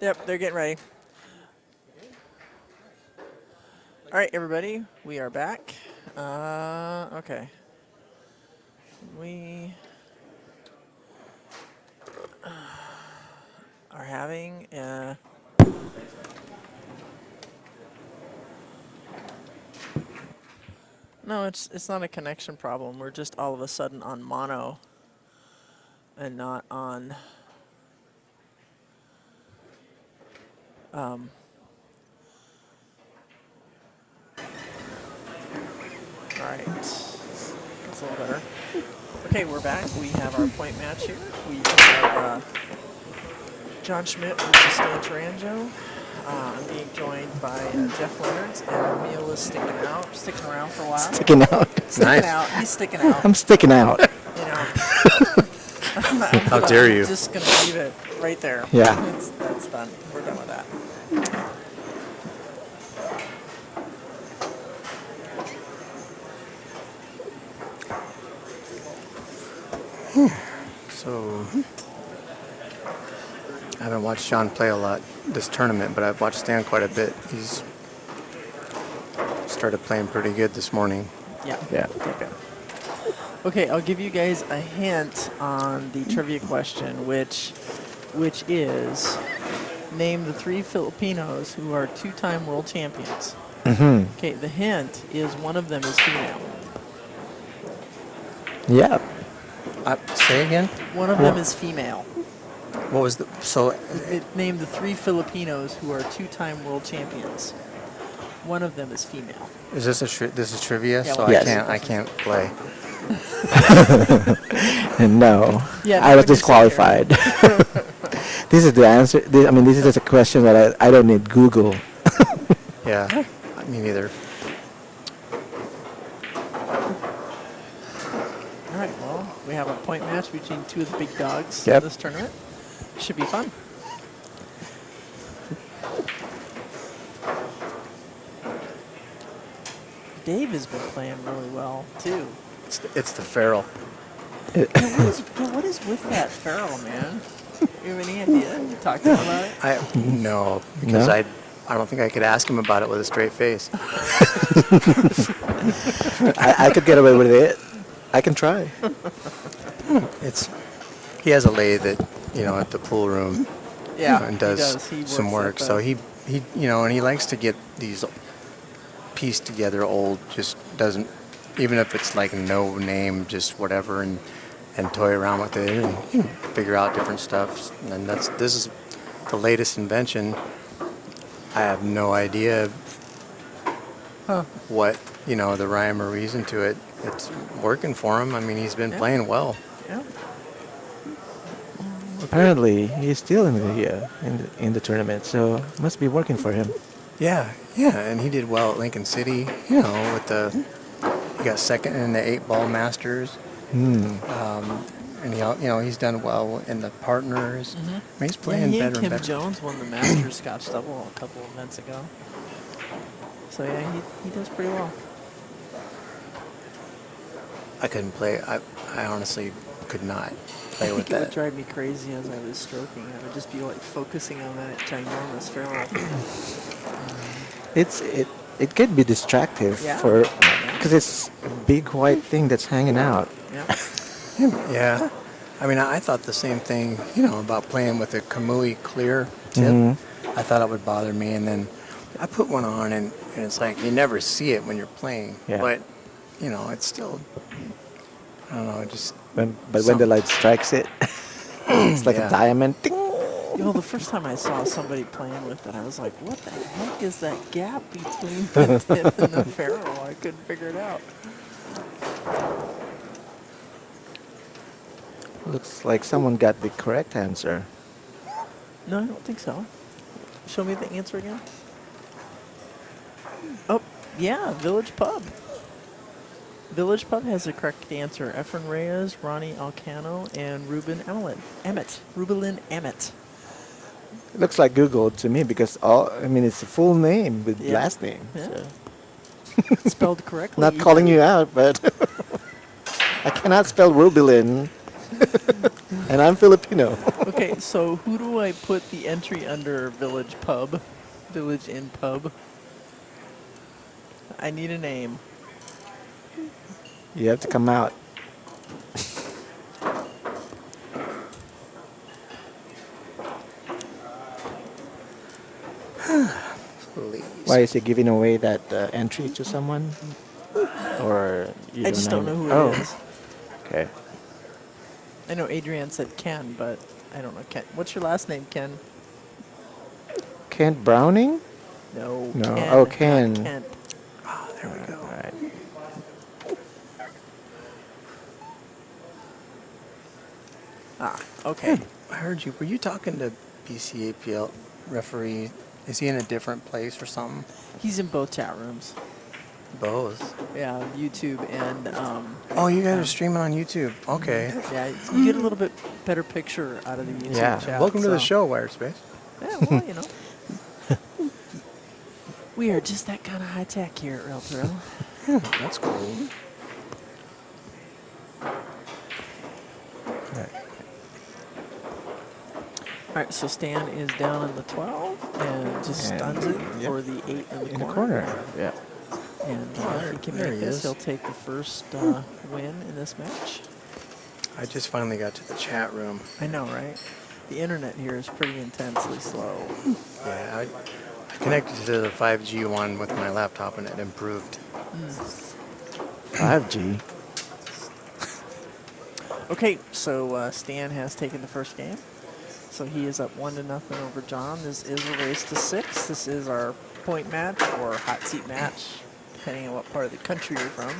Yep, they're getting ready. All right, everybody, we are back. Okay. We are having no, it's not a connection problem. We're just all of a sudden on mono and not on all right. That's a little better. Okay, we're back. We have our point match here. We have John Schmidt versus Stan Taranjo. I'm being joined by Jeff Leonards, and Emil is sticking around for a while. Sticking out. Sticking out. He's sticking out. I'm sticking out. You know. How dare you? I'm just gonna leave it right there. Yeah. That's done. We're done with that. So, I haven't watched John play a lot this tournament, but I've watched Stan quite a bit. He's started playing pretty good this morning. Yeah. Yeah. Okay. Okay, I'll give you guys a hint on the trivia question, which is name the 3 Filipinos who are 2-time world champions. Mm-hmm. Okay, the hint is one of them is female. Yeah. Say again? One of them is female. What was the Name the 3 Filipinos who are 2-time world champions. One of them is female. Is this this is trivia? Yeah, So well, Yes. I can't play. No. Yeah, I was no, just sit there. disqualified. This is the answer. This is just a question that I don't need Google. Yeah, me neither. All right, well, we have a point match between 2 of the big dogs Yep. in this tournament. Should be fun. Dave has been playing really well, too. It's the feral. What is with that Farrell, man? You have any idea? You talked to him about it? No, because No? I don't think I could ask him about it with a straight face. I could get away with it. I can try. He has a lathe at the pool room. Yeah, and he does does. He some works work. at So the- he and he likes to get these pieced together old. Just doesn't, even if it's like no name, just whatever, and toy around with it and figure out different stuff. And this is the latest invention. I have no idea what the rhyme or reason to it. It's working for him. I mean, he's been Yeah. playing well. Yeah. Apparently, he's still in the tournament, so it must be working for him. Yeah, and he did well at Lincoln City. He got second in the 8-ball Masters. And he's done well in the partners. I mean, he's playing he better and and Kim better. Jones won the Masters Scotch Double a couple of events ago. So yeah, he does pretty well. I couldn't play. I honestly could not play I with think it would that. drive me crazy as I was stroking. I would just be like focusing on that ginormous Farrell. It could be distractive Yeah. because it's a big white thing that's hanging out. Yeah. Yeah. I mean, I thought the same thing, about playing with a Kamui clear tip. Mhm. I thought it would bother me, and then I put one on, and it's like you never see it when you're playing. Yeah. But, it's still, I don't know, just... When the light strikes it, it's like Yeah. a diamond. Ding! The first time I saw somebody playing with it, I was like, what the heck is that gap between the tip and the ferrule? I couldn't figure it out. Looks like someone got the correct answer. No, I don't think so. Show me the answer again. Oh, yeah, Village Pub. Village Pub has the correct answer. Efren Reyes, Ronnie Alcano, and Rubelin Emmett. It looks like Google to me because it's a full name with Yeah. last name. Yeah. So. Spelled correctly. Not calling you out, but I cannot spell Rubelin. And I'm Filipino. Okay, so who do I put the entry under Village Pub? Village Inn Pub? I need a name. You have to come out. Please. Why is he giving away that entry to someone? Or you I just don't know who oh, it is. okay. I know Adrienne said Ken, but I don't know Ken. What's your last name, Ken? Kent Browning? No. No. Ken, Oh, not Ken. Kent. Ah, there we go. All right. Ah, okay. I heard you. Were you talking to BCAPL referee? Is he in a different place or something? He's in both chat rooms. Both. Yeah, YouTube and Oh, you guys are streaming on YouTube. Okay. yeah, you get a little bit better picture out of the YouTube Yeah. chat. Welcome to the so- show, Wirespace. Yeah, well, you know. We are just that kind of high tech here at Rail2Rail. That's cool. All right, so Stan is down in the 12 and just And- stuns it yep. for the 8 in the In the corner. corner. Yeah. And if he can There make he this, is. he'll take the first win in this match. I just finally got to the chat room. I know, right? The internet here is pretty intensely slow. Yeah, I connected to the 5G one with my laptop and it improved. 5G. Okay, so Stan has taken the first game. So he is up 1-0 over John. This is a race to 6. This is our point match or hot seat match, depending on what part of the country you're from.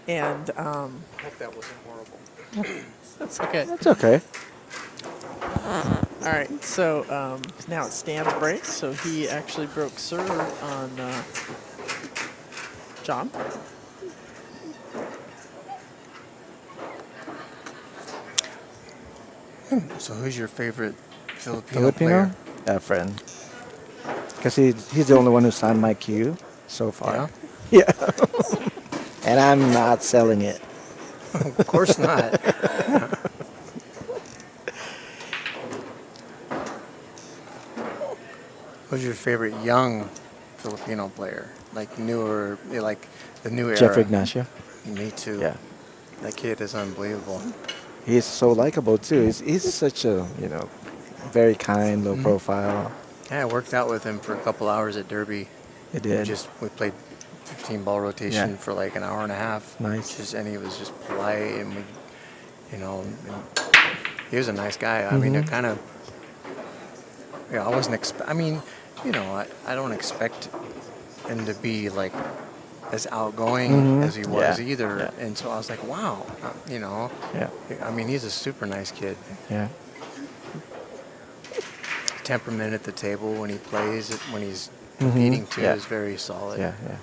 And I hope that wasn't horrible. that's okay. That's okay. All right, so now it's Stan's break. So he actually broke serve on John. So who's your favorite Filipino Filipino? player? Friend. Because he's the only one who signed my queue so far. Yeah. And I'm not selling it. Of course not. Who's your favorite young Filipino player? Like newer, like the new era? Jeff Ignacio. Me too. Yeah. That kid is unbelievable. He's so likable too. He's such a, very kind, low profile. Yeah, I worked out with him for a couple hours at Derby. He did. We played 15 ball rotation Yeah. for like an hour and a half. Nice. And he was just polite and and he was a nice guy. I mean, it kind of, I wasn't I don't expect him to be like as outgoing as he was Yeah. either. Yeah. And so I was like, wow, Yeah. I mean, he's a super nice kid. Yeah. Temperament at the table when he plays, when he's competing too, Yeah. is very solid. Yeah. Yeah.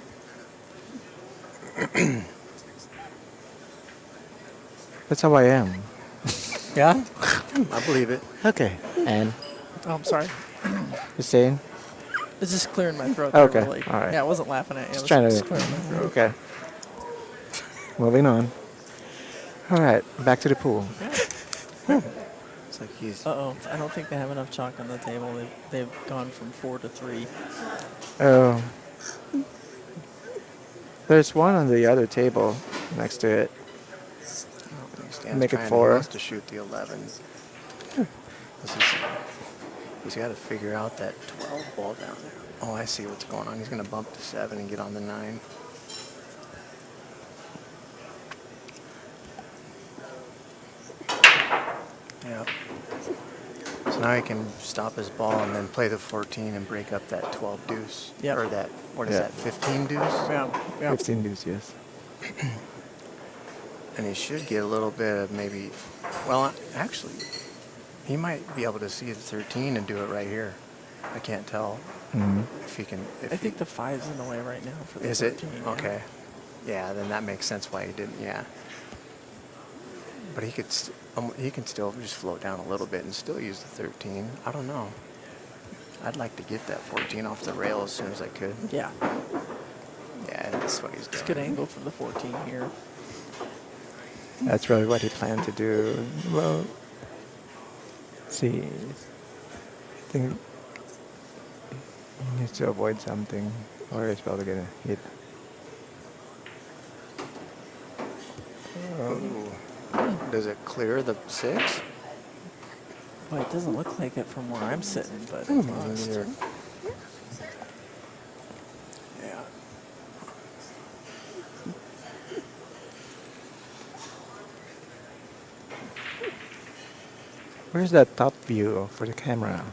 That's how I am. Yeah? I believe it. Okay. And Oh, I'm sorry. you're saying? It's just clearing my throat. Okay, There, really. all right. Yeah, I wasn't laughing at you. Just I trying was to. just clearing my throat. Okay. Moving on. All right. Back to the pool. It's like he's. Uh-oh. I don't think they have enough chalk on the table. They've gone from 4 to 3. Oh. There's one on the other table next to it. Make it He 4. wants to shoot the 11. He's got to figure out that 12 ball down there. Oh, I see what's going on. He's going to bump to 7 and get on the 9. Yeah. So now he can stop his ball and then play the 14 and break up that 12 deuce. Yep. Or that, what is Yeah. that, 15 deuce? Yeah. 15 deuce, yes. And he should get a little bit of maybe, well, actually, he might be able to see the 13 and do it right here. I can't tell if he can. I think the 5's in the way right now for the Is it? 13, yeah. Okay. Yeah, then that makes sense why he didn't, yeah. But he can still just float down a little bit and still use the 13. I don't know. I'd like to get that 14 off the rail as soon as I could. Yeah, Yeah, that's what he's it's a doing. good angle from the 14 here. That's really what he planned to do. Well, see, I think he needs to avoid something, or he's probably gonna hit. Ooh. Does it clear the 6? Well, it doesn't look like it from where I'm sitting, but it must. Either. Yeah. Where's that top view for the camera?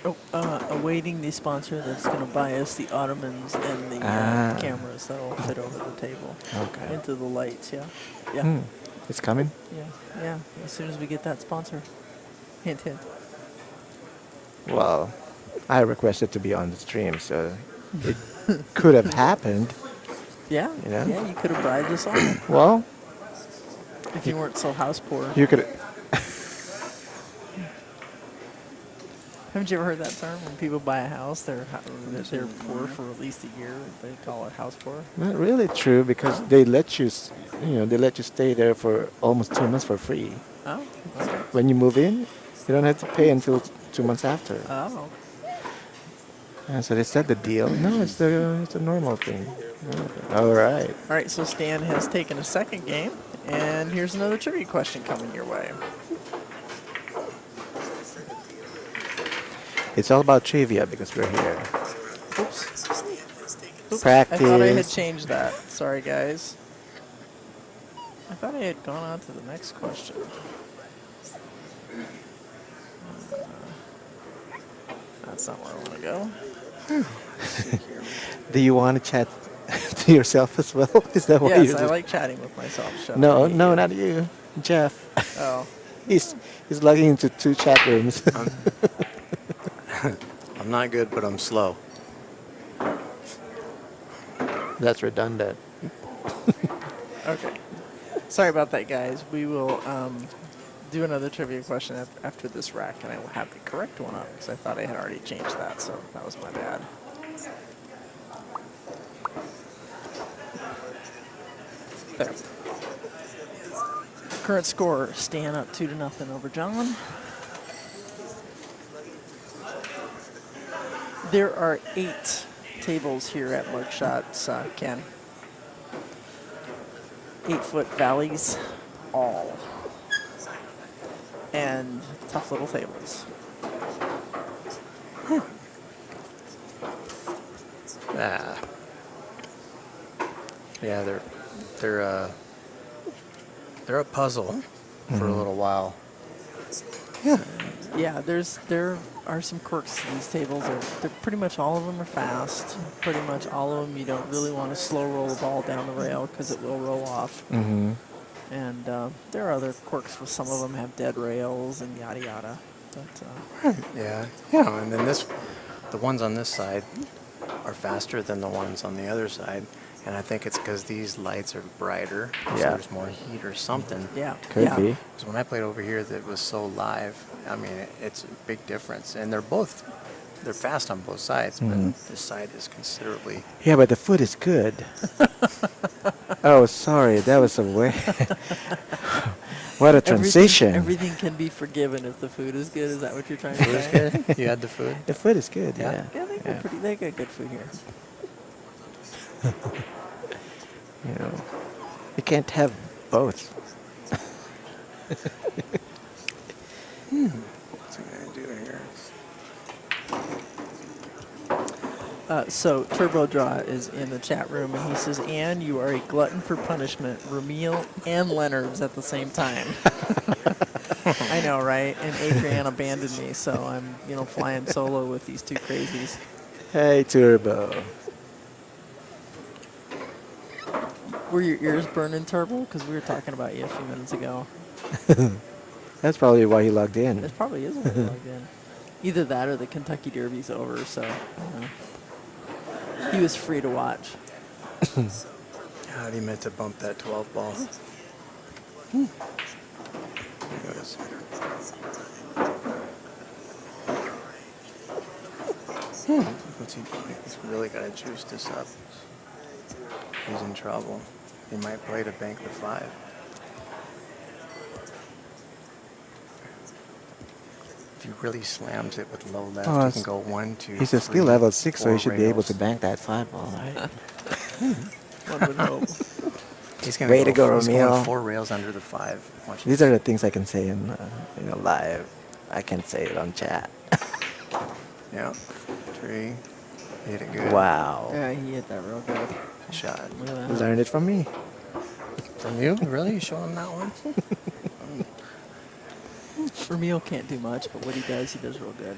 Oh, awaiting the sponsor that's going to buy us the ottomans and the Ah. cameras that'll fit over the table. Okay. Into the lights, yeah. Yeah. Hmm. It's coming? Yeah. Yeah. As soon as we get that sponsor. Hint, hint. Well, I requested to be on the stream, so it could have happened. Yeah. Yeah. Yeah, you could have bribed us all Well, if you weren't so house poor. you could. Haven't you ever heard that term? When people buy a house, they're poor for at least a year. They call it house poor. Not really true because they let you, they let you stay there for almost 2 months for free. Oh, okay. When you move in, you don't have to pay until 2 months after. Oh, And so is that the deal? No, it's a normal thing. All right. all right. So Stan has taken a second game, and here's another trivia question coming your way. It's all about trivia because we're here. Oops. Oops. Practice. I thought I had changed that. Sorry, guys. I thought I had gone on to the next question. That's not where I want to go. Do you want to chat to yourself as well? Is that what Yes, you're I like chatting with myself. Shut No, up. no, not you. Jeff. Oh, He's logging into 2 chat rooms. I'm not good, but I'm slow. That's redundant. okay. Sorry about that, guys. We will do another trivia question after this rack, and I will have the correct one up because I thought I had already changed that, so that was my bad. There. Current score, Stan up 2-0 over John. There are 8 tables here at Mugshot's, Ken. 8-foot valleys, all. And tough little tables. Ah. Yeah, they're a puzzle for a little while. Yeah, there are some quirks to these tables. They're pretty much all of them are fast. Pretty much all of them you don't really want to slow roll the ball down the rail because it will roll off. Mm-hmm. And there are other quirks with some of them have dead rails and yada yada. But, Yeah. And then the ones on this side are faster than the ones on the other side. And I think it's because these lights are brighter, so Yeah. there's more heat or something. yeah, Could yeah. be. Because when I played over here, that was so live. I mean, it's a big difference, and they're fast on both sides, but this side is considerably. Yeah, but the food is good. Oh, sorry, that was a way. What a transition. Everything can be forgiven if the food is good. Is that what you're trying to say? You had the food. The food is good. Yeah. Yeah. Yeah, they got good food here. You can't have both. What's he gonna do here? So Turbo Draw is in the chat room, and he says, "Ann, you are a glutton for punishment. Ramil and Leonard's at the same time." I know, right? And Adrian abandoned me, so I'm, flying solo with these two crazies. Hey, Turbo. Were your ears burning, Turbo? Because we were talking about you a few minutes ago. That's probably why he logged in. It probably is when we logged in. Either that or the Kentucky Derby's over, so he was free to watch. God, he meant to bump that 12 ball. Anyways. What's he doing? He's really got to juice this up. He's in trouble. He might play to bank the 5. If he really slams it with low left, Oh, he can go 1, 2, he's a 3, skill level 6, so he 4 should be able rails. to bank that 5 ball, right? One would hope. He's going Way to go, he's Romeo. going 4 rails under the 5. Watch These this. are the things I can say in live. I can't say it on chat. Yeah. 3. Hit it good. Wow. Yeah, he hit that real good. Shot. Look at that. Learned it from me. From you? Really? You showing him that one? Ramil can't do much, but what he does real good.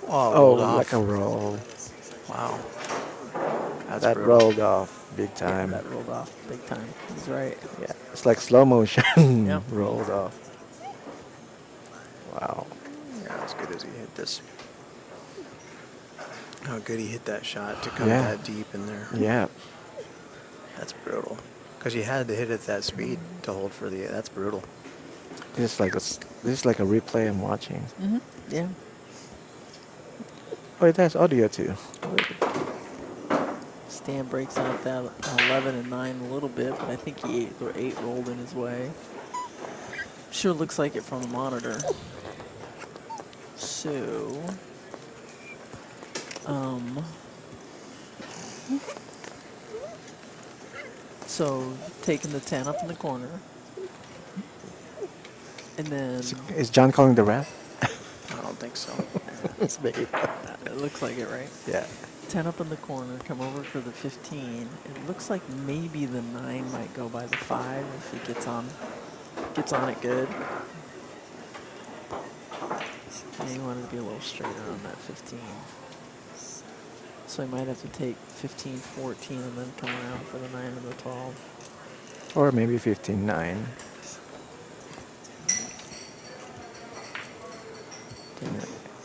Oh, Oh, rolled off. like a roll. Wow. That's That brutal. rolled off big time. That rolled off big time. He's right. Yeah, it's like slow motion. Yep. Rolled off. Wow. Yeah, as good as he hit this. How good he hit that shot to come Yeah. that deep in there. Yeah. That's brutal. Because you had to hit at that speed to hold for the. That's brutal. This is like a replay I'm watching. Mm-hmm. Yeah. Oh, it has audio too. Stan breaks out that 11 and 9 a little bit, but I think he 8 rolled in his way. Sure looks like it from the monitor. So, so taking the 10 up in the corner, and then Is John calling the ref? I don't think so. It's me. it looks like it, right? Yeah. 10 up in the corner, come over for the 15. It looks like maybe the 9 might go by the 5 if he gets on it good. Yeah, he wanted to be a little straighter on that 15. So he might have to take 15, 14, and then come around for the 9 and the 12. Or maybe 15-9.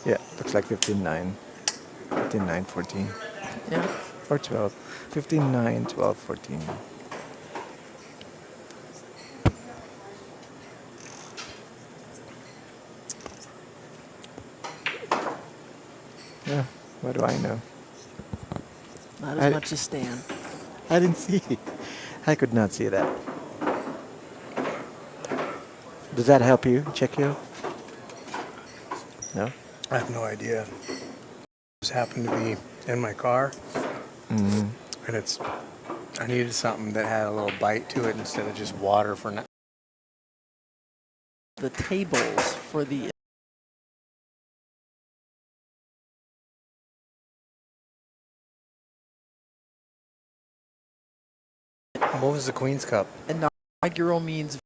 Yeah, looks like 15-9. 15-9, 14. Yeah. Or 12. 15-9, 12, 14. Yeah, what do I know? Not as much as Stan. I didn't see. I could not see that. Does that help you, check you? No? I have no idea. Just happened to be in my car, Mm. and I needed something that had a little bite to it instead of just water for now. The tables for the What was the Queen's Cup? inaugural means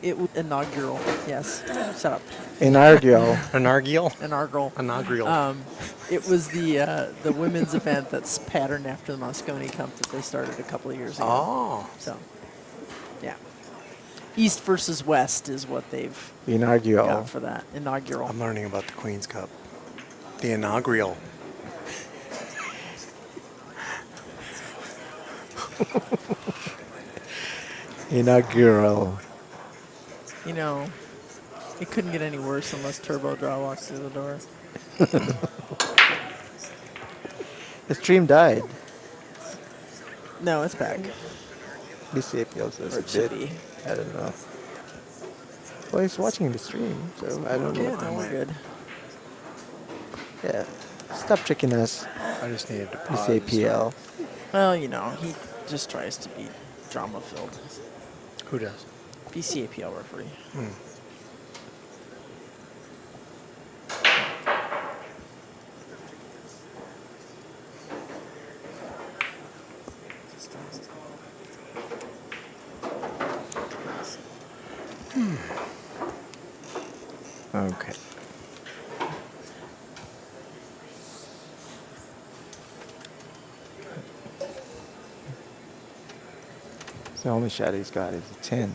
it was inaugural. Yes. Shut up. Inaugural. An Argyle? Inaugural. Inaugural. It was the women's event that's patterned after the Moscone Cup that they started a couple of years ago. Oh. So, yeah. East versus West is what they've Inaugural. got for that. Inaugural. I'm learning about the Queen's Cup. The inaugural. Inaugural. You know, it couldn't get any worse unless Turbo Draw walks through the door. The stream died. No, it's back. BCAPL says Or it it should did. be. I don't know. Well, he's watching the stream, so I don't know. Yeah, what no, time we're it- good. Yeah. Stop tricking us, I just needed to pause. BCAPL. Well, you know, he just tries to be drama filled. Who does? BCAPL referee. Okay. The only shot he's got is a 10.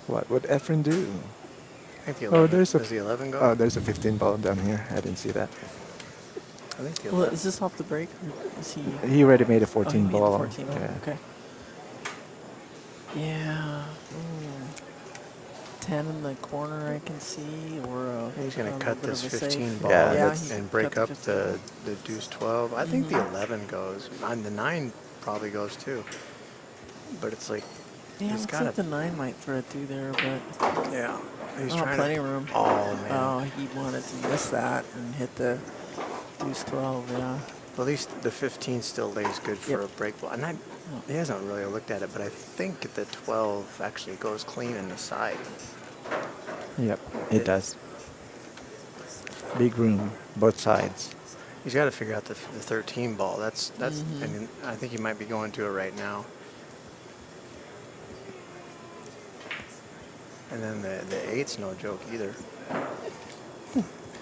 What would Efren do? I think the Oh, 11. there's a Does the 11 go? Oh, there's a 15 ball down here. I didn't see that. I think the Well, 11. is this off the break? Or is he? He already made a Oh, he 14 made the ball. 14 ball. Yeah. Okay. Yeah. 10 in the corner, I can see, or He's going a to cut bit this of a 15 safe. ball Yeah, and, that's- he and break cut up 15 the, ball. the deuce 12. I think the 11 goes. And the 9 probably goes too. But it's like, Yeah, he's looks got like the 9 might thread through there, but yeah. He's oh, trying plenty to. of room. Oh, man. Oh, he wanted to miss that and hit the deuce 12. Yeah. Well, at least the 15 still lays good for Yep. a break ball. And he hasn't really looked at it, but I think the 12 actually goes clean in the side. Yep, it does. Big room, both sides. He's got to figure out the 13 ball. That's and I think he might be going to it right now. And then the 8's no joke either.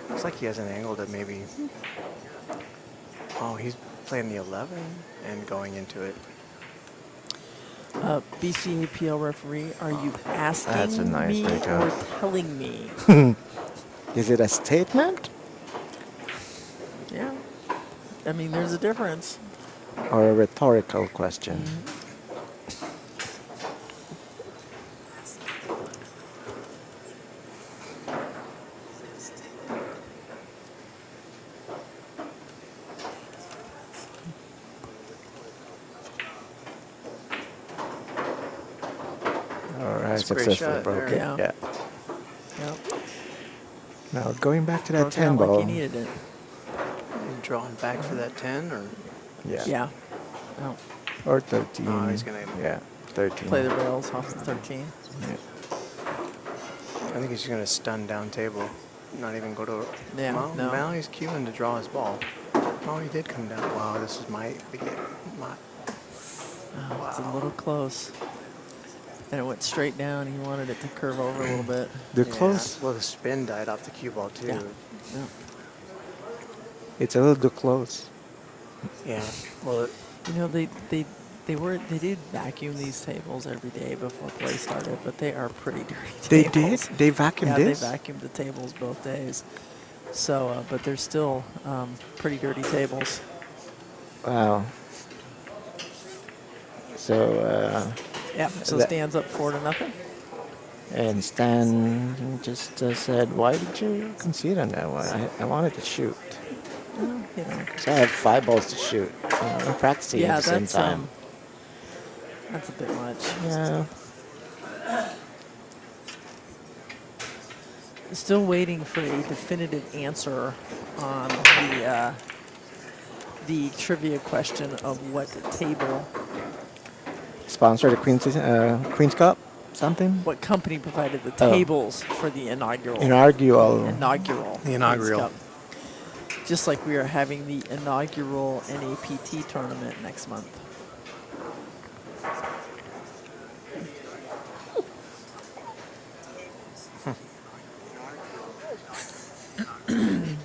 Looks like he has an angle to maybe. Oh, he's playing the 11 and going into it. BCAPL referee, are you That's a asking nice me breakup. or telling me? Is it a statement Yeah. I mean, there's a difference. or a rhetorical question? All right, That's a great successfully shot broke there. it. Yeah. Yeah. Yep. Now going back to that Broke 10 out ball. like he needed it. You drawing back for that 10 or Yeah. Yeah. Oh, Or 13. Oh, he's gonna- Yeah, 13. play the rails off the 13. Yeah. I think he's just gonna stun down table, not even go to. Yeah, Well, no. now he's queuing to draw his ball. Oh, he did come down. Wow, this is my. Oh, it's a little close. And it went straight down. He wanted it to curve over a little bit. They're Yeah, close. Well, the spin died off the cue ball too. Yeah. Yeah. It's a little too close. Yeah. Well, You know, they did vacuum these tables every day before play started, but they are pretty dirty They tables. did? They vacuumed Yeah, this? they vacuumed the tables both days. So, but they're still pretty dirty tables. Wow. So, Yeah. So That- stands up 4-0. and Stan just said, "Why did you concede on that one? I wanted to shoot. Well, you know. So I had 5 balls to shoot. I'm practicing Yeah, at the same that's time. that's a bit much. Yeah. Still waiting for a definitive answer on the trivia question of what table, Sponsor the Queen's Cup, something. what company provided the Oh. tables for the inaugural. Inaugural. Inaugural. The inaugural. Queen's Cup. Just like we are having the inaugural NAPT tournament next month.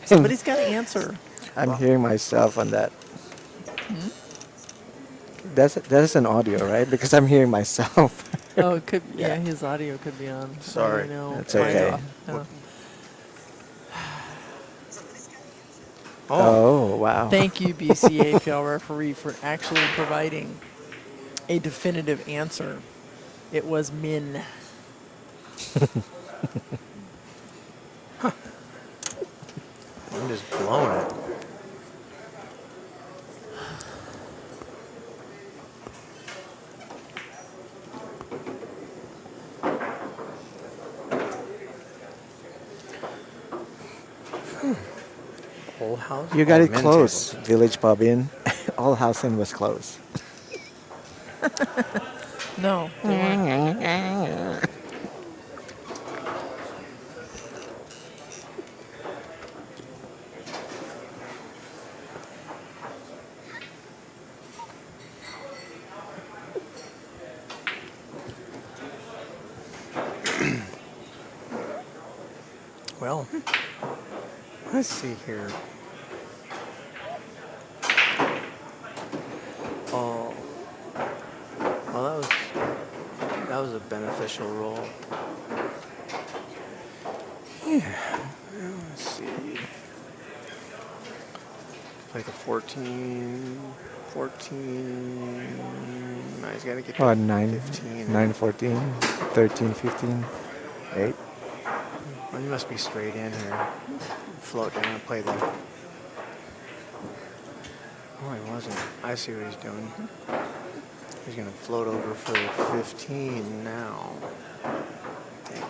Somebody's got to answer. I'm hearing myself on that. That's an audio, right? Because I'm hearing myself. Oh, it could. Yeah, Yeah. his audio could be on. Sorry. I know. That's Mine's okay. off. Yeah. Oh, wow. Thank you, BCAPL referee, for actually providing a definitive answer. It was Min. I'm just blowing it. Whole house. You got Oh, it men close, tables. Village Pub Inn. All housing was close. No. they weren't. Well, let's see here. Oh, well, that was a beneficial roll. Yeah. Let's see. Like a 14. 14. No, he's got to get Oh, to 9, 15. 9, 14, 13, 15, 8. Well, he must be straight in here. Float down and play the. Oh, he wasn't. I see what he's doing. He's going to float over for the 15 now. I think.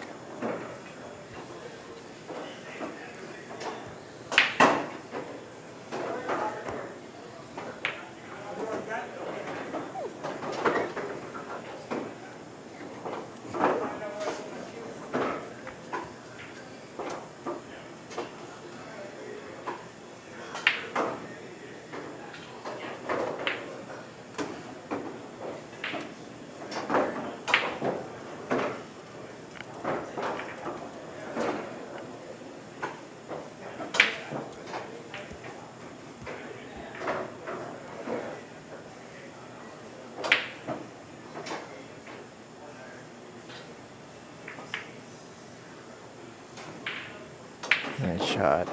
Nice shot.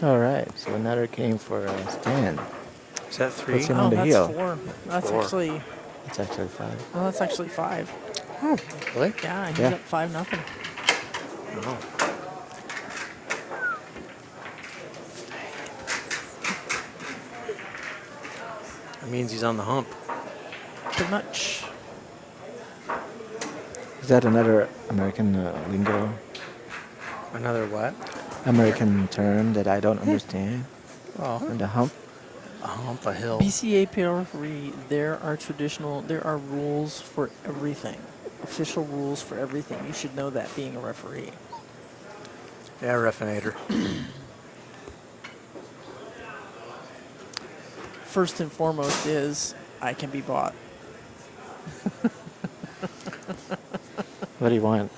All right, so another game for Stan. Is that 3? Puts him Oh, on the that's heel. 4. That's 4. actually. It's actually 5. Well, that's actually 5. Really? Yeah, he's Yeah. up 5-0. Oh. That means he's on the hump. Pretty much. Is that another American lingo? Another what? American term that I don't understand? Oh. On the hump? A hump, a hill. BCAP referee, there are rules for everything. Official rules for everything. You should know that being a referee. Yeah, refinator. First and foremost is I can be bought. What do you want?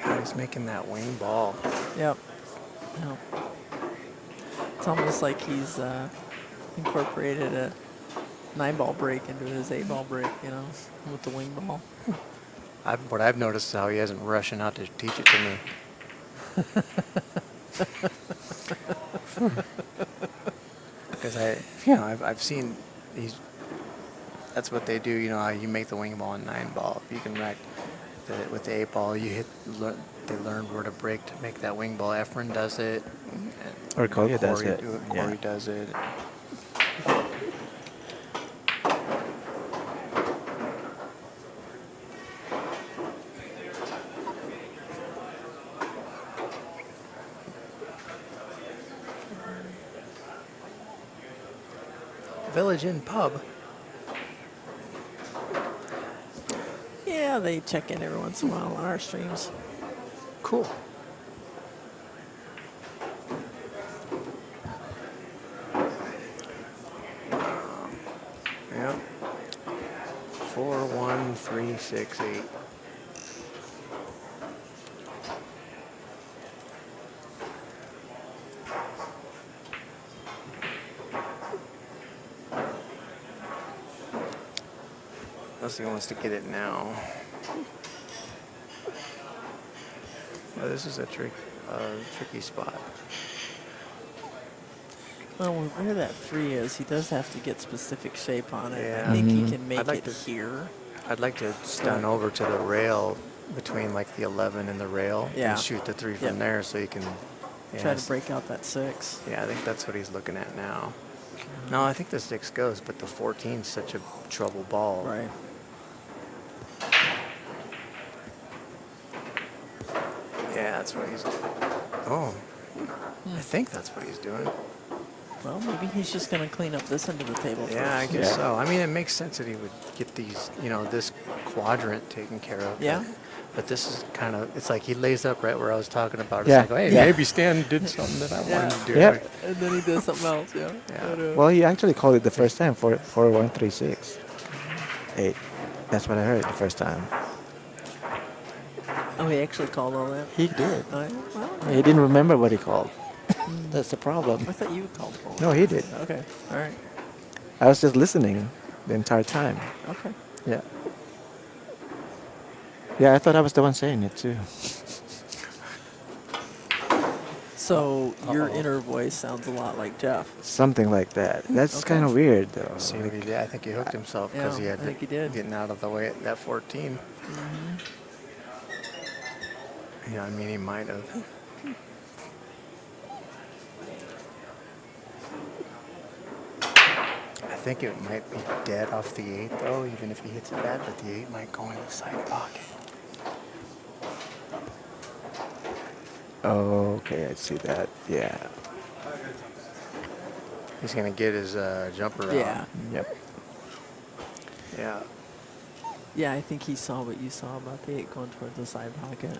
God, he's making that wing ball. Yep. Yep. It's almost like he's incorporated a 9-ball break into his 8-ball break, with the wing ball. What I've noticed is how he isn't rushing out to teach it to me. Because I've seen that's what they do. You know how you make the wing ball and 9-ball. You can rack with the 8-ball. They learn where to break to make that wing ball. Efren does it. Or Koya does it. Corey does it. Village Inn Pub. Yeah, they check in every once in a while on our streams. Cool. Yep. 4, 1, 3, 6, 8. Unless he wants to get it now. Well, this is a tricky spot. Well, where that 3 is, he does have to get specific shape on it. Yeah. I think he can make I'd like it to- here. I'd like to stun over to the rail between like the 11 and the rail Yeah. and shoot the 3 from Yep. there so you can Try to break out that 6. Yeah, I think that's what he's looking at now. No, I think the 6 goes, but the 14's such a trouble ball. Right. Yeah, that's what he's doing. Oh, I think that's what he's doing. Well, maybe he's just going to clean up this end of the table Yeah, I first. guess so. I mean, it makes sense that he would get these, this quadrant taken care of. Yeah. But this is kind of, it's like he lays up right where I was talking about. It's Yeah. like, hey, Yeah. maybe Stan did something that I wanted to do. Yeah. And then he does something else, yeah. Yeah. But, Well, you actually called it the first time for 4136. 8. That's what I heard the first time. oh, he actually called all that? He did. Oh, yeah? Well, He didn't remember what he called. That's the problem. I thought you called for one. No, he did. Okay. All right. I was just listening the entire time. Okay. Yeah. Yeah, I thought I was the one saying it too. So your inner voice sounds a lot like Jeff. Something like that. That's Okay. kind of weird though. See what he did? I think he hooked himself because he Yeah, had I think he did. getting out of the way at that 14. Yeah, I mean, he might have. I think it might be dead off the 8 though, even if he hits it bad, but the 8 might go in the side pocket. Oh, okay, I see that. Yeah. He's gonna get his jumper Yeah. on. Yep. Yeah. Yeah, I think he saw what you saw about the 8 going towards the side pocket.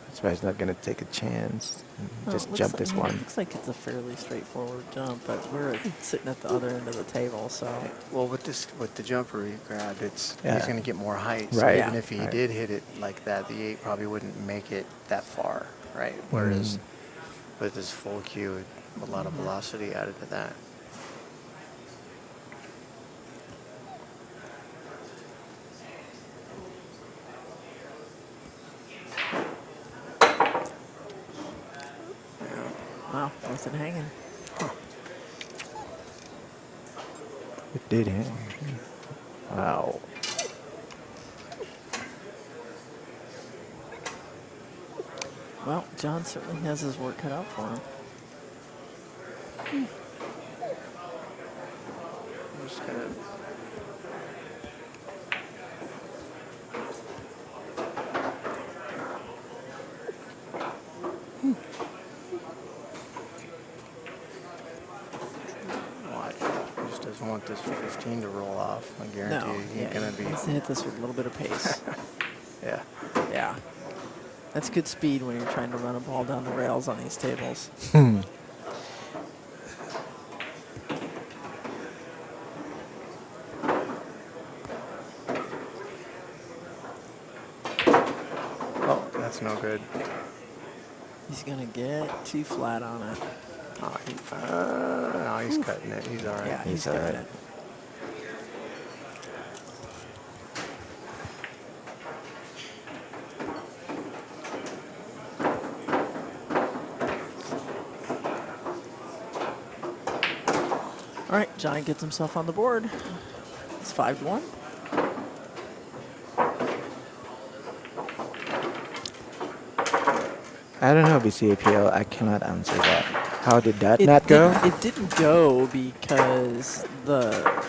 That's why he's not gonna take a chance. And Well, just it looks jump like- this I mean, one. It looks like it's a fairly straightforward jump, but we're sitting at the other end of the table, so Well, with the jumper he grabbed, he's Yeah. gonna get more height. So Right. even Yeah. if he Right. did hit it like that, the 8 probably wouldn't make it that far, right? Whereas with his full cue, a lot of velocity added to that. wow, left it hanging. It did hit. Wow. Well, John certainly has his work cut out for him. I'm just gonna. Watch. He just doesn't want this 15 to roll off. I guarantee No, you he's yeah, gonna he be. needs to hit this with a little bit of pace. Yeah. Yeah. That's good speed when you're trying to run a ball down the rails on these tables. Oh, that's no good. He's going to get too flat on it. Oh, no, he's cutting it. He's all right. Yeah, he's all getting right. it. All right, John gets himself on the board. It's 5-1. I don't know, BCAPL. I cannot answer that. How did that not go? It didn't go because the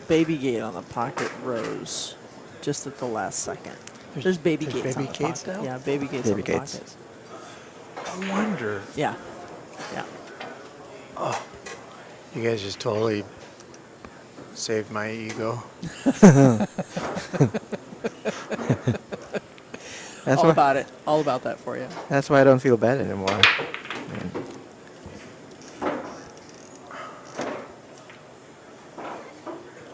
baby gate on the pocket rose just at the last second. There's baby there's gates baby on the gates pocket. now? Yeah, baby gates Baby on the gates. pockets. I wonder. Yeah. Yeah. You guys just totally saved my ego. That's All why. about it. All about that for you. That's why I don't feel bad anymore.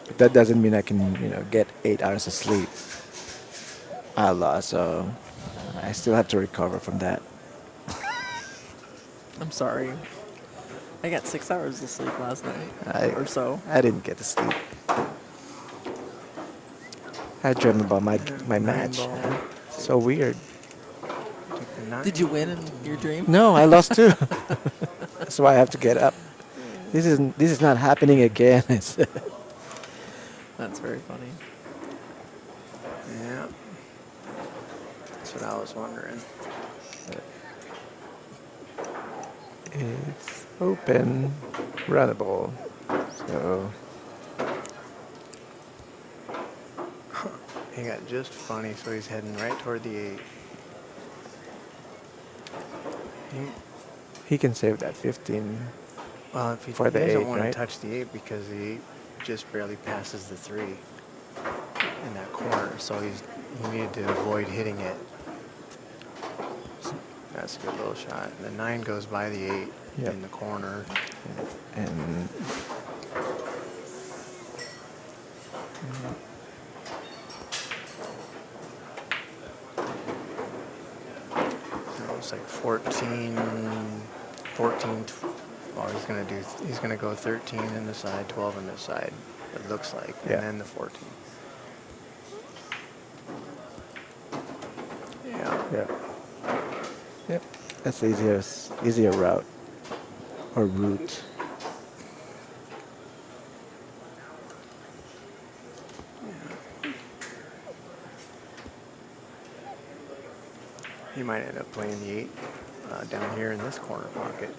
But that doesn't mean I can, get 8 hours of sleep. I lost, so I still have to recover from that. I'm sorry. I got 6 hours of sleep last night or so. I didn't get to sleep. I dreamt about my match. ball. So weird. Did you win in your dream? No, I lost too. That's why I have to get up. This is not happening again. That's very funny. Yeah. That's what I was wondering. It's open, runnable. So He got just funny, so he's heading right toward the 8. he can save that 15. Well, if he For the doesn't 8, want right? to touch the 8 because the 8 just barely passes the 3 in that corner, so he needed to avoid hitting it. So that's a good little shot. The 9 goes by the 8 Yep. in the corner. And It's like 14, 14. Oh, he's gonna go 13 in the side, 12 in the side. It looks like, Yeah. and then the 14. Yeah. Yeah. Yep. That's the easier route or route. He might end up playing the 8 down here in this corner pocket.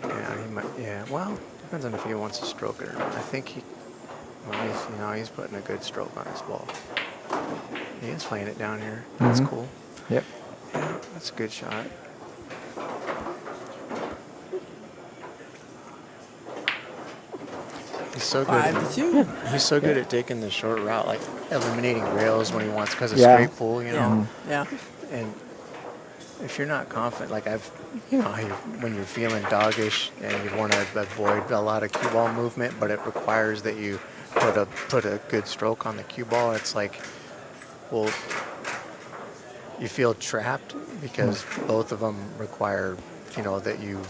Yeah, he might. Yeah, well, depends on if he wants to stroke it or not. I think he's putting a good stroke on his ball. He is playing it down here. That's Mhm. cool. Yep. Yeah, that's a good shot. He's so good. 5-2. He's so good at taking the short route, like eliminating rails when he wants because of Yeah. straight pull, you know. Yeah. And if you're not confident, like how when you're feeling doggish and you want to avoid a lot of cue ball movement, but it requires that you put a good stroke on the cue ball. It's like, well, you feel trapped because both of them require, that you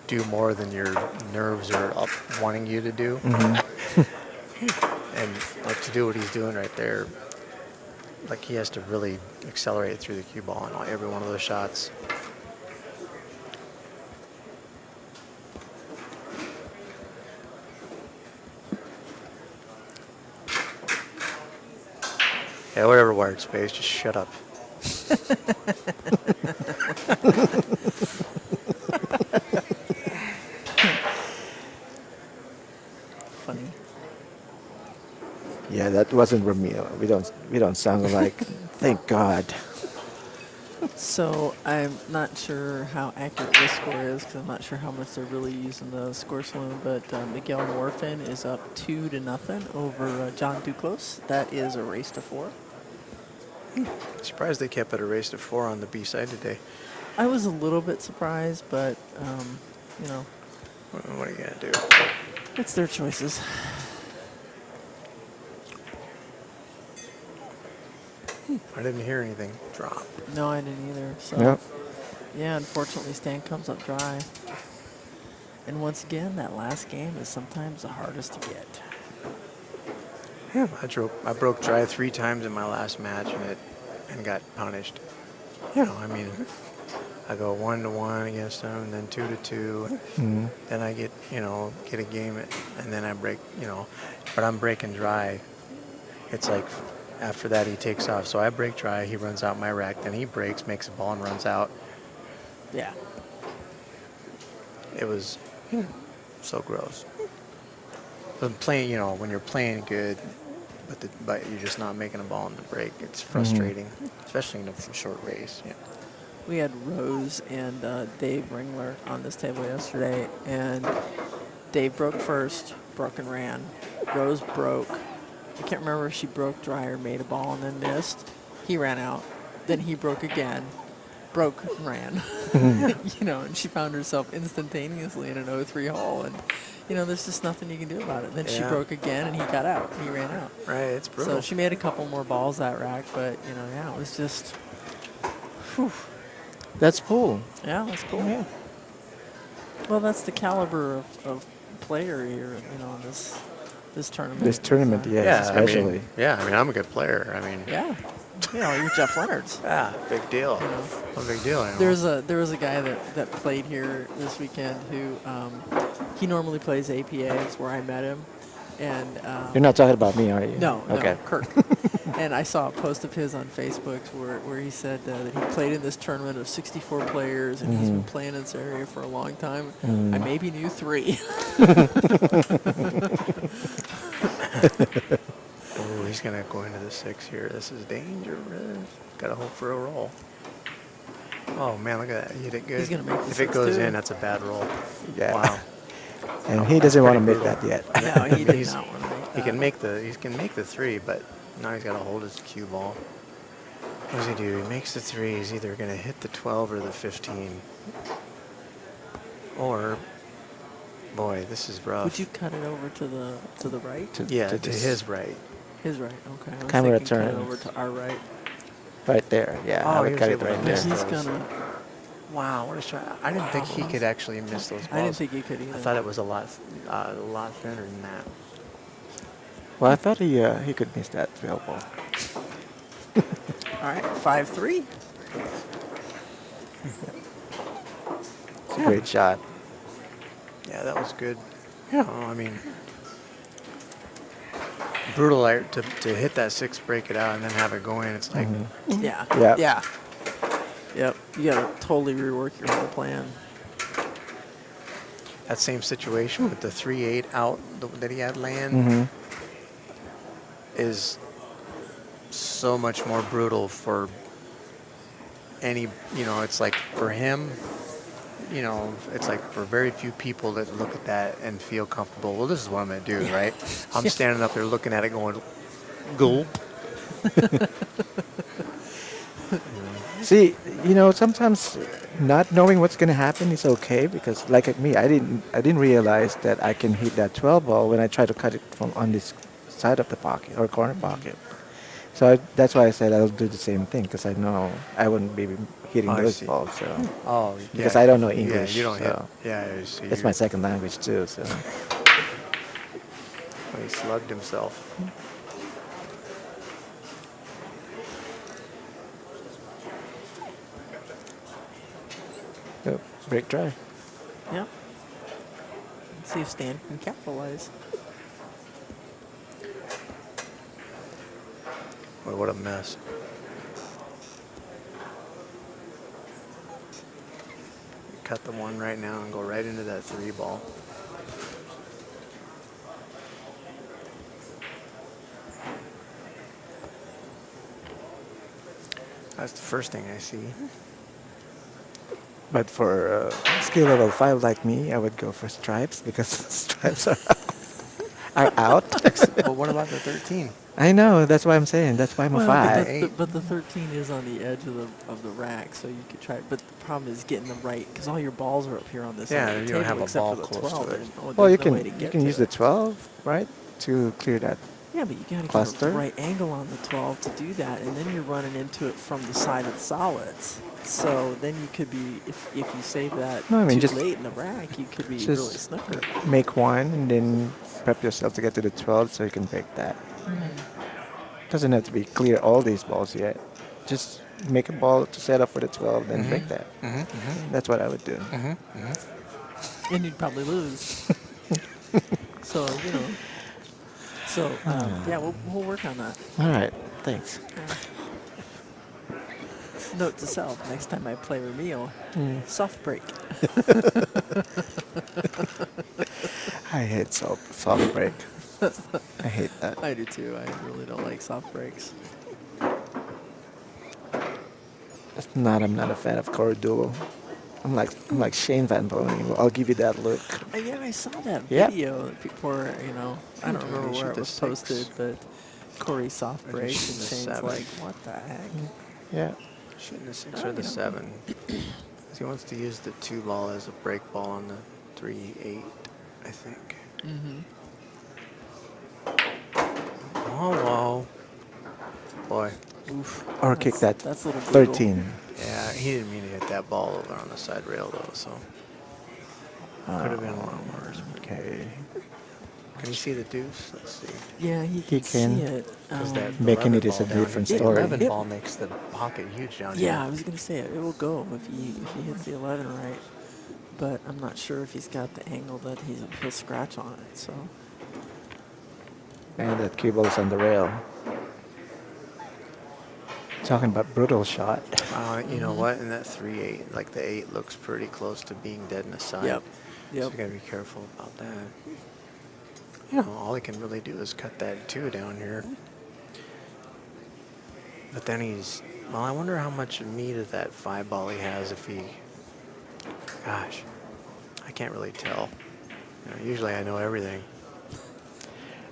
do more than your nerves are up wanting you to do. And like to do what he's doing right there, like he has to really accelerate through the cue ball on every one of those shots. Yeah, whatever, Wired Space, just shut up. Funny. Yeah, that wasn't Ramil. We don't sound alike. Thank God. So I'm not sure how accurate this score is because I'm not sure how much they're really using the score saloon. But Miguel Morfin is up 2-0 over John Duclos. That is a race to 4. Surprised they kept it a race to 4 on the B side today. I was a little bit surprised, but What are you gonna do? it's their choices. I didn't hear anything drop. No, I didn't either. So Yep. yeah, unfortunately, Stan comes up dry. And once again, that last game is sometimes the hardest to get. Yeah, I broke dry 3 times in my last match and got punished. I go 1-1 against them, and then 2-2. Then I get a game, and then I break, but I'm breaking dry. It's like after that he takes off, so I break dry. He runs out my rack, then he breaks, makes a ball, and runs out. Yeah. It was so gross. But playing, when you're playing good, but you're just not making a ball in the break, it's frustrating, especially in a short race. Yeah. We had Rose and Dave Ringler on this table yesterday, and Dave broke first, broke and ran. Rose broke. I can't remember if she broke dry or made a ball and then missed. He ran out. Then he broke again, broke and ran. And she found herself instantaneously in an 0-3 hole, and there's just nothing you can do about it. Then she Yeah. broke again, and he got out. He ran out. Right, it's brutal. So she made a couple more balls that rack, but it was just. Whew. That's cool. Yeah, that's cool. Yeah. Well, that's the caliber of player here, in this tournament. This tournament, yes, especially. I'm a good player. Yeah. You're Jeff Leonard's. Yeah, big deal. A big deal. There was a guy that played here this weekend who he normally plays APA. It's where I met him, and You're not talking about me, are you? no, Okay. Kirk. And I saw a post of his on Facebook where he said that he played in this tournament of 64 players, and he's been playing in this area for a long time. I maybe knew 3. Oh, he's gonna go into the 6 here. This is dangerous. Gotta hope for a roll. Oh man, look at that. He did good. He's gonna make the If it 6 goes too. in, that's a bad roll. Yeah. Wow. And he doesn't want to pretty make brutal. that yet. No, he did He's- not want to make that. He can make the 3, but now he's got to hold his cue ball. What does he do? He makes the 3. He's either going to hit the 12 or the 15. Or, boy, this is rough. Would you cut it over to the right? Yeah, to this his right. His right. Okay. I was Camera thinking cut it turn. over to our right. right there. Yeah, Oh, I he would was cut it able to right But miss there. he's those. gonna. Wow, what a shot! I didn't think he could actually miss those balls. I didn't think he could I either. thought it was a lot thinner than that. Well, I thought he could miss that 12 ball. All right, 5-3. It's a great shot. Yeah, that was good. Yeah, I mean, brutal to hit that six, break it out, and then have it go in. It's like, Yeah. Yeah. Yeah. Yep. You gotta totally rework your whole plan. that same situation with the 3-8 out that he had land is so much more brutal for any, it's like for him, it's like for very few people that look at that and feel comfortable. Well, this is what I'm going to do, right? I'm standing up there looking at it going, gulp. See, sometimes not knowing what's going to happen is okay because, like me, I didn't realize that I can hit that 12 ball when I try to cut it from on this side of the pocket or corner pocket. So that's why I said I'll do the same thing because I know I wouldn't be hitting I those see. balls. So Oh, yeah. because I don't know English. Yeah, you don't hit. so Yeah, I see. it's my second language too. So He slugged himself. yep, break try. Yep. Let's see if Stan can capitalize. Boy, what a mess. Cut the one right now and go right into that 3 ball. That's the first thing I see. But for skill level 5 like me, I would go for stripes because stripes are out. But what about the 13? I know. That's why I'm saying. That's why I'm a Well, 5. but the 13 is on the edge of the rack, so you could try. But the problem is getting them right because all your balls are up here on this Yeah, side of the you don't table have a except ball for the close to 12. it. There's Well, you no way to can get use to the 12, right, to clear that. Yeah, but you gotta get cluster. a right angle on the 12 to do that, and then you're running into it from the side of the solids. So then you could be, if you save that No, I mean, too just- late in the rack, you could be just- really snooker. Make one and then prep yourself to get to the 12 so you can break that. Doesn't have to be clear all these balls yet. Just make a ball to set up for the 12, then break that. That's what I would do. And you'd probably lose. So, So, yeah, we'll work on that. All right. Thanks. Note to self, next time I play Ramil, soft break. I hate soft break. I hate that. I do too. I really don't like soft breaks. I'm not a fan of Cordulo. I'm like Shane Van Boening. I'll give you that look. Yeah, I saw that Yep. video before, I don't remember Shoot where it the was 6. posted, but Corey soft Or breaks just and the Shane's 7. like, what the heck? Yeah. Shooting the 6 or the 7. 'Cause he wants to use the 2 ball as a break ball on the 3-8, I think. Oh, wow. Boy. Oof. Or kick that That's a little brutal. 13. Yeah, he didn't mean to hit that ball over on the side rail, though, so could have been a lot worse. Okay. Can you see the deuce? Let's see. Yeah, he He can see can. it. Because that Making 11 it is a ball down different here- story. The 11 Yep. ball makes the pocket huge down Yeah, I here. was gonna say it will go if he hits the 11 right, but I'm not sure if he's got the angle that he'll scratch on it. So And that cue ball is on the rail. Talking about brutal shot. You know what? In that 3-8, like the 8 looks pretty close to being dead in the side. Yep. So you gotta be careful about that. All he can really do is cut that 2 down here. But then I wonder how much meat of that 5 ball he has if he, gosh, I can't really tell. Usually I know everything.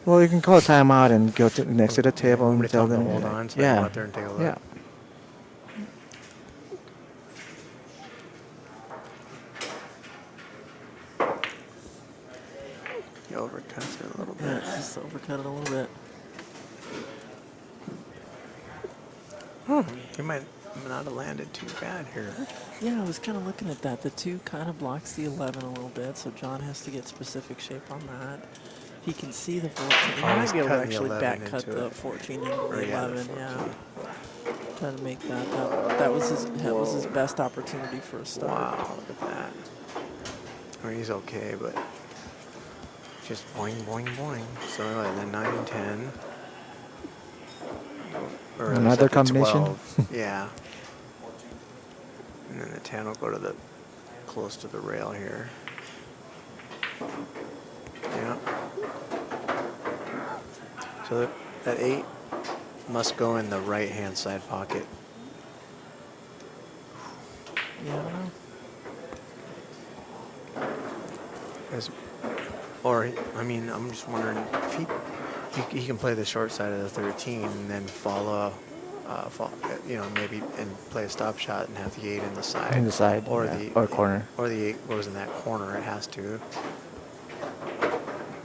Well, you can call a timeout and go to next to the table Want me and to tell tell him them. to hold on so I can go out there and take a look? Yeah. He overcuts it a little Yeah, bit. just overcut it a little bit. He might not have landed too bad here. Yeah, I was kind of looking at that. The 2 kind of blocks the 11 a little bit, so John has to get specific shape on that. He can see the 14. He Oh, might he's be able to cutting the actually 11 back cut into the it. 14 into Or, the yeah, the 11. 14. Yeah, try to make that was his best opportunity for a start. Wow, look at that. I mean, he's okay, but just boing, boing, boing. So then 9, 10. Or Another except the combination? 12. Yeah. And then the 10 will go to the close to the rail here. Yeah. So that 8 must go in the right-hand side pocket. Yeah, I don't know. I mean, I'm just wondering if he can play the short side of the 13 and then follow, maybe and play a stop shot and have the 8 in the side. In the side, or yeah, the or corner. Or the 8 goes in that corner. It has to.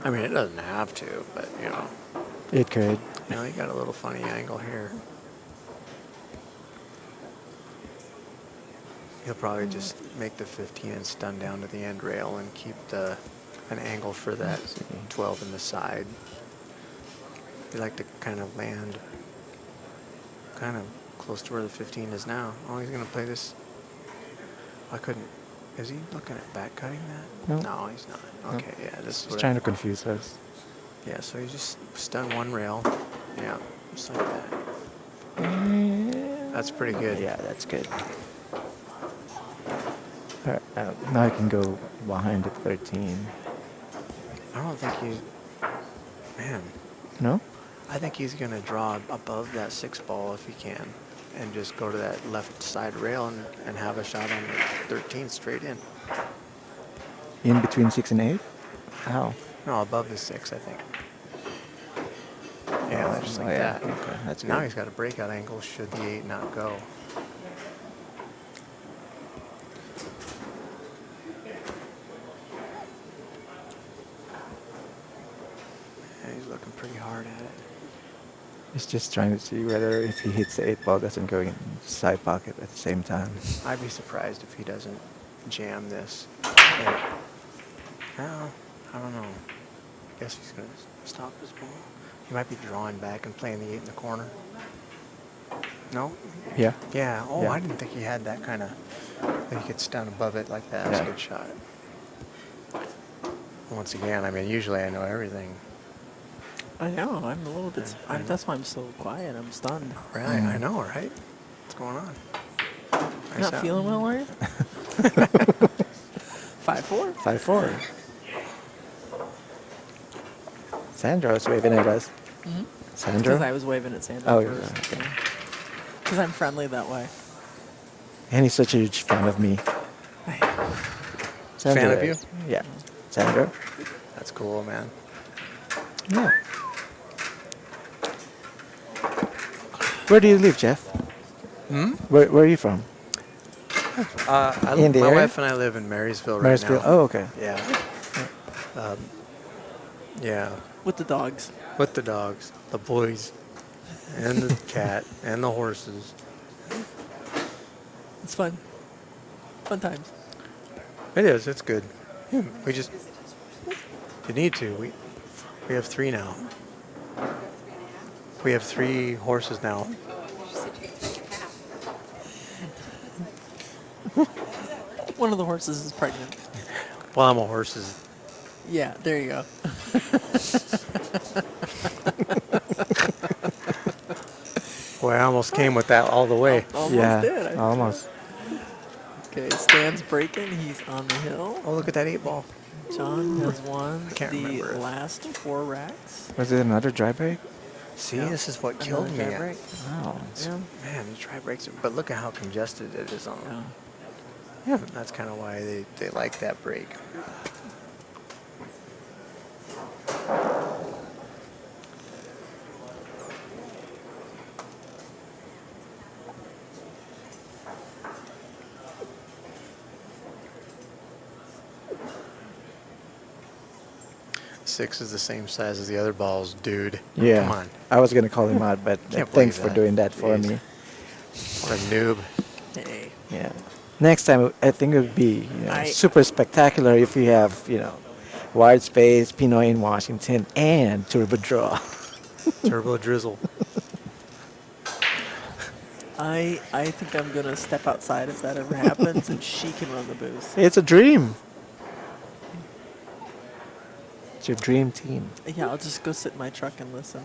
I mean, it doesn't have to, but It could. you got a little funny angle here. He'll probably just make the 15 and stun down to the end rail and keep an angle for that 12 in the side. They like to kind of land kind of close to where the 15 is now. Oh, he's going to play this. I couldn't. Is he looking at back cutting that? No. No, he's not. Okay, yeah, this is He's what trying to confuse us. Yeah, so he just stun one rail. Yeah, just like that. That's pretty good. Yeah, that's good. Alright, now I can go behind the 13. I don't think he's. Man, No? I think he's going to draw above that 6 ball if he can. And just go to that left side rail and have a shot on the 13 straight in. In between 6 and 8? How? No, above the 6, I think. Yeah, just like that. Okay, that's Now good. he's got a breakout angle should the 8 not go. And he's looking pretty hard at it. He's just trying to see whether if he hits the 8 ball doesn't go in the side pocket at the same time. I'd be surprised if he doesn't jam this. And, well, I don't know. Guess he's going to stop his ball. He might be drawing back and playing the 8 in the corner. No? Yeah. Yeah. Oh, Yeah. I didn't think he had that kind of. That he could stand above it like that. That's Yeah. a good shot. Once again, I mean, usually I know everything. I know. I'm a little bit. I know. That's why I'm so quiet. I'm stunned. Right? I know, right? What's going on? You're not out. feeling well, are you? 5-4. 5-4. Sandro's waving at us. Mm-hmm. Sandro? Because I was waving at Sandra Oh, yeah, first. okay. Because I'm friendly that way. And he's such a huge fan of me. Sandro, Fan of you? Yeah. Sandro? That's cool, man. Yeah. Where do you live, Jeff? Hmm? Where are you from? In the my area? wife and I live in Marysville right Marysville? now. Oh, okay. Yeah. Yeah. With the dogs. With the dogs, the boys, and the cat, and the horses. It's fun. Fun times. It is. It's good. We just. You need to. We have 3 now. We have 3 horses now. One of the horses is pregnant. Well, I'm a horses. Yeah, there you go. Boy, I almost came with that all the way. Almost yeah, did. I almost. Okay, Stan's breaking. He's on the hill. Oh, look at that 8 ball. John has won can't the remember it. last 4 racks. Was it another dry break? See, Yeah. this is what Another killed me. dry break. Wow. Yeah. Man, the dry breaks. But look at how congested it is on them. Yeah. Yeah. That's kind of why they like that break. 6 is the same size as the other balls, dude. Yeah. Come on. I was gonna call him out, but Can't thanks believe for that. doing that for Jeez. me. What a noob. Hey, Yeah. Next time, I think it would be I- super spectacular if you have Wired Space, Pinoy in Washington, and Turbo Draw. Turbo drizzle. I think I'm gonna step outside if that ever happens, and she can run the booth. It's a dream. It's your dream team. Yeah, I'll just go sit in my truck and listen.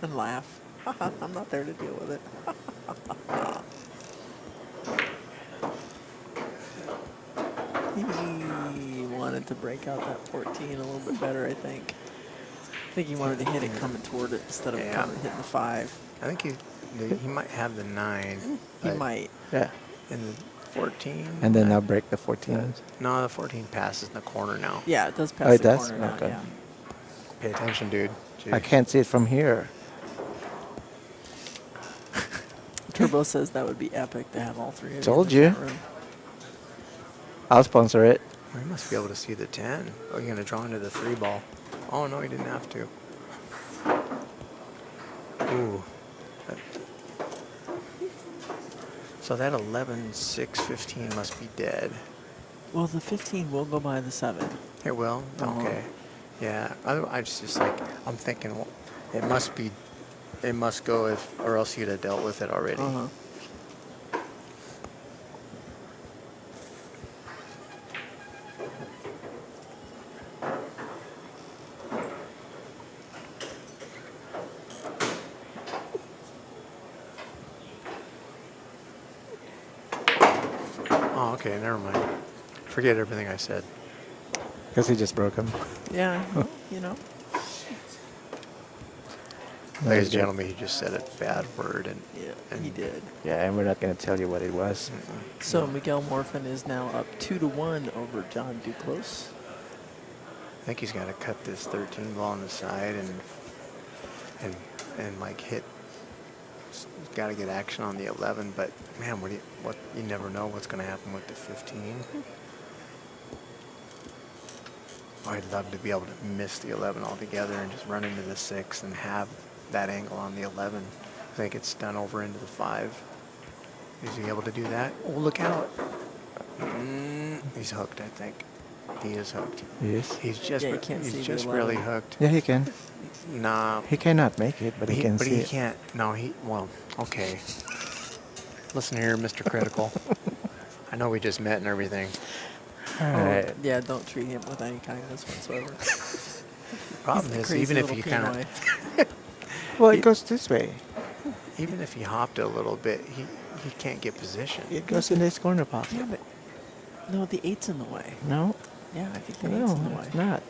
And laugh. I'm not there to deal with it. He wanted to break out that 14 a little bit better, I think. I think he wanted to hit it coming toward it instead of Yeah. coming hitting the 5. I think he might have the 9. He but might. Yeah. In the 14. And then I'll break the 14. No, the 14 passes in the corner now. Yeah, it does pass Oh, it the does? corner now, Okay. yeah. Pay attention, dude. I Jeez. can't see it from here. Turbo says that would be epic to have all three of you in Told the you. chat room. I'll sponsor it. Well, you must be able to see the 10. Oh, you're going to draw into the 3 ball. Oh, no, you didn't have to. Ooh. So that 11, 6, 15 must be dead. Well, the 15 will go by the 7. It will? Uh-huh. Okay. Yeah. I just like, I'm thinking, well, it must go if, or else you'd have dealt with it already. Uh-huh. Oh, okay, never mind. Forget everything I said. Because he just broke him. Yeah, well, you know. Ladies and gentlemen, he just said a bad word, and Yeah, he did. Yeah, and we're not going to tell you what it was. So Miguel Morfin is now up 2-1 over John Duclos. I think he's got to cut this 13 ball on the side and like hit. He's got to get action on the 11, but man, you never know what's going to happen with the 15. I'd love to be able to miss the 11 altogether and just run into the 6 and have that angle on the 11. I think it's done over into the 5. Is he able to do that? Oh, look out. He's hooked, I think. He is hooked. Yes. He's just, Yeah, you can't see he's the just 11. barely hooked. Yeah, he can. Nah. He cannot make it, but he can but see he it. can't. No, well, okay. Listen here, Mr. Critical. I know we just met and everything. All Oh, right. yeah, don't treat him with any kindness whatsoever. Problem He's is, the even if crazy you little kind Pinoy. of, Well, it goes this way. even if he hopped a little bit, he can't get position. It goes in this corner pocket. Yeah, but no, the 8's in the way. No, Yeah, I think the 8's in the no, way. it's not.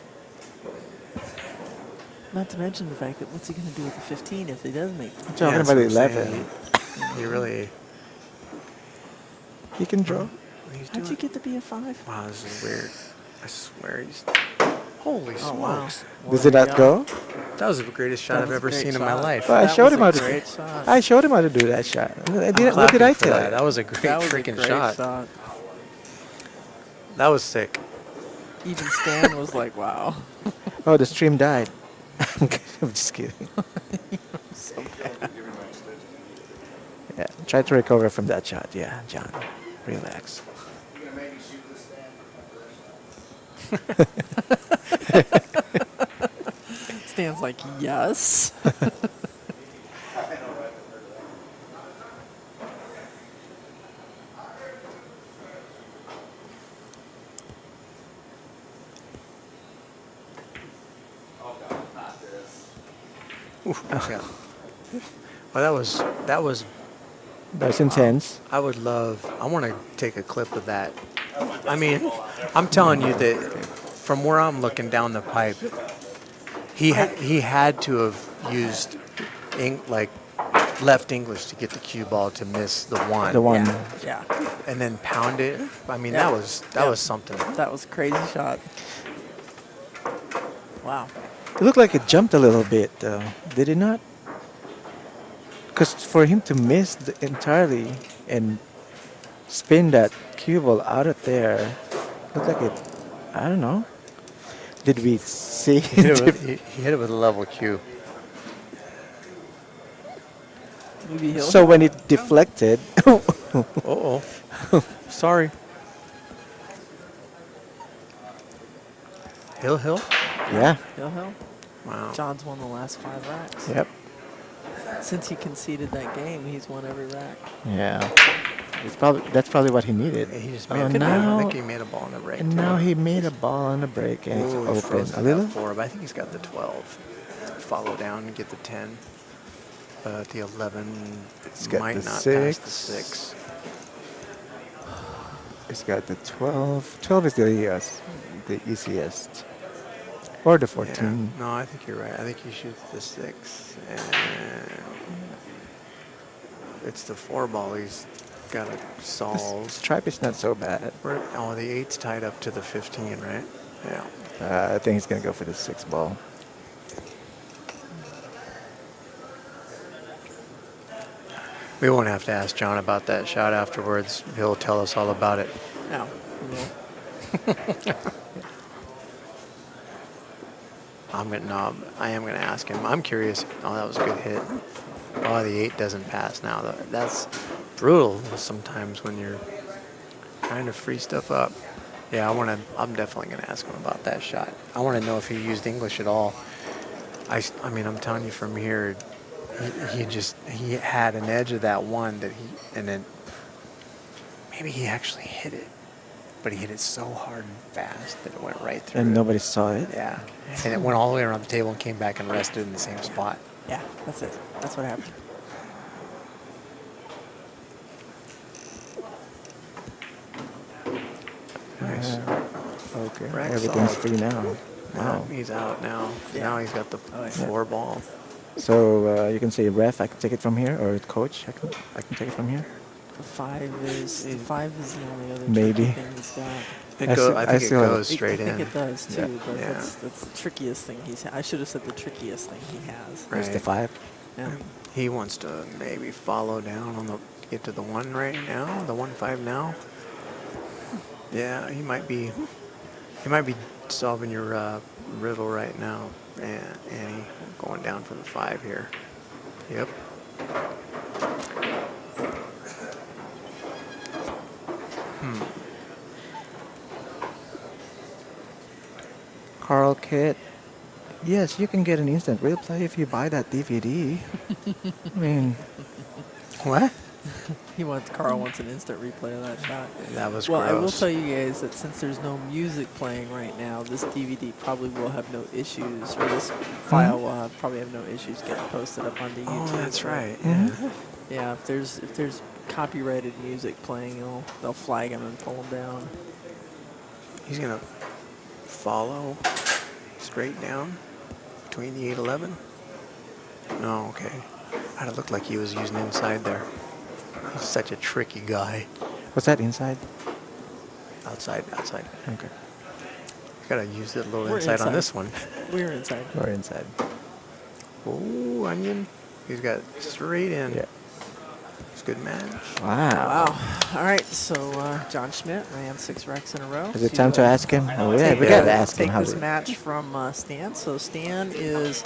Not to mention the fact that what's he going to do with the 15 if he does make I'm it? talking that's about what the I'm 11. saying. You really. He can draw. He's How'd doing. you get to be a 5? Wow, this is weird. I swear he's. Holy Oh, wow. smokes! Well, Does it there you not go? That was the greatest shot That I've was a ever great seen in my shot. life. Well, I That showed was him a how to. great shot. I showed him how to do that shot. What did I Clapping for tell that. you? That was a great That was freaking a great shot. That was sick. Even Stan was like, wow. Oh, the stream died. I'm just kidding. So bad. Yeah, try to recover from that shot. Yeah, John, relax. Stan's like, yes. Yeah. Well, that was. That's intense. I would love. I want to take a clip of that. I mean, I'm telling you that from where I'm looking down the pipe, he had to have used like left English to get the cue ball to miss the one. The one. Yeah. And then pound it. I mean, Yeah. that was something. That was a crazy shot. Wow. It looked like it jumped a little bit, though. Did it not? Because for him to miss entirely and spin that cue ball out of there, looked like it. I don't know. Did we see? He hit it with a level Q. Maybe he'll. So when it deflected, Uh-oh. Sorry. Hill? yeah, He'll. Wow. John's won the last 5 racks. yep, Since he conceded that game, he's won every rack. yeah. That's probably what he needed. He just Oh, made I now, think he made a ball in the break. and now he made a ball on the break and Ooh, he it's froze open to a that little. 4, but I think he's got the 12. Follow down and get the 10. The 11 It's got might the not 6. pass the 6. It's got the 12. 12 is the easiest, or the Yeah. 14. No, I think you're right. I think he shoots the 6, and it's the 4 ball he's got to solve. Stripe is not so bad. Oh, the 8's tied up to the 15, right? Yeah. I think he's gonna go for the 6 ball. We won't have to ask John about that shot afterwards. He'll tell us all about it. No. I am gonna ask him. I'm curious. Oh, that was a good hit. Oh, the 8 doesn't pass now. That's brutal sometimes when you're trying to free stuff up. Yeah, I'm definitely gonna ask him about that shot. I want to know if he used English at all. I mean, I'm telling you from here, he had an edge of that one and then maybe he actually hit it, but he hit it so hard and fast that it went right through. And it. nobody saw it. Yeah, and it went all the way around the table and came back and rested in the same spot. Yeah, that's it. That's what happened. Nice. Okay. Rack Everything's solid. free now. Wow. He's out now. Yeah. Now he's got the Oh, yeah. 4 ball. So you can say ref, I can take it from here, or coach, I can take it from here. The 5 is the only other Maybe. tricky thing he's got. I I think it still have- goes straight I think in. it does too, Yeah. but Yeah. that's the trickiest thing I should have said the trickiest thing he has. There's the Right. 5. Yeah. He wants to maybe follow down on get to the 1 right now, the 1-5 now. Yeah, he might be solving your riddle right now, Annie, going down for the 5 here. Yep. Carl Kit. Yes, you can get an instant replay if you buy that DVD. I mean, What? Carl wants an instant replay of that shot. That was Well, gross. I will tell you guys that since there's no music playing right now, this DVD probably will have no issues, or this file will probably have no issues getting posted up onto YouTube. Oh, that's but, right. Mhm. Yeah, if there's copyrighted music playing, they'll flag him and pull him down. He's gonna follow straight down between the 8-11. No, okay. I'd have looked like he was using inside there. He's such a tricky guy. what's that inside? Outside. Okay. Gotta use a little We're inside on inside. this one. We're inside. Or inside. Oh, onion. He's got straight in. Yeah. It's a good match. Wow. Wow. All right, so John Schmidt ran 6 racks in a row. Is it time to ask him? Oh, yeah, we Yeah. gotta ask him Take how this to. match from Stan. So Stan is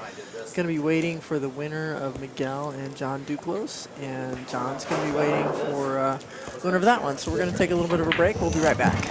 going to be waiting for the winner of Miguel and John Duclos, and John's going to be waiting for the winner of that one. So we're going to take a little bit of a break. We'll be right back.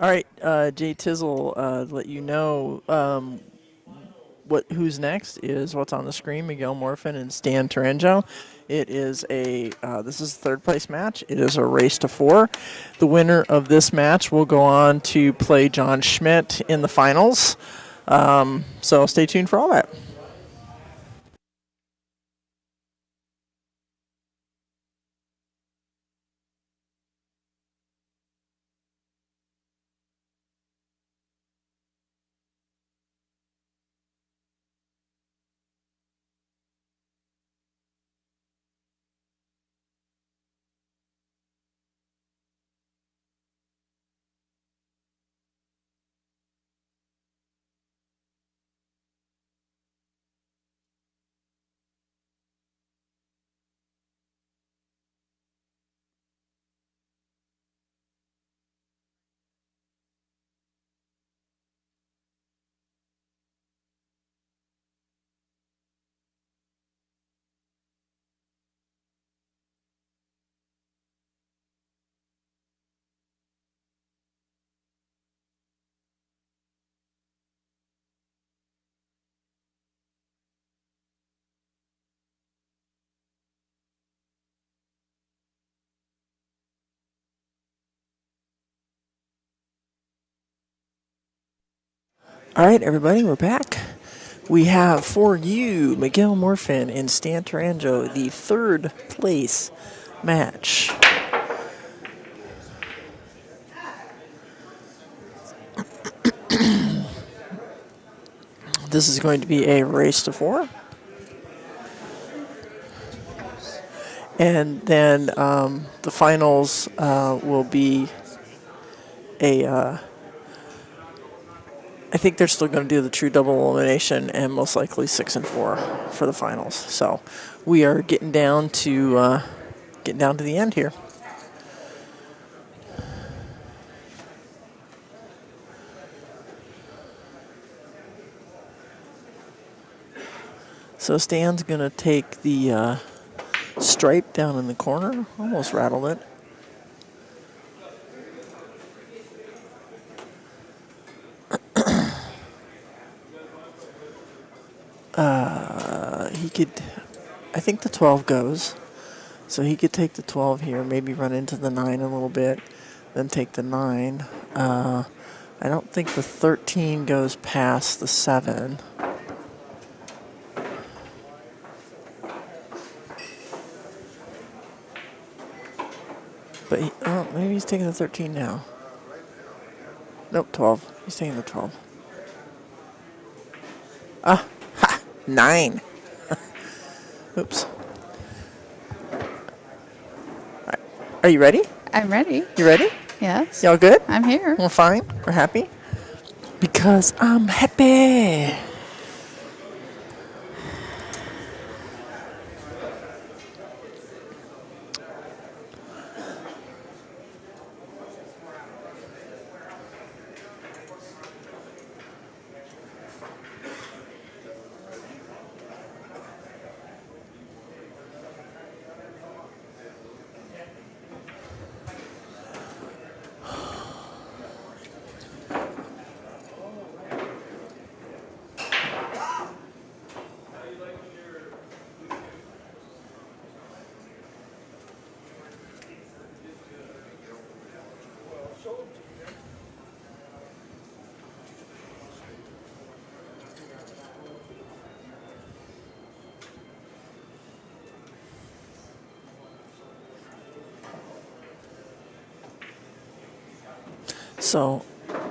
All right, Jay Tizzle, let you know who's next is what's on the screen. Miguel Morfin and Stan Taranjo. It is this is the third place match. It is a race to 4. The winner of this match will go on to play John Schmidt in the finals. So stay tuned for all that. All right, everybody, we're back. We have for you Miguel Morfin and Stan Taranjo, the third place match. This is going to be a race to 4. And then the finals will be I think they're still going to do the true double elimination and most likely 6 and 4 for the finals. So we are getting down to the end here. So Stan's going to take the stripe down in the corner. Almost rattled it. He could, I think the 12 goes. So he could take the 12 here, maybe run into the 9 a little bit, then take the 9. I don't think the 13 goes past the 7. But maybe he's taking the 13 now. Nope, 12. He's taking the 12. 9. Oops. All right. Are you ready? I'm ready. You ready? Yes. Y'all good? I'm here. We're fine? We're happy? Because I'm happy. So,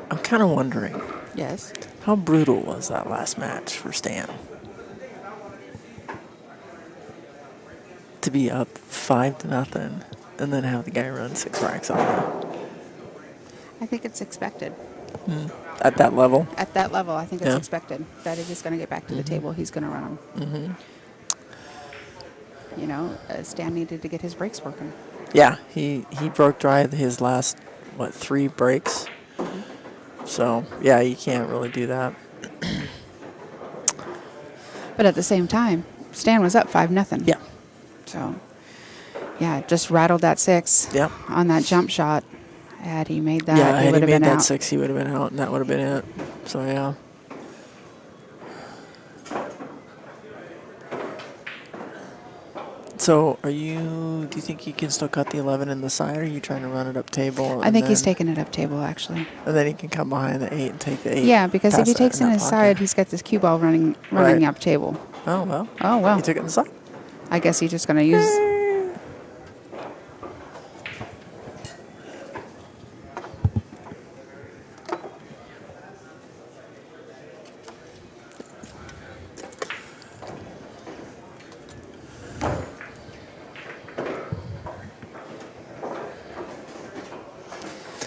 I'm kind of wondering, Yes. how brutal was that last match for Stan? To be up 5-0 and then have the guy run 6 racks on you. I think it's expected. At that level? At that level, I think it's Yeah. expected that if he's going to get back to the table, he's going to run them. You know, Stan needed to get his brakes working. Yeah, he broke dry his last, 3 breaks? So, yeah, you can't really do that. But at the same time, Stan was up 5-0. Yeah. So, yeah, just rattled that 6 Yeah. on that jump shot. Had he made that, Yeah, he had would he have made been that out. 6, he would have been out, and that would have been it. So, yeah. So, do you think he can still cut the 11 in the side, or are you trying to run it up table? I think he's taking it up table, actually. And then he can come behind the 8 and take the 8. Yeah, because if he takes in that his pocket. side, he's got this cue ball running Right. up table. Oh, well. Oh, well. He took it in the side. I guess he's just going to use...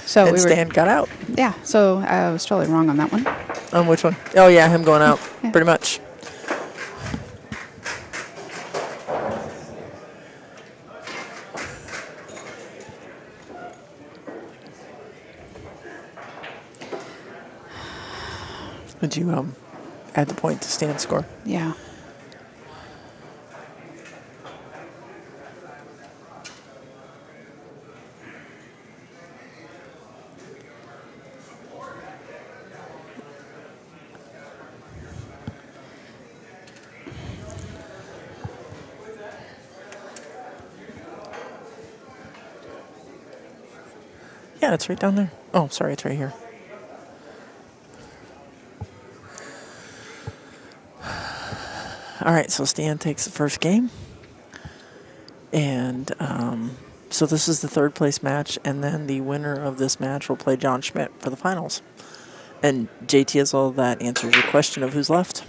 So And Stan got out. Yeah, so I was totally wrong on that one. On which one? Oh, yeah, him going out. Yeah. Pretty much. Would you add the point to Stan's score? Yeah. Yeah, it's right down there. Oh, sorry, it's right here. All right, so Stan takes the first game. And so this is the third place match, and then the winner of this match will play John Schmidt for the finals. And JT, as all that answers your question of who's left.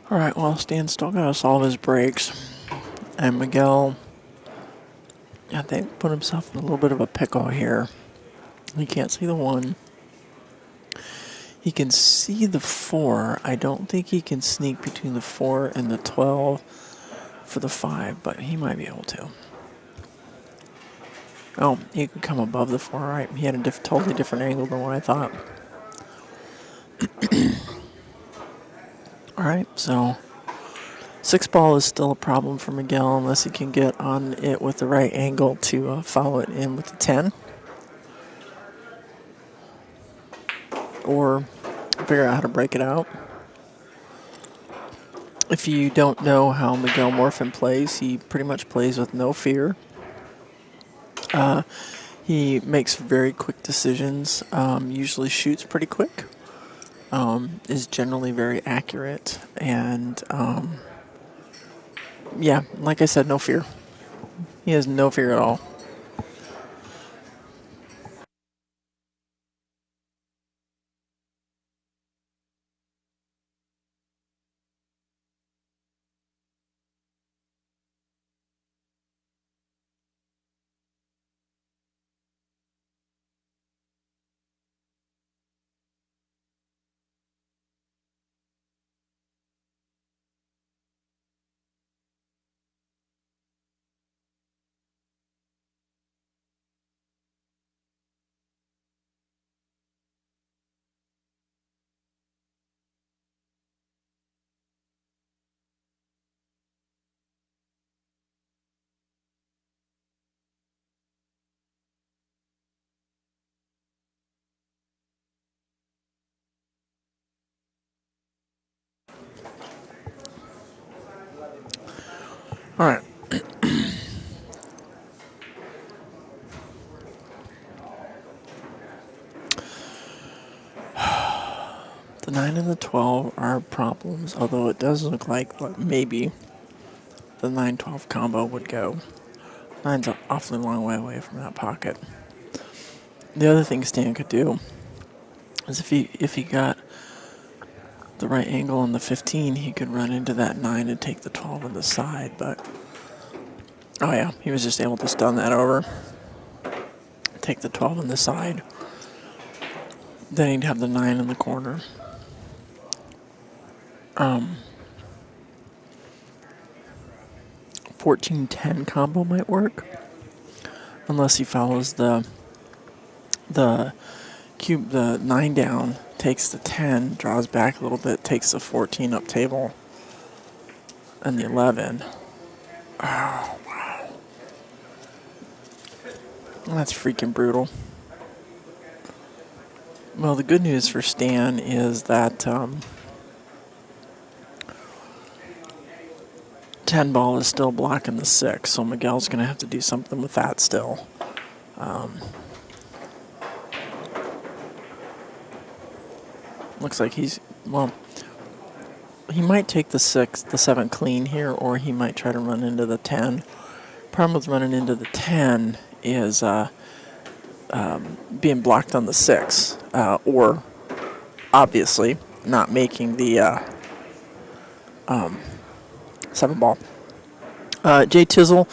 All right, well, Stan's still got to solve his breaks. And Miguel, I think, put himself in a little bit of a pickle here. He can't see the 1. He can see the 4. I don't think he can sneak between the 4 and the 12 for the 5, but he might be able to. Oh, he could come above the 4. All right, he had a totally different angle than what I thought. All right, so 6 ball is still a problem for Miguel unless he can get on it with the right angle to follow it in with the 10. Or figure out how to break it out. If you don't know how Miguel Morfin plays, he pretty much plays with no fear. He makes very quick decisions, usually shoots pretty quick, is generally very accurate, and yeah, like I said, no fear. He has no fear at all. All right. The 9 and the 12 are problems, although it does look like maybe the 9-12 combo would go. 9's an awfully long way away from that pocket. The other thing Stan could do is if he got the right angle on the 15, he could run into that 9 and take the 12 on the side. But oh yeah, he was just able to stun that over, take the 12 on the side. Then he'd have the 9 in the corner. 14-10 combo might work, unless he follows the cube, the 9 down, takes the 10, draws back a little bit, takes the 14 up table, and the 11. Oh wow, that's freaking brutal. Well, the good news for Stan is that 10 ball is still blocking the 6, so Miguel's going to have to do something with that still. Looks like he might take the 7 clean here, or he might try to run into the 10. Problem with running into the 10 is being blocked on the 6, or obviously not making the 7 ball. Jay Tizzle,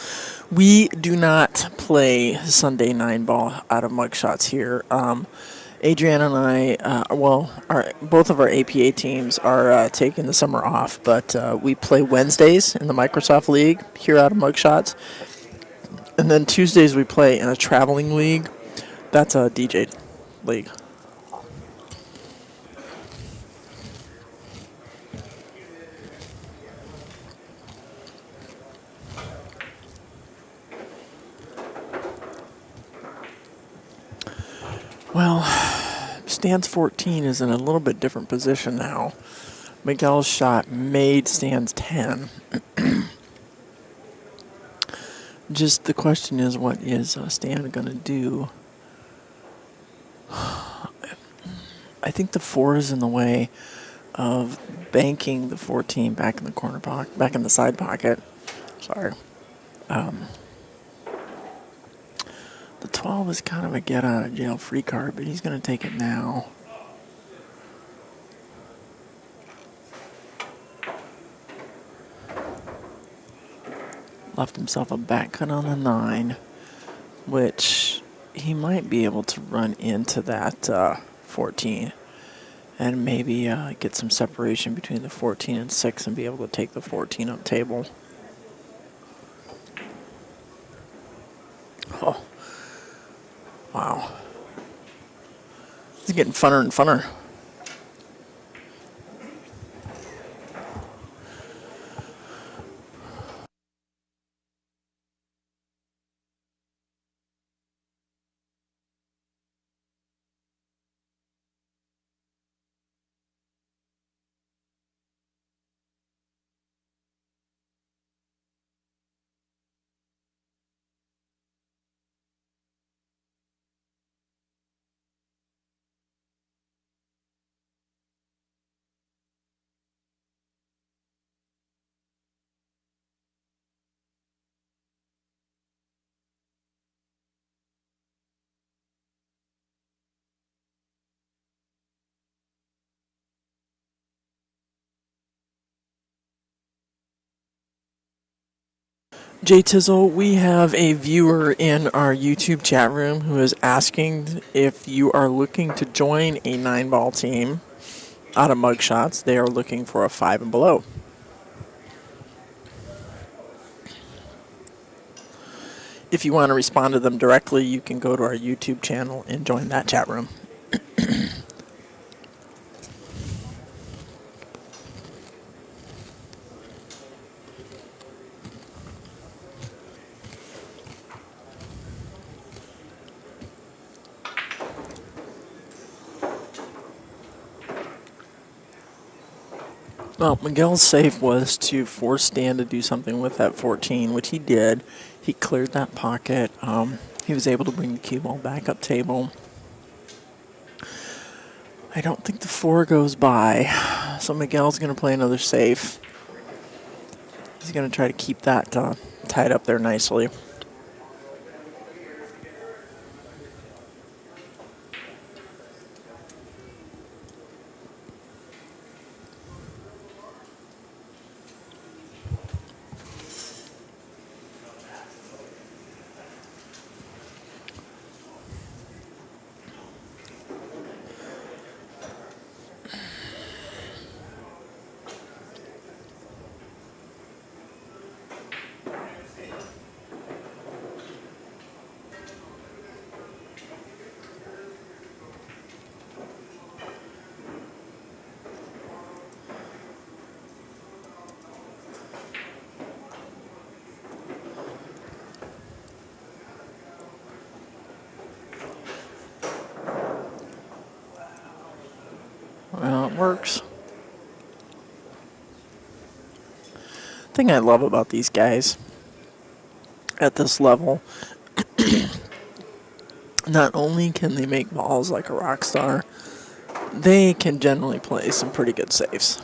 we do not play Sunday 9 ball out of mugshots here. Adrian and I, both of our APA teams are taking the summer off, but we play Wednesdays in the Microsoft League here out of mugshots. And then Tuesdays we play in a traveling league. That's a DJ league. Well, Stan's 14 is in a little bit different position now. Miguel's shot made Stan's 10. Just the question is, what is Stan going to do? I think the 4 is in the way of banking the 14 back in the corner pocket, back in the side pocket. Sorry. The 12 is kind of a get out of jail free card, but he's going to take it now. Left himself a back cut on the 9, which he might be able to run into that 14 and maybe get some separation between the 14 and 6 and be able to take the 14 up table. Oh. Wow. It's getting funner and funner. Jay Tizzle, we have a viewer in our YouTube chat room who is asking if you are looking to join a 9-ball team out of mugshots. They are looking for a 5 and below. If you want to respond to them directly, you can go to our YouTube channel and join that chat room. Well, Miguel's safe was to force Stan to do something with that 14, which he did. He cleared that pocket. He was able to bring the cue ball back up table. I don't think the 4 goes by, so Miguel's going to play another safe. He's going to try to keep that tied up there nicely. works. Thing I love about these guys at this level, not only can they make balls like a rock star, they can generally play some pretty good saves.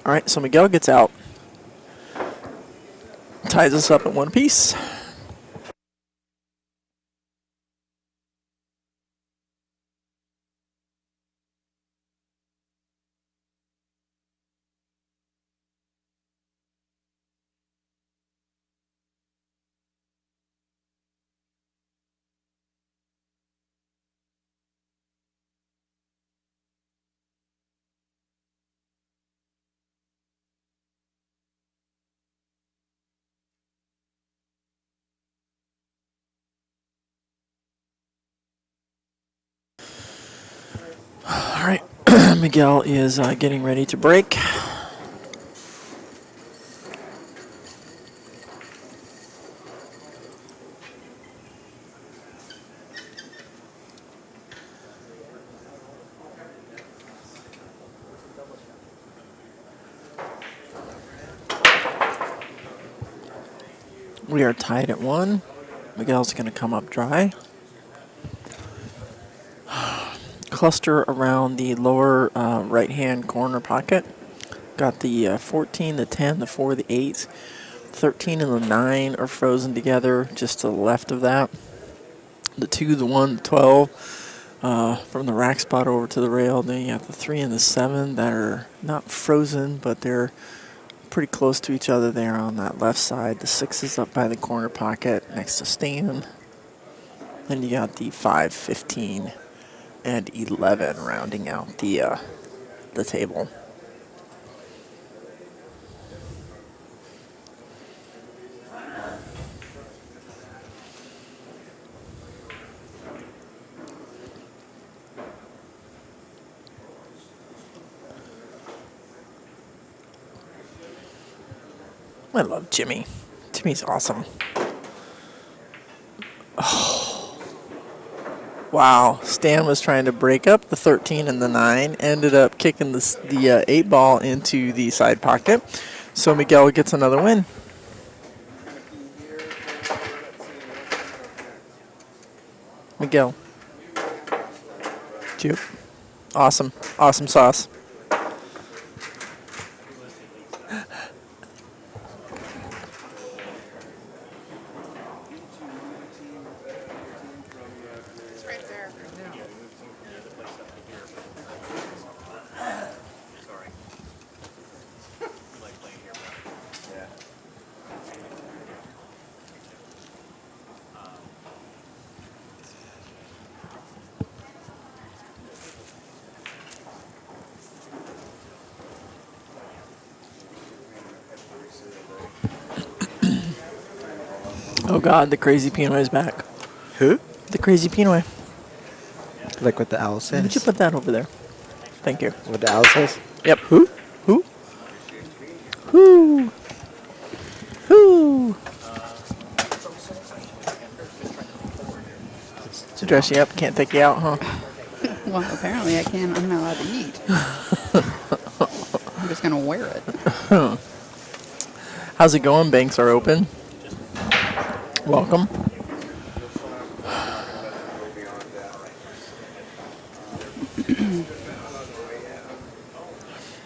All right, so Miguel gets out, ties us up at one piece. All right, Miguel is getting ready to break. We are tied at 1. Miguel's going to come up dry. Cluster around the lower right-hand corner pocket. Got the 14, the 10, the 4, the 8, 13, and the 9 are frozen together just to the left of that. The 2, the 1, the 12, from the rack spot over to the rail. Then you have the 3 and the 7 that are not frozen, but they're pretty close to each other there on that left side. The 6 is up by the corner pocket next to Stan. Then you got the 5, 15, and 11 rounding out the table. I love Jimmy. Jimmy's awesome. Oh. Wow. Stan was trying to break up the 13 and the 9. Ended up kicking the 8 ball into the side pocket. So Miguel gets another win. Miguel. Jupe. Awesome. Awesome sauce. Oh God, the crazy Pinoy is back. Who? The crazy Pinoy. Like what the owl says. Would you put that over there? Thank you. What the owl says? Yep. Who? Who? Who? Who? To dress you up, can't take you out, huh? Well, apparently I can't. I'm not allowed to eat. I'm just gonna wear it. How's it going? Banks are open. Welcome.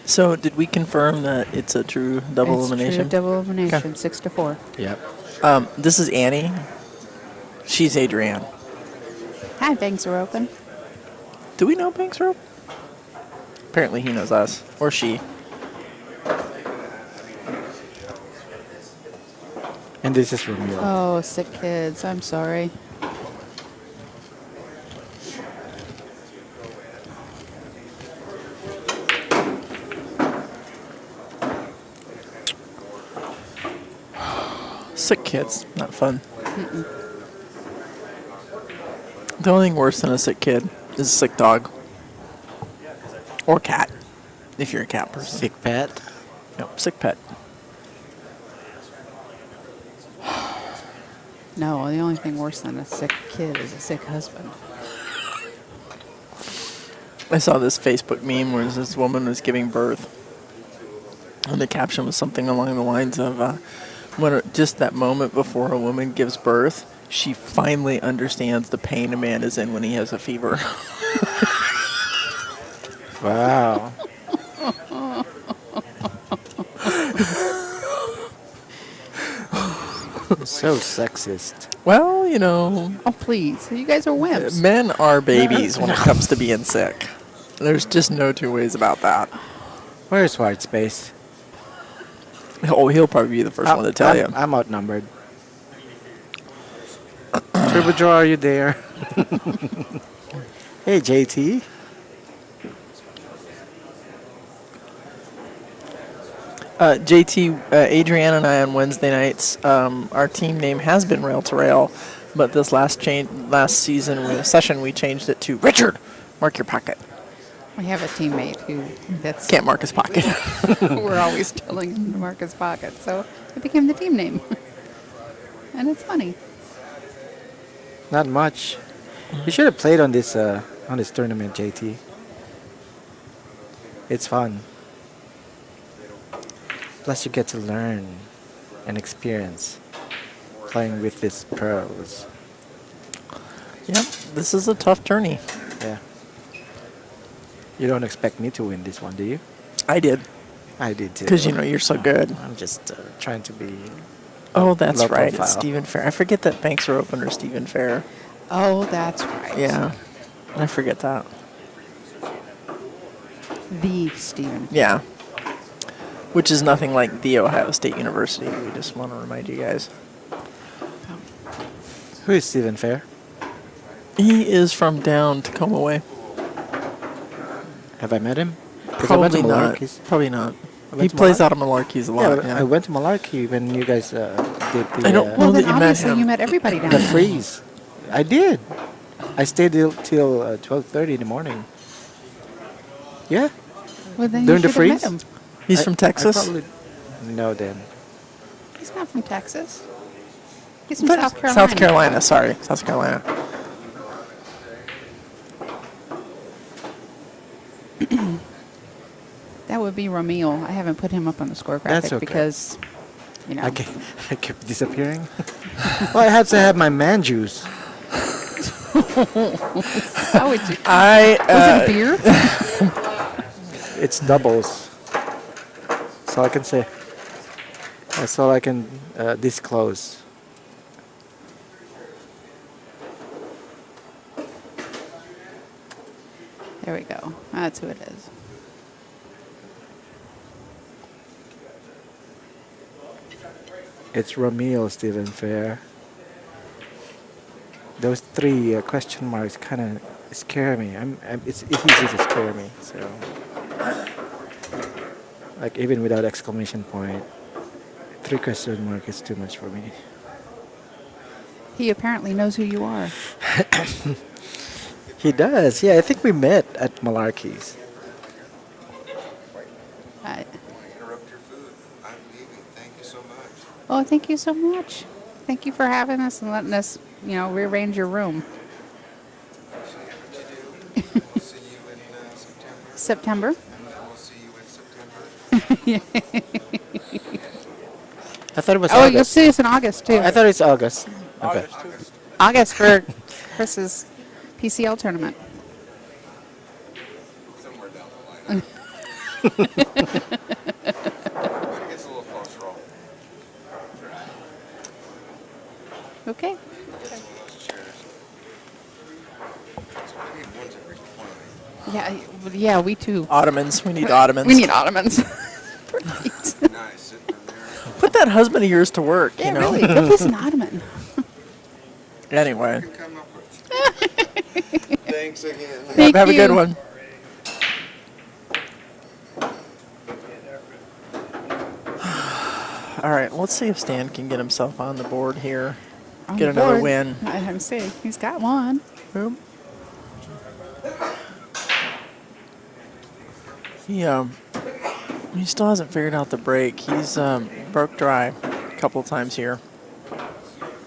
So, did we confirm that it's a true double elimination? True double elimination, Okay. 6-4. Yep. This is Annie. She's Adrienne. Hi, banks are open. Do we know Banks are open? Apparently he knows us. Or she. And this is Romeo. Oh, sick kids. I'm sorry. Sick kids. Not fun. The only thing worse than a sick kid is a sick dog. Or cat, if you're a cat person. Sick pet. No, sick pet. No, the only thing worse than a sick kid is a sick husband. I saw this Facebook meme where this woman was giving birth, and the caption was something along the lines of, just that moment before a woman gives birth, she finally understands the pain a man is in when he has a fever. Wow. So sexist. Well, you know, Oh, please. You guys are wimps. men are babies when it comes to being sick. There's just no two ways about that. Where's White Space? Oh, he'll probably be the first one to tell you. I'm outnumbered. Turbo, are you there? Hey, JT. JT, Adrienne and I on Wednesday nights, our team name has been Rail2Rail, but this last session we changed it to Richard, mark your pocket. We have a teammate who that's Can't mark his pocket. we're always telling him to mark his pocket, so it became the team name. And it's funny. Not much. You should have played on this tournament, JT. It's fun. Plus, you get to learn and experience playing with these pros. Yep, this is a tough tourney. Yeah. You don't expect me to win this one, do you? I did, I did too. because you know you're so good. I'm just trying to be. Oh, that's low right. profile. It's Stephen Fair. I forget that banks are open or Stephen Fair. Oh, that's right. Yeah, I forget that. The Stephen. Yeah, which is nothing like the Ohio State University. We just want to remind you guys. Who is Stephen Fair? He is from down Tacoma way. Have I met him? 'Cause I went to Probably not. Malarkey's. Probably not. I went He to plays Malarkey. out of Malarkey's a Yeah, lot. but Yeah, I went to Malarkey when you guys did the, I don't uh, know Well, that then you met obviously him. you met everybody down the there. freeze. I did. I stayed till 12:30 in the morning. Yeah. Well, then During you the should have met freeze? him. He's from Texas. No, then. He's not from Texas. He's from But- South Carolina. South Carolina. Sorry, South Carolina. That would be Ramil. I haven't put him up on the score graphic okay. because, you know. I kept disappearing. Well, I had to have my man juice. How would you? I Was it a beer? It's doubles. That's all I can say. That's all I can disclose. There we go. That's who it is. It's Ramil, Stephen Fair. Those three question marks kind of scare me. It's easy to scare me. So, like even without exclamation point, 3 question mark is too much for me. He apparently knows who you are. He does. Yeah, I think we met at Malarkey's. Interrupt your food. I'm leaving. Thank you so much. Oh, thank you so much. Thank you for having us and letting us, rearrange your room. See what you do. We'll see you in September. September? And we'll see you in September. I thought it was Oh, you'll August. see us in August, too. I thought it's August. Okay. August for Chris's PCL tournament. Somewhere down the line. But it gets a little closer. Okay. Get some of those chairs. So we need ones every corner. Yeah, we too. Ottomans. We need ottomans. We need ottomans. Nice sitting in there. Put that husband of yours to work. Yeah, you know. really. Go piece an ottoman. Anyway, Come up with. Thanks again. Thank have a good you. one. All right, let's see if Stan can get himself on the board here. On Get the another board. win. I see. He's got one. Boom. He still hasn't figured out the brake. He's broke dry a couple of times here.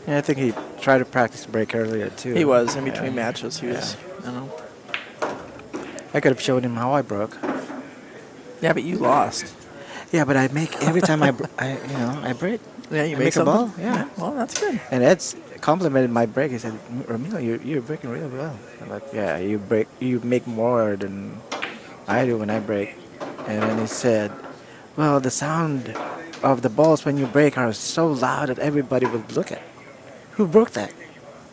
Yeah, I think he tried to practice brake earlier too. He was in between matches. He was, I could have showed him how I broke. Yeah, but you lost. Yeah, but I make every time I brake. Yeah, you I make make a something. ball. Yeah. Well, that's good. And Ed's complimented my brake. He said, "Ramil, you're braking really well." I'm like, "Yeah, you make more than I do when I brake." And then he said, "Well, the sound of the balls when you brake are so loud that everybody would look at. Who broke that?"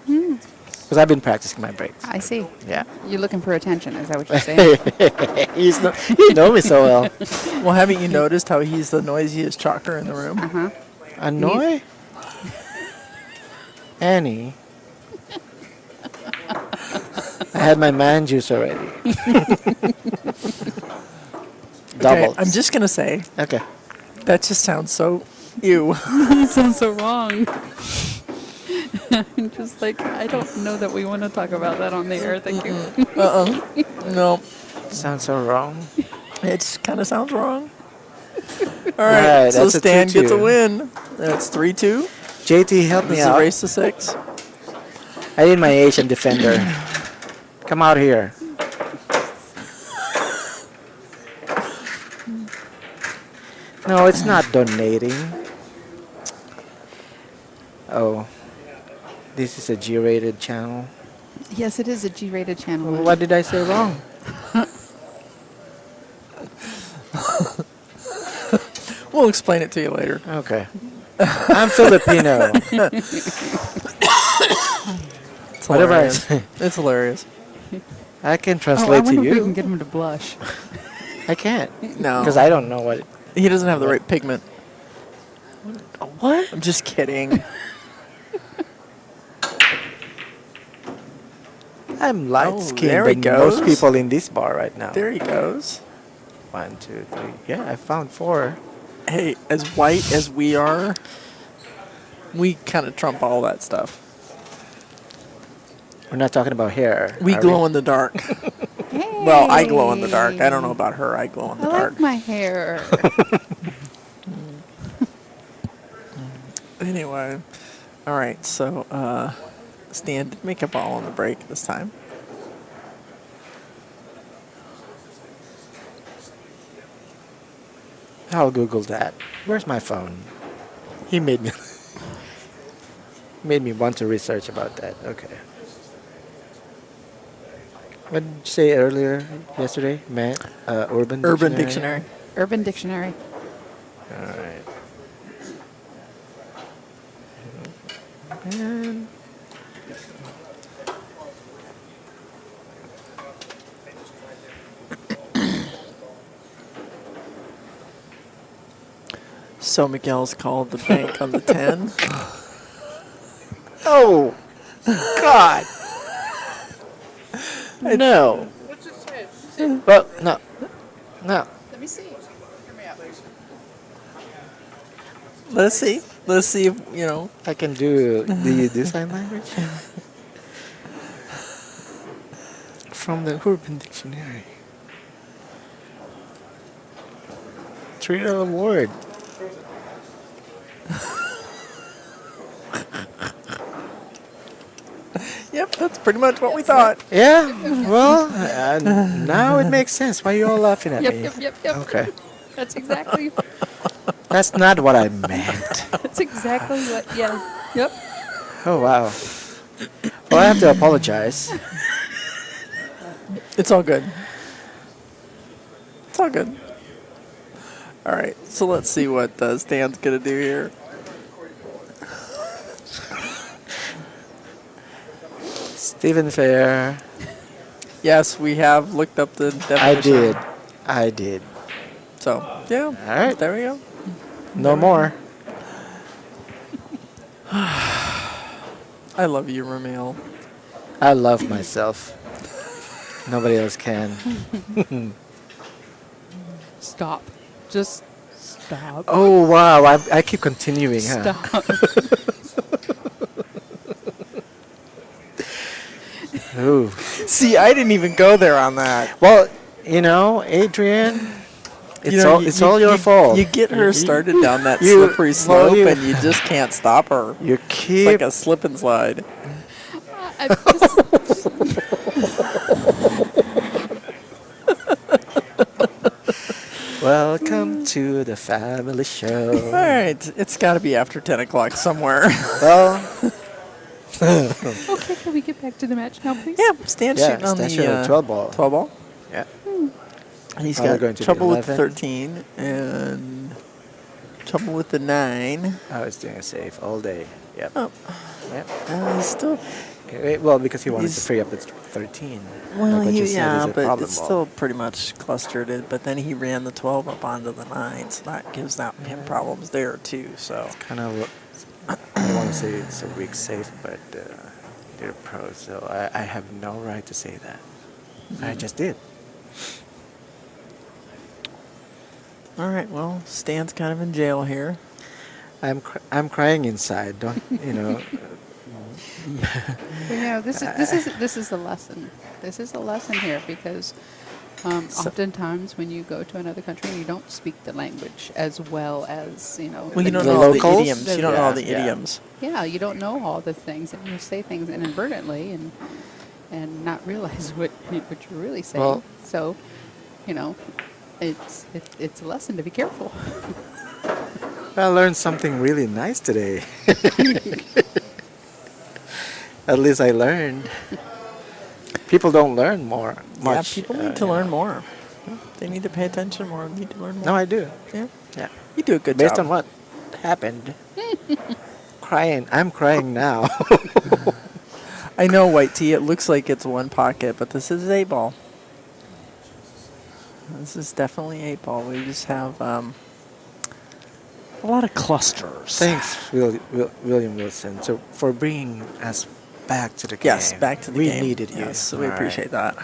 Because I've been practicing my brakes. I see. Yeah. You're looking for attention. Is that what you're saying? You know me so well. Well, haven't you noticed how he's the noisiest chalker in the room? Uh-huh. Annoy? Annie. I had my man juice already. Double. Okay, I'm just gonna say Okay. that just sounds so ew. It sounds so wrong. I'm just like, I don't know that we want to talk about that on the air. Thank you. No, Sounds so wrong. it kind of sounds wrong. All Right, right, so that's a Stan gets a 2-2. win. That's 3-2. JT, help This me is a out. race to 6. I need my Asian defender. Come out here. No, it's not donating. Oh. This is a G-rated channel. Yes, it is a G-rated channel. What did I say wrong? We'll explain it to you later. Okay. I'm Filipino. It's Whatever I hilarious. say. It's hilarious. I can Oh, I translate wonder to if we can you. get him to blush. I can't. No, Because I don't know what. he doesn't have the right pigment. What? I'm just kidding. I'm light Oh, skinned there he than most goes. people in this bar right now. There he goes. 1, 2, 3. Yeah, I found 4. Hey, as white as we are, we kind of trump all that stuff. We're not talking about hair. We are glow in the dark. Hey. Well, I glow in the dark. I don't know about her. I glow in I the dark. like my hair. Anyway, all right. So, Stan did make a ball on the break this time. I'll Google that. Where's my phone? He made me made me want to research about that. Okay. What did you say earlier yesterday, Matt? Urban Urban Dictionary. Urban Dictionary. All right. And So Miguel's called the bank on the 10. oh, God. No. Well, no. No. Let me see. Hear me out. Let's see. Let's see if, you know. I can do. Do you do sign language? From the Urban Dictionary. $3 award. Yep, that's pretty much what we thought. Yeah. Well, now it makes sense. Why are you all laughing at me? Yep. Okay. That's exactly. That's not what I meant. That's exactly what. Yeah. Yep. Oh wow. Well, I have to apologize. It's all good. It's all good. All right, so let's see what Stan's going to do here. Stephen Fair. Yes, we have looked up the definition. I did. So, yeah. All right. There we go. No more. I love you, Ramil. I love myself. Nobody else can. Stop. Just stop. Oh wow! I keep continuing, huh? Stop. Ooh. See, I didn't even go there on that. Well, you know, Adrian, It's all your fault. You get her started down that you- slippery well, slope, you- and you just can't stop her. You It's keep like a slip and slide. welcome to the family All show. right, it's got to be after 10 o'clock somewhere. Well, Okay, can we get back to the match now, please? Yeah, Stan's yeah, shooting on Stan's the shooting 12 ball. 12 ball. Yeah. And he's Probably got going to the trouble with 11. 13 and trouble with the 9. I was doing a save all day. Yep. Oh, Yep. he's still. Well, because he wanted to He's- free up the 13. Well, Like what you said, yeah, he's a but problem it's ball. still pretty much clustered. But then he ran the 12 up onto the 9, so that gives him problems there too. So Kind of. I don't want to say it's a weak save, but they're pros, so I have no right to say that. I just did. all right, well, Stan's kind of in jail here. I'm crying inside. Don't you know? Well, yeah, this is a lesson. This is a lesson here because oftentimes when you go to another country, you don't speak the language as well as Well, you don't The know all the locals? idioms. You don't know all the Yeah. idioms. Yeah, you don't know all the things, and you say things inadvertently and not realize what you're really saying. Well- So, it's a lesson to be careful. I learned something really nice today. At least I learned. People don't learn much. Yeah, people need to you learn know. more. They need to pay attention more. Need to learn more. No, I do. Yeah, Yeah. you do a good Based job. on what happened. Crying. I'm crying now. I know, White Tea. It looks like it's one pocket, but this is 8-ball. This is definitely 8-ball. We just have a lot of clusters. Thanks, William Wilson, for bringing us back to the game. Yes, back to the we game. We needed you. Yes, so we All right. appreciate that.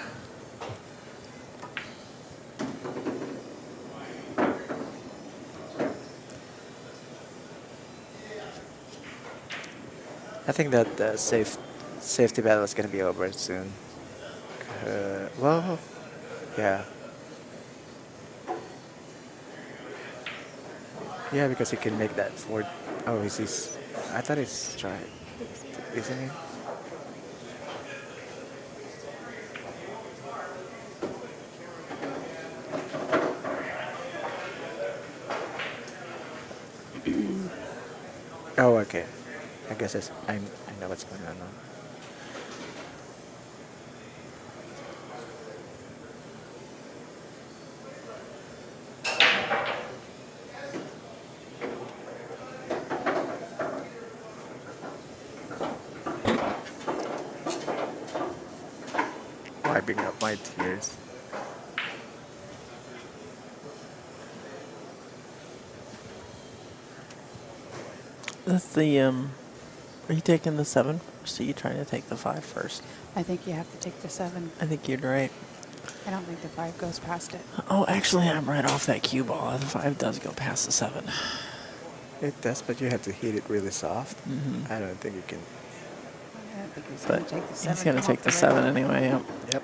I think that the safety battle is going to be over soon. Well, yeah. Yeah, because he can make that forward. Oh, he's. I thought he's trying. Isn't he? Oh, okay. I guess I know what's going on now. Wiping up my tears. That's the Are you taking the 7 first? Or are you trying to take the 5 first? I think you have to take the 7. I think you're right. I don't think the 5 goes past it. Oh, actually, I'm right off that cue ball. The 5 does go past the 7. It does, but you have to hit it really soft. Mhm. I don't think you can. I don't think he's But going to take the 7. he's going to off take the rail. 7 anyway. Yep. Yep.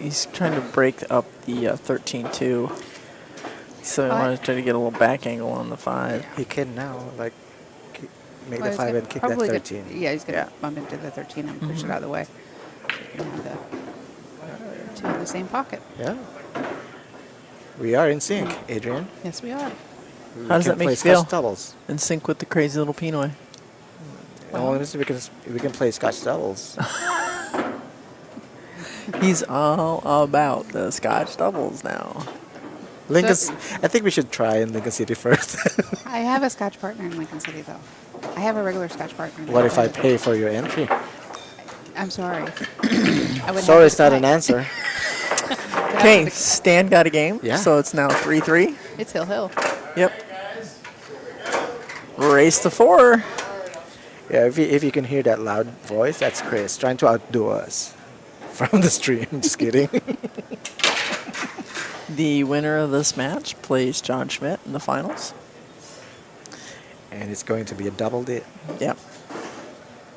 He's trying to break up the 13-2. So I Oh, want to try to get a little back angle on the 5. He can now, like, make Well, the he's 5 gonna- and kick that probably 13. Yeah, he's going to Yeah. bump into the 13 and push it out of the way. So you can have the 2 in the same pocket. Yeah. We are in sync, Adrian. Yes, we are. We How does can that make play you feel? Scotch doubles. In sync with the crazy little Pinoy. Only because we can play Scotch doubles. He's all about the Scotch doubles now. Lincoln's. I think we should try in Lincoln City first. I have a Scotch partner in Lincoln City, though. I have a regular Scotch partner. What if I pay for your entry? I'm sorry. I would Sorry, have it's to not an pay. answer. Okay, Stan got a game. Yeah. So it's now 3-3. It's Hill Hill. Yep. Race to 4. Yeah, if you can hear that loud voice, that's Chris trying to outdo us from the stream. Just kidding. The winner of this match plays John Schmidt in the finals. And it's going to be a double dip. Yep.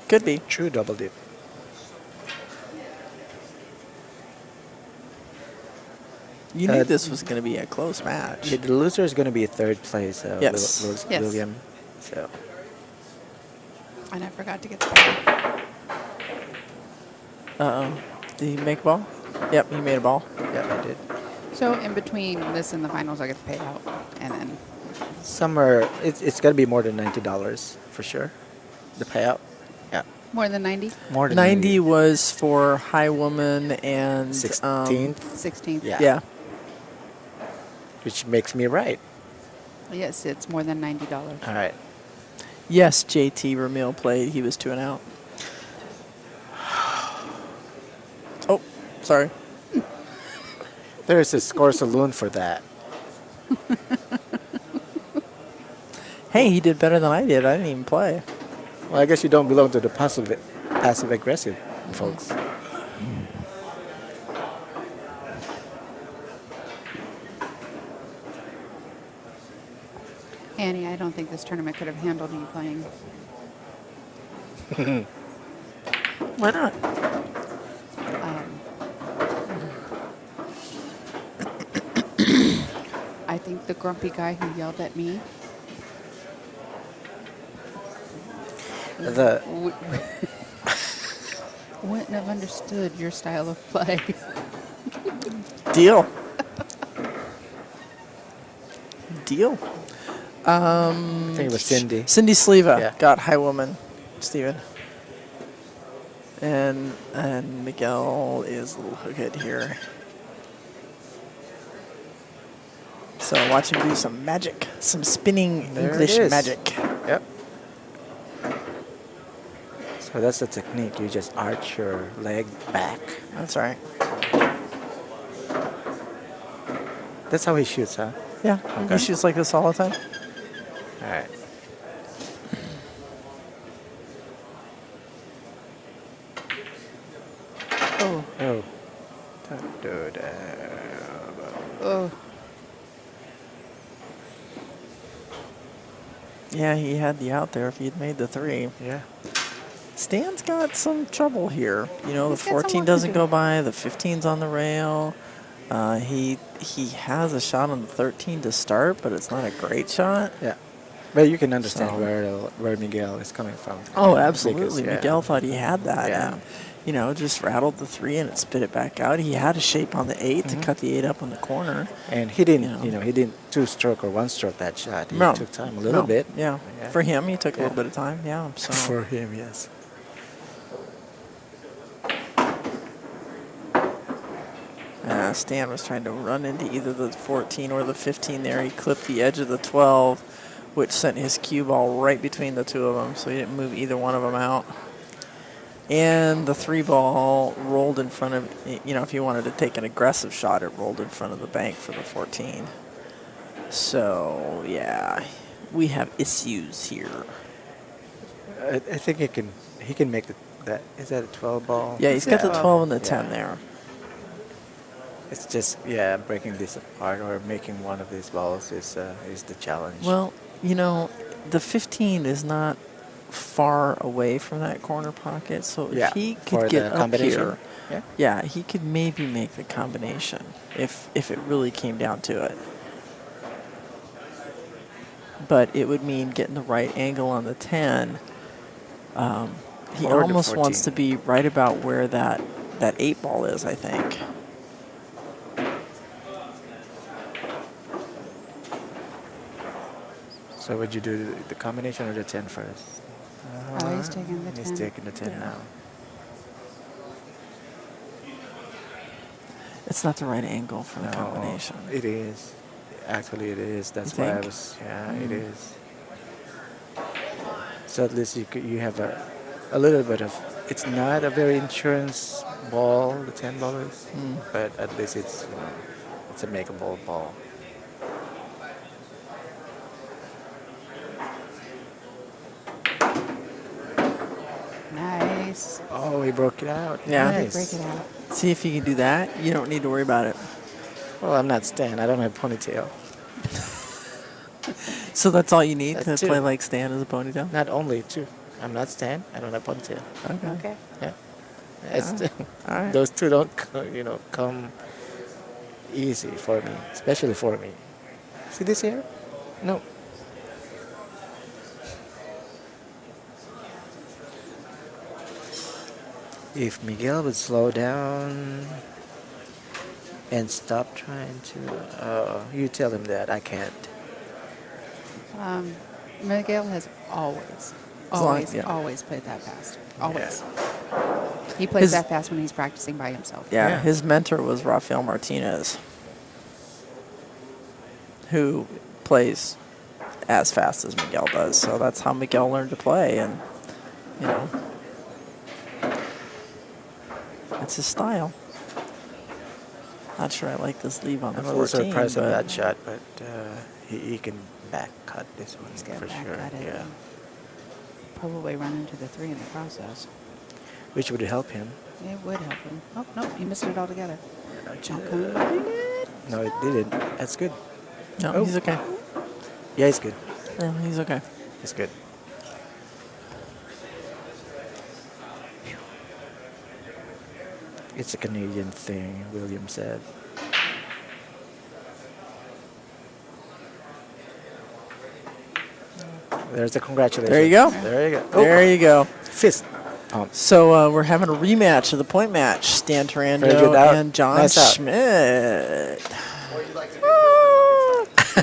Could be. True double dip. You knew this was going to be a close match. Yeah, the loser is going to be third place. Yes. Yes. William. So And I forgot to get the ball. Uh-oh. Did he make a ball? Yep, he made a ball. yeah, I did. So in between this and the finals, I get the payout, and then Somewhere it's going to be more than $90 for sure. The payout. Yeah, more than 90. more than 90 was for High Woman and 16th. 16th. Yeah. Yeah. Which makes me right. Yes, it's more than $90. All right. Yes, JT Ramil played. He was 2 and out. Oh, sorry. There's a score saloon for that. Hey, he did better than I did. I didn't even play. Well, I guess you don't belong to the passive aggressive folks. Annie, I don't think this tournament could have handled you playing. Why not? Um, I think the grumpy guy who yelled at me The wouldn't have understood your style of play. Deal. Deal. I think it was Cindy. Cindy Sleva Yeah. got High Woman, Steven. And Miguel is a little hooked here. So watch him do some magic, some spinning There it English is. magic. Yep. So that's the technique. You just arch your leg back. That's right. That's how he shoots, huh? Yeah, Okay. he shoots like this all the time. All right. Oh, Oh. oh. Yeah, he had the out there if he'd made the 3. Yeah. Stan's got some trouble here. You know, the He's got some 14 work to doesn't do. go by. The 15's on the rail. He has a shot on the 13 to start, but it's not a great shot. Yeah. But you can understand So- where Miguel is coming from. Oh, absolutely. Because, yeah. Miguel thought he had that. Yeah. And, you know, just rattled the 3 and it spit it back out. He had a shape on the 8 to cut the 8 up on the corner. And he didn't, You know. he didn't two-stroke or one-stroke that shot. He No. took time a little No. bit. Yeah. Yeah. For him, he took a Yeah. little bit of time. Yeah. So For him, yes. Stan was trying to run into either the 14 or the 15 there. He clipped the edge of the 12, which sent his cue ball right between the 2 of them, so he didn't move either one of them out. And the 3 ball rolled in front of, you know, if you wanted to take an aggressive shot, it rolled in front of the bank for the 14. So, yeah, we have issues here. I think he can make that. Is that a 12 ball? Yeah, he's got the 12 and the Yeah. 10 there. It's just, breaking this apart or making one of these balls is the challenge. Well, you know, the 15 is not far away from that corner pocket, so Yeah, if he for could the get up combination. here, Yeah. he could maybe make the combination if it really came down to it. But it would mean getting the right angle on the 10. He Or the almost wants 14. to be right about where that 8 ball is, I think. So would you do the combination or the 10 first? Oh, he's taking the 10. He's taking the 10 Yeah. now. It's not the right angle for the combination. It is. Actually, it is. That's You why I think? was. Yeah, it is. So at least you have a little bit of. It's not a very insurance ball, the $10, but at least it's it's a makeable ball. Nice. Oh, he broke it out. Yeah. Did Nice. break it out. See if you can do that. You don't need to worry about it. Well, I'm not Stan. I don't have ponytail. So that's all you need That's to play it. like Stan as a ponytail? Not only two. I'm not Stan. I don't have ponytail. Okay. Okay. Yeah. It's All right. those two don't, come easy for me, especially for me. See this here? No. If Miguel would slow down and stop trying to, you tell him that I can't. Miguel has always, As long- always, yeah. always played that fast. Always. He His- plays that fast when he's practicing by himself. Yeah, Yeah. his mentor was Rafael Martinez, who plays as fast as Miguel does. So that's how Miguel learned to play, and you know, it's his style. Not sure I like this leave on the I'm a little 14, surprised at but that shot, but he can back cut this one He's got for back sure. at it. Yeah, Probably run into the 3 in the process. which would help him. It would help him. Oh, no, you missed it altogether. Jump coming behind it. No, it didn't. That's good. no, Oh. he's okay. Yeah, he's good. Yeah, he's okay. He's good. It's a Canadian thing, William said. There's the congratulations. There you go. There you go. There you go. Fist pump. So we're having a rematch of the point match. Stan Very Tarando good out. and John Nice out. Schmidt.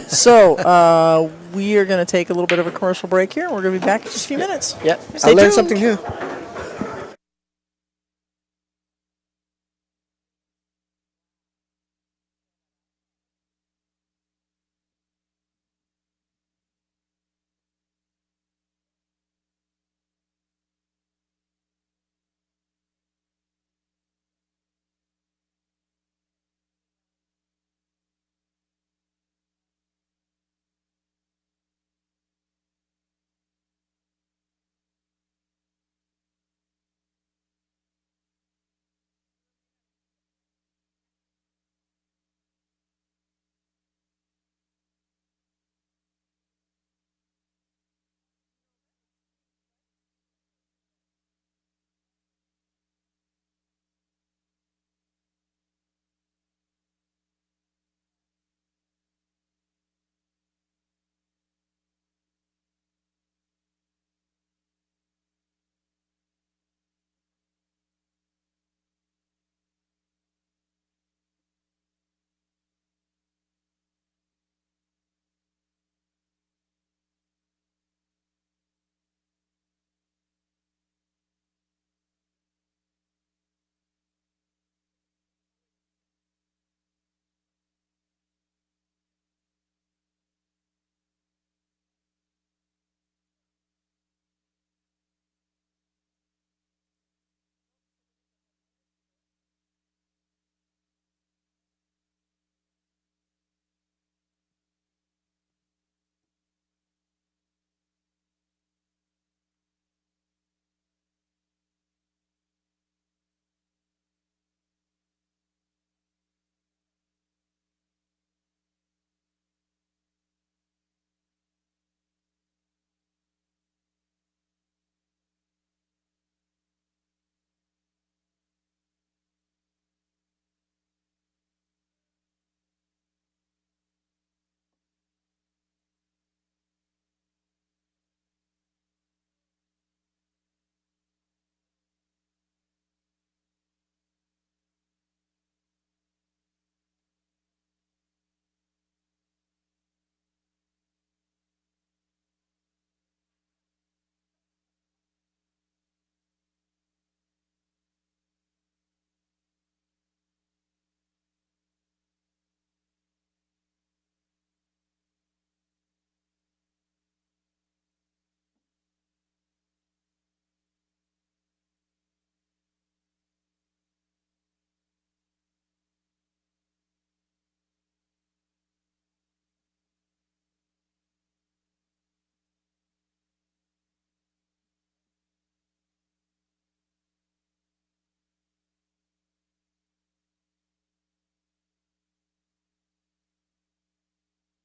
So we are going to take a little bit of a commercial break here. We're going to be back in just a few minutes. Yeah, Stay I learned tuned. something new.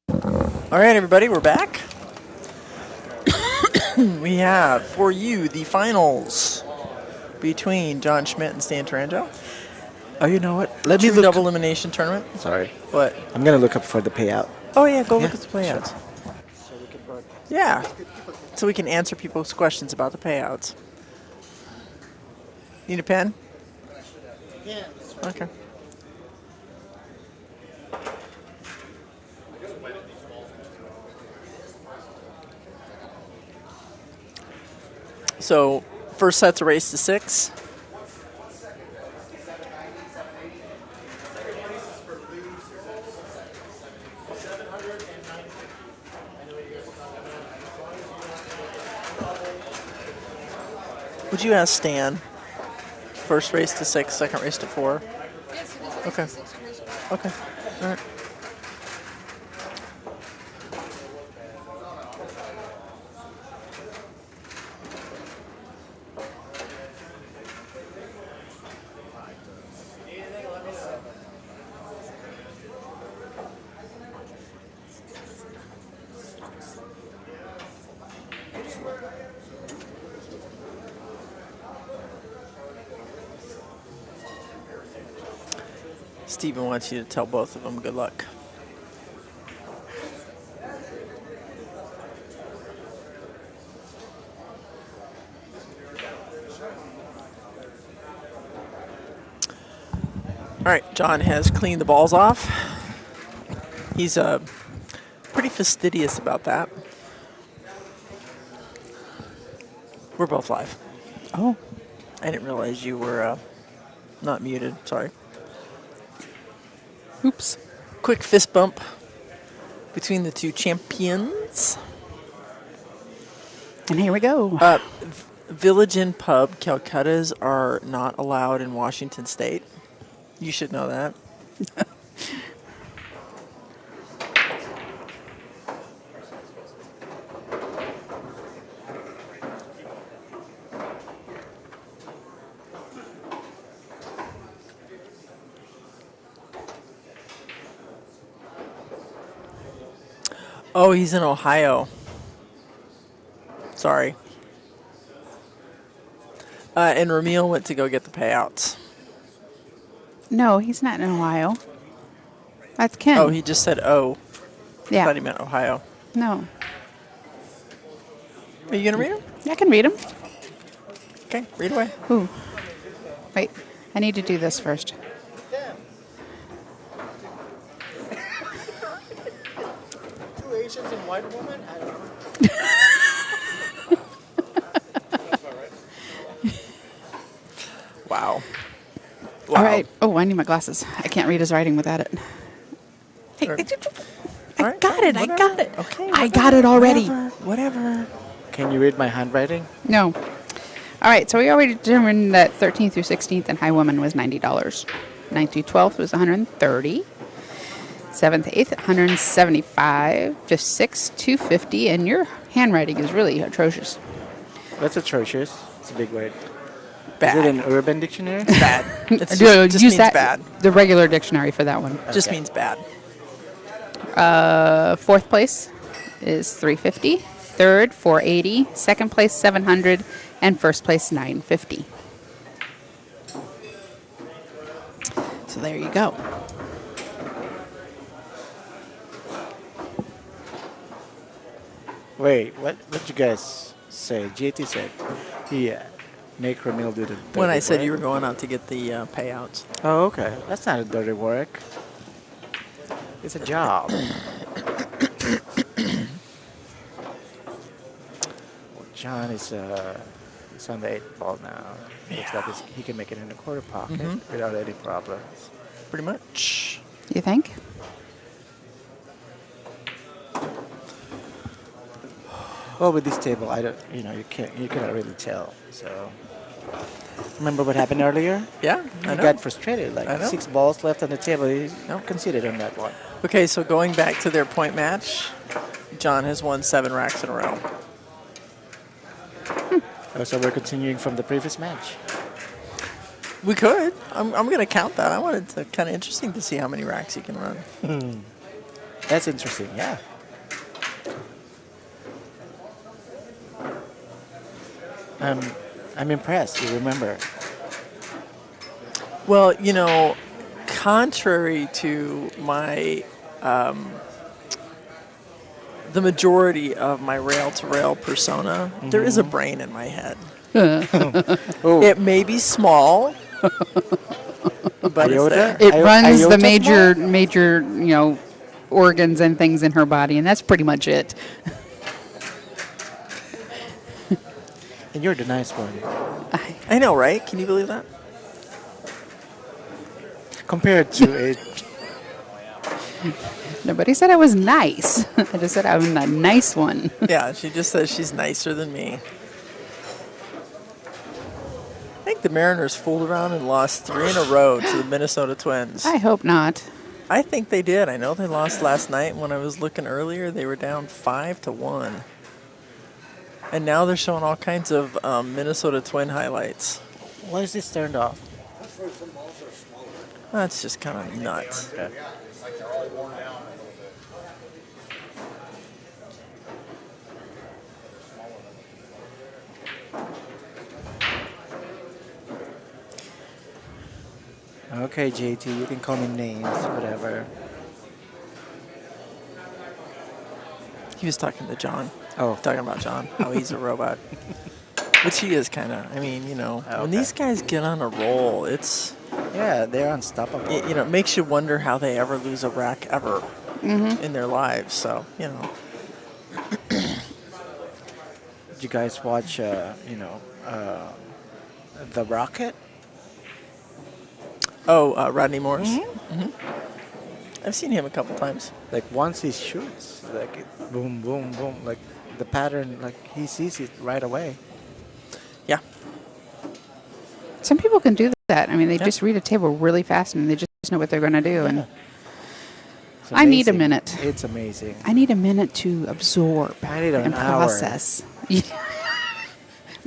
All right, everybody, we're back. We have for you the finals between John Schmidt and Stan Taranto. Oh, you know what? Let me True look. double elimination tournament. Sorry. What? I'm gonna look up for the payout. Oh yeah, go Yeah, look at the payouts. So we can broadcast. Yeah, so we can answer people's questions about the payouts. Need a pen? Yeah. Okay. So, first set's a race to 6. Would you ask Stan? First race to 6, second race to 4. Okay. Okay. All right. Steven wants you to tell both of them good luck. All right, John has cleaned the balls off. He's pretty fastidious about that. We're both live. Oh. I didn't realize you were not muted. Sorry. Oops. Quick fist bump between the two champions. And here we go. Village Inn Pub Calcuttas are not allowed in Washington State. You should know that. Oh, he's in Ohio. Sorry. And Ramil went to go get the payouts. No, he's not in Ohio. That's Ken. Oh, he just said oh. I yeah. thought he meant Ohio. No. Are you going to read them? I can read them. Okay, read away. Ooh. Wait. I need to do this first. Two Asians and white woman? I don't know. Wow. All right. Oh, I need my glasses. I can't read his writing without it. Hey, All right. I All right, got it. I whatever. got it. Okay. I got it already. Whatever. Can you read my handwriting? No. All right. So we already determined that 13th through 16th and High Woman was $90. 9th through 12th was $130. 7th, 8th, $175. 5th, 6th, $250. And your handwriting is really atrocious. That's atrocious. It's a big word. Bad. Is it an Urban Dictionary? Bad. It's Do- just use means that, bad. the regular dictionary for that one. Just Okay. means bad. 4th place is $350. 3rd, $480. 2nd place, $700. And 1st place, $950. So there you go. Wait, what did you guys say? JT said he make Ramil do the dirty When I said work. you were going out to get the payouts. Oh, okay. That's not a dirty work. It's a job. Well, John is he's on the 8th ball now. Looks like he can make it in the quarter pocket without any problems. Pretty much. You think? Well, with this table, I don't. You cannot really tell. So, remember what happened earlier? Yeah, He I know. got frustrated. Like I know. 6 balls left on the table. He conceded on that one. Okay, so going back to their point match, John has won 7 racks in a row. So we're continuing from the previous match. We could. I'm going to count that. I wanted to kind of interesting to see how many racks you can run. That's interesting. Yeah. I'm impressed. You remember? Well, contrary to my the majority of my Rail2Rail persona, there is a brain in my head. Oh, It may be small, but it's there. It runs the Iota major, organs and things in her body, and that's pretty much it. and you're the nice one. I know, right? Can you believe that? Compared to a Nobody said I was nice. I just said I'm a nice one. Yeah, she just says she's nicer than me. I think the Mariners fooled around and lost 3 in a row to the Minnesota Twins. I hope not. I think they did. I know they lost last night. When I was looking earlier, they were down 5-1. And now they're showing all kinds of Minnesota Twin highlights. why is this turned off? That's just kind of nuts. Yeah. Okay, JT, you can call me names, whatever. He was talking to John. Oh. Talking about John, how he's a robot. Which he is kind of. I mean, when Okay. these guys get on a roll, it's, Yeah, they're unstoppable. it makes you wonder how they ever lose a rack ever in their lives. So, Did you guys watch, The Rocket? Oh, Rodney Morris? Mm-hmm. I've seen him a couple times. Like once he shoots, like boom, boom, boom, like the pattern, like he sees it right away. Yeah. Some people can do that. I mean, they Yeah. just read a table really fast and they just know what they're going to do. And It's I need a amazing. minute. It's amazing. I need a minute to absorb I need an and hour. process.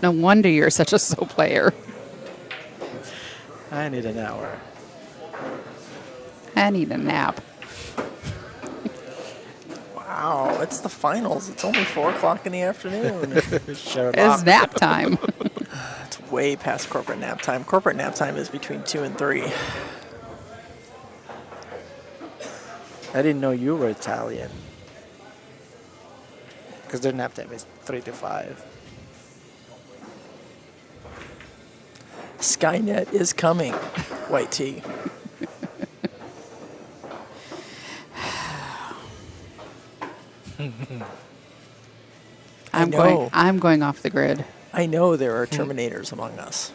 No wonder you're such a slow player. I need an hour. I need a nap. Wow, it's the finals. It's only 4 o'clock in the afternoon. It's nap time. It's way past corporate nap time. Corporate nap time is between 2 and 3. I didn't know you were Italian. Because their nap time is 3 to 5. Skynet is coming. White tea. know. I'm going off the grid. I know there are Terminators among us.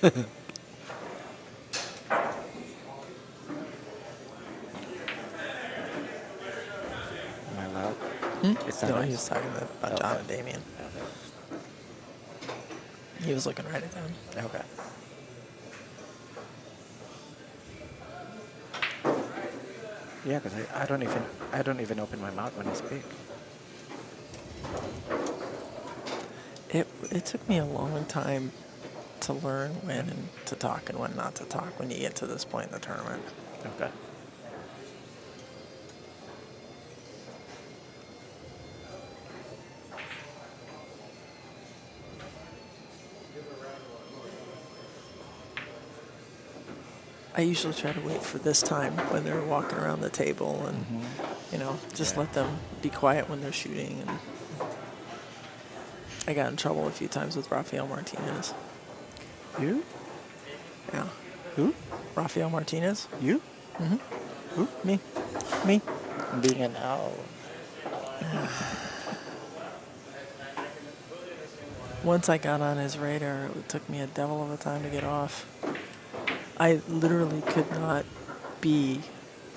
Am I loud? It's not No, nice. he was talking about John and Damien. He was looking right at them. Okay. Yeah, because I don't even open my mouth when I speak. It took me a long time to learn when to talk and when not to talk when you get to this point in the tournament. Okay. I usually try to wait for this time when they're walking around the table and, just let them be quiet when they're shooting. And I got in trouble a few times with Rafael Martinez. You? Yeah. Who? Rafael Martinez? You? Who? Me. Me. Being an owl. Once I got on his radar, it took me a devil of a time to get off. I literally could not be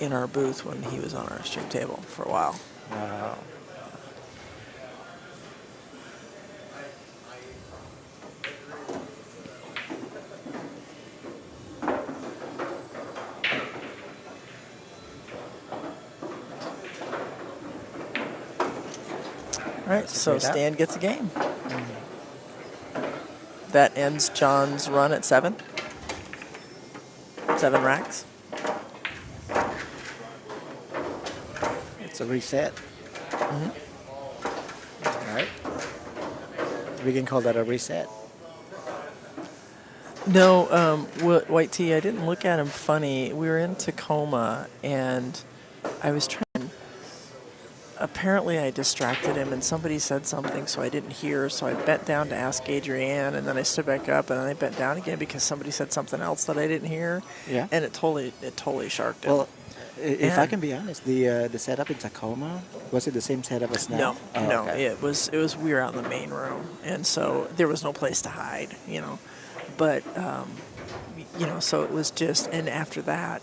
in our booth when he was on our stream table for a while. Wow. All right, so great app. Stan gets a game. That ends John's run at 7. 7 racks. It's a reset. All right. We can call that a reset. No, White Tea, I didn't look at him funny. We were in Tacoma, and I was trying. Apparently, I distracted him, and somebody said something, so I didn't hear. So I bent down to ask Adrienne, and then I stood back up, and then I bent down again because somebody said something else that I didn't hear. Yeah. And it totally sharked him. Well, if I And- can be honest, the setup in Tacoma, was it the same setup as now? No, Oh, no, okay. it was we were out in the main room, and so there was no place to hide, But so it was just, and after that,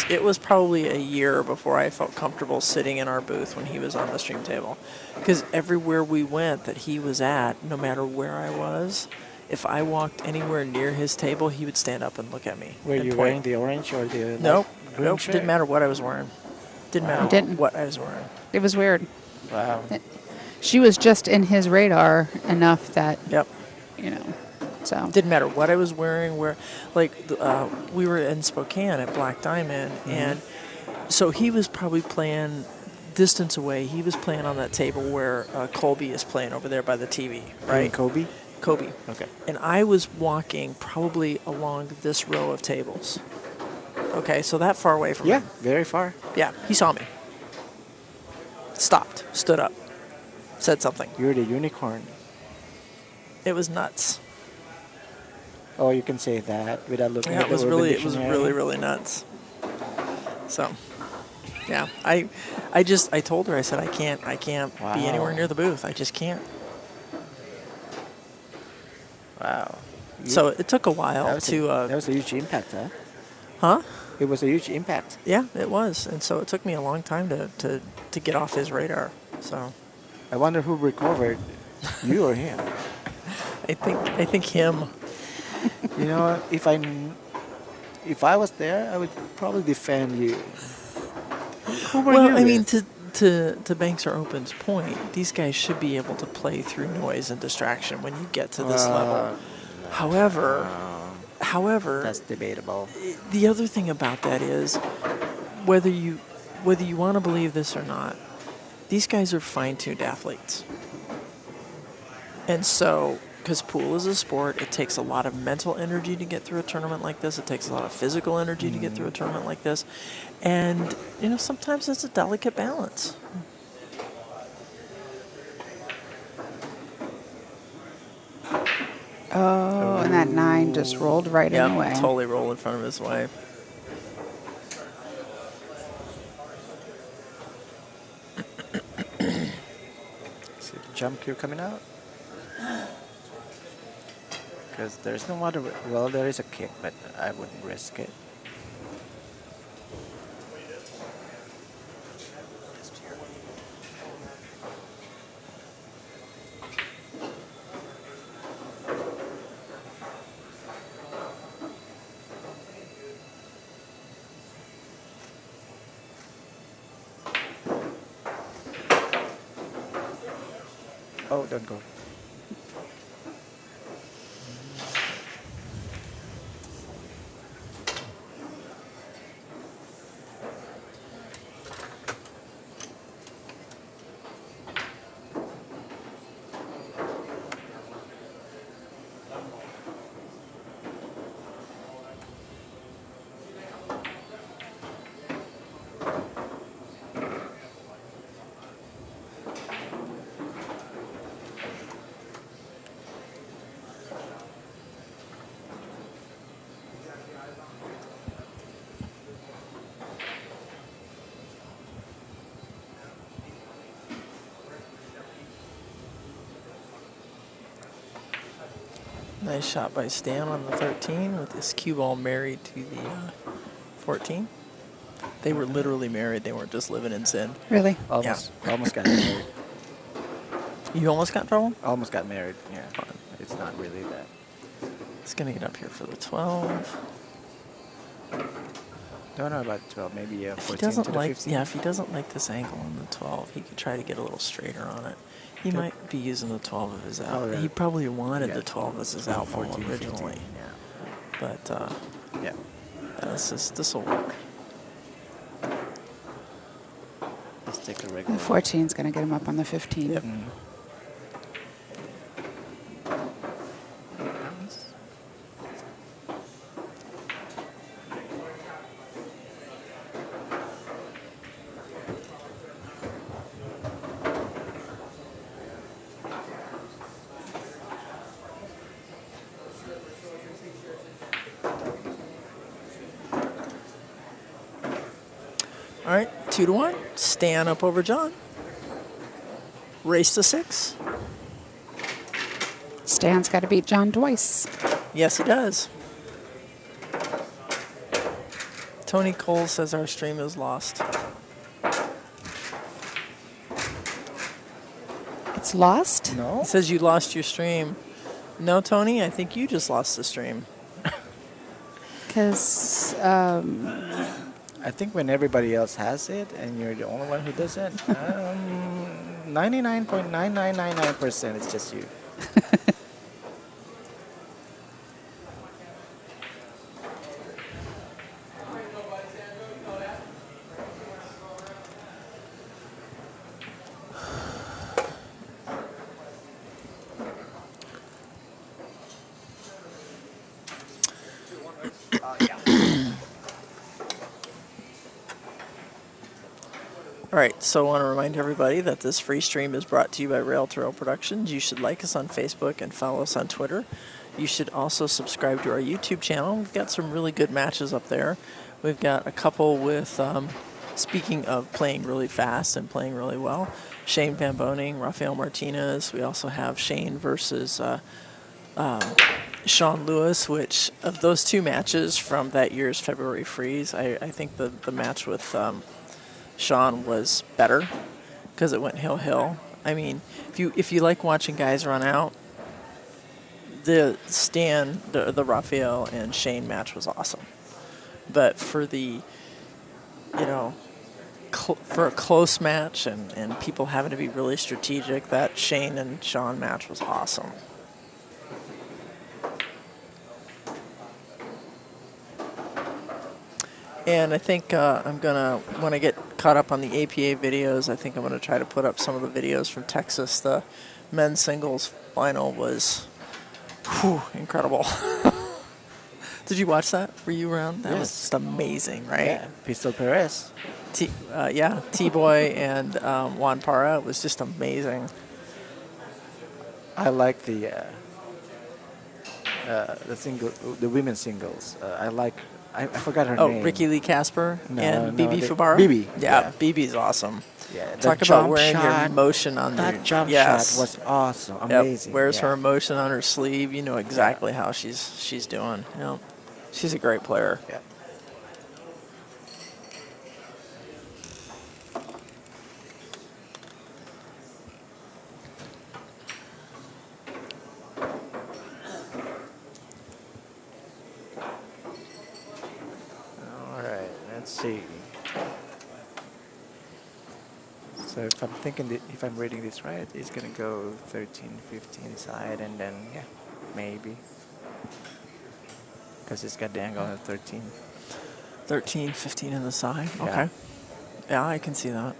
it was probably a year before I felt comfortable sitting in our booth when he was on the stream table, because everywhere we went that he was at, no matter where I was, if I walked anywhere near his table, he would stand up and look at me. Were and you point. wearing the orange or the Nope, light green nope. shirt? Didn't matter what I was wearing. Didn't matter Didn't. what I was wearing. It was weird. Wow. She was just in his radar enough that, Yep. so. Didn't matter what I was wearing. We were in Spokane at Black Diamond, and so he was probably playing distance away. He was playing on that table where Colby is playing over there by the TV, right? Kobe? Kobe. Okay. And I was walking probably along this row of tables. Okay, so that far away from Yeah, him. very far. Yeah, he saw me. Stopped, stood up, said something. You're the unicorn. It was nuts. Oh, you can say that without looking Yeah, at it the was Urban really, it was Dictionary. really, really nuts. So, yeah, I told her, I said, I can't be anywhere Wow. near the booth. I just can't. Wow. So it took a that while was, to, that was a huge impact, huh? huh? It was a huge impact. Yeah, it was. And so it took me a long time to get off his radar. So I wonder who recovered, you or him. I think him. You know, if I was there, I would probably defend you. Who were you Well, I mean, with? to Banks or Open's point, these guys should be able to play through noise and distraction when you get to this level. However, That's debatable. the other thing about that is whether you want to believe this or not, these guys are fine-tuned athletes. And so, because pool is a sport, it takes a lot of mental energy to get through a tournament like this. It takes a lot of physical energy to get through a tournament like this. And, sometimes it's a delicate balance. Oh, and that 9 just rolled right in the way. Totally roll in front of his way. See the jump cue coming out? Because there's no other. Well, there is a kick, but I wouldn't risk it. Oh, don't go. Nice shot by Stan on the 13 with this cue ball married to the 14. They were literally married. They weren't just living in sin. Really? Almost got married. You almost got in trouble? Almost got married. Yeah, it's not really that. It's going to get up here for the 12. Don't know about 12. Maybe If he 14 doesn't to the like, 15. if he doesn't like this angle on the 12, he could try to get a little straighter on it. He Yep. might be using the 12 of his out. Oh, yeah. He probably wanted Yeah. the 12 as his out ball 14, originally. 15, But yeah. this will work. Let's take a The regular. 14's going to get him up on the 15. Yep. All right, 2-1. Stan up over John. Race to 6. Stan's got to beat John twice. Yes, he does. Tony Cole says our stream is lost. It's lost? No. He says you lost your stream. No, Tony, I think you just lost the stream. Because I think when everybody else has it and you're the only one who doesn't, 99.9999% it's just you. All right, so I want to remind everybody that this free stream is brought to you by Rail2Rail Productions. You should like us on Facebook and follow us on Twitter. You should also subscribe to our YouTube channel. We've got some really good matches up there. We've got a couple with, speaking of playing really fast and playing really well, Shane Van Boning, Rafael Martinez. We also have Shane versus Sean Lewis, which of those two matches from that year's February Freeze, I think the match with Sean was better because it went hill. I mean, if you like watching guys run out, the Rafael and Shane match was awesome. But for the, for a close match and people having to be really strategic, that Shane and Sean match was awesome. And I think I'm going to, when I get caught up on the APA videos, I think I'm going to try to put up some of the videos from Texas. The men's singles final was incredible. Did you watch that? Were you around? That was just amazing, right? Yeah, Pistol Perez. T-Boy and Juan Parra. It was just amazing. I like the women's singles. I forgot her name. Oh, Ricky Lee Casper No, and no, BB the- Fabara? BB, Yeah, yeah. BB's awesome. Yeah, Talk about wearing your emotion on that your... jump yes. shot was awesome, Yep, amazing. wears yeah. her emotion on her sleeve. You know exactly how she's doing. She's a great player. Yeah. All right, let's see. So if I'm reading this right, it's gonna go 13, 15 side, and then maybe because it's got the angle at 13. 13, 15 in the side. Yeah. Okay. Yeah, I can see that.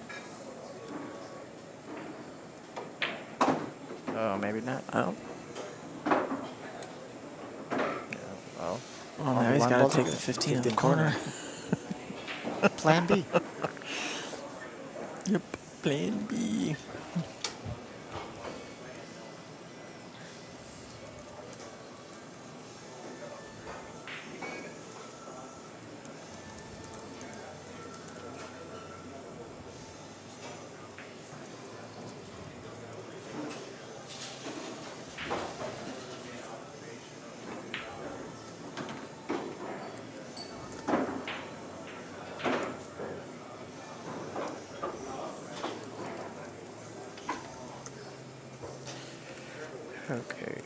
Oh, maybe not. Oh. Yeah, well, Well, only now he's one got ball to take the 15 in the 15 corner. Plan B. Yep. Plan B. Okay.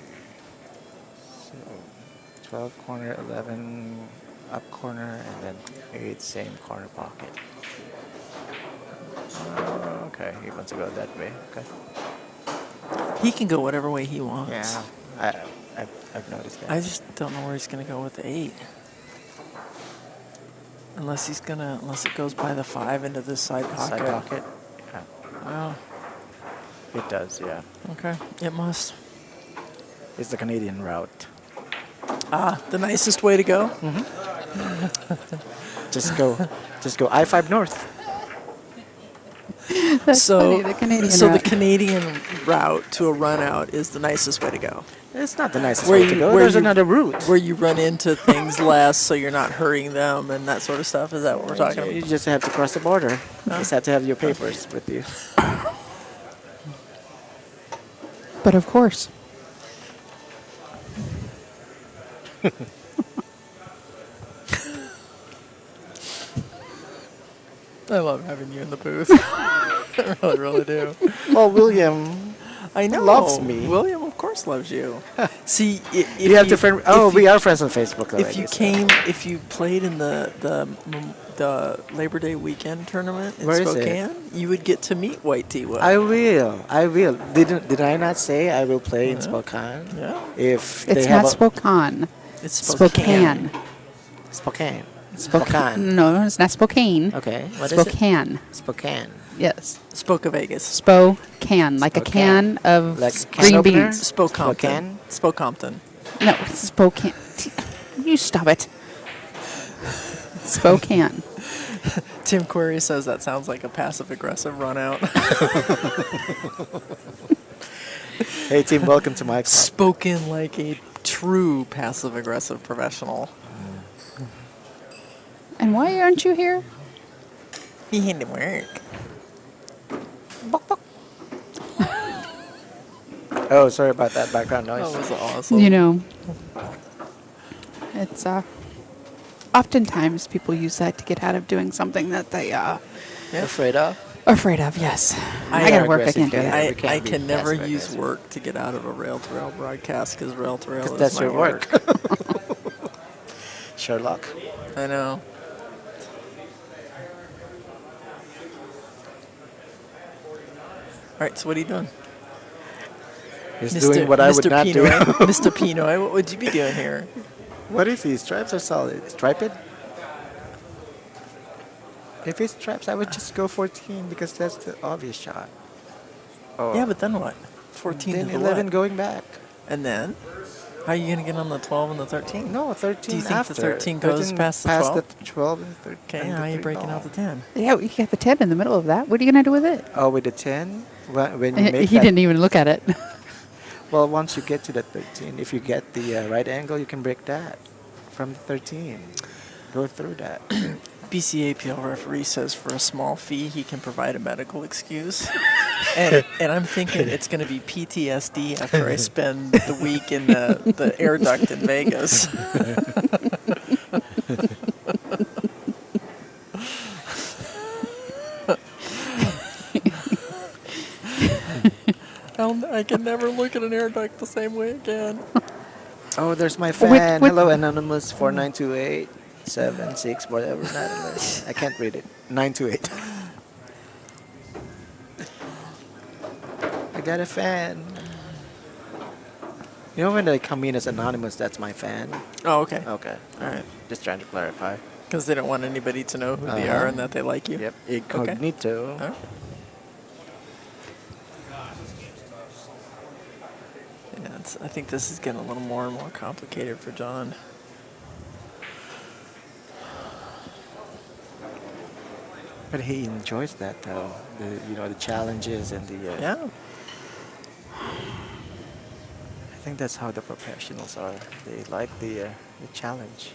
So 12 corner, 11 up corner, and then 8 same corner pocket. Okay, he wants to go that way. Okay. He can go whatever way he wants. Yeah, I've noticed that. I just don't know where he's going to go with the 8. Unless it goes by the 5 into this side pocket. Side pocket. Yeah, Oh, it does. Yeah, okay. It must. it's the Canadian route. The nicest way to go. Just go I-5 north. That's funny, the Canadian route. the Canadian route to a run out is the nicest way to go. It's not the nicest Where way to you- go. where There's you- another route. Where you run into things less, so you're not hurting them and that sort of stuff. Is that what we're talking You about? just have to cross the border. You just have to have your papers with you. But of course. I love having you in the booth. I really, really do. Well, William, I know. loves me. William, of course, loves you. See, if you have to friend. Oh, if we you- are friends on Facebook already. If you so- if you played in the Labor Day weekend tournament in Where is it? Spokane, you would get to meet White T-Will. I will. I will. Did I not say I will play in Spokane? Yeah. If It's they have not Spokane. It's Spokane. Spokane. Spokane. No, it's not Spokane. Okay. What is Spokane. it? Spokane. Yes. Spoke of Vegas. Spokane. Like a Spokane. can of Like green can opener? beans. Spokompton. Spokompton. No, Spokane. You stop it. Spokane. Tim Query says that sounds like a passive-aggressive run-out. Hey, team, welcome to my club. Spoken like a true passive-aggressive professional. And why aren't you here? He had to work. Oh, sorry about that background noise. That was awesome. You know, it's oftentimes people use that to get out of doing something that they Afraid of? afraid of. Yes, I gotta work. I can't do that. We can't I be can never passive use aggressive. work to get out of a Rail2Rail broadcast because Rail2Rail is That's my your work. Sherlock. I know. All right, so what are you doing? He's doing what I would not do. Mr. Pinoy, what would you be doing here? What is he? Stripes are solid. Striped? If it's stripes, I would just go 14 because that's the obvious shot. Oh. Yeah, but then what? 14 then to the 11 what? going back. And then? How are you going to get on the 12 and the 13? No, 13 Do you think the after. 13 goes past the 12? the 12 and 13. Okay, and how the are you 3 breaking no. out the 10? Yeah, you got the 10 in the middle of that. What are you gonna do with it? Oh, with the 10? When you make He that, didn't even look at it. Well, once you get to the 13, if you get the right angle, you can break that from the 13. Go through that. BCAPL referee says for a small fee he can provide a medical excuse. and I'm thinking it's going to be PTSD after I spend the week in the air duct in Vegas. I can never look at an air duct the same way again. Oh, there's my Which- fan. which- Hello, Anonymous 492876, whatever that is. I can't read it. 928. I got a fan. You know when they come in as anonymous, that's my fan. Oh, okay. Okay. All right. Just trying to clarify. Because they don't want anybody to know who they Uh-huh. are and that they like you. Yep. Incognito. All right. Yeah, I think this is getting a little more and more complicated for John. But he enjoys that though. The challenges and the. Yeah. I think that's how the professionals are. They like the challenge.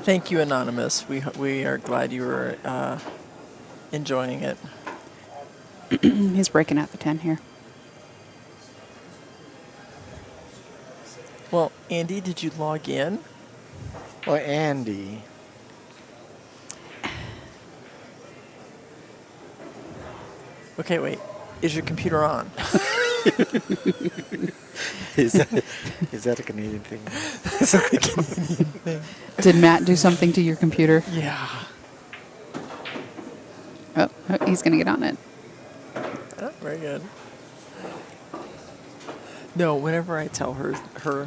Thank you, Anonymous. We are glad you were enjoying it. He's breaking out the 10 here. Well, Andy, did you log in? Oh, Andy. Okay, wait. Is your computer on? Is that a Canadian thing? Did Matt do something to your computer? Yeah. Oh, he's gonna get on it. Oh, very good. No, whenever I tell her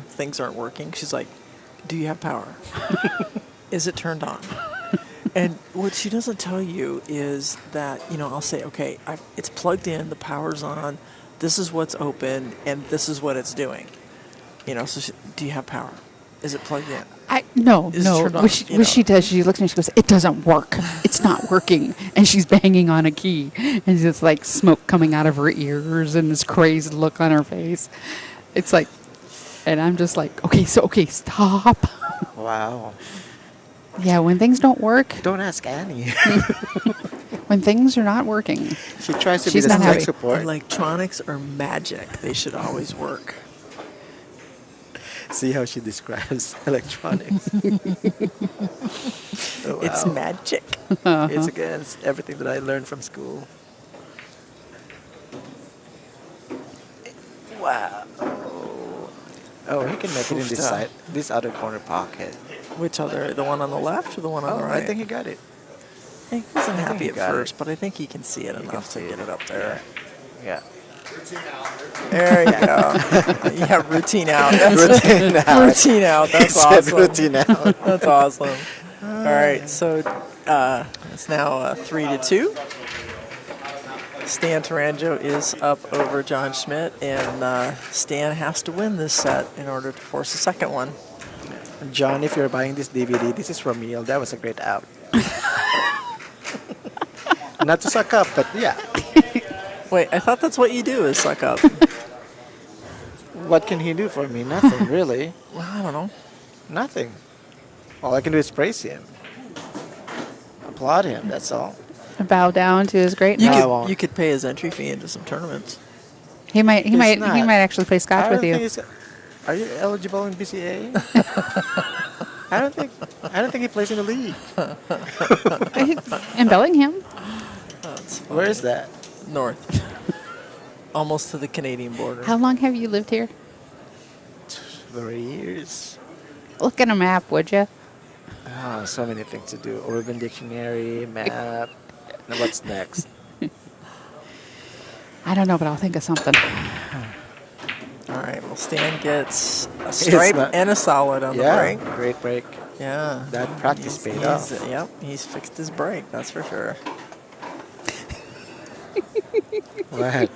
things aren't working, she's like, "Do you have power? Is it turned on?" And what she doesn't tell you is that, I'll say, "Okay, it's plugged in, the power's on, this is what's open, and this is what it's doing." So do you have power? Is it plugged in? No. Is it turned on, What she, you what she know? does, she looks at me, she goes, "It doesn't work. It's not working." And she's banging on a key, and there's like smoke coming out of her ears, and this crazed look on her face. It's like, and I'm just like, okay, stop. Wow. Yeah, when things don't work, Don't ask Annie. when things are not working, She tries to She's be the not tech happy. support. Electronics are magic. They should always work. See how she describes electronics. Oh, It's wow. magic. It's against everything that I learned from school. Wow. Oh, he can make it in this Oofta. side, this other corner pocket. Which other? The one on the left or the one on Oh, the right? I think he got it. He wasn't I think happy he at got first, it. but I think he can see it He can enough to see get it. it up there. Yeah. There you go. Yeah, routine out. That's Routine out. routine out. He That's said awesome. routine out. That's awesome. All right, so it's now 3-2. Stan Taranjo is up over John Schmidt, and Stan has to win this set in order to force a second one. John, if you're buying this DVD, this is from Yale. That was a great out. Not to suck up, but yeah. Wait, I thought that's what you do is suck up. What can he do for me? Nothing, really. Well, I don't know. Nothing. All I can do is praise him. Applaud him, that's all. bow down to his You greatness. No, I won't. you could pay his entry fee into some tournaments. He might It's not. actually play scotch with you. Are you eligible in BCA? I don't think he plays in the league. In Bellingham. Where is that? North. Almost to the Canadian border. How long have you lived here? 3 years. Look at a map, would you? Oh, so many things to do. Urban Dictionary, map. Now what's next? I don't know, but I'll think of something. All right, well, Stan gets a stripe not- and a solid on the Yeah, break. great break. Yeah. That practice paid off. Yep, he's fixed his break, that's for sure. What?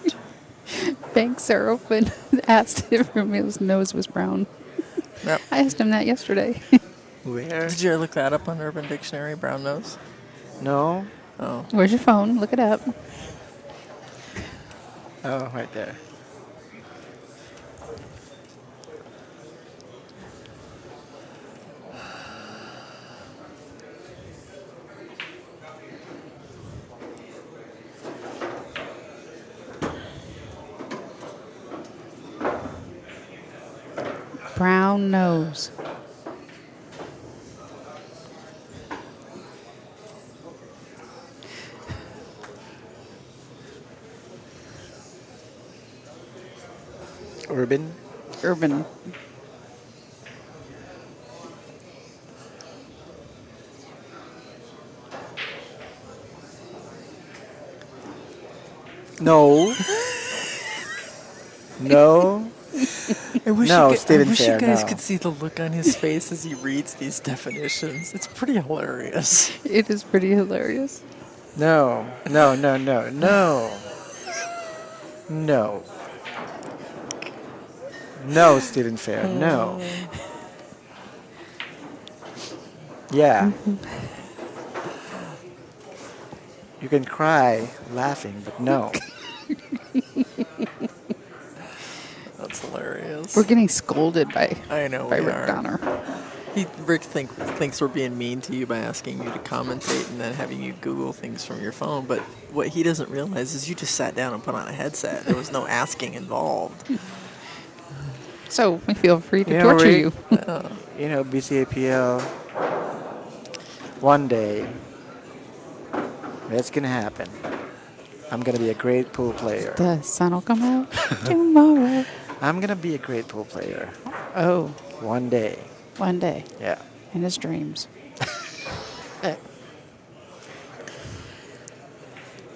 Banks are open. Asked if his nose was brown. Yep. I asked him that yesterday. Where? Did you ever look that up on Urban Dictionary, brown nose? No. Oh. Where's your phone? Look it up. Oh, right there. Brown nose. Urban. Urban. No. No. I wish No, you, Stephen I wish Fair, you guys no. could see the look on his face as he reads these definitions. It's pretty hilarious. It is pretty hilarious. No. No, no, no, no. No. No, Stephen Fair. No. Yeah. You can cry laughing, but no. That's hilarious. We're getting scolded by I know by we Rick are. Donner. Rick thinks we're being mean to you by asking you to commentate and then having you Google things from your phone. But what he doesn't realize is you just sat down and put on a headset. There was no asking involved. So we feel free to You know, torture Rick, you. You know, BCAPL, one day, it's going to happen. I'm going to be a great pool player. The sun will come out tomorrow. I'm going to be a great pool player. Oh, One day. one day Yeah. in his dreams.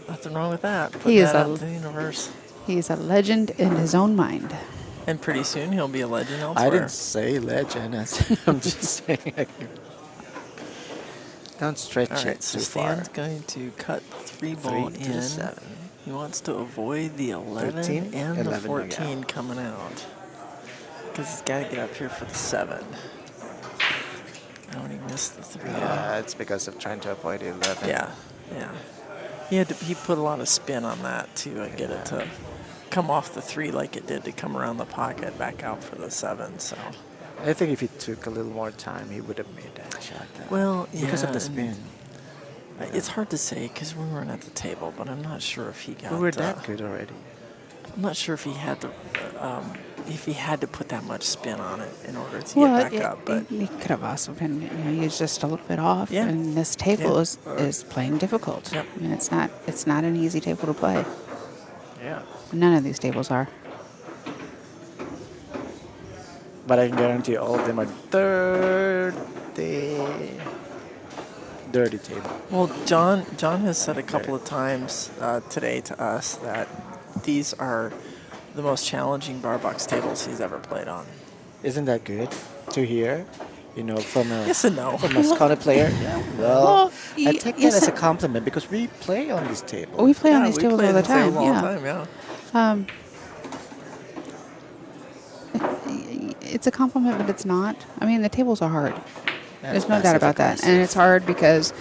Nothing wrong with that. Put He is that a- out to the universe. He's a legend in his own mind. And pretty soon he'll be a legend elsewhere. I didn't say legend. I'm just saying. Don't stretch All right, it so too far. Stan's going to cut 3-ball 3 to in. 7. He wants to avoid the 11 13, and the 11 14 again. coming out. Because he's got to get up here for the 7. Oh, and he missed the 3. It's because of trying to avoid 11. Yeah, yeah. He put a lot of spin on that to get it to come off the 3 like it did to come around the pocket back out for the 7. So, I think if he took a little more time, he would have made that shot. well, Because of yeah, the spin. it's hard to say because we weren't at the table, but I'm not sure if he got. We were that good already. I'm not sure if he had to put that much spin on it in order to Well, get back up. But he could have also been, he's just a little bit off. Yeah. And this table Yeah. is playing difficult. Yep. I mean, it's not an easy table to play. Yeah. None of these tables are. But I can guarantee all of them are dirty table. well, John has said a couple of times today to us that these are the most challenging bar box tables he's ever played on. Isn't that good to hear? From a Yes and no. from a Scotty player. Yeah. Well, Well, I take that yes as a and- compliment because we play on this table. We play on Yeah, these we tables play all the these tables time. all Yeah. the time, yeah. It's a compliment, but it's not. I mean, the tables are hard. There's no doubt about that. And passive-aggressive. it's hard because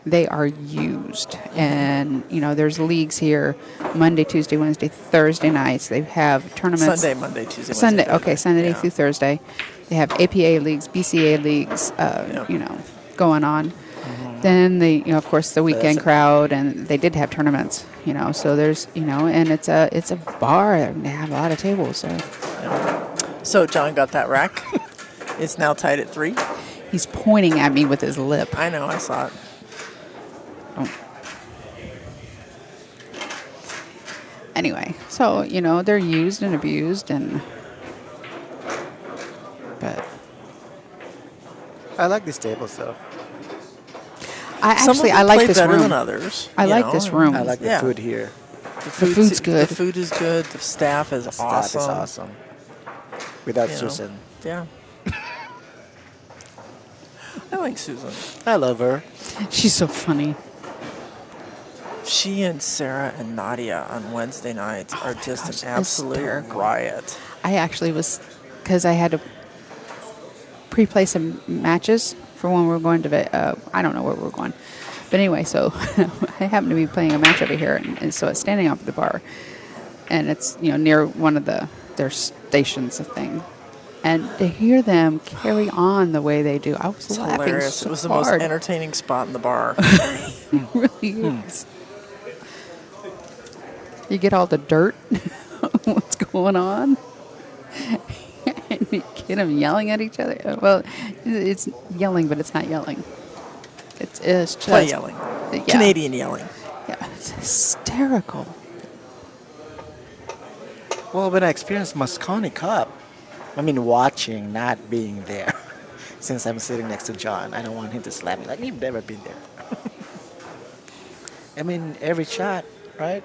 they are used. And, there's leagues here Monday, Tuesday, Wednesday, Thursday nights. They have tournaments. Sunday, Monday, Tuesday, Sunday, Wednesday, okay, Sunday yeah. through Thursday. They have APA leagues, BCA leagues, going on. Then of course, the weekend crowd, and they did have tournaments, So there's, and it's a bar. And they have a lot of tables. So John got that rack. It's now tied at 3. He's pointing at me with his lip. I know, I saw it. Anyway, so they're used and abused, but I like these tables though. Some of them I like play this better room. than others. I like this room. I like the Yeah. food here. The food's good. The food is good. The staff is That awesome. is awesome. Without You know. Susan. Yeah. I like Susan. I love her. She's so funny. She and Sarah and Nadia on Wednesday nights are just gosh, an absolute hysterical. riot. I actually was, because I had to pre-play some matches for when we were going to, I don't know where we were going. But anyway, so I happened to be playing a match over here, and so it's standing off the bar. And it's, near one of their stations, thing. And to hear them carry on the way they do, I was It's laughing hilarious. so It was the hard. most entertaining spot in the bar. It really is. You get all the dirt, what's going on, and you get them yelling at each other. Well, it's yelling, but it's not yelling. It's just Play yelling. Yeah. Canadian yelling. Yeah, it's hysterical. Well, when I experienced Moscone Cup, watching, not being there. Since I'm sitting next to John, I don't want him to slap me like you've never been there. Every shot, right?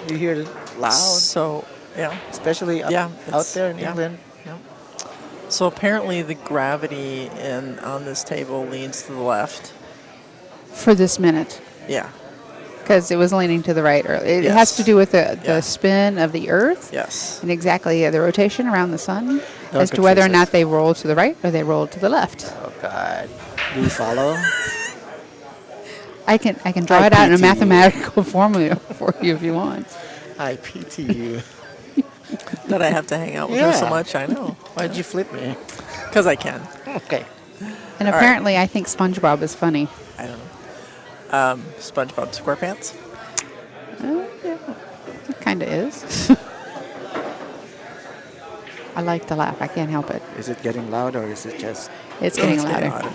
You hear it loud, So, yeah. especially out it's- there in yeah. England. Yeah. So apparently the gravity on this table leans to the left. For this minute, Yeah. because it was leaning to the right earlier. It Yes. has to do with the Yeah. spin of the Earth Yes. and exactly the rotation around the sun Don't as to whether or confuse us. not they roll to the right or they roll to the left. Oh God, do you follow? I can draw I it out in a pity you. mathematical formula for you if you want. I pity you. That I have to hang out with her so Yeah. much, I know. Why'd you flip me? Because I can. Okay. And apparently, I think SpongeBob is funny. I don't know. SpongeBob SquarePants. Yeah, it kind of is. I like to laugh. I can't help it. Is it getting loud or is it just? It's getting It's louder. louder.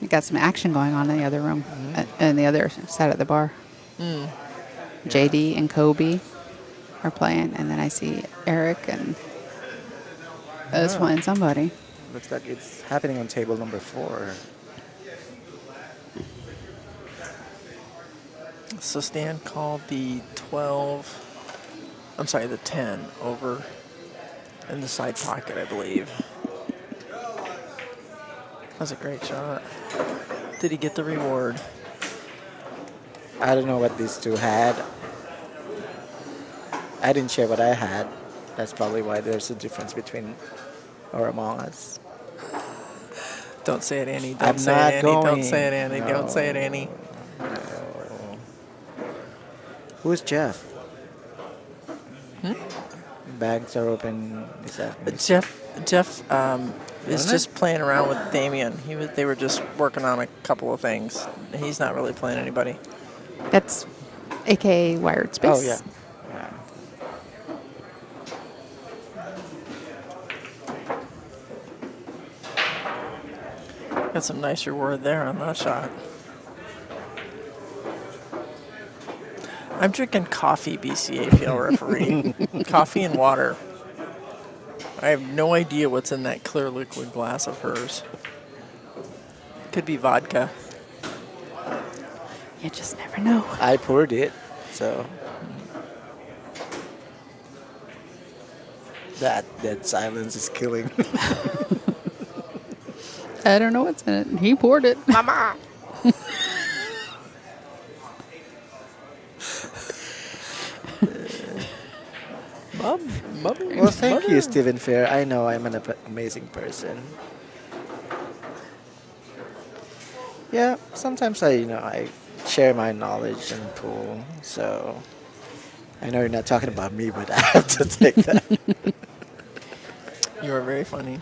You got some action going on in the other room, in the other side of the bar. JD and Kobe are playing, and then I see Eric and us playing somebody. Looks like it's happening on table number 4. So Stan called the 10 over in the side pocket, I believe. That was a great shot. Did he get the reward? I don't know what these two had. I didn't share what I had. That's probably why there's a difference between or among us. Don't say it, Annie. Don't I'm say it, not Annie. Don't say it, going. Annie. Don't say it, Annie. Who's Jeff? Hmm? Bags are open. Is that Jeff is Wasn't just playing around with Damien. They were just working on a couple of things. He's not really playing anybody. That's AKA Wired Space. Oh yeah. Yeah. Got some nicer word there on that shot. I'm drinking coffee, BCAPL referee. Coffee and water. I have no idea what's in that clear liquid glass of hers. Could be vodka. You just never know. I poured it, so that dead silence is killing. I don't know what's in it. He poured it. Mama. Mummy. Well, thank you, Stephen Fair. I know I'm an amazing person. Yeah, sometimes I share my knowledge and pool. So I know you're not talking about me, but I have to take that. You are very funny.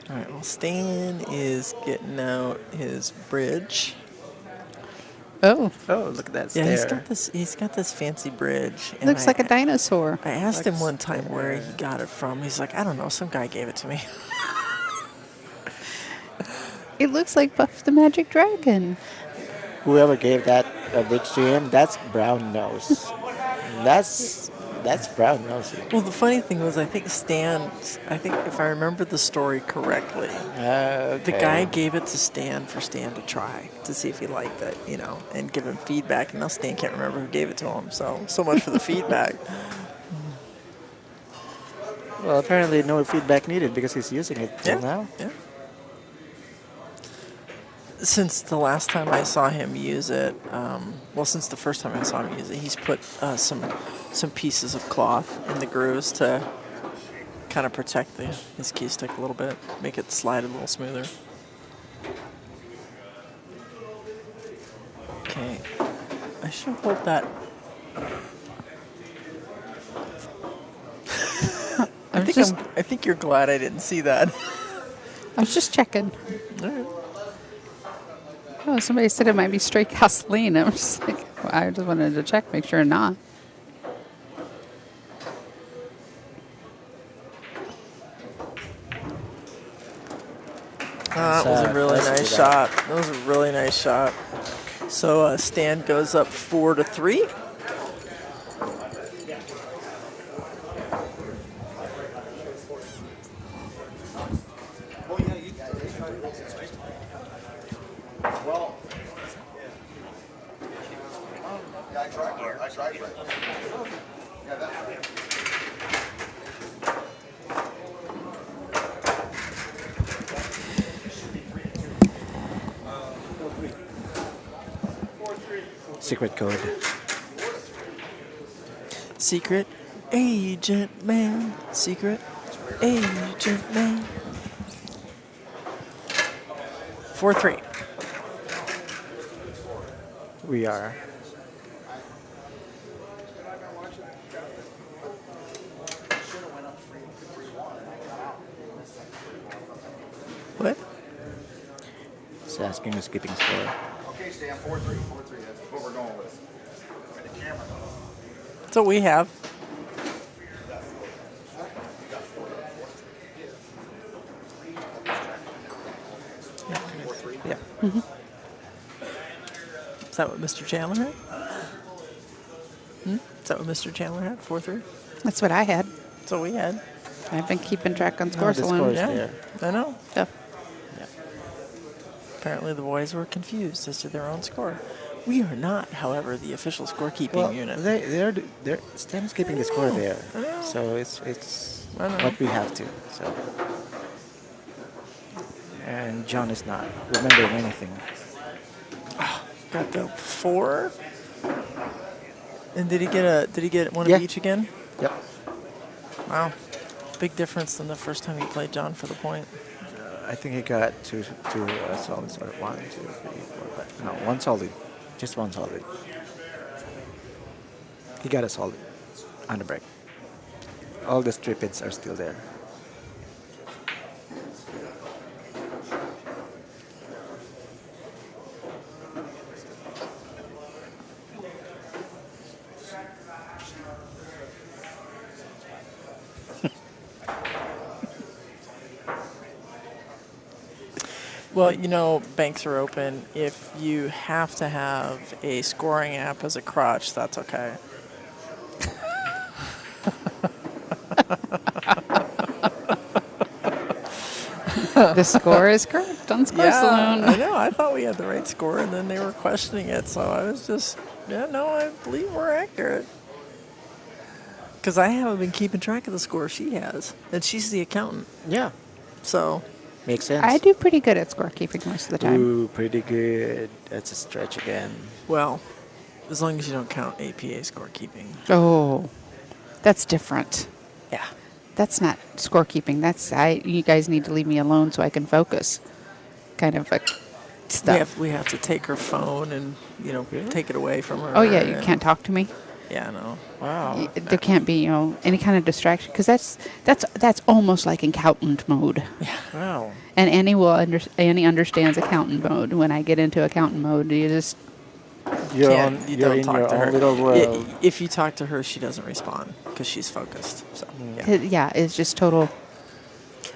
All right, well, Stan is getting out his bridge. Oh, Oh, look at that Yeah, stair. he's got this fancy bridge. And looks like a dinosaur. I asked him one time where he got it from. He's like, I don't know, some guy gave it to me. It looks like Buff the Magic Dragon. Whoever gave that bridge to him, that's brown nose. That's brown nose. Well, the funny thing was, I think if I remember the story correctly, the guy gave it to Stan for Stan to try to see if he liked it, and give him feedback. And now Stan can't remember who gave it to him. So much for the feedback. Well, apparently no feedback needed because he's using it till now. Yeah. Since the last time I saw him use it, since the first time I saw him use it, he's put some pieces of cloth in the grooves to kind of protect his key stick a little bit, make it slide a little smoother. Okay, I should hold that. I think you're glad I didn't see that. I was just checking. All right. Oh, somebody said it might be straight gasoline. I'm just like, I just wanted to check, make sure not. That was a really nice shot. That was a really nice shot. So Stan goes up 4-3. Secret code. Secret agent man. Secret agent man. 4-3. We are. What? It's asking a skipping score. Okay, Stan, 4-3. That's what we're going with. And the camera. That's what we have. Yeah. Is that what Mr. Chandler had? Is that what Mr. Chandler had? 4-3? That's what I had. That's what we had. I've been keeping track on No, Score the Saloon. score's Yeah, there. I know. Yeah. Apparently the boys were confused as to their own score. We are not, however, the official scorekeeping unit. They're Stan's keeping the score there, so it's I know. what we have to. So, and John is not remembering anything. got the 4. And did he get one Yeah. of each again? Yep. Wow. Big difference than the first time he played John for the point. I think he got two solids, or 1, 2, 3, 4, 5. No, one solid. Just one solid. He got a solid on the break. All the strip hits are still there. Well, banks are open. If you have to have a scoring app as a crutch, that's okay. The score is correct on Score I Saloon. know. I thought we had the right score, and then they were questioning it, so I was just, I believe we're accurate. Because I haven't been keeping track of the score she has, and she's the accountant. Yeah. So, Makes sense. I do pretty good at scorekeeping most of the time. Ooh, pretty good. That's a stretch again. well, as long as you don't count APA scorekeeping. Oh, that's different. Yeah. That's not scorekeeping. You guys need to leave me alone so I can focus. Kind of like stuff. We have to take her phone and, take it away from her. Oh yeah, you and- can't talk to me. Yeah, no. Wow. There can't be, any kind of distraction because that's almost like accountant mode. Wow. And Annie understands accountant mode. When I get into accountant mode, you just You're You you're don't in talk your to her. own little world. If you talk to her, she doesn't respond because she's focused. So, yeah, it's just total.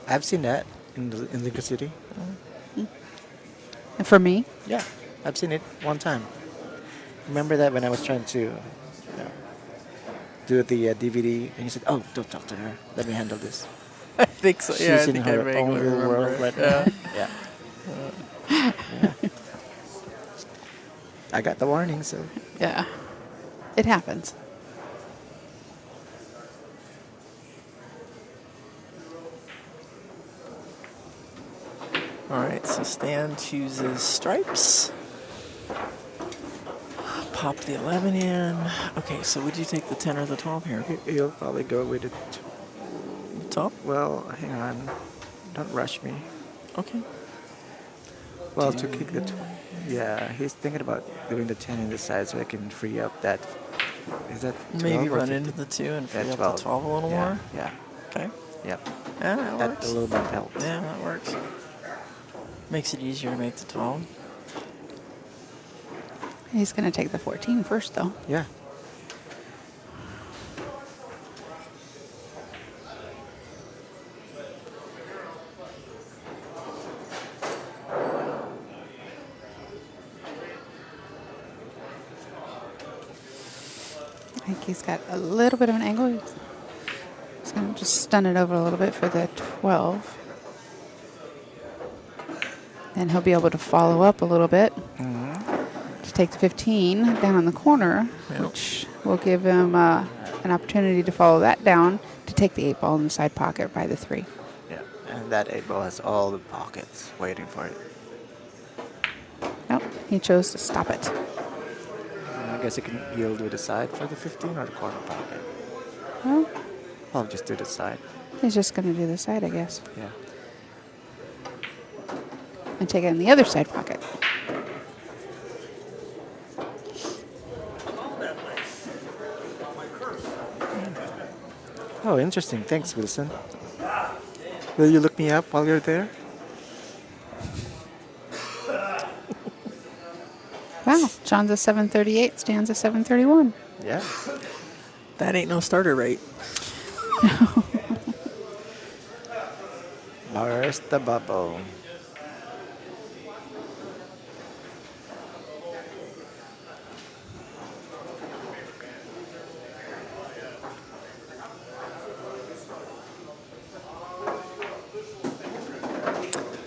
I've seen that in Lincoln City. For me, Yeah, I've seen it one time. Remember that when I was trying to do the DVD, and you said, "Oh, don't talk to her. Let me handle this." I think so. She's Yeah, I in think I her own vaguely little remember. world it. right Yeah. now. Yeah. Yeah. I got the warning, so yeah, it happens. All right, so Stan chooses stripes. Pop the 11 in. Okay, so would you take the 10 or the 12 here? you'll probably go with it. 12? Well, hang on. Don't rush me. Okay. Well, to kick the... Yeah, he's thinking about doing the 10 in the side so I can free up that... Is that 12 Maybe or run 15? into the 2 and free Yeah, up the 12 a little yeah, more? Yeah, Okay. yep. Yeah, that That works. a little bit helps. Yeah, that works. Makes it easier to make the 12. He's going to take the 14 first, though. Yeah. I think he's got a little bit of an angle. He's going to just stun it over a little bit for the 12. And he'll be able to follow up a little bit to take the 15 down on the corner, Yep. which will give him an opportunity to follow that down to take the 8 ball in the side pocket by the 3. Yeah, and that 8 ball has all the pockets waiting for it. Nope, he chose to stop it. I guess you can yield with the side for the 15 or the corner pocket. Well, I'll just do the side. he's just going to do the side, I guess, Yeah. and take it in the other side pocket. Oh, interesting. Thanks, Wilson. Will you look me up while you're there? Wow, John's a 738, Stan's a 731. Yeah. That ain't no starter rate. Burst the bubble.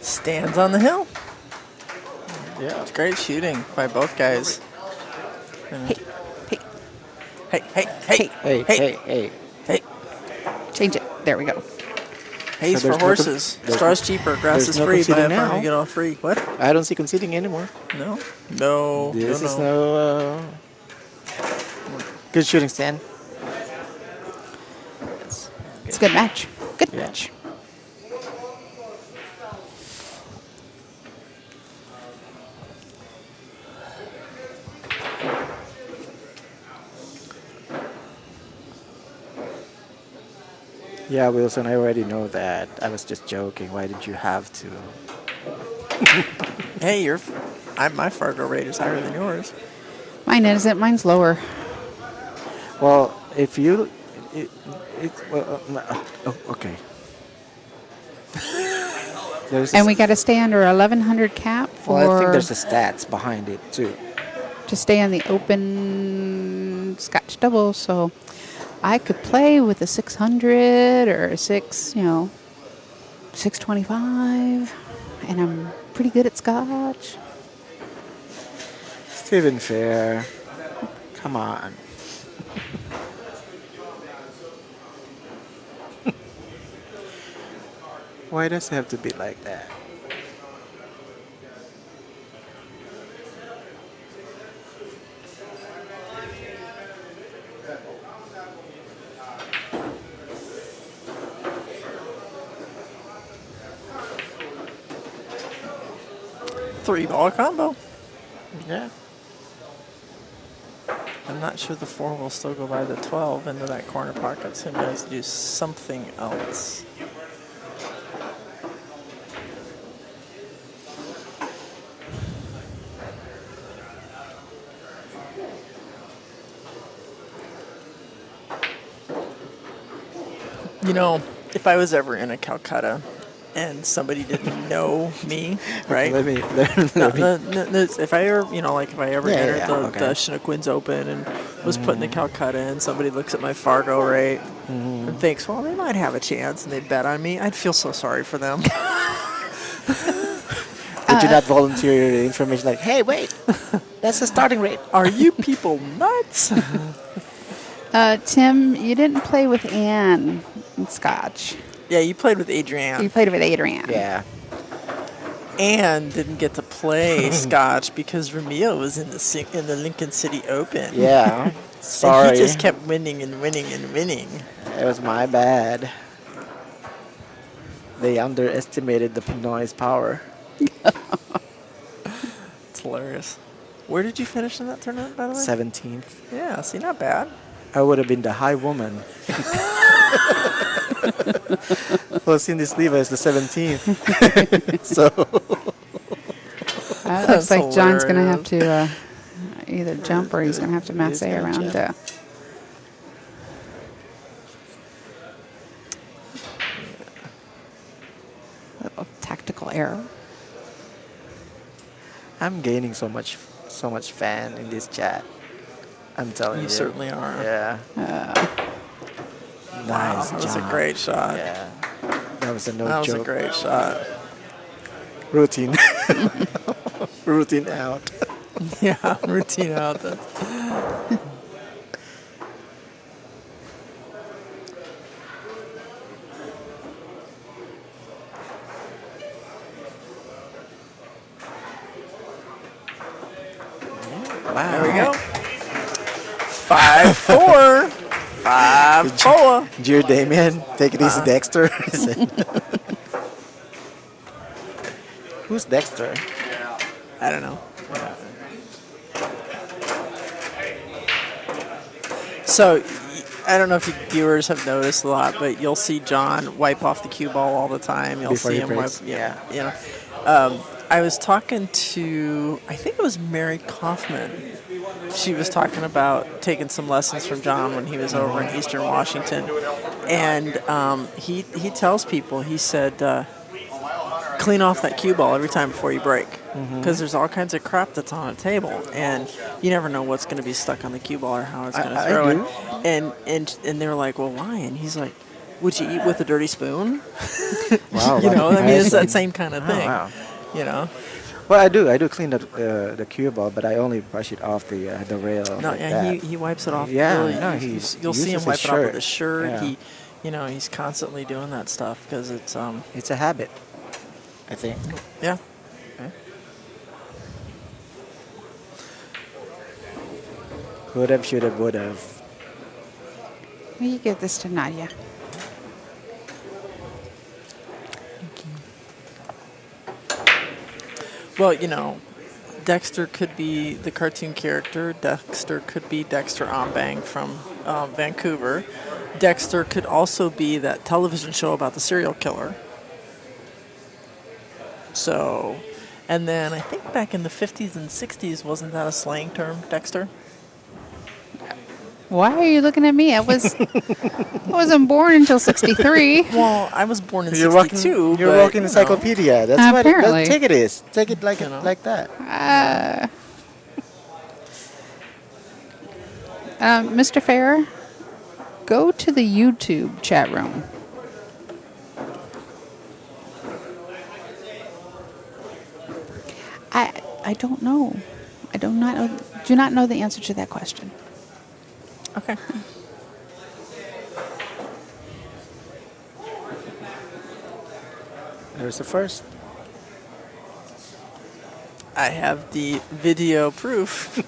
Stands on the hill. Yeah. It's great shooting by both guys. Hey, hey, Hey, hey, hey, Hey, hey, hey. hey. change it. There we go. Hay's So for there's no horses. Straw's cheaper. Grass there's is no free. Buy a conceding farm, now. you get all free. What? I don't see conceding anymore. No. No. This is no. no good shooting stand. It's a good match. Good Yeah. match. Yeah, Wilson, I already know that. I was just joking. Why did you have to? Hey, my Fargo rate is higher than yours. Mine isn't. Mine's lower. Well, if you, okay. There's And we got to stay under 1100 cap for well, I think there's the stats behind it too. to stay on the open Scotch double. So I could play with a 600 or a 625, and I'm pretty good at Scotch. Steven Fair, come on. Why does it have to be like that? Three-ball combo. Yeah. I'm not sure the 4 will still go by the 12 into that corner pocket, so he has to do something else. You know, if I was ever in a Calcutta and somebody didn't know me, right? Let me. No, if I ever, if I ever Yeah, entered yeah, the okay. Chinookwids Open and was put in the Calcutta and somebody looks at my Fargo rate and thinks, well, they might have a chance and they bet on me, I'd feel so sorry for them. Would you not volunteer your information like, hey, wait, that's the starting rate? Are you people nuts? Tim, you didn't play with Anne in Scotch. Yeah, you played with Adrienne. You played with Adrienne. Yeah. And didn't get to play Scotch because Ramil was in the Lincoln City Open. Yeah. Sorry. And he just kept winning and winning and winning. It was my bad. They underestimated the Pinoy's power. It's hilarious. Where did you finish in that tournament, by the way? 17th. Yeah, see, not bad. I would have been the high woman. Well, Cindy Sleva is the 17th. So. Looks like John's going to have hilarious. to either jump or he's going to have to masse gonna around. jump. Little tactical error. I'm gaining so much fan in this chat. I'm telling you. You certainly are. Yeah. Wow, Nice that was a job. great shot. Yeah. That was a no That was joke. a great shot. Routine. Routine out. Yeah, routine out. Wow. There we go. 5-4. 5-4. Dear Damien, take it easy, Dexter. Who's Dexter? I don't know. So, I don't know if you viewers have noticed a lot, but you'll see John wipe off the cue ball all the time. You'll Before see he him wipe. breaks. Yeah. I was talking to, I think it was Mary Kaufman. She was talking about taking some lessons from John when he was over in Eastern Washington, and he tells people, he said, clean off that cue ball every time before you break, because there's all kinds of crap that's on a table, and you never know what's going to be stuck on the cue ball or how it's going to I throw do. it. And they were like, well, why? And he's like, would you eat with a dirty spoon? Wow. You know, I mean, it's see. that same kind of thing. Wow. You know. Well, I do clean the cue ball, but I only brush it off the rail. No, like yeah, that. he wipes it off. Yeah, really, no, you'll he see him uses wipe his it off with shirt. his shirt. Yeah. You know, he's constantly doing that stuff because It's a habit, I think. yeah. Could have, should have, would have. Will you give this to Nadia? Well, you know, Dexter could be the cartoon character. Dexter could be Dexter Ombang from Vancouver. Dexter could also be that television show about the serial killer. So, and then I think back in the 50s and 60s, wasn't that a slang term, Dexter? Why are you looking at me? I wasn't born until 63. Well, I was born in You're 62. You're but, walking you know, encyclopedia. That's what Apparently. take it is. Take it like You know. like that. Mr. Fair, go to the YouTube chat room. I don't know. I do not know the answer to that question. Okay. There's the first. I have the video proof.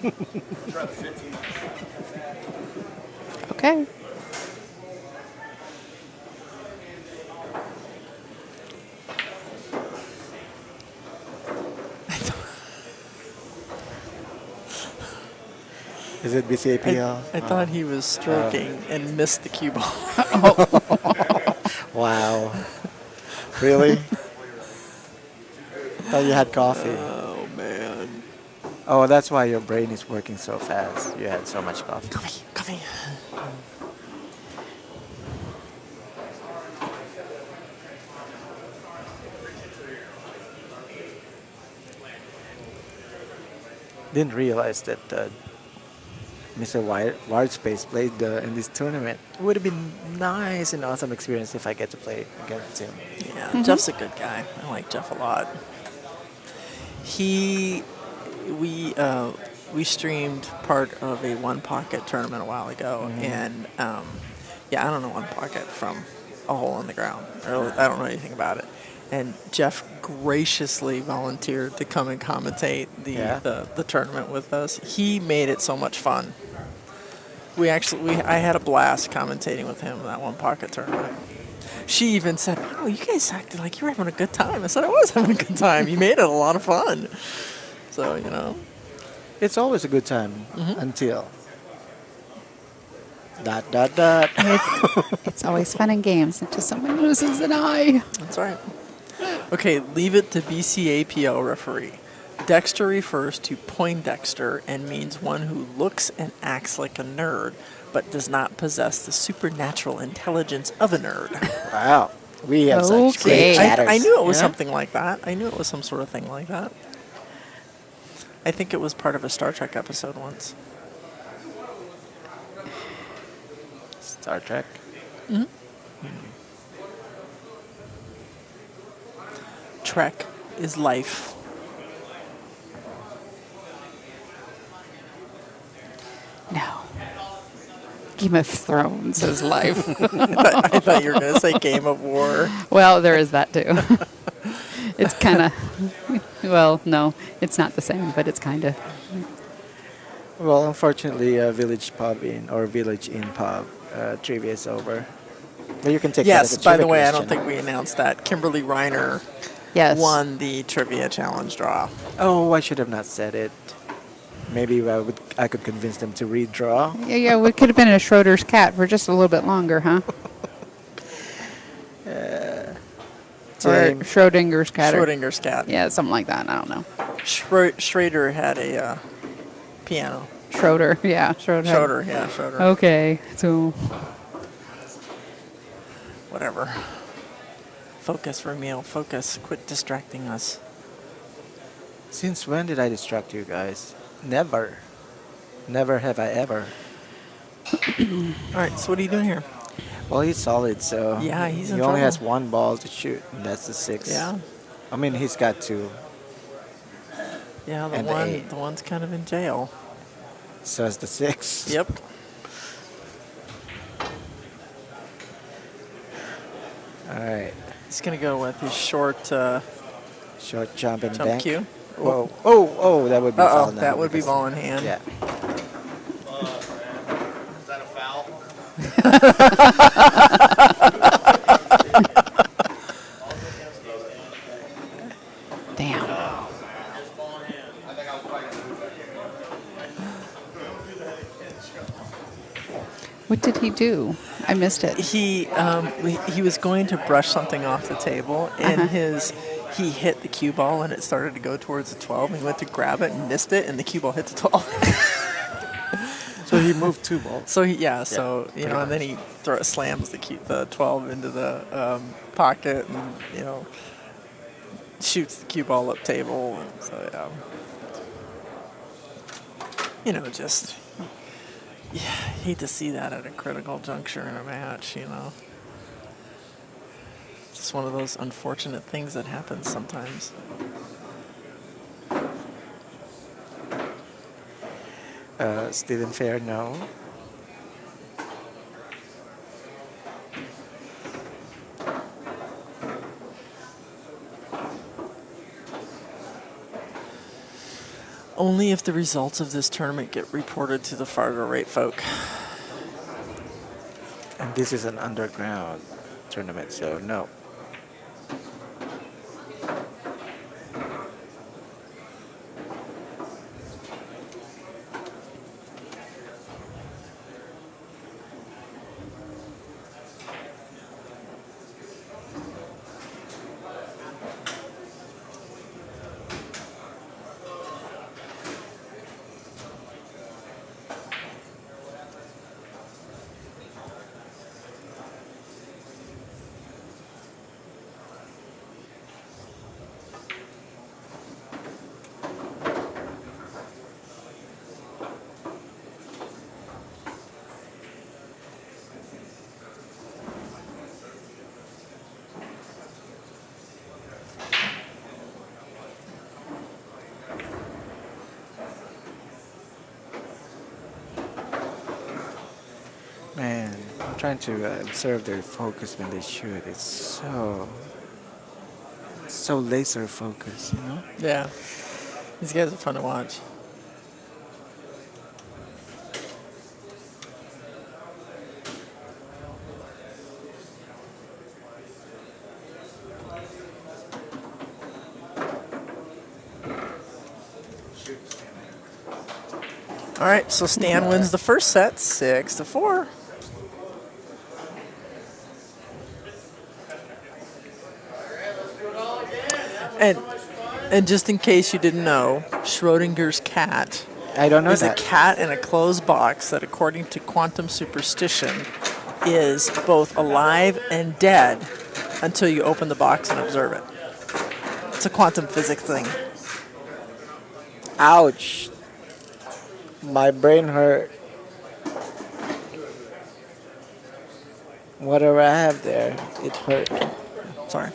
Okay. Is it BCAPL? I thought he was stroking and missed the cue ball. Wow. Really? Thought you had coffee. Oh, man. Oh, that's why your brain is working so fast. You had so much coffee. Coffee. Didn't realize that Mr. Wardspace played in this tournament. It would have been nice and awesome experience if I get to play against him. Yeah, Jeff's a good guy. I like Jeff a lot. We streamed part of a One Pocket tournament a while ago, and yeah, I don't know One Pocket from a hole in the ground. I don't know anything about it. And Jeff graciously volunteered to come and commentate the tournament with us. He made it so much fun. I had a blast commentating with him in that One Pocket tournament. She even said, "Oh, you guys acted like you were having a good time." I said, "I was having a good time. You made it a lot of fun." So, you know. It's always a good time until ... It's always fun and games until someone loses an eye. That's right. Okay, leave it to BCAPL referee. Dexter refers to Poindexter and means one who looks and acts like a nerd, but does not possess the supernatural intelligence of a nerd. Wow. We have such Okay. great chatters. I knew it was Yeah? something like that. I knew it was some sort of thing like that. I think it was part of a Star Trek episode once. Star Trek. Trek is life. No. Game of Thrones is life. I thought you were going to say Game of War. Well, there is that too. It's kind of, well, no, it's not the same, but it's kind of. Well, unfortunately, Village Inn Pub trivia is over. But you can take that Yes, as a by the trivia way, I don't question. think we announced that. Kimberly Reiner Yes. won the trivia challenge draw. Oh, I should have not said it. Maybe I could convince them to redraw. Yeah, we could have been a Schroeder's cat for just a little bit longer, huh? Or Same. Schrodinger's cat. Schrodinger's cat. Yeah, something like that. I don't know. Schrader had a piano. Schroeder, yeah. Schroeder. Schroeder. Okay, so Whatever. Focus, Ramil. Focus. Quit distracting us. Since when did I distract you guys? Never. Never have I ever. All right, so what are you doing here? Well, he's solid, so Yeah, he's in he only has trouble. one ball to shoot, and that's the 6. Yeah. I mean, he's got 2. Yeah, And the 8. the one's kind of in jail. So is the 6. Yep. All right. He's going to go with his short Short jump and jump bank. cue. Whoa. Oh, that would be Uh-oh, foul now. that would be because- ball in hand. Yeah. Is that a foul? Damn. What did he do? I missed it. He was going to brush something off the table, and he hit the cue ball, and it started to go towards the 12. And he went to grab it and missed it, and the cue ball hit the 12. So he moved 2 balls. So and then he slams the 12 into the pocket, and shoots the cue ball up table, and so just. Yeah, hate to see that at a critical juncture in a match, Just one of those unfortunate things that happens sometimes. Stephen Fair, no. Only if the results of this tournament get reported to the Fargo rate folk. And this is an underground tournament, so no. Man, I'm trying to observe their focus when they shoot. It's so laser focused, Yeah. These guys are fun to watch. All right, so Stan wins the first set, 6-4. And just in case you didn't know, Schrodinger's cat I don't know is that. a cat in a closed box that, according to quantum superstition, is both alive and dead until you open the box and observe it. It's a quantum physics thing. Ouch. My brain hurt. Whatever I have there, it hurt. Sorry.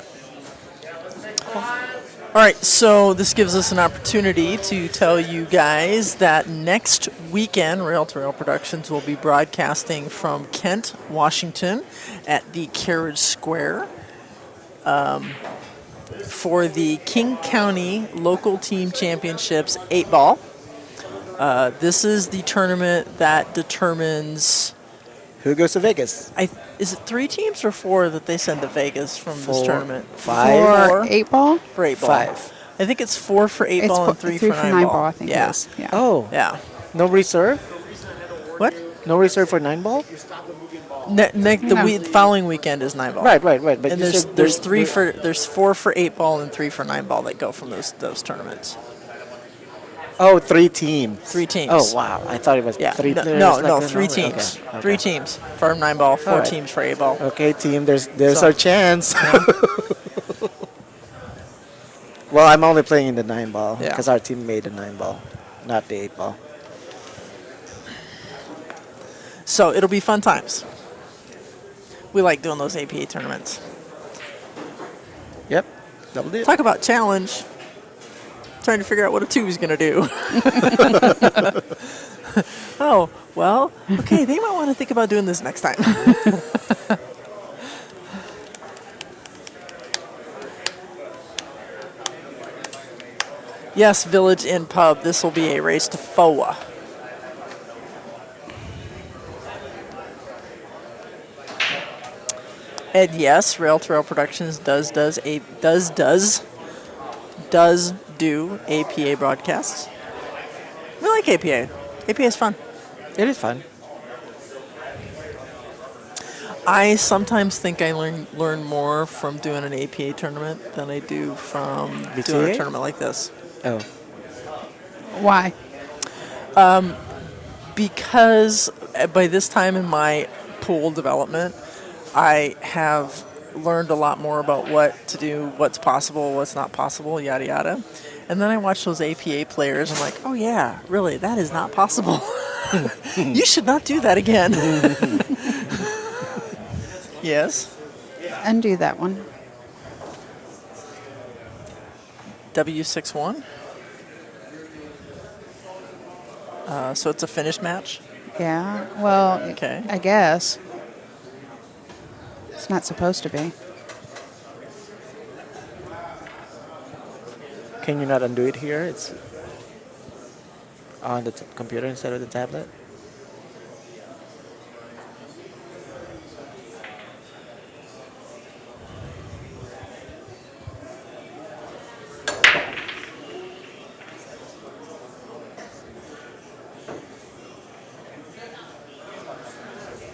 All right, so this gives us an opportunity to tell you guys that next weekend, Rail2Rail Productions will be broadcasting from Kent, Washington at the Carriage Square for the King County Local Team Championships 8-ball. This is the tournament that determines... Who goes to Vegas? Is it 3 teams or 4 that they send to Vegas from this 4, tournament? 5. For 8-ball? For 8-ball. 5. I think it's 4 for 8-ball and 3 for 9-ball. I think yeah. it is. Yeah. Oh. Yeah. No reserve? What? No reserve for 9-ball? The following weekend is 9-ball. Right. But And you there's said there's 4 for 8-ball and 3 for 9-ball that go from those tournaments. Oh, 3 teams. 3 teams. Oh, wow. I thought it was Yeah. 3 teams. No, 3 teams. Okay. 3 teams for 9-ball, 4 Alright. teams for 8-ball. Okay, team, there's So- our chance. Well, I'm only playing in the 9-ball Yeah. because our team made the 9-ball, not the 8-ball. So it'll be fun times. We like doing those APA tournaments. Yep, double dip. Talk about challenge. Trying to figure out what a 2 is going to do. Oh, well, okay, they might want to think about doing this next time. Yes, Village Inn Pub. This will be a race to FOA. And yes, Rail2Rail Productions does do APA broadcasts. We like APA. APA is fun. It is fun. I sometimes think I learn more from doing an APA tournament than I do from doing a BTA? tournament like this. Oh, Why? Because by this time in my pool development, I have learned a lot more about what to do, what's possible, what's not possible, yada yada. And then I watch those APA players. I'm like, oh yeah, really, that is not possible. You should not do that again. Yes. Undo that one. W61. So it's a finished match. Yeah. Well, Okay. I guess. It's not supposed to be. can you not undo it here? It's on the computer instead of the tablet.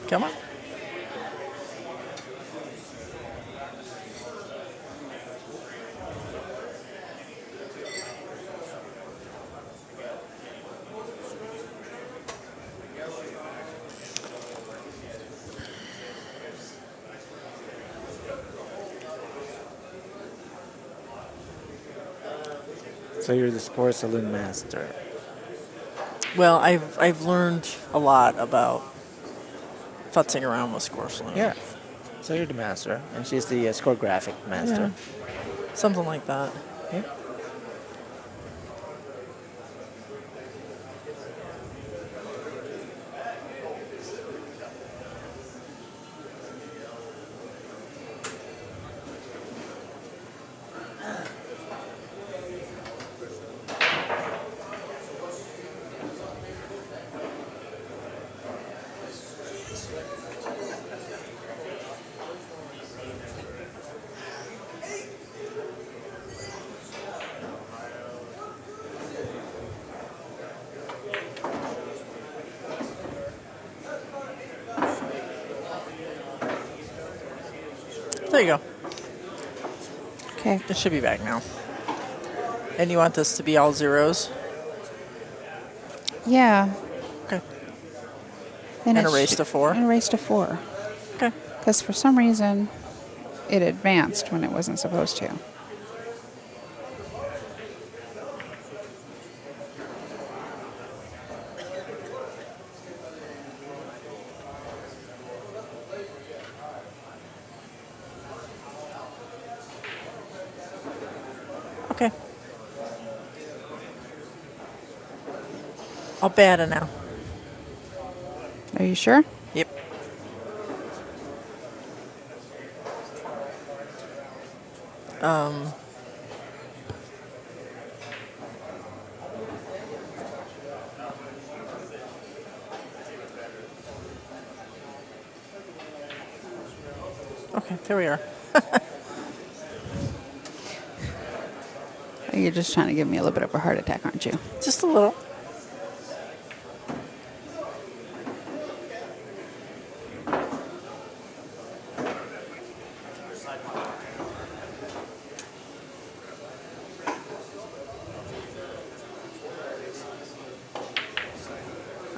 Come on. So you're the Score Saloon master. Well, I've learned a lot about futzing around with Score Saloon. Yeah. So you're the master, and she's the score graphic master. Something like that. Yeah. There you go. Okay. It should be back now. And you want this to be all zeros? Yeah. Okay. Then And it a race should- to 4? And a race to 4. Okay. Because for some reason, it advanced when it wasn't supposed to. Okay. I'll bat it now. Are you sure? Yep. Okay, there we are. You're just trying to give me a little bit of a heart attack, aren't you? Just a little.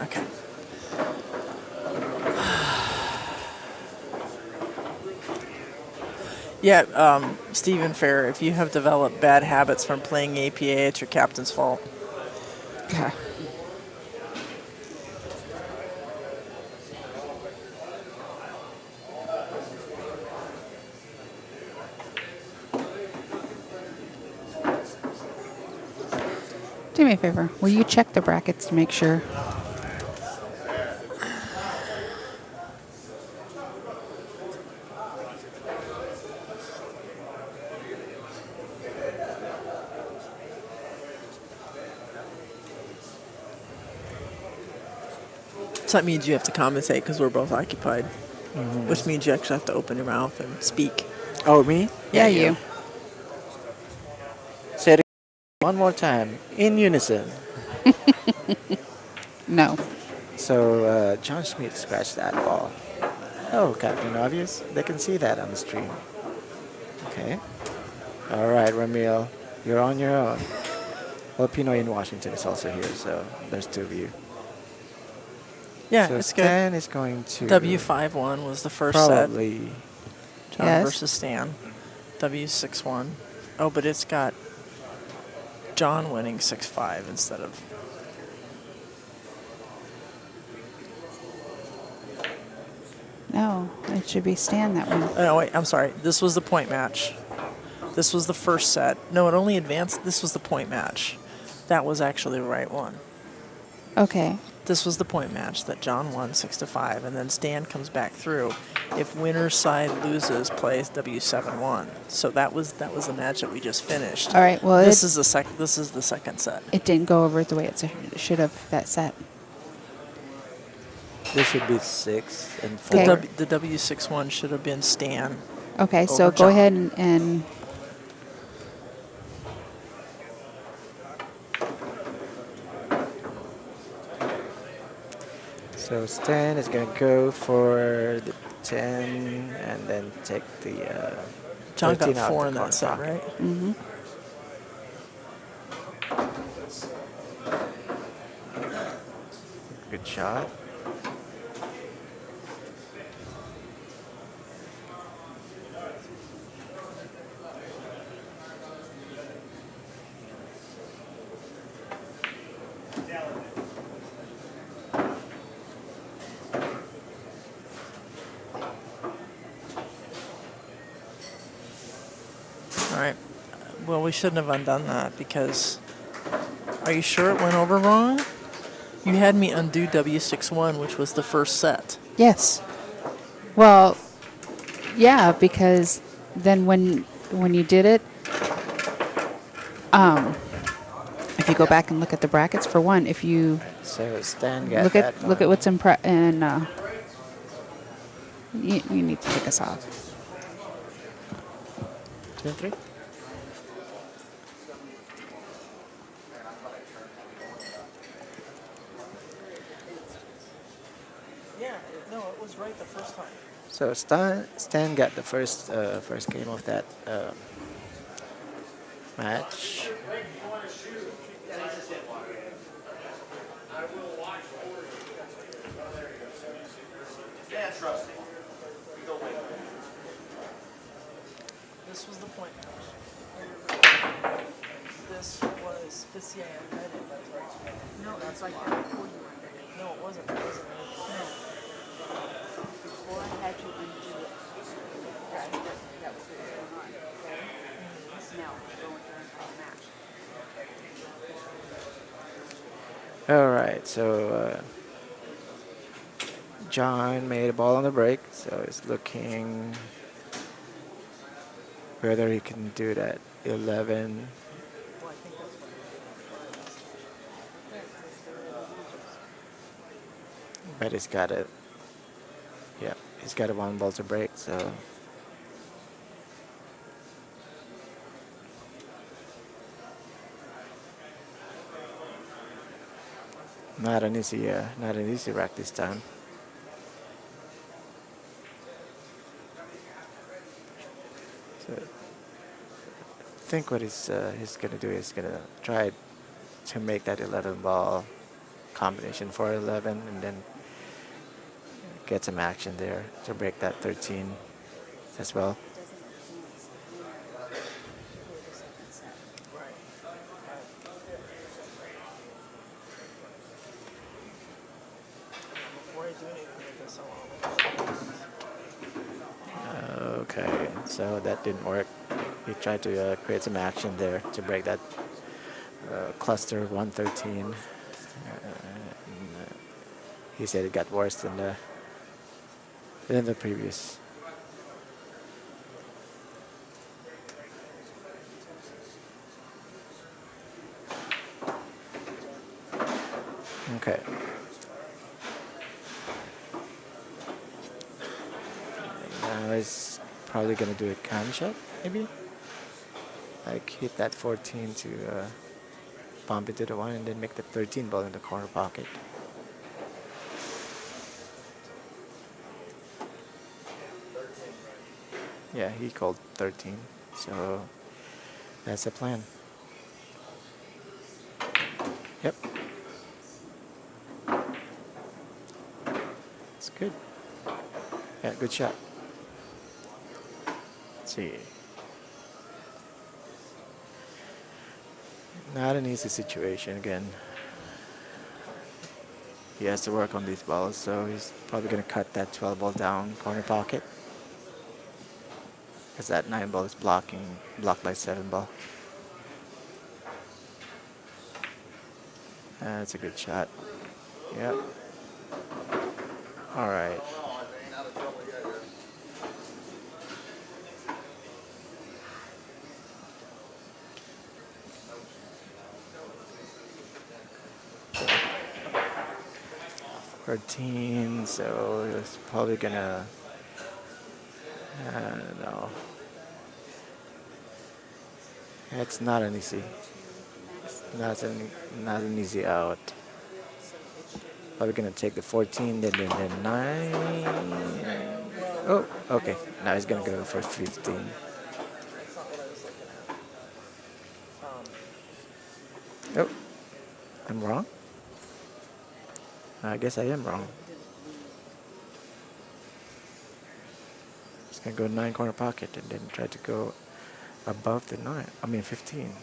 Okay. Yeah, Stephen Fair, if you have developed bad habits from playing APA, it's your captain's fault. Okay. Do me a favor. Will you check the brackets to make sure? So that means you have to compensate because we're both occupied, which means you actually have to open your mouth and speak. Oh, me? Yeah, you. Say it one more time in unison. No. So John Schmidt scratched that ball. Oh, Captain Obvious. They can see that on the stream. Okay. All right, Ramil, you're on your own. Well, Pinoy in Washington is also here, so there's two of you. Yeah, So it's good. Stan is going to W5-1 was the first set. probably. John Yes. versus Stan. W6-1. Oh, but it's got John winning 6-5 instead of. No, it should be Stan that one. Oh, wait, I'm sorry. This was the point match. This was the first set. No, it only advanced. This was the point match. That was actually the right one. Okay. This was the point match that John won 6-5, and then Stan comes back through. If winner's side loses, plays W7-1. So that was the match that we just finished. All right. Well, This is the second set. it didn't go over the way it should have, that set. This should be 6 and 4. Okay. The W6-1 should have been Stan. Okay, so Over go John. ahead and So Stan is going to go for the 10 and then take the John got 13 out 4 the in that corner set, pocket. right? Good shot. All right. Well, we shouldn't have undone that because. Are you sure it went over wrong? You had me undo W6-1, which was the first set. yes. Well, yeah, because then when you did it, if you go back and look at the brackets for one, if you So Stan got look that. at what's in you need to take us off. 2 and 3. Yeah, no, it was right the first time. So Stan got the first game of that match. This was the point match. This was yeah, no, that's like that before you were there. No, it wasn't. It wasn't. No. Before I had you undo it, that was what was going on. Okay? Now we're going to the match. All right, so John made a ball on the break, so it's looking whether he can do that 11. But he's got a, yeah, he's got a 1 ball to break, so. Not an easy rack this time. So I think what he's gonna do is gonna try to make that 11 ball combination for 11 and then get some action there to break that 13 as well. Before I do anything with this, Okay, so that didn't work. He tried to create some action there to break that cluster 113. He said it got worse than the previous. Okay. I was probably gonna do a cam shot, maybe. Like hit that 14 to bump into the one and then make the 13 ball in the corner pocket. Yeah, he called 13, so that's the plan. Yep, it's good. Yeah, good shot. Let's see. Not an easy situation again. He has to work on these balls, so he's probably gonna cut that 12 ball down corner pocket. Because that 9 ball is blocked by 7 ball. That's a good shot. Yep. All right. 14, so it's probably gonna, I don't know. It's not an easy, not an easy out. Probably gonna take the 14, then 9. Oh, okay. Now he's gonna go for 15. That's not what I was looking at. Oh, I'm wrong? I guess I am wrong. He's gonna go 9 corner pocket and then try to go above the 9. I mean 15.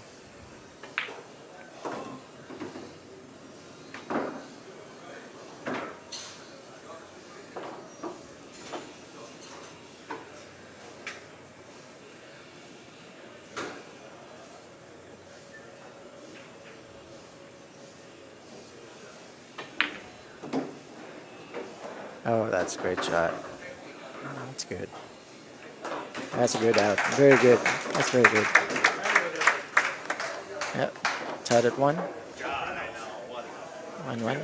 Oh, that's a great shot. That's good. That's a good out. Very good. That's very good. Yep. Tied at 1. 1-1.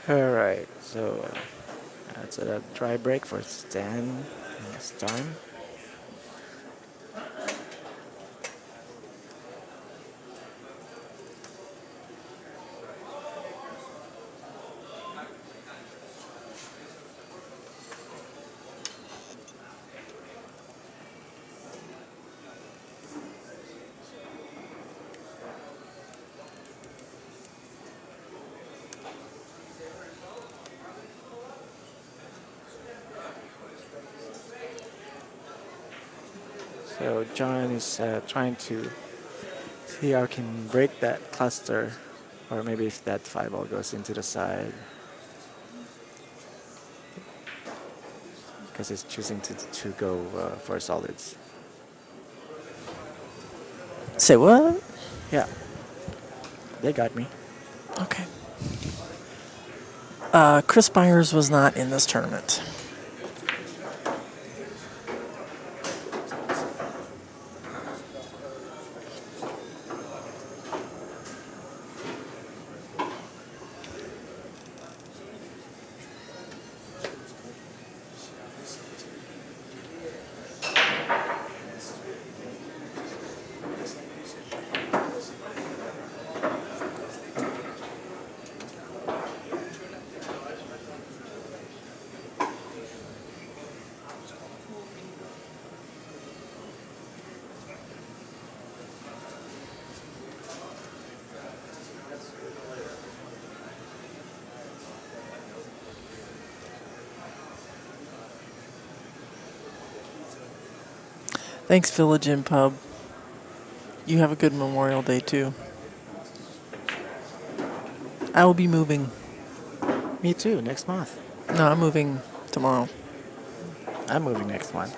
Alright, so that's a dry break for Stan this time. So John is trying to see how he can break that cluster, or maybe if that 5 ball goes into the side. Because he's choosing to go for solids. Say what? Yeah, they got me. Okay. Chris Byers was not in this tournament. Thanks, Village Inn Pub. You have a good Memorial Day, too. I will be moving. Me too, next month. No, I'm moving tomorrow. I'm moving next month.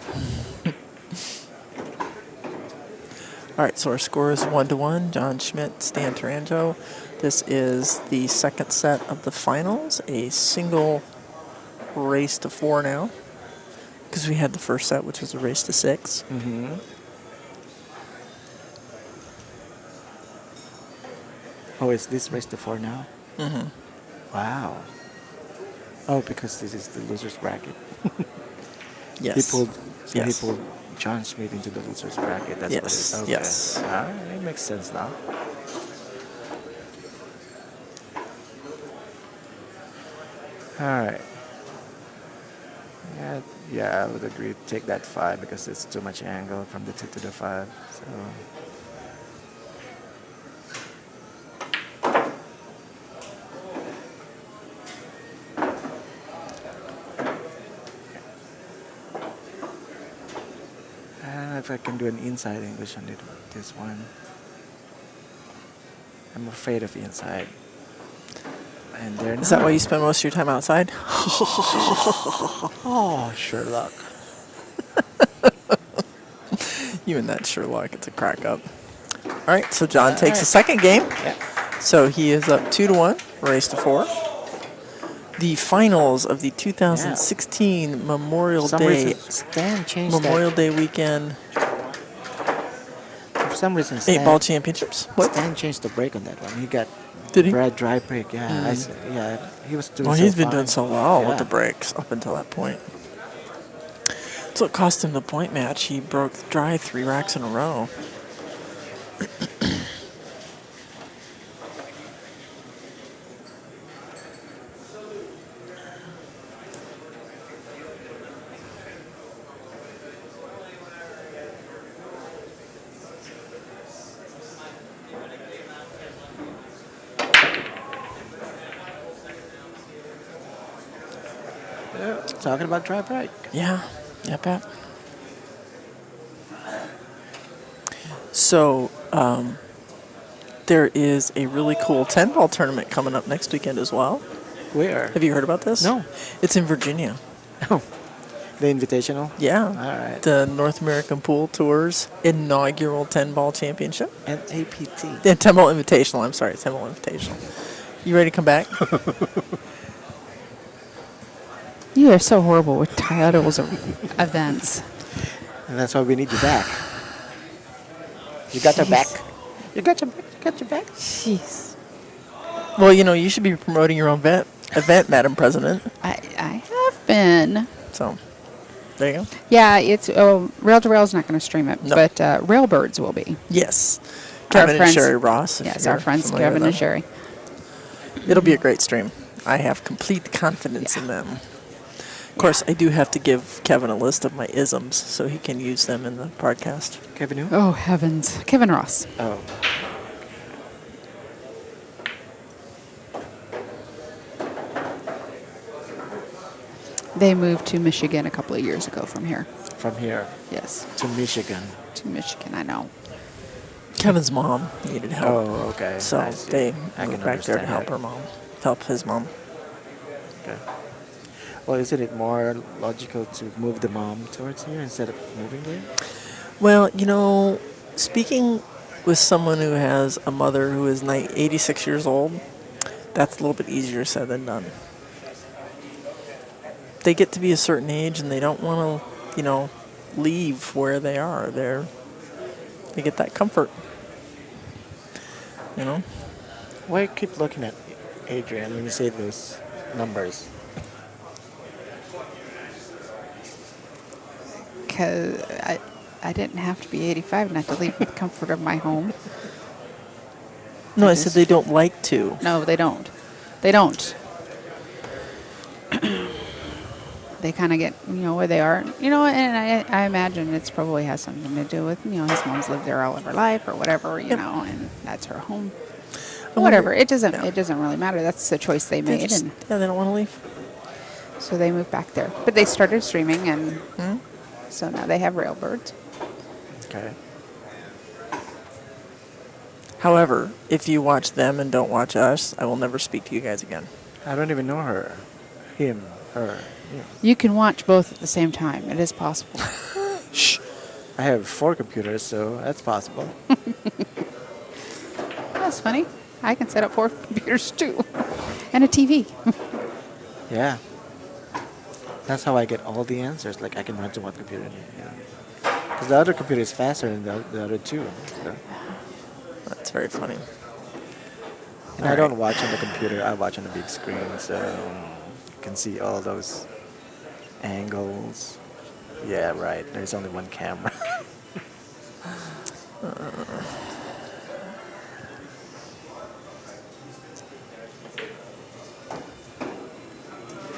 All right, so our score is 1-1. John Schmidt, Stan Taranto. This is the second set of the finals, a single race to 4 now, because we had the first set, which was a race to 6. Mm-hmm. Oh, is this race to 4 now? Mm-hmm. Wow. Oh, because this is the loser's bracket. Yes. He pulled John Smith into the loser's bracket. That's what it is. Okay. Yes. Ah, it makes sense now. All right. Yeah, I would agree. Take that 5 because it's too much angle from the 2 to the 5. So. I don't know if I can do an inside English on this one. I'm afraid of inside. And they're Is that why you spend most of your time outside? Oh, Sherlock. You and that Sherlock, it's a crack up. All right, so John takes the right. second game. Yeah. So he is up 2-1, race to 4. The finals of the 2016 Memorial For some Day reason, Stan changed Memorial Day weekend For some reason, 8-ball championships. What? Stan changed the brake on that one. He got Did he? Brad dry brake. Yeah, yeah. He was doing. Well, so he's been fine. doing so well with Yeah. the brakes up until that point. So it cost him the point match. He broke dry 3 racks in a row. Talking about dry brake. Yeah, Pat. So, there is a really cool 10-ball tournament coming up next weekend as well. Where? Have you heard about this? No. It's in Virginia. Oh, the Invitational. Yeah. All right. The North American Pool Tour's inaugural 10-ball championship. And APT. Yeah, 10-ball invitational. I'm sorry, 10-ball invitational. You ready to come back? You are so horrible with titles of events. And that's why we need you back. You got your back. You got your back. You got your back. Jeez. Well, you should be promoting your own event, Madam President. I have been. So, there you go. Yeah, it's Rail2Rail is not going to stream it, No. but Railbirds will be. Yes. Our Kevin and friends- Sherry Ross. if Yes, you're our friends familiar Kevin with and them. Sherry. It'll be a great stream. I have complete confidence in them. Of course, I do have to give Kevin a list of my isms so he can use them in the podcast. Kevin who? Oh heavens, Kevin Ross. Oh. They moved to Michigan a couple of years ago from here. From here Yes, to Michigan. to Michigan. I know. Kevin's mom needed help. Oh, okay. So I see. they I moved can back there to understand help that. her mom. Help his mom. Okay. Well, isn't it more logical to move the mom towards here instead of moving there? Well, speaking with someone who has a mother who is 86 years old, that's a little bit easier said than done. They get to be a certain age and they don't want to, leave where they are. They get that comfort. Why keep looking at Adrian when you say those numbers? Because I didn't have to be 85 not to leave the comfort of my home. No, I said they don't like to. No, they don't. They don't. They kind of get, where they are. And I imagine it's probably has something to do with, his mom's lived there all of her life or whatever, and that's her home. Whatever. It doesn't really matter. That's the choice they They made. just- And yeah, they don't want to leave. so they moved back there. But they started streaming, and so now they have Railbirds. Okay. However, if you watch them and don't watch us, I will never speak to you guys again. I don't even know her. Him. Her. Him. You can watch both at the same time. It is possible. Shh. I have 4 computers, so that's possible. That's funny. I can set up 4 computers too, and a TV. Yeah. That's how I get all the answers. Like I can run to one computer. Because the other computer is faster than the other 2. So. That's very funny. And I don't watch on the computer. I watch on the big screen, so you can see all those angles. Yeah, right. There's only one camera.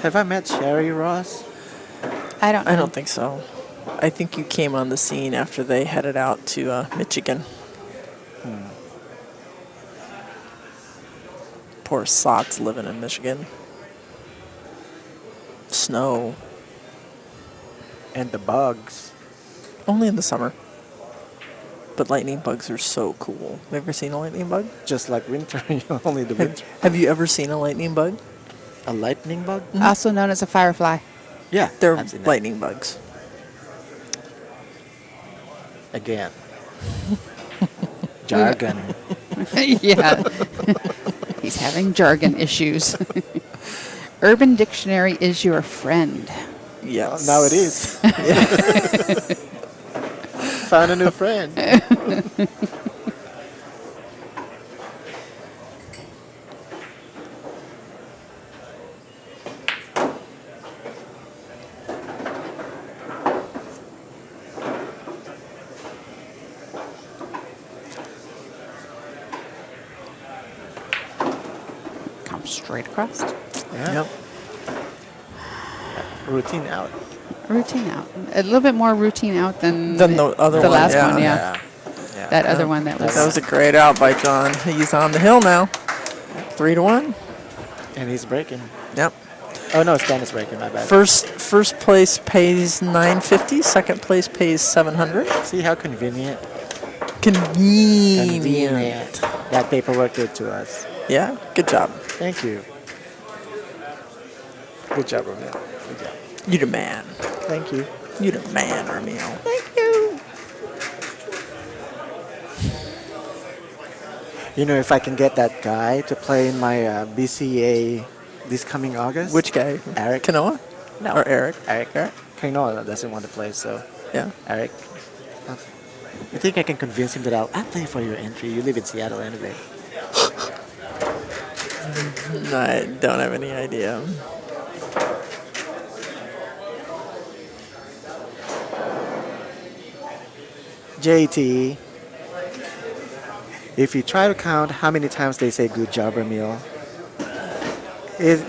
Have I met Sherry Ross? I don't know. I don't think so. I think you came on the scene after they headed out to Michigan. Poor sots living in Michigan. Snow. And the bugs. Only in the summer. But lightning bugs are so cool. Have you ever seen a lightning bug? Just like winter, only the winter. Have you ever seen a lightning bug? A lightning bug? Also known as a firefly. Yeah, They're I've seen that. lightning bugs. Again. Jargon. Yeah. He's having jargon issues. Urban Dictionary is your friend. Yes. Now it is. Found a new friend. Come straight across. Yeah. Yep. Routine out. Routine out. A little bit more routine out than Then the other the one, last yeah. one, yeah. Yeah. That other one that was. That was a great out by John. He's on the hill now. 3-1. And he's breaking. Yep. Oh no, Stan is breaking. My bad. First place pays $950. Second place pays $700. See how convenient. Convenient. That paperwork did to us. Yeah. Good job. Thank you. Good job, Romeo. Good job. You the man. Thank you. You the man, Romeo. Thank you. You know, if I can get that guy to play in my BCA this coming August. Which guy? Eric. Kanoa? No. Or Eric? Eric. Kanoa doesn't want to play, so Yeah. Eric. I think I can convince him that I'll play for your entry. You live in Seattle anyway. I don't have any idea. JT, if you try to count how many times they say good job, Ramil,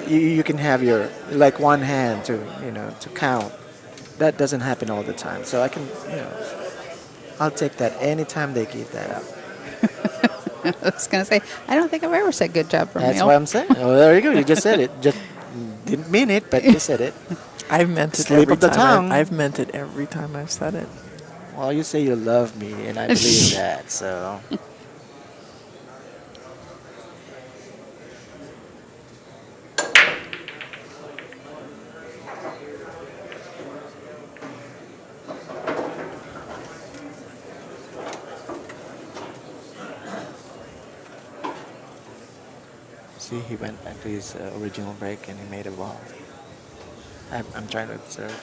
you can have your like one hand to count. That doesn't happen all the time. So I can, I'll take that anytime they give that up. I was going to say, I don't think I've ever said good job, Romeo. That's what I'm saying. Oh, there you go. You just said it. Just didn't mean it, but you said it. I've meant it Slip every of the time. tongue. I've meant it every time I've said it. Well, you say you love me, and I believe that. So. See, he went back to his original break and he made a ball. I'm trying to observe.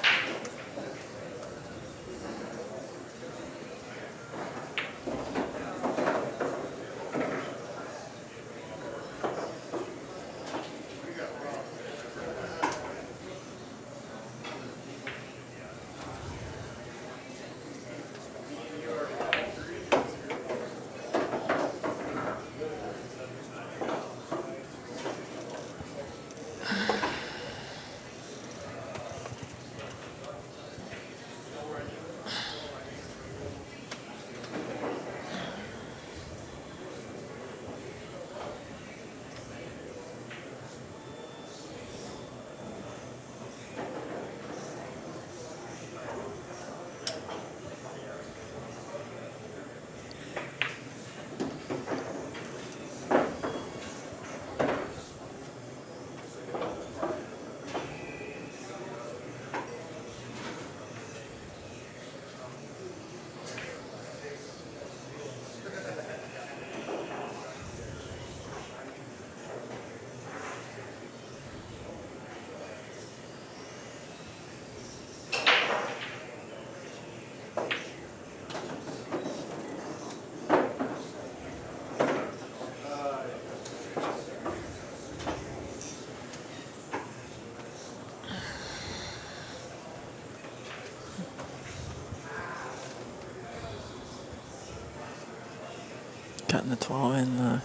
cutting the 12 in the.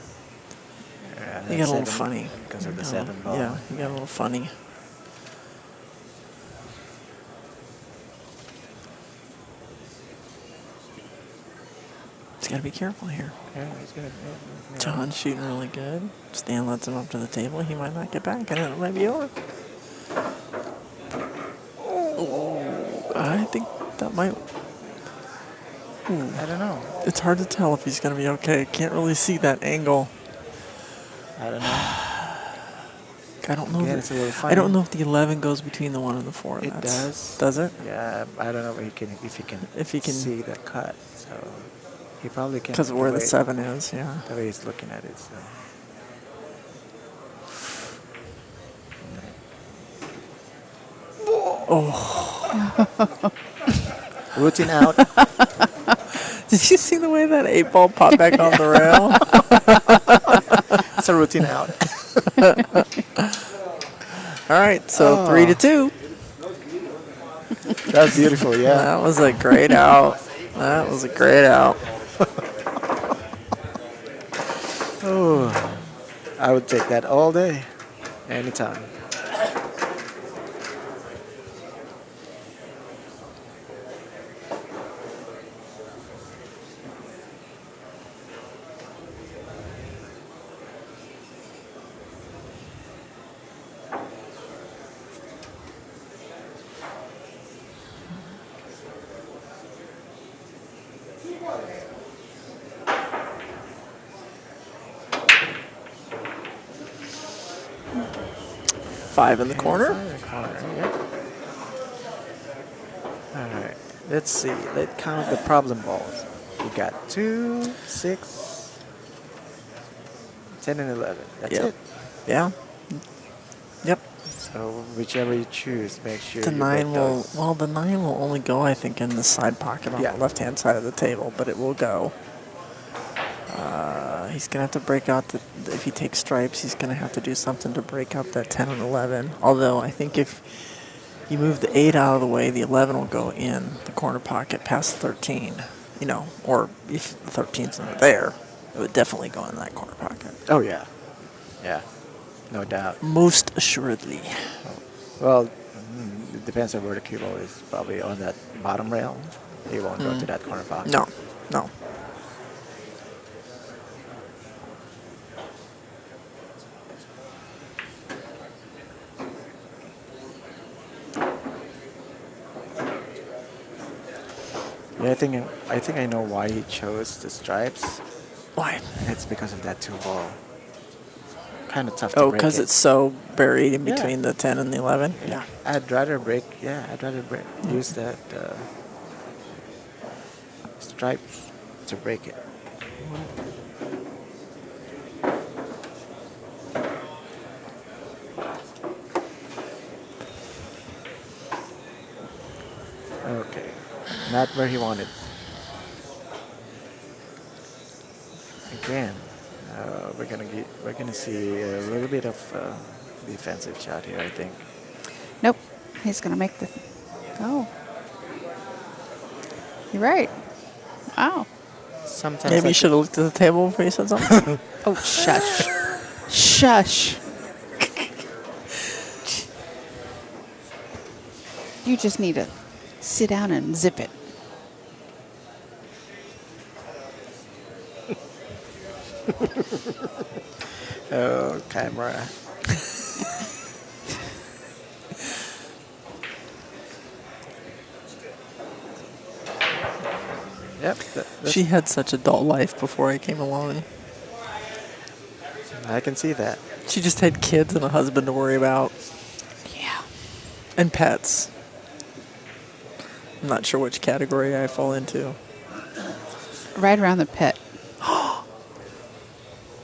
Yeah, You that's got a little 7 funny. because of the You 7 ball. Yeah, you got a little funny. He's got to be careful here. Yeah, he's gonna. John's shooting really good. Stan lets him up to the table. He might not get back, and it might be over. Oh, I think that might. I don't know. It's hard to tell if he's going to be okay. Can't really see that angle. I don't know. I don't know. Again, If it's a little I funny. don't know if the 11 goes between the 1 and the 4. It does. Does it? Yeah, I don't know if he can see the cut. So he probably can. Because of where the 7 is, yeah. The way he's looking at it. So. Oh. Routine out. Did you see the way that 8 ball popped back on the rail? It's a routine out. All right, so 3-2. That's beautiful, yeah. That was a great out. That was a great out. Oh, I would take that all day, anytime. Five in the corner. Yep. All right. Let's see. Let's count the problem balls. We got 2, 6, 10, and 11. That's Yep. it. Yeah. Yep. So whichever you choose, make sure The you 9 break will. those. Well, the 9 will only go, I think, in the side pocket on Yeah. the left-hand side of the table, but it will go. He's gonna have to break out the. If he takes stripes, he's gonna have to do something to break up that 10 and 11. Although I think if you move the 8 out of the way, the 11 will go in the corner pocket past 13. You know, or if the 13's not there, it would definitely go in that corner pocket. Oh, yeah. Yeah. No doubt. Most assuredly. Well, it depends on where the cue ball is. Probably on that bottom rail. He won't go to that corner pocket. No, no. Yeah, I think I know why he chose the stripes. Why? It's because of that 2 ball. Kind of tough to Oh, break because it. it's so buried in Yeah. between the 10 and the 11? Yeah. I'd rather use that stripes to break it. Okay, not where he wanted. Again, we're gonna see a little bit of defensive shot here, I think. Nope. He's going to make the. Oh. You're right. Wow. Sometimes Maybe I you should have looked at the table before you said something. Oh, shush. Shush. You just need to sit down and zip it. Oh, camera. Yep, She had such a dull life before I came along. I can see that. She just had kids and a husband to worry about. Yeah. And pets. I'm not sure which category I fall into. Right around the pit.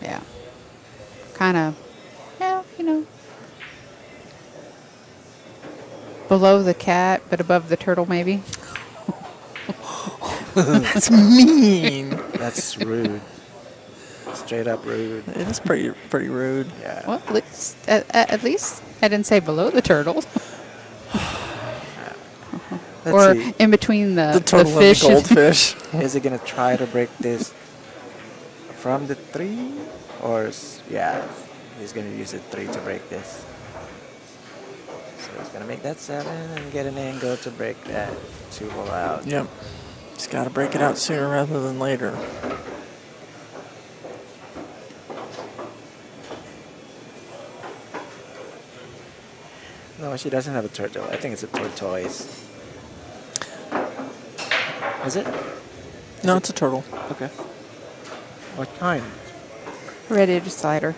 Yeah. Kind of, yeah, you know. Below the cat, but above the turtle, maybe. That's mean. That's rude. Straight up rude. It is pretty rude. Yeah. Well, at least I didn't say below the turtle. Let's Or see. in between The the turtle fish. and the goldfish. Is he gonna try to break this from the 3, or yeah, he's gonna use the 3 to break this. So he's gonna make that 7 and get an angle to break that 2 ball out. Yep. He's got to break it out sooner rather than later. No, she doesn't have a turtle. I think it's a tortoise. Is it? No, it's a turtle. Okay. What kind? Red-edged slider.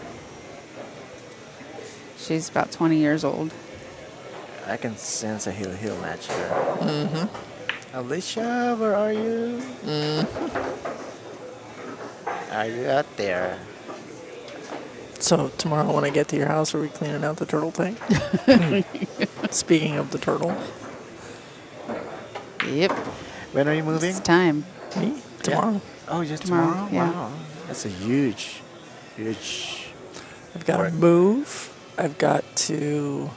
She's about 20 years old. I can sense a heel match here. Mm-hmm. Alicia, where are you? Are you out there? So tomorrow when I get to your house, are we cleaning out the turtle tank? Speaking of the turtle. Yep. When are you moving? It's time. Me? Tomorrow. Oh, just Tomorrow, tomorrow? yeah. Wow. That's a huge. I've got to move. I've got to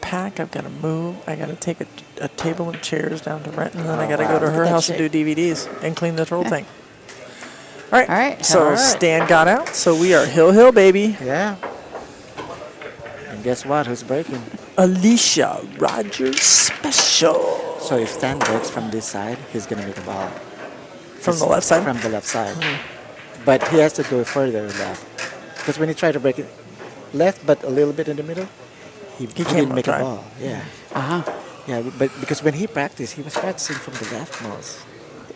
pack. I've got to move. I got to take a table and chairs down to Renton, and then I got to go to Look her at that house and do shape. DVDs and clean the turtle tank. All right. All right. So All right. Stan got out. So we are Hill, baby. Yeah. And guess what? Who's breaking? Alicia Rogers special. So if Stan breaks from this side, he's going to make a ball. From the left side? From the left side. But he has to go further left. Because when he tried to break it left, but a little bit in the middle, he can't didn't make try. a ball. Yeah. Uh-huh. Yeah, but because when he practiced, he was practicing from the leftmost.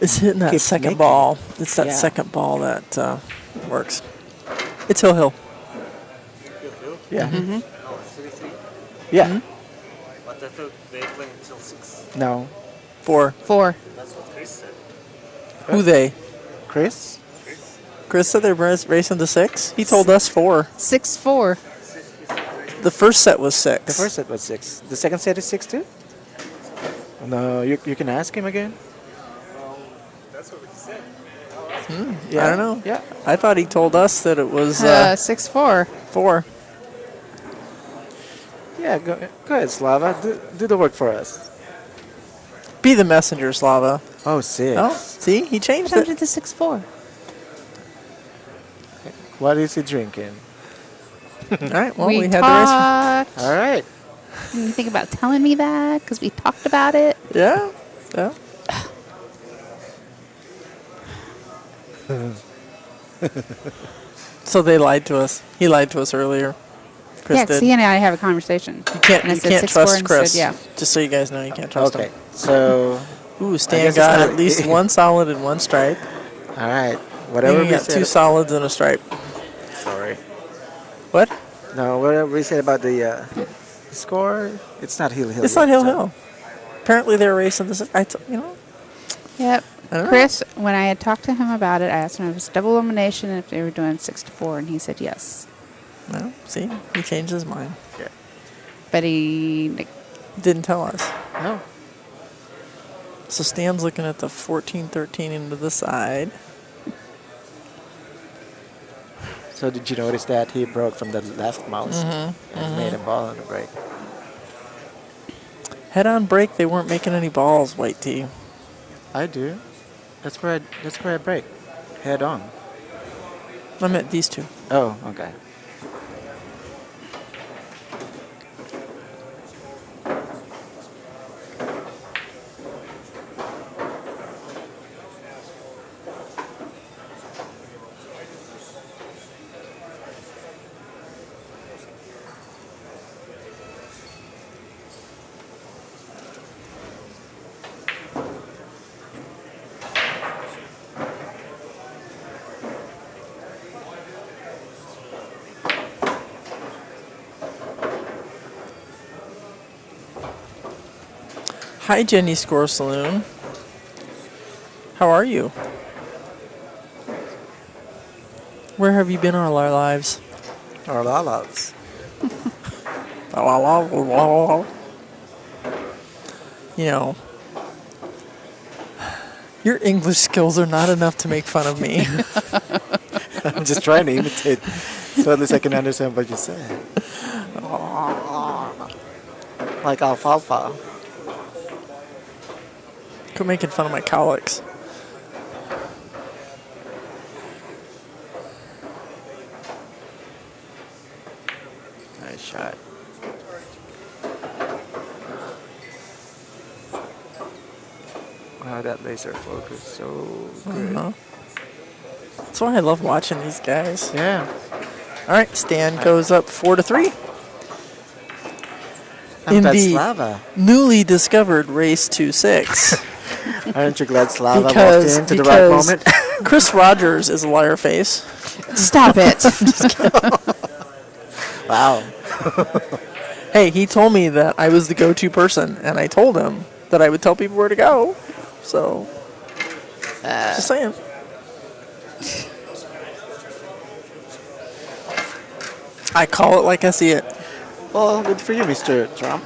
It's hitting that Keeps second making. ball. It's that Yeah. second ball that works. It's Hill. Yeah. Mm-hmm. No, it's 3-3. Yeah. But I thought they playing until 6. No. 4. 4. That's what Chris said. Who they? Chris? Chris said they're racing to 6. He told us 4. 6-4. The first set was 6. The first set was 6. The second set is 6 too? No, you can ask him again. That's what he said. I don't know. Yeah. I thought he told us that it was 6-4. 4. Yeah, go ahead, Slava. Do the work for us. Be the messenger, Slava. Oh, 6. Oh, see? He changed Change it. it to 6-4. What is he drinking? All right. Well, we we had talked. All right. Didn't you think about telling me that? Because we talked about it. the race. Yeah. So they lied to us. He lied to us earlier. Chris Yeah, 'cause did. he and I have a conversation. You can't, And I you said can't 6-4 trust and Chris. said, yeah. Just so you guys know, you can't trust Okay. him. So, Ooh, I Stan guess it's got not- at least one solid and one stripe. all right. I Whatever think we he got said. 2 solids and a stripe. Sorry. What? No, whatever we said about the score, it's not Hill. It's not Hill. Apparently they're racing this. Yep. I don't know. Chris, when I had talked to him about it, I asked him if it was double elimination and if they were doing 6-4, and he said yes. No, see, he changed his mind. But he Didn't tell us. No. So Stan's looking at the 14-13 into the side. So did you notice that he broke from the left mouse and made a ball on the break? Head-on break, they weren't making any balls, White Tee. I do. That's where I break. Head on. I meant these two. Oh, okay. Hi, Jenny Score Saloon. How are you? Where have you been all our lives? Or lalas. You know, your English skills are not enough to make fun of me. I'm just trying to imitate so at least I can understand what you said. Like alfalfa. Quit making fun of my colics. shot. Wow, that laser focus so good. Uh-huh. That's why I love watching these guys. Yeah. All right, Stan goes up 4-3 I'm in glad the Slava. newly discovered race to 6. Aren't you glad Slava walked because into the right moment? Chris Rogers is a liar face. Stop it. Wow. Hey, he told me that I was the go-to person, and I told him that I would tell people where to go. So, just saying. I call it like I see it. Well, good for you, Mr. Trump.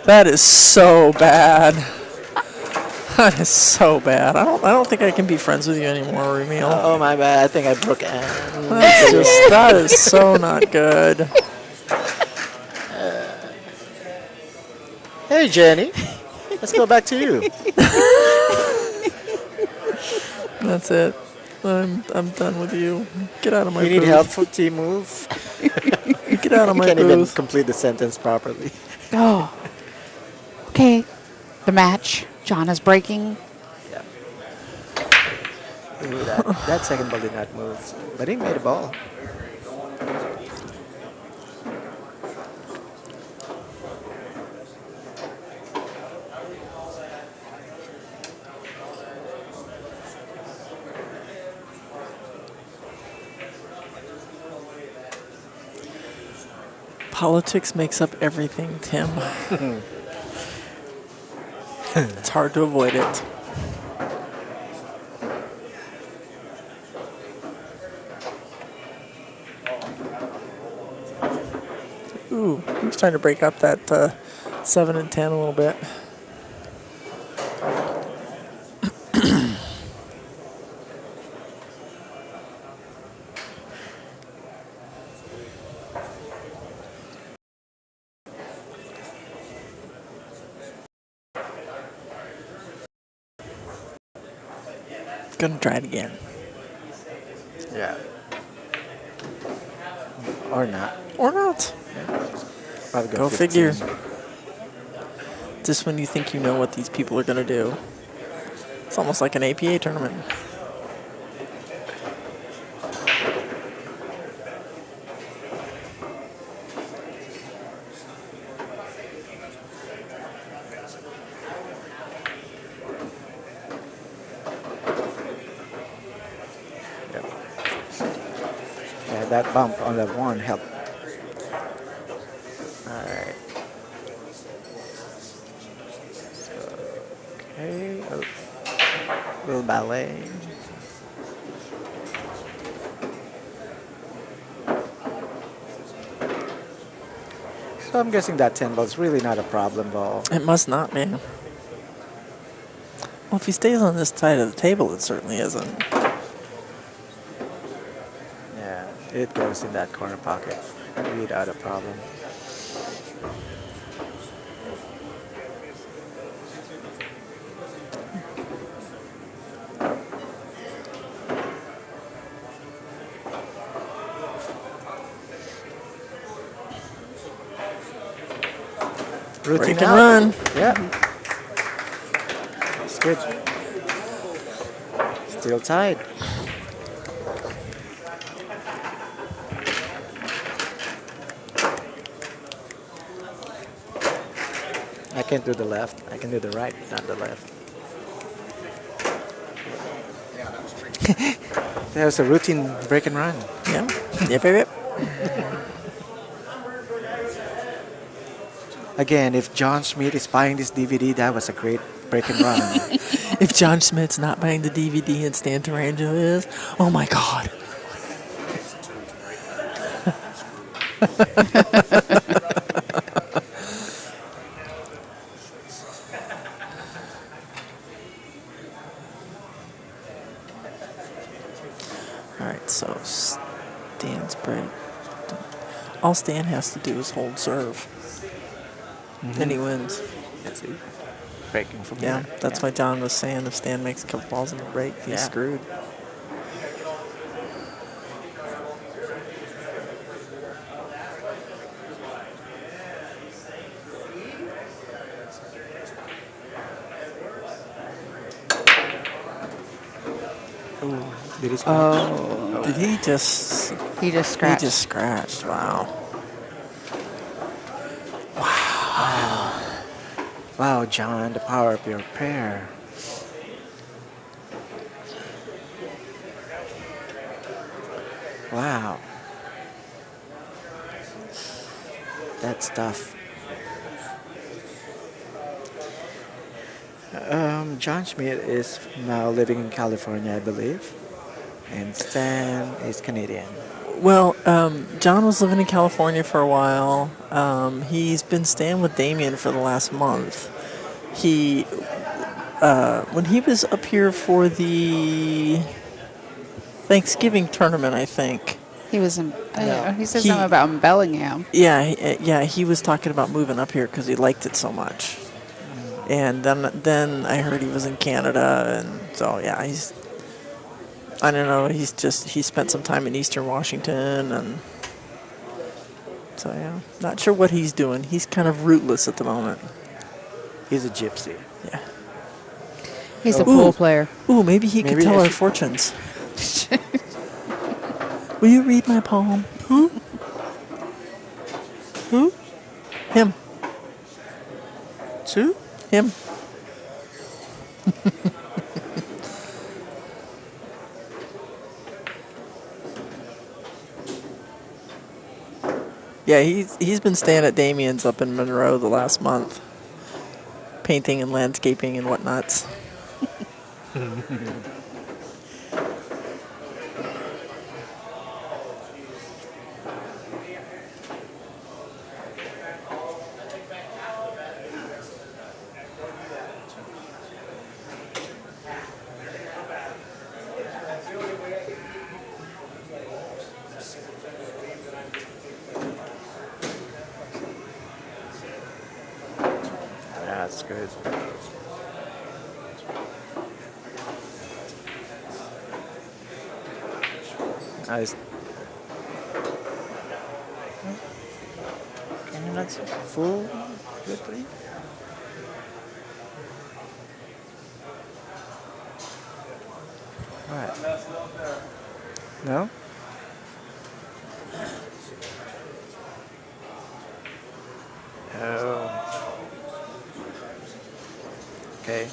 That is so bad. That is so bad. I don't think I can be friends with you anymore, Ramil. Oh, my bad. I think I broke Anne. That is so not good. Hey, Jenny. Let's go back to you. That's it. I'm done with you. Get out of my You booth. need help for team move? Get out of You my can't even booth. complete the sentence properly. Oh. Okay. The match. John is breaking. Yeah. Ooh, that second ball did not move, but he made a ball. Politics makes up everything, Tim. It's hard to avoid it. Ooh, he's trying to break up that 7 and 10 a little bit. Gonna try it again. Yeah. Or not. Or not. Probably Go 15. figure. Just when you think you know what these people are gonna do. It's almost like an APA tournament. Yep. Yeah, that bump on that one helped. Alright. Okay. Oh. Little ballet. So I'm guessing that 10 ball is really not a problem ball. It must not be. Well, if he stays on this side of the table, it certainly isn't. Yeah, it goes in that corner pocket without a problem. Routine Break and out. run. Yeah. It's good. Still tied. I can't do the left. I can do the right, not the left. That was a routine break and run. Yeah. Yep. Again, if John Schmidt is buying this DVD, that was a great break and run. If John Schmidt's not buying the DVD and Stan Tarangelo is, oh my God. All right, so Stan's break. All Stan has to do is hold serve. And he wins. That's it. Breaking from Yeah, here. that's why John was saying if Stan makes a couple balls in the break, he's Yeah. screwed. Did he scratch? Oh, Did he just? he just He scratched. just scratched. Wow. Wow, John, the power of your prayer. Wow. That's tough. John Schmidt is now living in California, I believe. And Stan is Canadian. Well, John was living in California for a while. He's been staying with Damien for the last month. He, when he was up here for the Thanksgiving tournament, I think. He was in. No. He said He- something about in Bellingham. Yeah, he was talking about moving up here because he liked it so much. And then I heard he was in Canada, and so yeah, I don't know. He spent some time in Eastern Washington, and so yeah, not sure what he's doing. He's kind of rootless at the moment. He's a gypsy. Yeah. He's a Ooh. pool player. Ooh, maybe he could Maybe tell I our should- fortunes. Will you read my palm? Who? Him. Two? Him. Yeah, he's been staying at Damien's up in Monroe the last month, painting and landscaping and whatnots. Yeah, that's good. Nice. Can you not see full good, please? Right. No? Oh. Okay.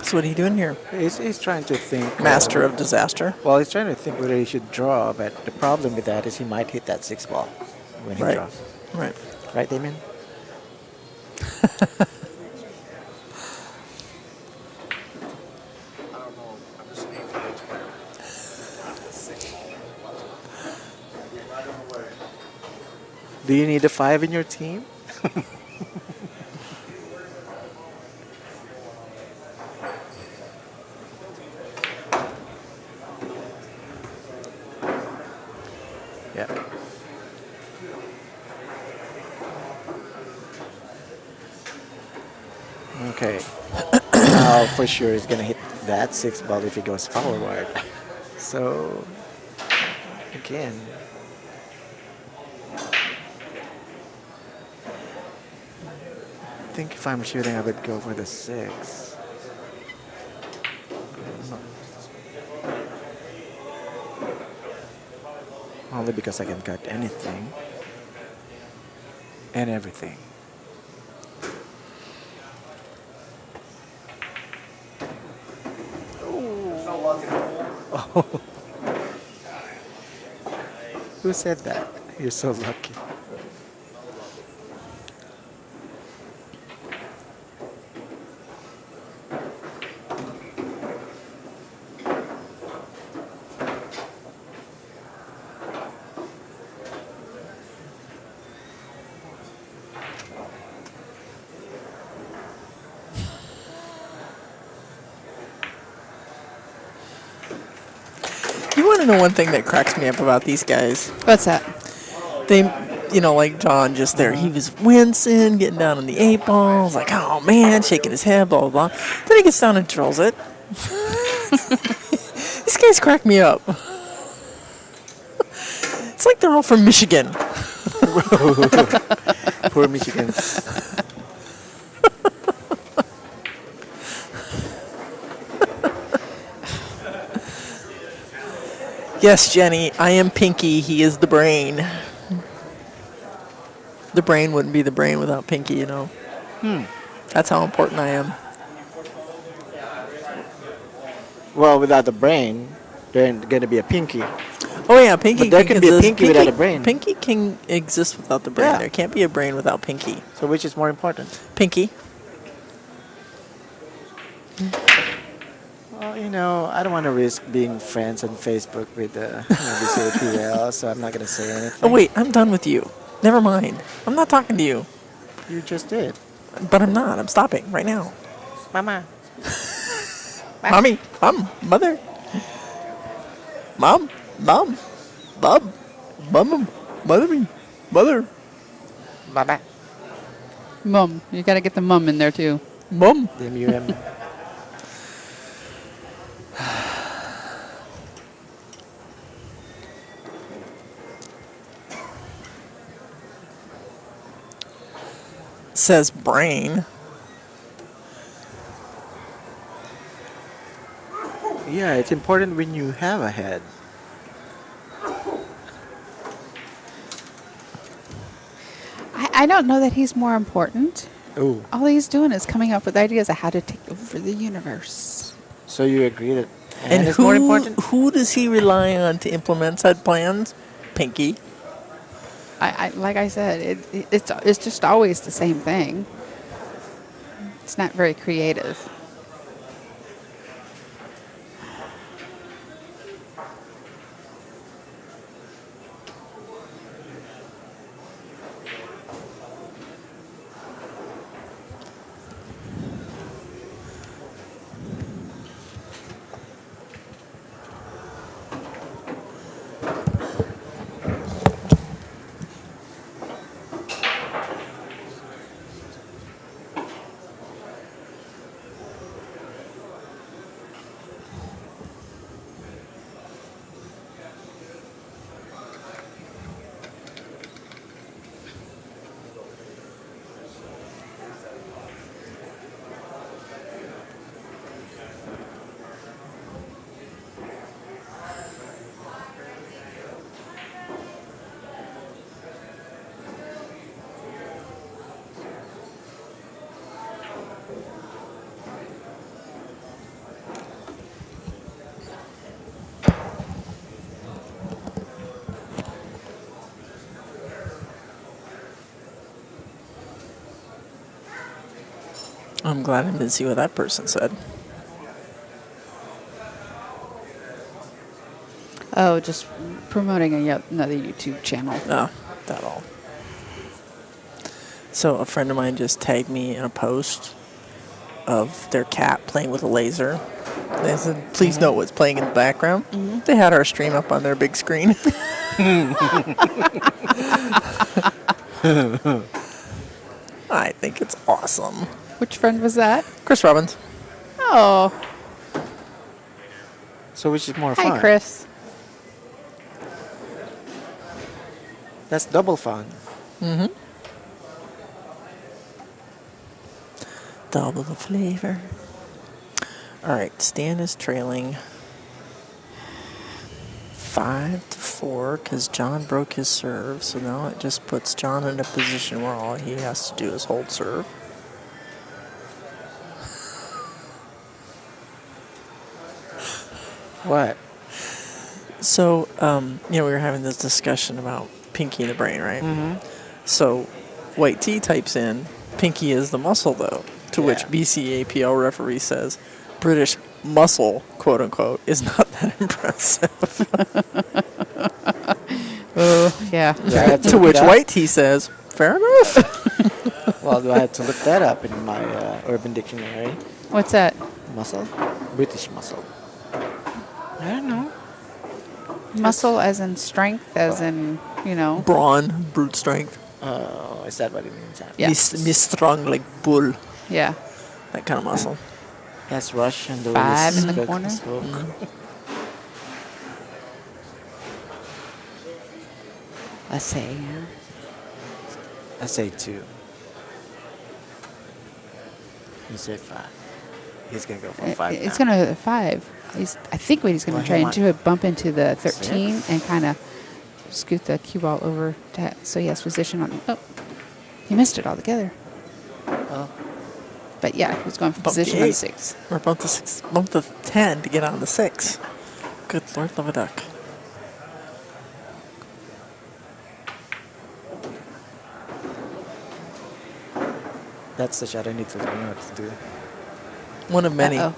So what are you doing here? He's trying to think. Master of disaster. Well, he's trying to think whether he should draw, but the problem with that is he might hit that 6 ball when he Right. draws. Right. Right, Damien? I don't know. I'm just an 8-ball player. 6-ball. Right on the way. Do you need a 5 in your team? Yeah. Okay. Now for sure he's gonna hit that 6 ball if he goes forward. So again. I think if I'm shooting I would go for the 6. Only because I can cut anything and everything. Oh. Who said that? You're so lucky. You want to know one thing that cracks me up about these guys? What's that? They, like John just there, he was wincing, getting down on the 8 ball, like, oh man, shaking his head, blah, blah, blah. Then he gets down and drills it. These guys crack me up. It's like they're all from Michigan. Poor Michigans. Yes, Jenny, I am Pinky. He is the brain. The brain wouldn't be the brain without Pinky, you know. That's how important I am. Well, without the brain, there ain't gonna be a pinky. Oh yeah, Pinky. But there can can be a exist. Pinky without a brain. Pinky can exist without the brain. Yeah. There can't be a brain without Pinky. So which is more important? Pinky. Well, you know, I don't want to risk being friends on Facebook with this Rail2Rail, so I'm not gonna say anything. Oh wait, I'm done with you. Never mind. I'm not talking to you. You just did, But I'm not. I'm stopping right now. Mama. Mommy, mother, mom, mom, mother, Baba. Mum. You got to get the mum in there too. mom. The MUM. Says brain. Yeah, it's important when you have a head. I don't know that he's more important. Oh, All he's doing is coming up with ideas of how to take over the universe. so you agree that And hand is more important? who does he rely on to implement said plans? Pinky. I like I said, it's just always the same thing. It's not very creative. I'm glad I didn't see what that person said. Oh, just promoting another YouTube channel. Oh, that all. So a friend of mine just tagged me in a post of their cat playing with a laser. They said, please note what's playing in the background. They had our stream up on their big screen. I think it's awesome. Which friend was that? Chris Robbins. Oh, So which is more fun? hi, Chris. That's double fun. Double the flavor. All right, Stan is trailing 5-4 because John broke his serve. So now it just puts John in a position where all he has to do is hold serve. What? So, we were having this discussion about Pinky and the brain, right? So, White T types in, Pinky is the muscle, though, to which Yeah. BCAPL referee says, British muscle, quote unquote, is not that impressive. Yeah. Do I have to To look which it up? White T says, fair enough. Well, do I have to look that up in my Urban Dictionary? What's that? Muscle? British muscle. I don't know. Muscle as in strength, as in, Brawn, brute strength. Oh, is that what it means? Yeah. Me strong like bull. Yeah. That kind of muscle. That's Rush and the 5 in the smoke- corner. smoke. I say. I say 2. You say 5. He's gonna go for 5 It's now. going to 5. I think what he's going Well, to he try and might- do is bump into the 13 Six? and kind of scoot the cue ball over so he has position on. Oh, he missed it altogether. Oh, But yeah, he's going for Bump the position on 8. 6. Or bump the 6, bump the 10 to get on the 6. Good Lord, love a duck. that's the shot I need to learn what to do. One of many. Uh-oh.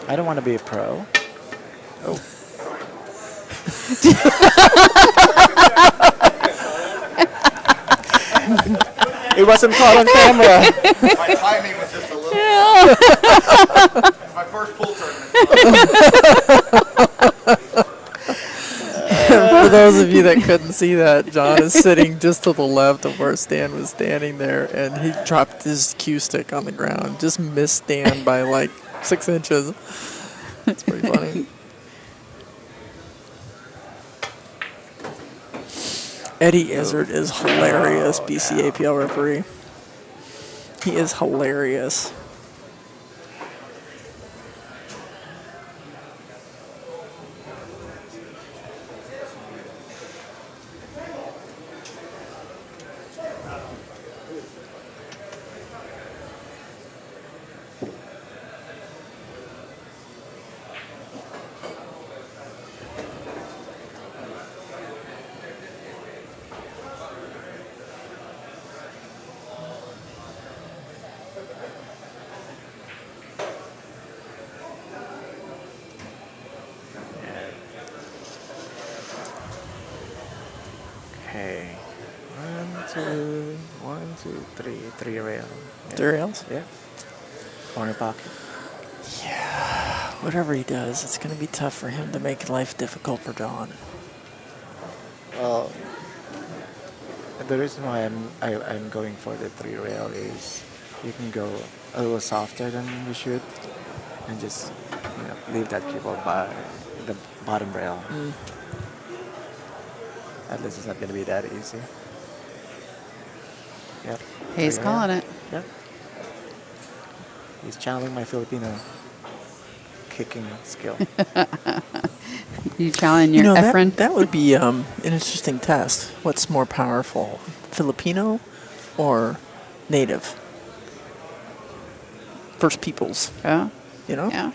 I don't want to be a pro. Oh. It wasn't caught on camera. My timing was just a little. It's my first pool tournament. For those of you that couldn't see that, John is sitting just to the left of where Stan was standing there, and he dropped his cue stick on the ground. Just missed Stan by like 6 inches. It's pretty funny. Eddie Izzard is hilarious, BCAPL referee. He is hilarious. Okay. 1, 2, 3. 3 rail. Yeah. 3 rails? Yeah. Corner pocket. Yeah, whatever he does, it's going to be tough for him to make life difficult for John. Well, the reason why I'm going for the 3 rail is you can go a little softer than you should, and just leave that cable by the bottom rail. At least it's not going to be that easy. Yep. He's 3 calling rail. it. Yep. He's channeling my Filipino kicking skill. You challenge your that, Efren? that would be an interesting test. What's more powerful, Filipino or native? First Peoples, Oh, you know? yeah.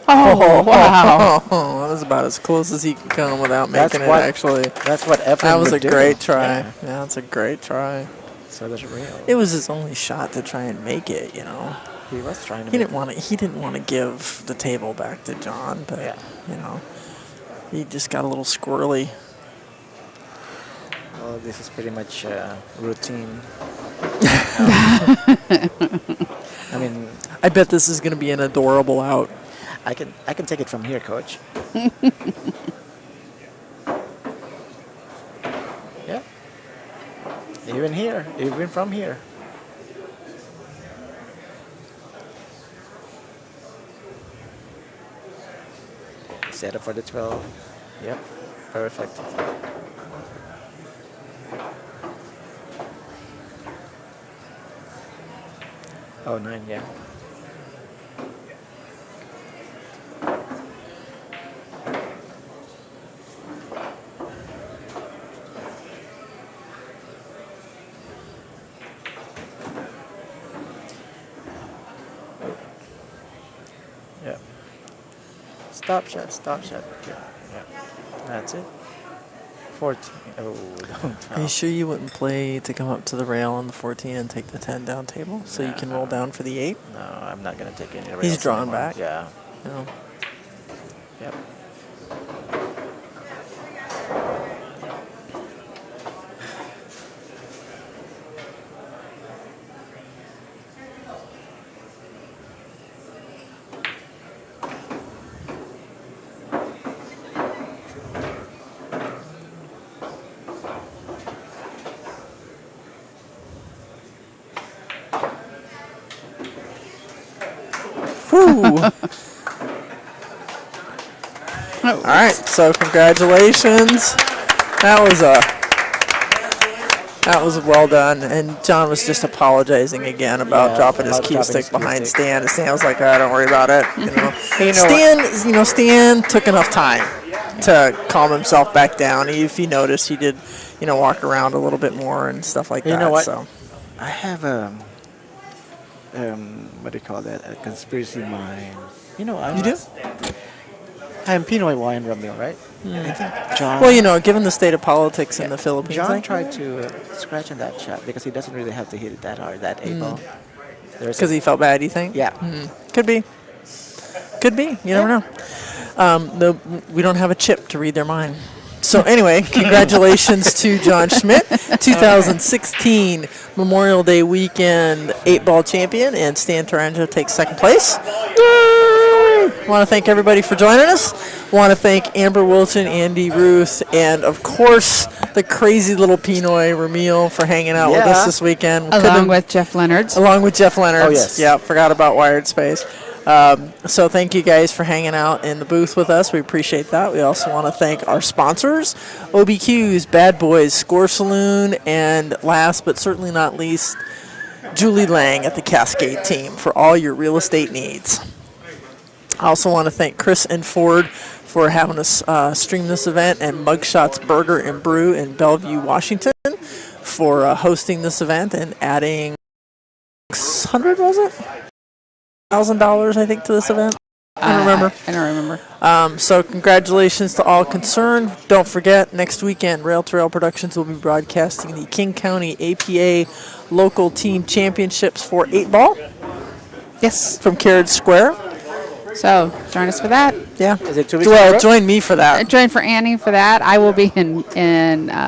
Oh, wow. That was about as close as he could come without That's making it, what- actually. That's what Efren That was a would do. great try. Yeah. Yeah, that's a great try. So there's rail. It was his only shot to try and make it, you know. He was trying to. He make didn't want to. He didn't want to give the table back to John, but Yeah. you know, he just got a little squirrely. Well, this is pretty much routine. I mean, I bet this is going to be an adorable out. I can take it from here, coach. Yeah. Even here, even from here. Set up for the 12. Yep. Perfect. Oh, 9, yeah. Yep. Stop shot, stop shot. Yeah, yeah. That's it. 14. Oh, don't Are you tell. sure you wouldn't play to come up to the rail on the 14 and take the 10 down table so you can roll down for the 8? No, I'm not gonna take any. He's rails drawing anymore. back. Yeah. No. Yep. Ooh. All right, so congratulations. That was well done, and John was just apologizing again about dropping his cue stick behind Stan. And Stan was like, "Ah, don't worry about it." Stan took enough time to calm himself back down. If you notice, he did, walk around a little bit more and stuff like that. You know what? So I have what do you call that? A conspiracy mind. you do. I'm Pinoy wine Romeo, right? I think John. Well, given the state of politics in the Philippines, John tried to scratch on that shot because he doesn't really have to hit it that hard, that A ball. because he felt bad. You think? Yeah. Could be. You never know. We don't have a chip to read their mind. So anyway, congratulations to John Schmidt, 2016 Memorial Day weekend 8-ball champion, and Stan Taranja takes second place. Want to thank everybody for joining us. Want to thank Amber Wilson, Andy Ruth, and of course the crazy little Pinoy Ramil for hanging out with us this weekend. Along with Jeff Leonards. Along with Jeff Leonards. Oh, yes. Yeah, forgot about Wired Space. So thank you guys for hanging out in the booth with us. We appreciate that. We also want to thank our sponsors, OBQs, Bad Boys, Score Saloon, and last but certainly not least, Julie Lang at the Cascade team for all your real estate needs. I also want to thank Chris and Ford for having us stream this event, and Mugshots Burger and Brew in Bellevue, Washington for hosting this event and adding $600, was it? $1,000, I think, to this event. I don't remember. I don't remember. So congratulations to all concerned. Don't forget, next weekend, Rail2Rail Productions will be broadcasting the King County APA Local Team Championships for 8-ball. Yes. From Carriage Square. So join us for that. Yeah. Is it 2 weeks? in a Well, row? join me for that. Join for Annie for that. I will be in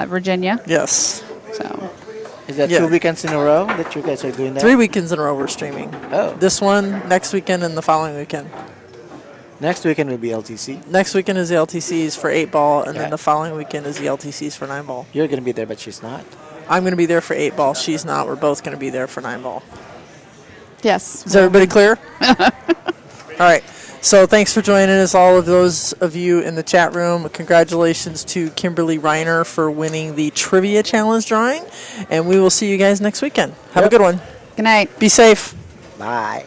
Virginia. Yes. So Is that 2 weekends in a row that you guys are doing that? 3 weekends in a row we're streaming. Oh. This one, next weekend, and the following weekend. Next weekend will be LTC. Next weekend is the LTCs for 8-ball, and Yeah. then the following weekend is the LTCs for 9-ball. You're going to be there, but she's not. I'm going to be there for 8-ball. She's not. We're both going to be there for 9-ball. yes. Is everybody clear? All right. So thanks for joining us, all of those of you in the chat room. Congratulations to Kimberly Reiner for winning the Trivia Challenge drawing. And we will see you guys next weekend. Have a good one. Good night. Be safe. Bye.